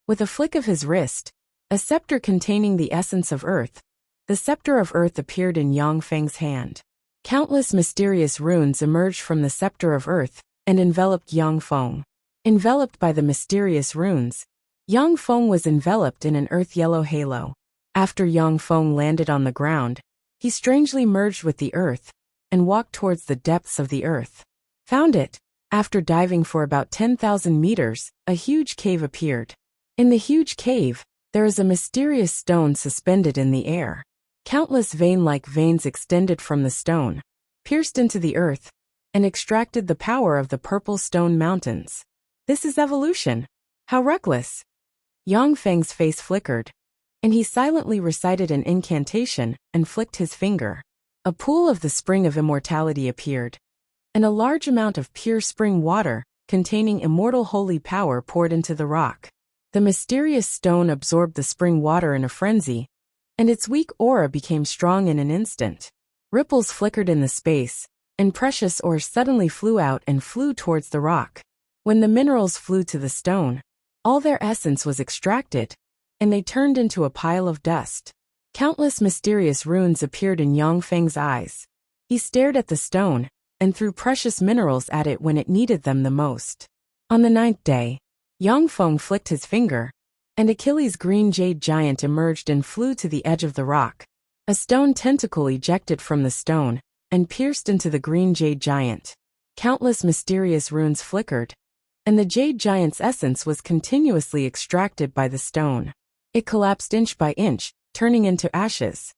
With a flick of his wrist, a scepter containing the essence of Earth, the scepter of Earth appeared in Yang Feng's hand. Countless mysterious runes emerged from the scepter of Earth and enveloped Yang Feng. Enveloped by the mysterious runes, Yang Feng was enveloped in an earth-yellow halo. After Yang Feng landed on the ground, he strangely merged with the earth and walked towards the depths of the earth. Found it. After diving for about 10,000 meters, a huge cave appeared. In the huge cave, there is a mysterious stone suspended in the air. Countless vein-like veins extended from the stone, pierced into the earth, and extracted the power of the Purple Stone Mountains. This is evolution. How reckless! Yang Feng's face flickered, and he silently recited an incantation and flicked his finger. A pool of the spring of immortality appeared, and a large amount of pure spring water, containing immortal holy power, poured into the rock. The mysterious stone absorbed the spring water in a frenzy, and its weak aura became strong in an instant. Ripples flickered in the space, and precious ores suddenly flew out and flew towards the rock. When the minerals flew to the stone, all their essence was extracted, and they turned into a pile of dust. Countless mysterious runes appeared in Yang Feng's eyes. He stared at the stone, and threw precious minerals at it when it needed them the most. On the 9th day, Yang Feng flicked his finger, and Achilles' green jade giant emerged and flew to the edge of the rock. A stone tentacle ejected from the stone, and pierced into the green jade giant. Countless mysterious runes flickered, and the jade giant's essence was continuously extracted by the stone. It collapsed inch by inch, turning into ashes.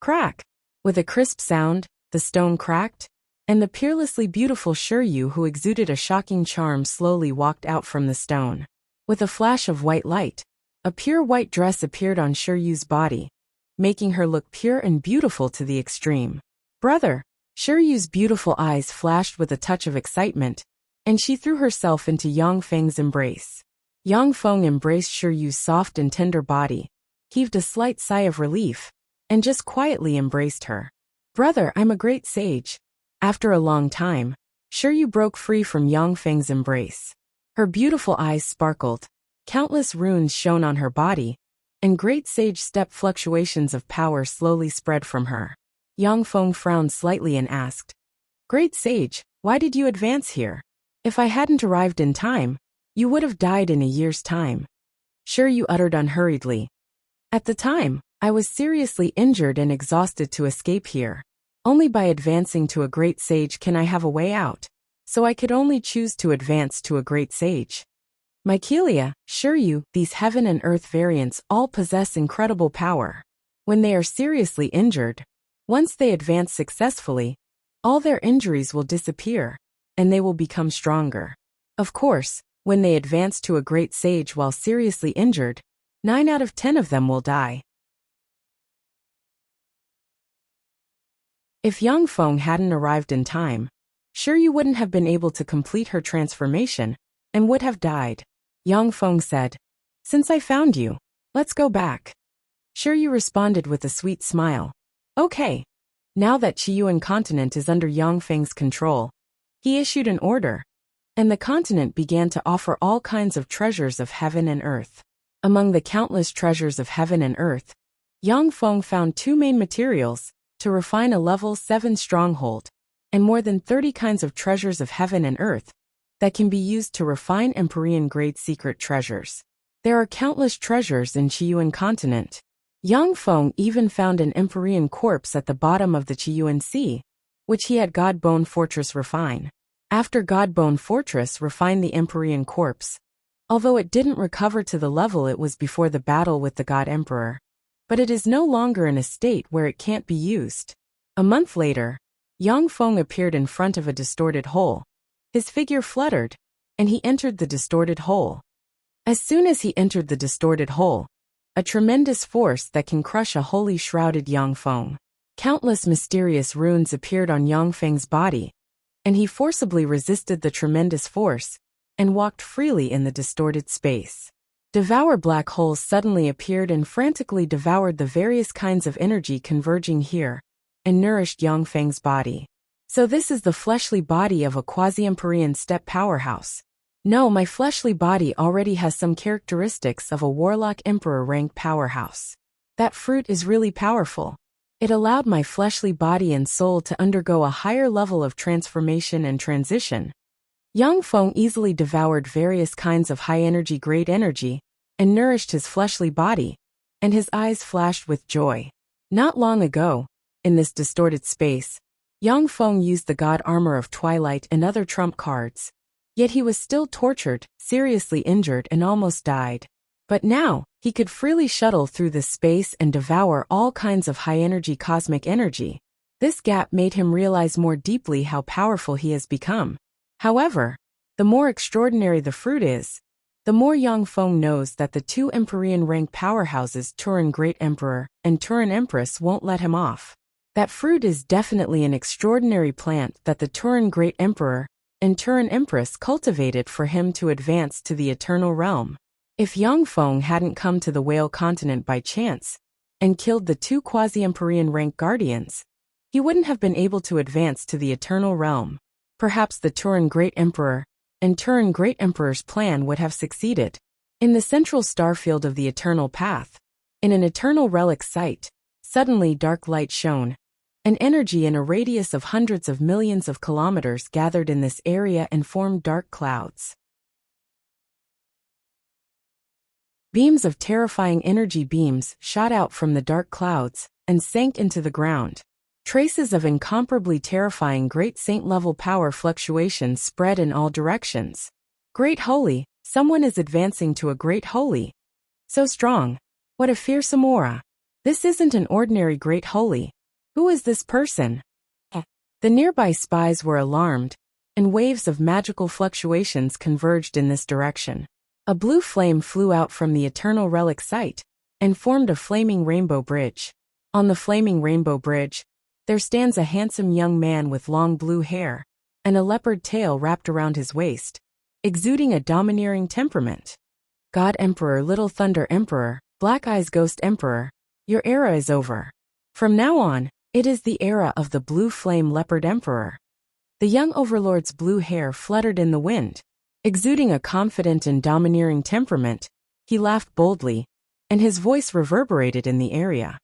Crack! With a crisp sound, the stone cracked, and the peerlessly beautiful Shiryu, who exuded a shocking charm, slowly walked out from the stone. With a flash of white light, a pure white dress appeared on Shiryu's body, making her look pure and beautiful to the extreme. Brother! Shiryu's beautiful eyes flashed with a touch of excitement, and she threw herself into Yang Feng's embrace. Yang Feng embraced Shiryu's soft and tender body, heaved a slight sigh of relief, and just quietly embraced her. Brother, I'm a great sage. After a long time, Shiryu broke free from Yang Feng's embrace. Her beautiful eyes sparkled, countless runes shone on her body, and great sage step fluctuations of power slowly spread from her. Yang Feng frowned slightly and asked, Great sage, why did you advance here? If I hadn't arrived in time, you would have died in a year's time. Shiryu uttered unhurriedly. At the time, I was seriously injured and exhausted to escape here. Only by advancing to a great sage can I have a way out, so I could only choose to advance to a great sage. Mykelia, Shiryu, these heaven and earth variants all possess incredible power. When they are seriously injured, once they advance successfully, All their injuries will disappear, and they will become stronger. Of course, when they advance to a great sage while seriously injured, 9 out of 10 of them will die. If Yang Feng hadn't arrived in time, sure you wouldn't have been able to complete her transformation, and would have died. Yang Feng said, "Since I found you, let's go back." Sure you responded with a sweet smile. Okay. Now that Qiyuan continent is under Yang Feng's control, he issued an order, and the continent began to offer all kinds of treasures of heaven and earth. Among the countless treasures of heaven and earth, Yang Feng found 2 main materials to refine a level 7 stronghold, and more than 30 kinds of treasures of heaven and earth that can be used to refine Empyrean-grade secret treasures. There are countless treasures in Qiyuan continent. Yang Feng even found an Empyrean corpse at the bottom of the Qiyuan Sea, which he had Godbone Fortress refine. After Godbone Fortress refined the Empyrean corpse, although it didn't recover to the level it was before the battle with the God Emperor, but it is no longer in a state where it can't be used. A month later, Yang Feng appeared in front of a distorted hole. His figure fluttered, and he entered the distorted hole. As soon as he entered the distorted hole, a tremendous force that can crush a wholly shrouded Yang Feng. Countless mysterious runes appeared on Yang Feng's body, and he forcibly resisted the tremendous force and walked freely in the distorted space. Devour black holes suddenly appeared and frantically devoured the various kinds of energy converging here, and nourished Yang Feng's body. So this is the fleshly body of a quasi-Empyrean steppe powerhouse. No, my fleshly body already has some characteristics of a warlock emperor rank powerhouse. That fruit is really powerful. It allowed my fleshly body and soul to undergo a higher level of transformation and transition. Yang Feng easily devoured various kinds of high-energy great energy, and nourished his fleshly body, and his eyes flashed with joy. Not long ago, in this distorted space, Yang Feng used the god armor of Twilight and other trump cards. Yet he was still tortured, seriously injured and almost died. But now, he could freely shuttle through this space and devour all kinds of high-energy cosmic energy. This gap made him realize more deeply how powerful he has become. However, the more extraordinary the fruit is, the more Yang Feng knows that the 2 Empyrean rank powerhouses Turin Great Emperor and Turin Empress won't let him off. That fruit is definitely an extraordinary plant that the Turin Great Emperor and Turin Empress cultivated for him to advance to the eternal realm. If Yang Feng hadn't come to the Whale continent by chance and killed the 2 quasi-Empyrean rank guardians, he wouldn't have been able to advance to the eternal realm. Perhaps the Turin Great Emperor and Turin Great Emperor's plan would have succeeded. In the central starfield of the eternal path, in an eternal relic site, suddenly dark light shone. An energy in a radius of hundreds of millions of kilometers gathered in this area and formed dark clouds. Beams of terrifying energy beams shot out from the dark clouds and sank into the ground. Traces of incomparably terrifying great saint-level power fluctuations spread in all directions. Great Holy, someone is advancing to a Great Holy. So strong. What a fearsome aura. This isn't an ordinary Great Holy. Who is this person? The nearby spies were alarmed, and waves of magical fluctuations converged in this direction. A blue flame flew out from the eternal relic site and formed a flaming rainbow bridge. On the flaming rainbow bridge, there stands a handsome young man with long blue hair and a leopard tail wrapped around his waist, exuding a domineering temperament. God Emperor, Little Thunder Emperor, Black Eyes Ghost Emperor, your era is over. From now on, it is the era of the Blue Flame Leopard Emperor. The young overlord's blue hair fluttered in the wind. Exuding a confident and domineering temperament, he laughed boldly, and his voice reverberated in the area.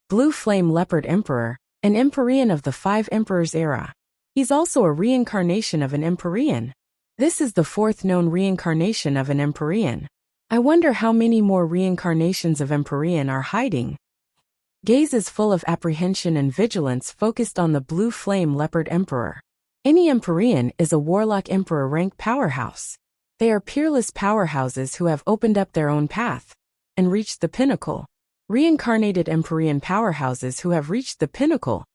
Blue Flame Leopard Emperor, an Empyrean of the 5 Emperors era. He's also a reincarnation of an Empyrean. This is the 4th known reincarnation of an Empyrean. I wonder how many more reincarnations of Empyrean are hiding. Gazes full of apprehension and vigilance focused on the Blue Flame Leopard Emperor. Any Empyrean is a warlock emperor rank powerhouse. They are peerless powerhouses who have opened up their own path and reached the pinnacle. Reincarnated Empyrean powerhouses who have reached the pinnacle.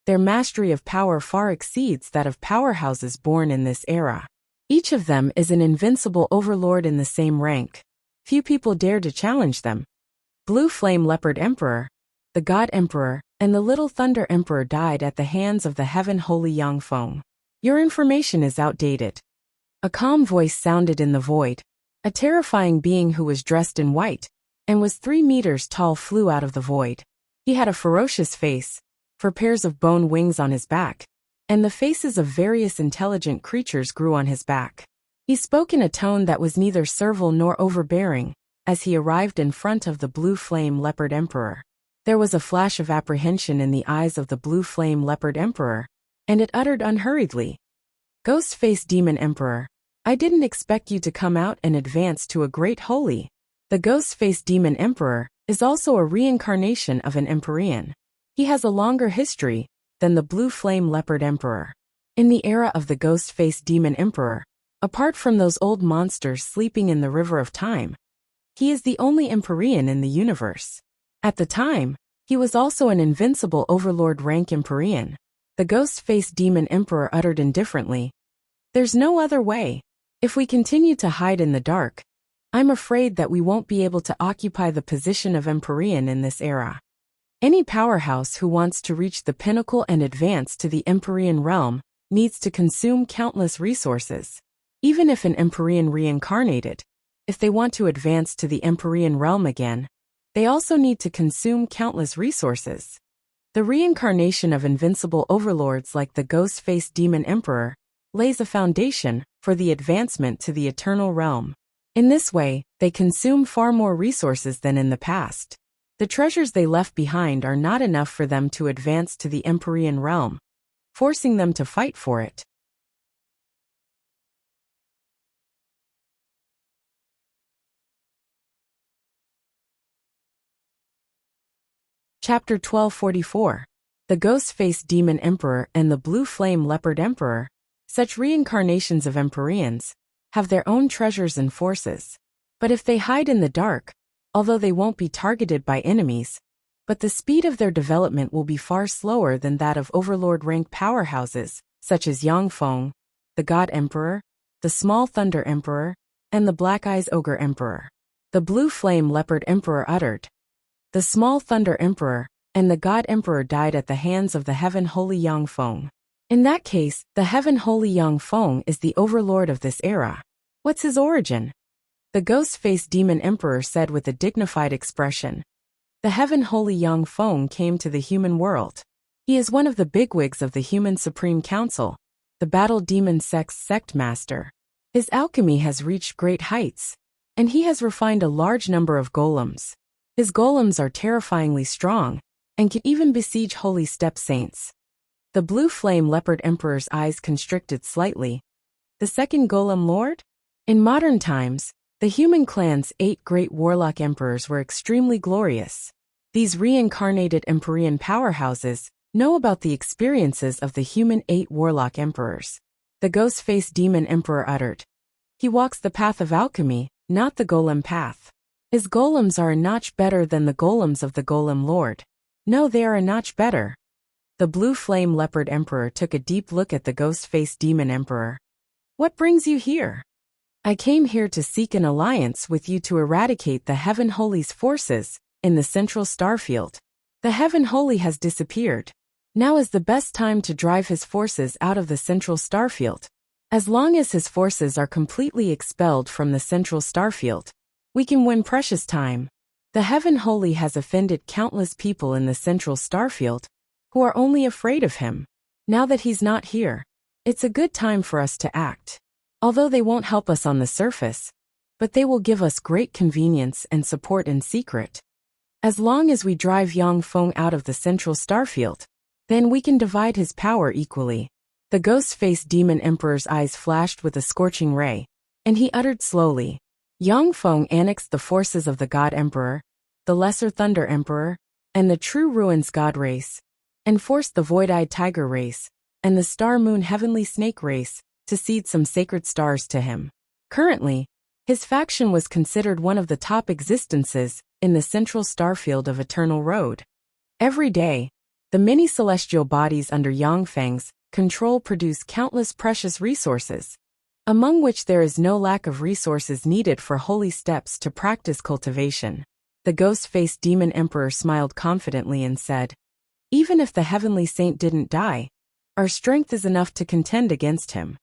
Their mastery of power far exceeds that of powerhouses born in this era. Each of them is an invincible overlord in the same rank. Few people dare to challenge them. Blue Flame Leopard Emperor, the God Emperor, and the Little Thunder Emperor died at the hands of the Heaven Holy Yangfeng. Your information is outdated. A calm voice sounded in the void. A terrifying being who was dressed in white and was 3 meters tall flew out of the void. He had a ferocious face, 4 pairs of bone wings on his back, and the faces of various intelligent creatures grew on his back. He spoke in a tone that was neither servile nor overbearing, as he arrived in front of the Blue Flame Leopard Emperor. There was a flash of apprehension in the eyes of the Blue Flame Leopard Emperor, and it uttered unhurriedly, "Ghost-Face Demon Emperor, I didn't expect you to come out and advance to a great holy." The Ghost-Face Demon Emperor is also a reincarnation of an Empyrean. He has a longer history than the Blue Flame Leopard Emperor. In the era of the Ghost-Face Demon Emperor, apart from those old monsters sleeping in the river of time, he is the only Empyrean in the universe. At the time, he was also an invincible overlord rank Empyrean. The Ghost-Face Demon Emperor uttered indifferently, "There's no other way. If we continue to hide in the dark, I'm afraid that we won't be able to occupy the position of Empyrean in this era. Any powerhouse who wants to reach the pinnacle and advance to the Empyrean realm needs to consume countless resources. Even if an Empyrean reincarnated, if they want to advance to the Empyrean realm again, they also need to consume countless resources. The reincarnation of invincible overlords like the Ghost-Face Demon Emperor lays a foundation for the advancement to the eternal realm. In this way, they consume far more resources than in the past. The treasures they left behind are not enough for them to advance to the Empyrean realm, forcing them to fight for it. Chapter 1244. The Ghost-Face Demon Emperor and the Blue Flame Leopard Emperor. Such reincarnations of Empyreans have their own treasures and forces. But if they hide in the dark, although they won't be targeted by enemies, but the speed of their development will be far slower than that of overlord rank powerhouses, such as Yangfeng, the God Emperor, the Small Thunder Emperor, and the Black Eyes Ogre Emperor. The Blue Flame Leopard Emperor uttered, "The Small Thunder Emperor and the God Emperor died at the hands of the Heaven Holy Yangfeng. In that case, the Heaven Holy Yangfeng is the overlord of this era. What's his origin?" The Ghost-Face Demon Emperor said with a dignified expression. "The Heaven Holy Yangfeng came to the human world. He is one of the bigwigs of the Human Supreme Council, the Battle Demon Sect's sect master. His alchemy has reached great heights, and he has refined a large number of golems. His golems are terrifyingly strong, and can even besiege holy step saints." The Blue Flame Leopard Emperor's eyes constricted slightly. "The second golem lord?" In modern times, the human clan's 8 great warlock emperors were extremely glorious. These reincarnated Empyrean powerhouses know about the experiences of the human 8 warlock emperors. The Ghost-Face Demon Emperor uttered, "He walks the path of alchemy, not the golem path. His golems are a notch better than the golems of the Golem Lord. No, they are a notch better." The Blue Flame Leopard Emperor took a deep look at the Ghost-Face Demon Emperor. "What brings you here?" "I came here to seek an alliance with you to eradicate the Heaven Holy's forces in the central starfield. The Heaven Holy has disappeared. Now is the best time to drive his forces out of the central starfield. As long as his forces are completely expelled from the central starfield, we can win precious time. The Heaven Holy has offended countless people in the central starfield, who are only afraid of him. Now that he's not here, it's a good time for us to act. Although they won't help us on the surface, but they will give us great convenience and support in secret. As long as we drive Yangfeng out of the central starfield, then we can divide his power equally." The Ghost-Face Demon Emperor's eyes flashed with a scorching ray, and he uttered slowly, "Yangfeng annexed the forces of the God Emperor, the Lesser Thunder Emperor, and the True Ruins God race, and forced the Void-Eyed Tiger race, and the Star Moon Heavenly Snake race, to cede some sacred stars to him. Currently, his faction was considered one of the top existences in the central starfield of Eternal Road. Every day, The many celestial bodies under Yangfeng's control produce countless precious resources, among which there is no lack of resources needed for holy steps to practice cultivation. The ghost-faced demon emperor smiled confidently and said, "Even if the heavenly saint didn't die, our strength is enough to contend against him."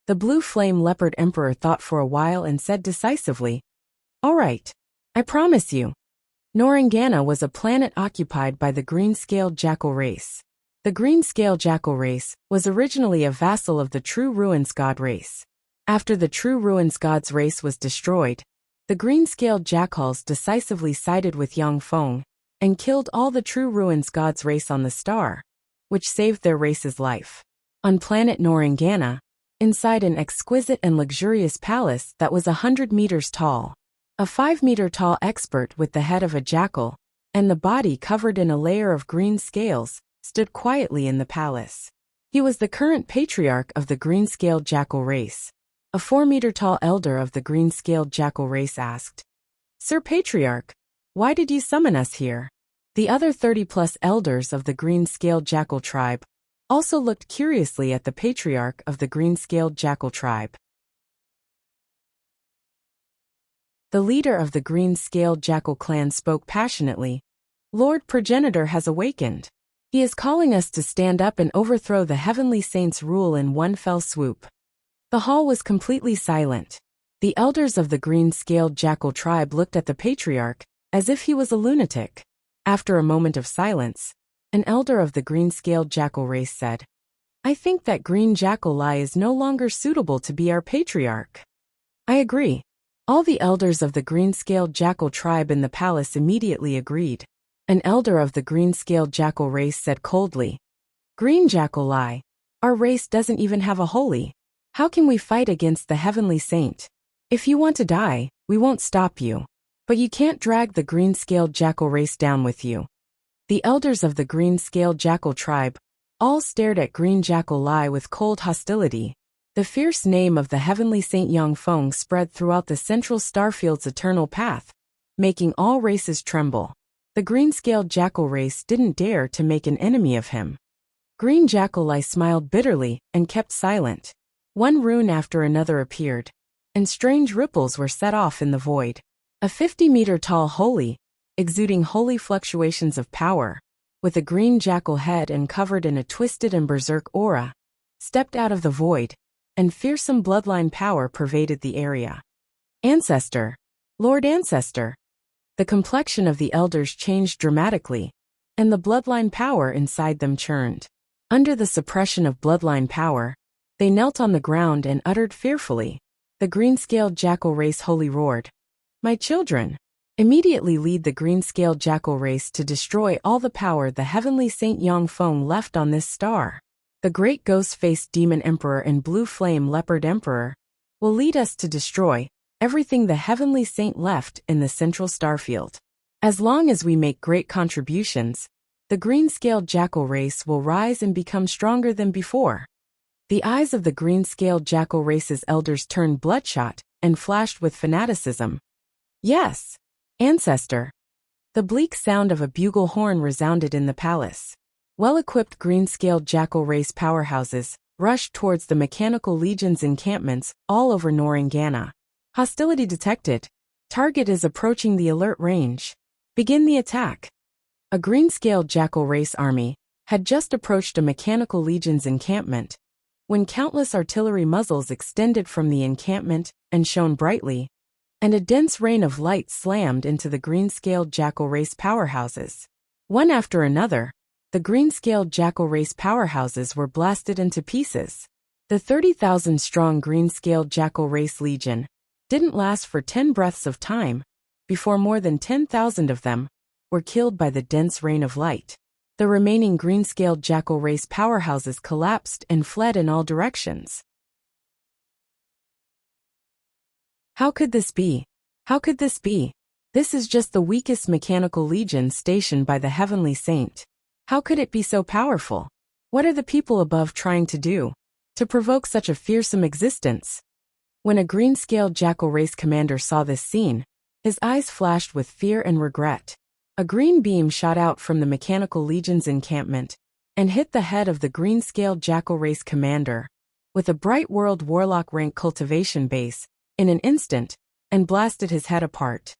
The blue flame leopard emperor thought for a while and said decisively, "All right, I promise you." Norangana was a planet occupied by the green-scaled jackal race. The green-scaled jackal race was originally a vassal of the True Ruins God race. After the True Ruins Gods race was destroyed, the green-scaled jackals decisively sided with Yangfeng and killed all the True Ruins Gods race on the star, which saved their race's life. On planet Norangana, inside an exquisite and luxurious palace that was 100 meters tall, a 5-meter-tall expert with the head of a jackal and the body covered in a layer of green scales stood quietly in the palace. He was the current patriarch of the green-scaled jackal race. A 4-meter-tall elder of the green-scaled jackal race asked, "Sir Patriarch, why did you summon us here?" The other 30-plus elders of the green-scaled jackal tribe also looked curiously at the patriarch of the green-scaled jackal tribe. The leader of the green-scaled jackal clan spoke passionately. "Lord Progenitor has awakened. He is calling us to stand up and overthrow the heavenly saint's rule in one fell swoop." The hall was completely silent. The elders of the green-scaled jackal tribe looked at the patriarch as if he was a lunatic. After a moment of silence, an elder of the green-scaled jackal race said, "I think that green jackal Lai is no longer suitable to be our patriarch." "I agree." All the elders of the green-scaled jackal tribe in the palace immediately agreed. An elder of the green-scaled jackal race said coldly, "Green jackal Lai, our race doesn't even have a holy. How can we fight against the heavenly saint? If you want to die, we won't stop you. But you can't drag the green-scaled jackal race down with you." The elders of the green-scaled jackal tribe all stared at green jackal Lai with cold hostility. The fierce name of the heavenly saint Yangfeng spread throughout the central starfield's eternal path, making all races tremble. The green-scaled jackal race didn't dare to make an enemy of him. Green jackal Lai smiled bitterly and kept silent. One rune after another appeared, and strange ripples were set off in the void. A 50-meter-tall holy, exuding holy fluctuations of power, with a green jackal head and covered in a twisted and berserk aura, stepped out of the void, and fearsome bloodline power pervaded the area. "Ancestor! Lord Ancestor!" The complexion of the elders changed dramatically, and the bloodline power inside them churned. Under the suppression of bloodline power, they knelt on the ground and uttered fearfully. The green-scaled jackal race holy roared, "My children! Immediately lead the green-scaled jackal race to destroy all the power the heavenly Saint Yangfeng left on this star. The great ghost-faced demon emperor and blue flame leopard emperor will lead us to destroy everything the heavenly saint left in the central starfield. As long as we make great contributions, the green-scaled jackal race will rise and become stronger than before." The eyes of the green-scaled jackal race's elders turned bloodshot and flashed with fanaticism. "Yes, Ancestor!" The bleak sound of a bugle horn resounded in the palace. Well-equipped green-scaled jackal race powerhouses rushed towards the mechanical legion's encampments all over Norangana. "Hostility detected. Target is approaching the alert range. Begin the attack." A green-scaled jackal race army had just approached a mechanical legion's encampment when countless artillery muzzles extended from the encampment and shone brightly, and a dense rain of light slammed into the green-scaled jackal race powerhouses. One after another, the green-scaled jackal race powerhouses were blasted into pieces. The 30,000-strong green-scaled jackal race legion didn't last for 10 breaths of time before more than 10,000 of them were killed by the dense rain of light. The remaining green-scaled jackal race powerhouses collapsed and fled in all directions. How could this be? How could this be? This is just the weakest mechanical legion stationed by the heavenly saint. How could it be so powerful? What are the people above trying to do to provoke such a fearsome existence? When a green-scaled jackal race commander saw this scene, his eyes flashed with fear and regret. A green beam shot out from the Mechanical Legion's encampment and hit the head of the green-scaled jackal race commander, with a bright world warlock rank cultivation base, in an instant, and blasted his head apart.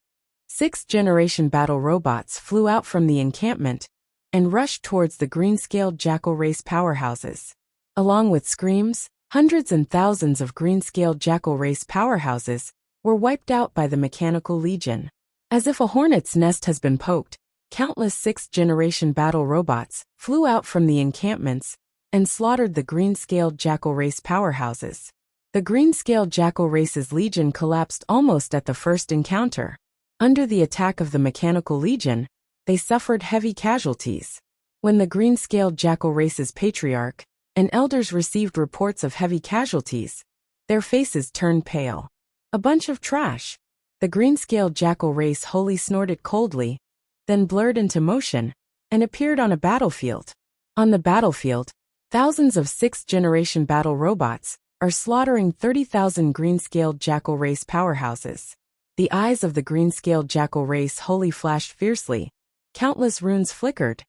6th-generation battle robots flew out from the encampment and rushed towards the green-scaled jackal race powerhouses. Along with screams, hundreds and thousands of green-scaled jackal race powerhouses were wiped out by the Mechanical Legion. As if a hornet's nest has been poked, countless 6th-generation battle robots flew out from the encampments and slaughtered the green-scaled jackal race powerhouses. The green-scaled jackal race's legion collapsed almost at the first encounter. Under the attack of the Mechanical Legion, they suffered heavy casualties. When the green-scaled jackal race's patriarch and elders received reports of heavy casualties, their faces turned pale. A bunch of trash. The green-scaled jackal race wholly snorted coldly, then blurred into motion, and appeared on a battlefield. On the battlefield, thousands of 6th-generation battle robots are slaughtering 30,000 green-scaled jackal race powerhouses. The eyes of the green-scaled jackal race wholly flashed fiercely, countless runes flickered,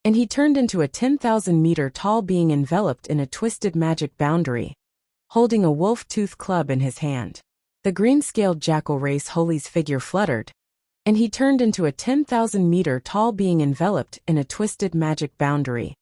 and he turned into a 10,000-meter tall being enveloped in a twisted magic boundary, holding a wolf-tooth club in his hand. The green-scaled jackal race wholly's figure fluttered, and he turned into a 10,000-meter tall being enveloped in a twisted magic boundary,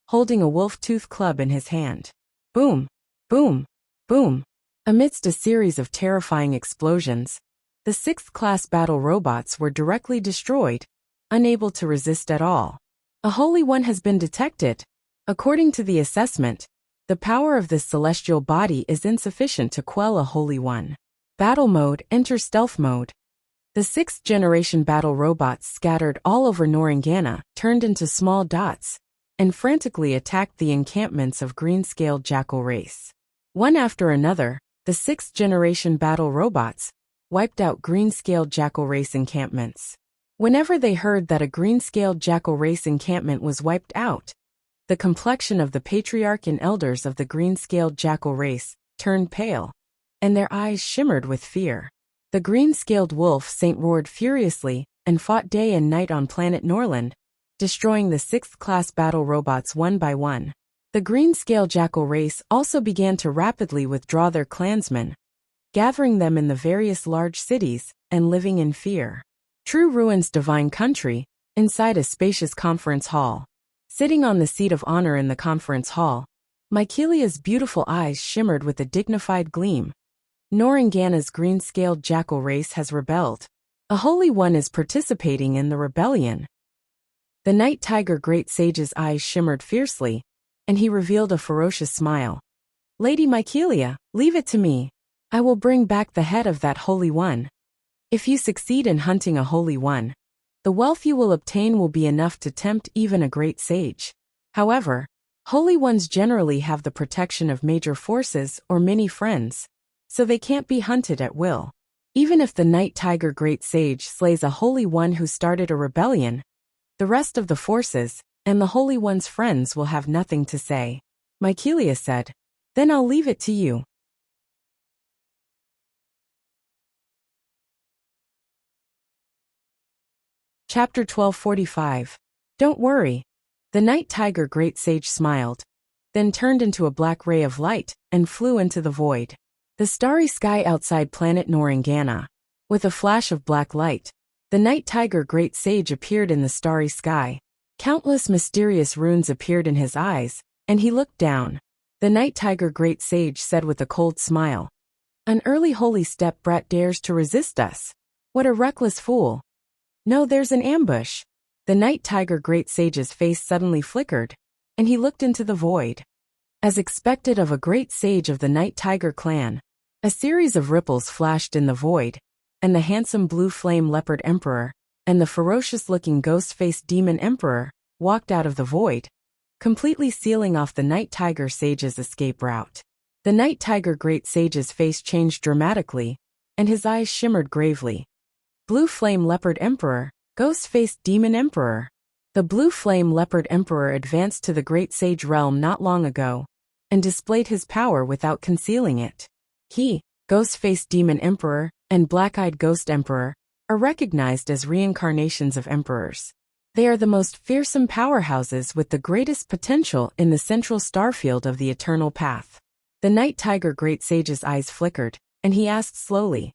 holding a wolf-tooth club in his hand. Boom! Boom! Boom! Amidst a series of terrifying explosions, the 6th-class battle robots were directly destroyed, unable to resist at all. A Holy One has been detected. According to the assessment, the power of this celestial body is insufficient to quell a Holy One. Battle mode, enter stealth mode. The 6th-generation battle robots scattered all over Norangana turned into small dots and frantically attacked the encampments of green-scaled jackal race. One after another, the 6th-generation battle robots wiped out green-scaled jackal race encampments. Whenever they heard that a green-scaled jackal race encampment was wiped out, the complexion of the patriarch and elders of the green-scaled jackal race turned pale, and their eyes shimmered with fear. The green-scaled wolf saint roared furiously and fought day and night on planet Norland, destroying the 6th-class battle robots one by one. The green-scaled jackal race also began to rapidly withdraw their clansmen, gathering them in the various large cities and living in fear. True Ruin's divine country, inside a spacious conference hall. Sitting on the seat of honor in the conference hall, Mycelia's beautiful eyes shimmered with a dignified gleam. Norangana's green-scaled jackal race has rebelled. A Holy One is participating in the rebellion. The Night Tiger Great Sage's eyes shimmered fiercely, and he revealed a ferocious smile. Lady Mycelia, leave it to me. I will bring back the head of that Holy One. If you succeed in hunting a Holy One, the wealth you will obtain will be enough to tempt even a great sage. However, Holy Ones generally have the protection of major forces or many friends, so they can't be hunted at will. Even if the Night Tiger Great Sage slays a Holy One who started a rebellion, the rest of the forces and the Holy One's friends will have nothing to say. Mycelia said, Then I'll leave it to you. Chapter 1245. Don't worry. The Night Tiger Great Sage smiled, then turned into a black ray of light and flew into the void. The starry sky outside planet Norangana. With a flash of black light, the Night Tiger Great Sage appeared in the starry sky. Countless mysterious runes appeared in his eyes, and he looked down. The Night Tiger Great Sage said with a cold smile, An early holy step brat dares to resist us. What a reckless fool. No, there's an ambush. The Night Tiger Great Sage's face suddenly flickered, and he looked into the void. As expected of a great sage of the Night Tiger clan, a series of ripples flashed in the void, and the handsome blue flame leopard emperor and the ferocious-looking ghost-faced demon emperor walked out of the void, completely sealing off the Night Tiger Sage's escape route. The Night Tiger Great Sage's face changed dramatically, and his eyes shimmered gravely. Blue Flame Leopard Emperor, Ghost-Faced Demon Emperor. The Blue Flame Leopard Emperor advanced to the Great Sage realm not long ago, and displayed his power without concealing it. He, Ghost-Faced Demon Emperor, and Black-Eyed Ghost Emperor, are recognized as reincarnations of emperors. They are the most fearsome powerhouses with the greatest potential in the central starfield of the eternal path. The Night Tiger Great Sage's eyes flickered, and he asked slowly,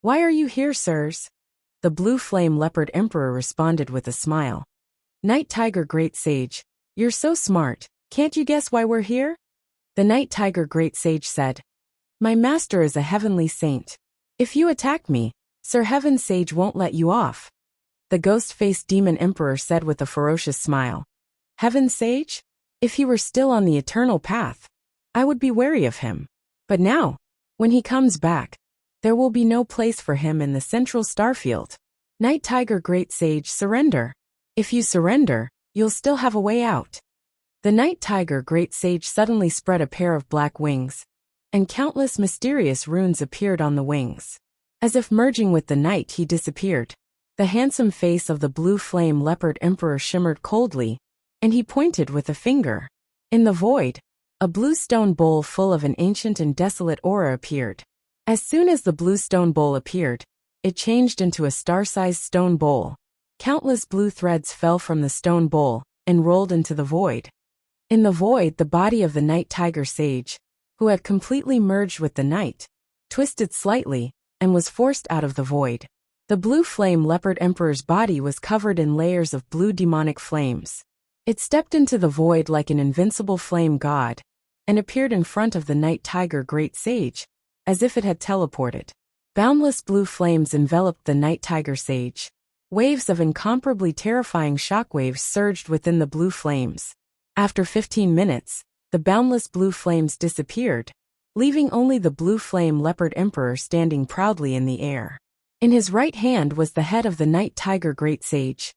"Why are you here, sirs?" The Blue Flame Leopard Emperor responded with a smile. "Night Tiger Great Sage, you're so smart, can't you guess why we're here?" The Night Tiger Great Sage said, "My master is a heavenly saint. If you attack me, Sir Heaven Sage won't let you off." The ghost-faced demon emperor said with a ferocious smile, "Heaven Sage? If he were still on the eternal path, I would be wary of him. But now, when he comes back, there will be no place for him in the central starfield. Night Tiger Great Sage, surrender. If you surrender, you'll still have a way out." The Night Tiger Great Sage suddenly spread a pair of black wings, and countless mysterious runes appeared on the wings. As if merging with the night, he disappeared. The handsome face of the Blue Flame Leopard Emperor shimmered coldly, and he pointed with a finger. In the void, a blue stone bowl full of an ancient and desolate aura appeared. As soon as the blue stone bowl appeared, it changed into a star-sized stone bowl. Countless blue threads fell from the stone bowl and rolled into the void. In the void, the body of the Night Tiger Sage, who had completely merged with the night, twisted slightly and was forced out of the void. The Blue Flame Leopard Emperor's body was covered in layers of blue demonic flames. It stepped into the void like an invincible flame god, and appeared in front of the Night Tiger Great Sage, as if it had teleported. Boundless blue flames enveloped the Night Tiger Sage. Waves of incomparably terrifying shockwaves surged within the blue flames. After 15 minutes, the boundless blue flames disappeared, leaving only the Blue Flame Leopard Emperor standing proudly in the air. In his right hand was the head of the Night Tiger Great Sage.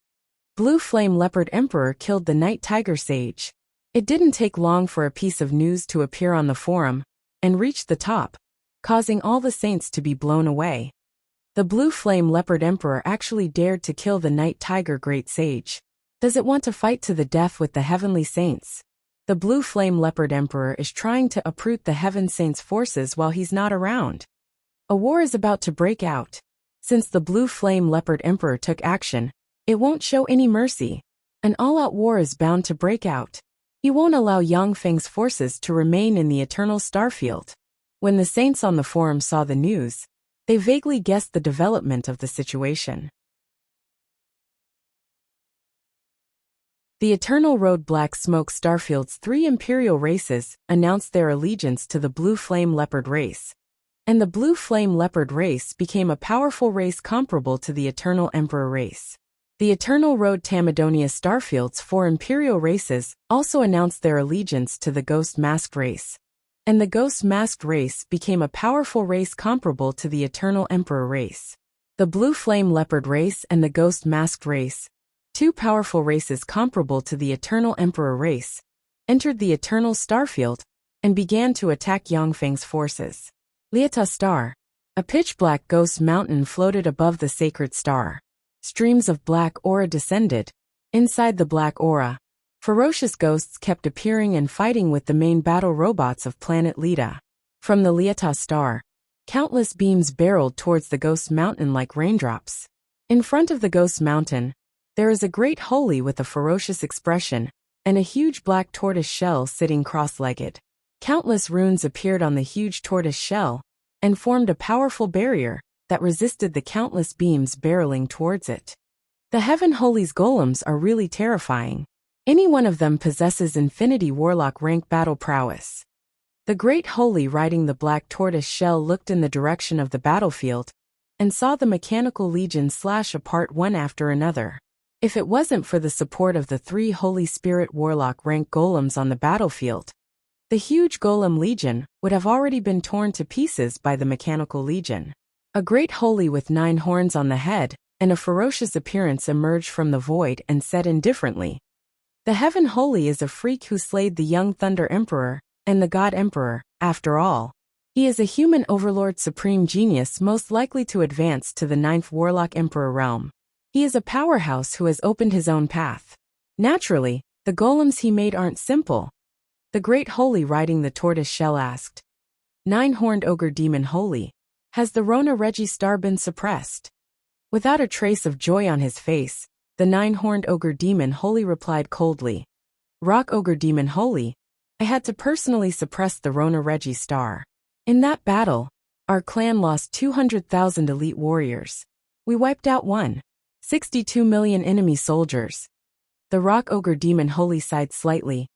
Blue Flame Leopard Emperor killed the Night Tiger Sage. It didn't take long for a piece of news to appear on the forum, and reach the top, causing all the saints to be blown away. The Blue Flame Leopard Emperor actually dared to kill the Night Tiger Great Sage. Does it want to fight to the death with the heavenly saints? The Blue Flame Leopard Emperor is trying to uproot the Heaven Saints' forces while he's not around. A war is about to break out. Since the Blue Flame Leopard Emperor took action, it won't show any mercy. An all-out war is bound to break out. He won't allow Yang Feng's forces to remain in the eternal starfield. When the saints on the forum saw the news, they vaguely guessed the development of the situation. The Eternal Road Black Smoke Starfield's 3 imperial races announced their allegiance to the Blue Flame Leopard race, and the Blue Flame Leopard race became a powerful race comparable to the Eternal Emperor race. The Eternal Road Tamadonia Starfield's 4 imperial races also announced their allegiance to the Ghost Masked race, and the Ghost Masked race became a powerful race comparable to the Eternal Emperor race. The Blue Flame Leopard race and the Ghost Masked race, 2 powerful races comparable to the Eternal Emperor race, entered the Eternal Starfield and began to attack Yang Feng's forces. Lieta Star, a pitch-black ghost mountain floated above the sacred star. Streams of black aura descended. Inside the black aura, ferocious ghosts kept appearing and fighting with the main battle robots of planet Lita. From the Lieta Star, countless beams barreled towards the ghost mountain like raindrops. In front of the ghost mountain, there is a great holy with a ferocious expression, and a huge black tortoise shell sitting cross-legged. Countless runes appeared on the huge tortoise shell, and formed a powerful barrier that resisted the countless beams barreling towards it. The Heaven Holy's golems are really terrifying. Any one of them possesses Infinity Warlock rank battle prowess. The Great Holy riding the black tortoise shell looked in the direction of the battlefield, and saw the Mechanical Legion slash apart one after another. If it wasn't for the support of the 3 Holy Spirit Warlock rank golems on the battlefield, the huge Golem Legion would have already been torn to pieces by the Mechanical Legion. A great holy with 9 horns on the head and a ferocious appearance emerged from the void and said indifferently, "The Heaven Holy is a freak who slayed the young Thunder Emperor and the God Emperor, after all. He is a human overlord supreme genius most likely to advance to the 9th Warlock Emperor realm. He is a powerhouse who has opened his own path. Naturally, the golems he made aren't simple." The Great Holy riding the tortoise shell asked, "Nine-horned ogre demon holy, has the Rona Regi star been suppressed?" Without a trace of joy on his face, the nine-horned ogre demon Holy replied coldly. Rock ogre demon Holy, I had to personally suppress the Rona Regi star. In that battle, our clan lost 200,000 elite warriors. We wiped out 1.62 million enemy soldiers. The rock ogre demon Holy sighed slightly.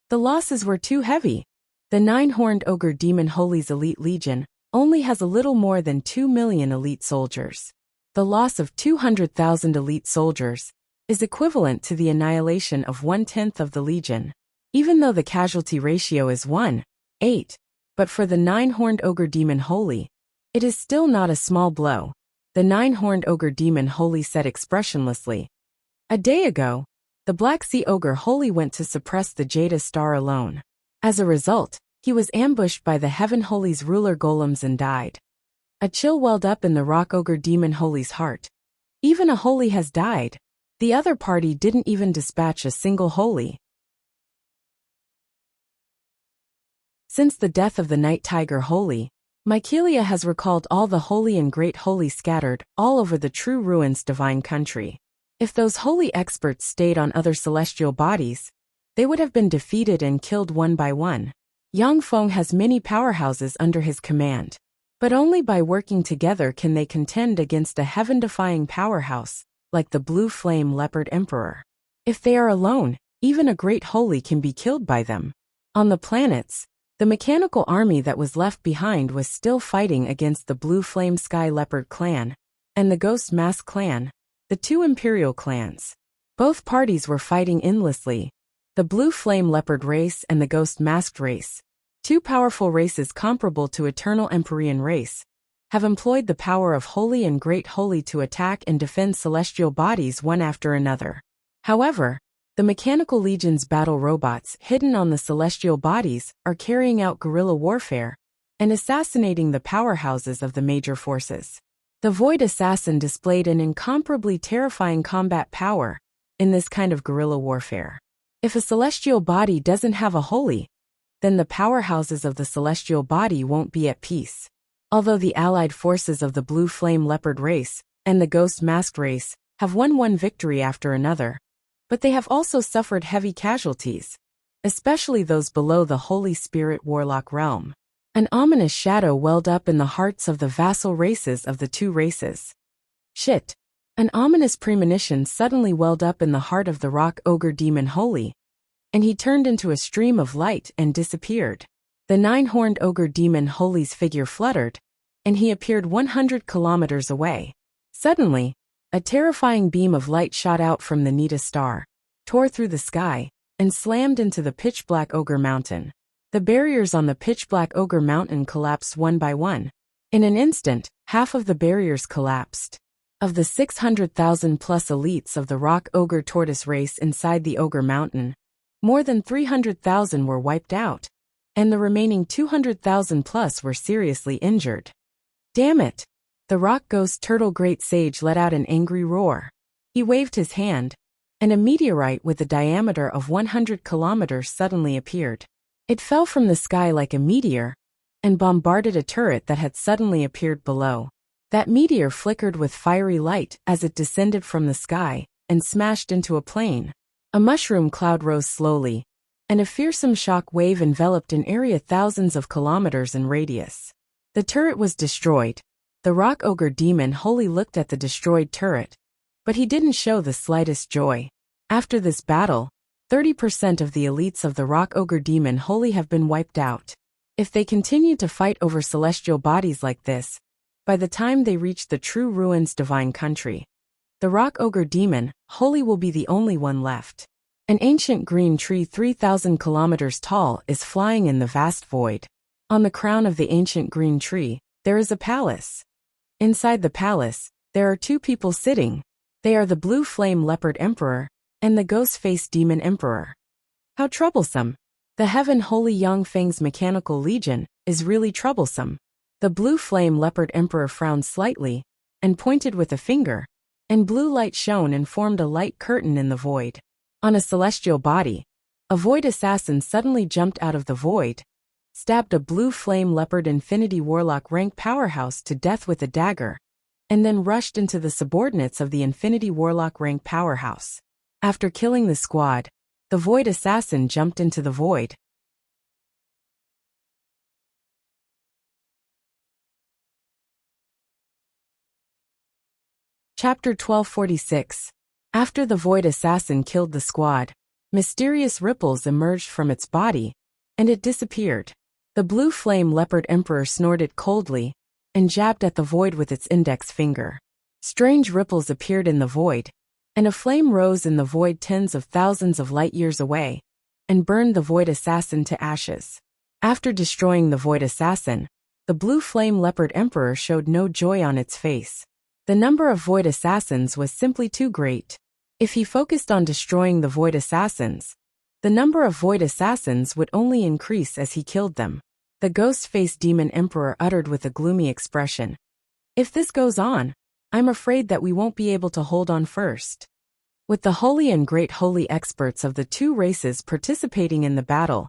The losses were too heavy. The nine-horned ogre demon Holy's elite legion only has a little more than 2 million elite soldiers. The loss of 200,000 elite soldiers is equivalent to the annihilation of 1/10 of the legion. Even though the casualty ratio is 1:8, but for the nine-horned ogre demon Holy, it is still not a small blow. The nine-horned ogre demon Holy said expressionlessly. A day ago, the Black Sea ogre Holy went to suppress the Jada star alone. As a result, he was ambushed by the Heaven Holy's ruler golems and died. A chill welled up in the rock ogre demon Holy's heart. Even a Holy has died. The other party didn't even dispatch a single Holy. Since the death of the Night Tiger Holy, Mykelia has recalled all the Holy and Great Holy scattered all over the True Ruins Divine Country. If those Holy experts stayed on other celestial bodies, they would have been defeated and killed one by one. Yang Feng has many powerhouses under his command. But only by working together can they contend against a heaven-defying powerhouse, like the Blue Flame Leopard Emperor. If they are alone, even a great Holy can be killed by them. On the planets, the mechanical army that was left behind was still fighting against the Blue Flame Sky Leopard clan and the Ghost Mask clan, the two imperial clans. Both parties were fighting endlessly. The Blue Flame Leopard race and the Ghost Masked race, two powerful races comparable to Eternal Empyrean race, have employed the power of Holy and Great Holy to attack and defend celestial bodies one after another. However, the Mechanical Legion's battle robots hidden on the celestial bodies are carrying out guerrilla warfare and assassinating the powerhouses of the major forces. The Void Assassin displayed an incomparably terrifying combat power in this kind of guerrilla warfare. If a celestial body doesn't have a Holy, then the powerhouses of the celestial body won't be at peace. Although the allied forces of the Blue Flame Leopard race and the Ghost Masked race have won one victory after another, but they have also suffered heavy casualties, especially those below the Holy Spirit Warlock realm. An ominous shadow welled up in the hearts of the vassal races of the two races. Shit! An ominous premonition suddenly welled up in the heart of the rock ogre demon Holy, and he turned into a stream of light and disappeared. The nine-horned ogre demon Holy's figure fluttered, and he appeared 100 kilometers away. Suddenly, a terrifying beam of light shot out from the Nita star, tore through the sky, and slammed into the pitch-black ogre mountain. The barriers on the pitch-black ogre mountain collapsed one by one. In an instant, half of the barriers collapsed. Of the 600,000-plus elites of the rock ogre tortoise race inside the ogre mountain, more than 300,000 were wiped out, and the remaining 200,000-plus were seriously injured. Damn it! The rock ghost turtle great sage let out an angry roar. He waved his hand, and a meteorite with a diameter of 100 kilometers suddenly appeared. It fell from the sky like a meteor, and bombarded a turret that had suddenly appeared below. That meteor flickered with fiery light as it descended from the sky, and smashed into a plane. A mushroom cloud rose slowly, and a fearsome shock wave enveloped an area thousands of kilometers in radius. The turret was destroyed. The rock ogre demon Holy looked at the destroyed turret, but he didn't show the slightest joy. After this battle, 30% of the elites of the rock ogre demon Holy have been wiped out. If they continue to fight over celestial bodies like this, by the time they reach the True Ruins Divine Country, the rock ogre demon Holy will be the only one left. An ancient green tree 3,000 kilometers tall is flying in the vast void. On the crown of the ancient green tree, there is a palace. Inside the palace, there are two people sitting. They are the Blue Flame Leopard Emperor and the Ghost-Faced Demon Emperor. How troublesome! The Heaven Holy Yang Feng's Mechanical Legion is really troublesome. The Blue Flame Leopard Emperor frowned slightly and pointed with a finger, and blue light shone and formed a light curtain in the void. On a celestial body, a Void Assassin suddenly jumped out of the void, stabbed a Blue Flame Leopard Infinity Warlock rank powerhouse to death with a dagger, and then rushed into the subordinates of the Infinity Warlock rank powerhouse. After killing the squad, the Void Assassin jumped into the void. Chapter 1246. After the Void Assassin killed the squad, mysterious ripples emerged from its body, and it disappeared. The blue flame leopard emperor snorted coldly and jabbed at the void with its index finger. Strange ripples appeared in the void, and a flame rose in the void tens of thousands of light years away and burned the Void Assassin to ashes. After destroying the Void Assassin, the blue flame leopard emperor showed no joy on its face. The number of Void Assassins was simply too great. If he focused on destroying the Void Assassins, the number of Void Assassins would only increase as he killed them. The ghost-faced demon emperor uttered with a gloomy expression, "If this goes on, I'm afraid that we won't be able to hold on first." With the holy and great holy experts of the two races participating in the battle,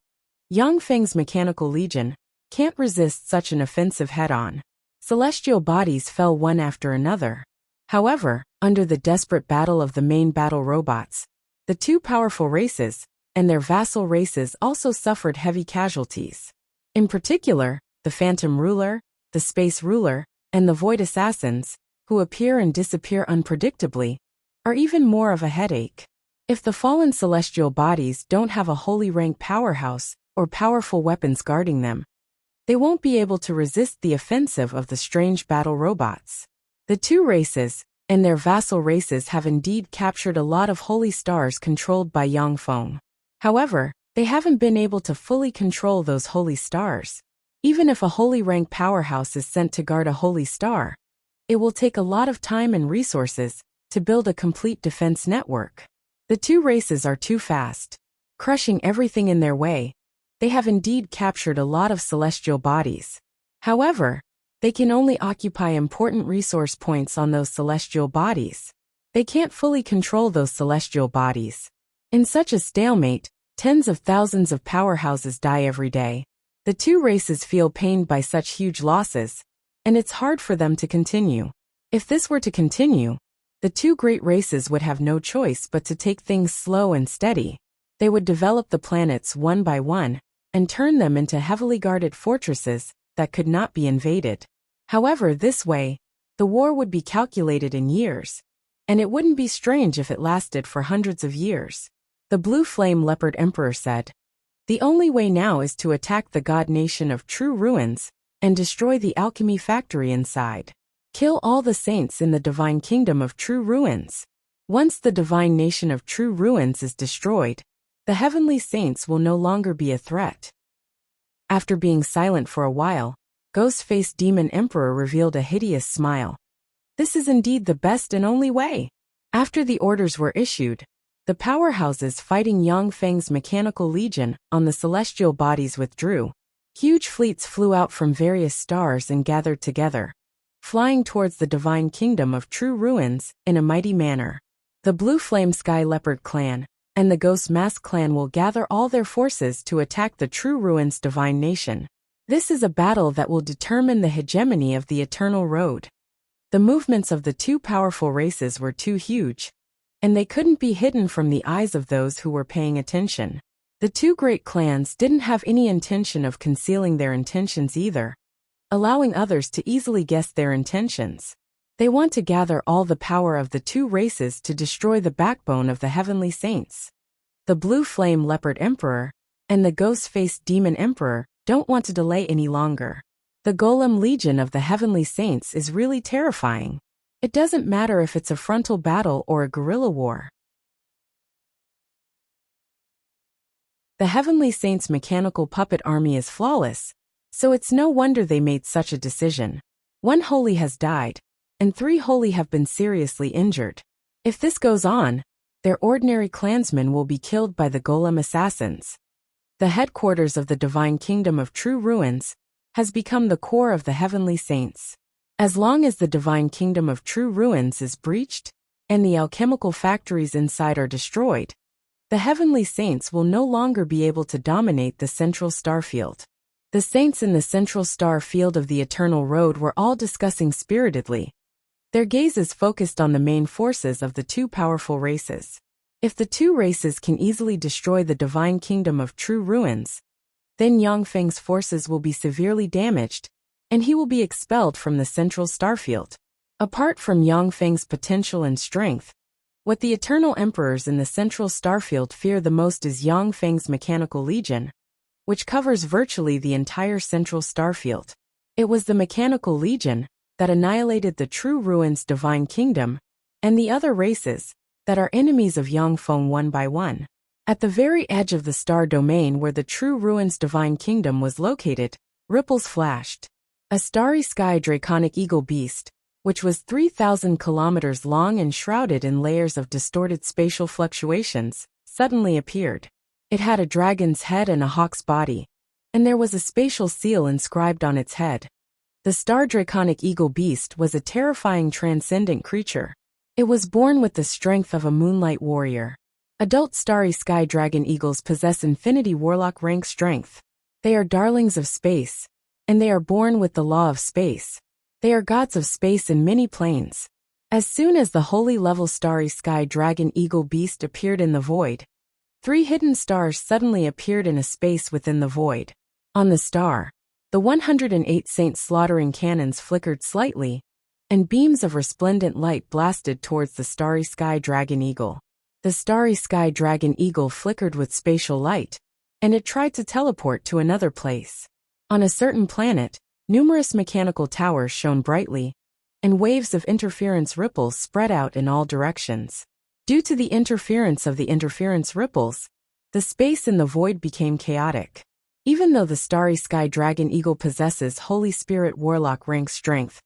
Yang Feng's Mechanical Legion can't resist such an offensive head-on. Celestial bodies fell one after another. However, under the desperate battle of the main battle robots, the two powerful races and their vassal races also suffered heavy casualties. In particular, the Phantom Ruler, the Space Ruler, and the Void Assassins, who appear and disappear unpredictably, are even more of a headache. If the fallen celestial bodies don't have a holy rank powerhouse or powerful weapons guarding them, they won't be able to resist the offensive of the strange battle robots. The two races and their vassal races have indeed captured a lot of holy stars controlled by Yang Feng. However, they haven't been able to fully control those holy stars. Even if a holy rank powerhouse is sent to guard a holy star, it will take a lot of time and resources to build a complete defense network. The two races are too fast, crushing everything in their way. They have indeed captured a lot of celestial bodies. However, they can only occupy important resource points on those celestial bodies. They can't fully control those celestial bodies. In such a stalemate, tens of thousands of powerhouses die every day. The two races feel pained by such huge losses, and it's hard for them to continue. If this were to continue, the two great races would have no choice but to take things slow and steady. They would develop the planets one by one and turn them into heavily guarded fortresses that could not be invaded. However, this way, the war would be calculated in years, and it wouldn't be strange if it lasted for hundreds of years. The Blue Flame Leopard Emperor said, "The only way now is to attack the god nation of True Ruins and destroy the alchemy factory inside. Kill all the saints in the divine kingdom of True Ruins. Once the divine nation of True Ruins is destroyed, the heavenly saints will no longer be a threat." After being silent for a while, Ghost-faced Demon Emperor revealed a hideous smile. "This is indeed the best and only way." After the orders were issued, the powerhouses fighting Yang Feng's Mechanical Legion on the celestial bodies withdrew. Huge fleets flew out from various stars and gathered together, flying towards the divine kingdom of True Ruins in a mighty manner. The Blue Flame Sky Leopard clan and the Ghost Mask clan will gather all their forces to attack the True Ruins divine nation. This is a battle that will determine the hegemony of the Eternal Road. The movements of the two powerful races were too huge, and they couldn't be hidden from the eyes of those who were paying attention. The two great clans didn't have any intention of concealing their intentions either, allowing others to easily guess their intentions. They want to gather all the power of the two races to destroy the backbone of the heavenly saints. The Blue Flame Leopard Emperor and the Ghost-faced Demon Emperor don't want to delay any longer. The Golem Legion of the heavenly saints is really terrifying. It doesn't matter if it's a frontal battle or a guerrilla war. The heavenly saints' mechanical puppet army is flawless, so it's no wonder they made such a decision. One holy has died, and 3 holy have been seriously injured. If this goes on, their ordinary clansmen will be killed by the Golem assassins. The headquarters of the divine kingdom of True Ruins has become the core of the heavenly saints. As long as the divine kingdom of True Ruins is breached, and the alchemical factories inside are destroyed, the heavenly saints will no longer be able to dominate the central star field. The saints in the central star field of the Eternal Road were all discussing spiritedly. Their gaze is focused on the main forces of the two powerful races. If the two races can easily destroy the divine kingdom of true ruins, then Yangfeng's forces will be severely damaged, and he will be expelled from the central starfield. Apart from Yangfeng's potential and strength, what the Eternal Emperors in the central starfield fear the most is Yangfeng's Mechanical Legion, which covers virtually the entire central starfield. It was the Mechanical Legion that annihilated the True Ruins Divine Kingdom and the other races that are enemies of Yangfeng one by one. At the very edge of the star domain where the True Ruins Divine Kingdom was located, ripples flashed. A starry sky draconic eagle beast, which was 3,000 kilometers long and shrouded in layers of distorted spatial fluctuations, suddenly appeared. It had a dragon's head and a hawk's body, and there was a spatial seal inscribed on its head. The star draconic eagle beast was a terrifying transcendent creature. It was born with the strength of a moonlight warrior. Adult starry sky dragon eagles possess infinity warlock rank strength. They are darlings of space, and they are born with the law of space. They are gods of space in many planes. As soon as the holy level starry sky dragon eagle beast appeared in the void, 3 hidden stars suddenly appeared in a space within the void. On the star, the 108 saint slaughtering cannons flickered slightly, and beams of resplendent light blasted towards the starry sky dragon eagle. The starry sky dragon eagle flickered with spatial light, and it tried to teleport to another place. On a certain planet, numerous mechanical towers shone brightly, and waves of interference ripples spread out in all directions. Due to the interference of the interference ripples, the space in the void became chaotic. Even though the starry sky dragon eagle possesses Holy Spirit warlock rank strength,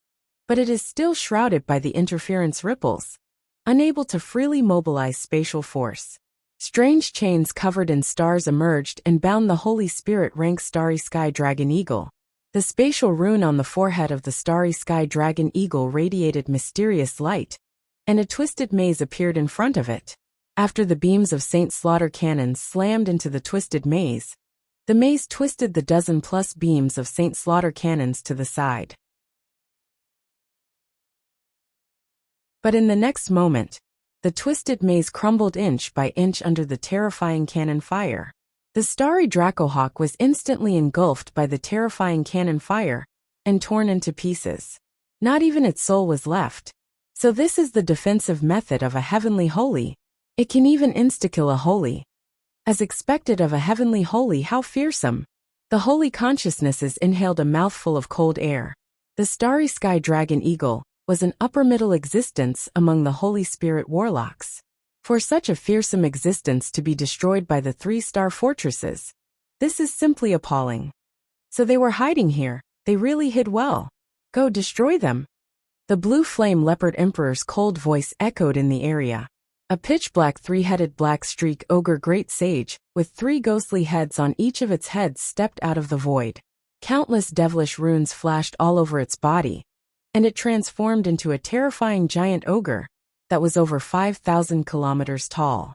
but it is still shrouded by the interference ripples, unable to freely mobilize spatial force. Strange chains covered in stars emerged and bound the Holy Spirit rank starry sky dragon eagle. The spatial rune on the forehead of the starry sky dragon eagle radiated mysterious light, and a twisted maze appeared in front of it. After the beams of Saint Slaughter cannons slammed into the twisted maze, the maze twisted the dozen-plus beams of Saint Slaughter cannons to the side. But in the next moment, the twisted maze crumbled inch by inch under the terrifying cannon fire. The starry Dracohawk was instantly engulfed by the terrifying cannon fire and torn into pieces. Not even its soul was left. So this is the defensive method of a heavenly holy. It can even insta-kill a holy. As expected of a heavenly holy, how fearsome. The holy consciousnesses inhaled a mouthful of cold air. The starry sky dragon eagle was an upper-middle existence among the Holy Spirit warlocks. For such a fearsome existence to be destroyed by the 3-star fortresses, this is simply appalling. So they were hiding here, they really hid well. Go destroy them. The blue flame leopard emperor's cold voice echoed in the area. A pitch-black 3-headed black streak ogre great sage, with 3 ghostly heads on each of its heads stepped out of the void. Countless devilish runes flashed all over its body, and it transformed into a terrifying giant ogre that was over 5,000 kilometers tall.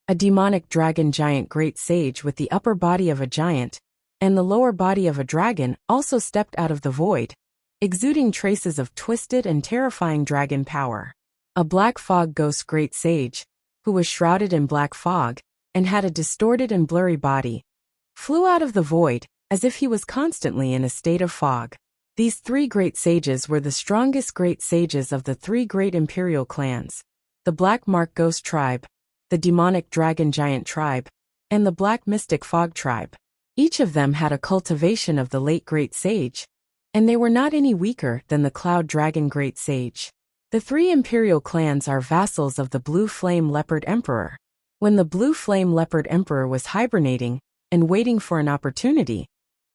A demonic dragon giant great sage with the upper body of a giant and the lower body of a dragon also stepped out of the void, exuding traces of twisted and terrifying dragon power. A black fog ghost great sage, who was shrouded in black fog and had a distorted and blurry body, flew out of the void as if he was constantly in a state of fog. These 3 great sages were the strongest great sages of the 3 great imperial clans: the Black Mark Ghost tribe, the Demonic Dragon Giant tribe, and the Black Mystic Fog tribe. Each of them had a cultivation of the late great sage, and they were not any weaker than the Cloud Dragon great sage. The 3 imperial clans are vassals of the Blue Flame Leopard Emperor. When the Blue Flame Leopard Emperor was hibernating and waiting for an opportunity,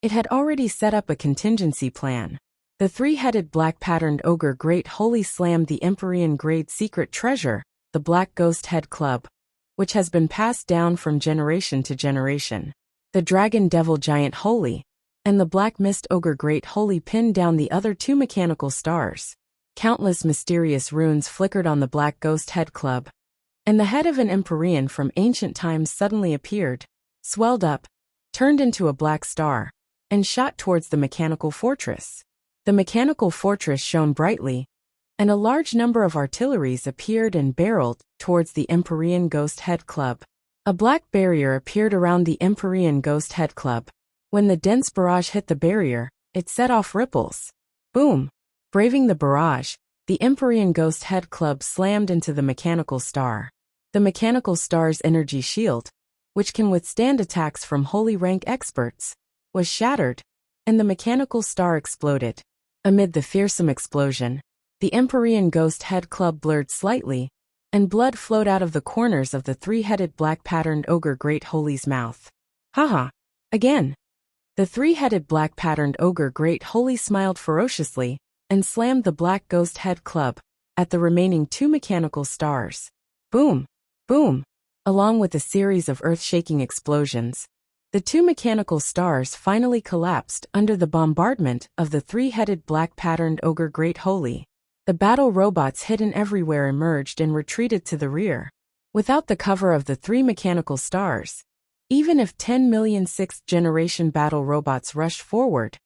it had already set up a contingency plan. The 3-headed black-patterned ogre great holy slammed the Empyrean grade secret treasure, the Black Ghost Head Club, which has been passed down from generation to generation. The dragon devil giant holy, and the black mist ogre great holy pinned down the other 2 mechanical stars. Countless mysterious runes flickered on the Black Ghost Head Club, and the head of an Empyrean from ancient times suddenly appeared, swelled up, turned into a black star, and shot towards the mechanical fortress. The mechanical fortress shone brightly, and a large number of artilleries appeared and barreled towards the Empyrean Ghost Head Club. A black barrier appeared around the Empyrean Ghost Head Club. When the dense barrage hit the barrier, it set off ripples. Boom! Braving the barrage, the Empyrean Ghost Head Club slammed into the mechanical star. The mechanical star's energy shield, which can withstand attacks from holy rank experts, was shattered, and the mechanical star exploded. Amid the fearsome explosion, the Empyrean Ghost Head Club blurred slightly, and blood flowed out of the corners of the three-headed black-patterned ogre Great Holy's mouth. Haha! Again! The three-headed black-patterned ogre Great Holy smiled ferociously and slammed the Black Ghost Head Club at the remaining two mechanical stars. Boom! Boom! Along with a series of earth-shaking explosions, the two mechanical stars finally collapsed under the bombardment of the three-headed black-patterned ogre Great Holy. The battle robots hidden everywhere emerged and retreated to the rear. Without the cover of the three mechanical stars, even if 10 million sixth-generation battle robots rushed forward,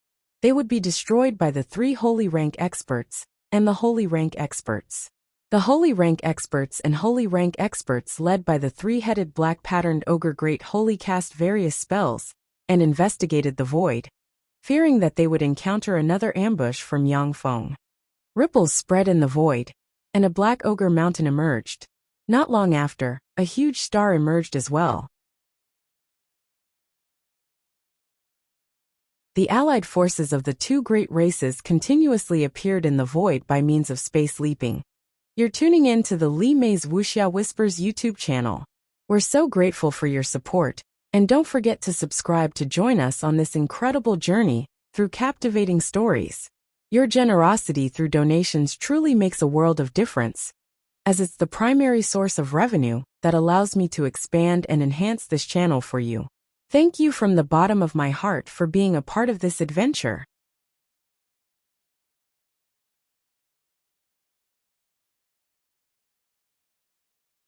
they would be destroyed by the three Holy Rank experts and the Holy Rank experts. The Holy Rank experts and Holy Rank experts led by the three-headed black-patterned ogre Great Holy cast various spells and investigated the void, fearing that they would encounter another ambush from Yang Feng. Ripples spread in the void, and a black ogre mountain emerged. Not long after, a huge star emerged as well. The allied forces of the two great races continuously appeared in the void by means of space leaping. You're tuning in to the Li Mei's Wuxia Whispers YouTube channel. We're so grateful for your support, and don't forget to subscribe to join us on this incredible journey through captivating stories. Your generosity through donations truly makes a world of difference, as it's the primary source of revenue that allows me to expand and enhance this channel for you. Thank you from the bottom of my heart for being a part of this adventure.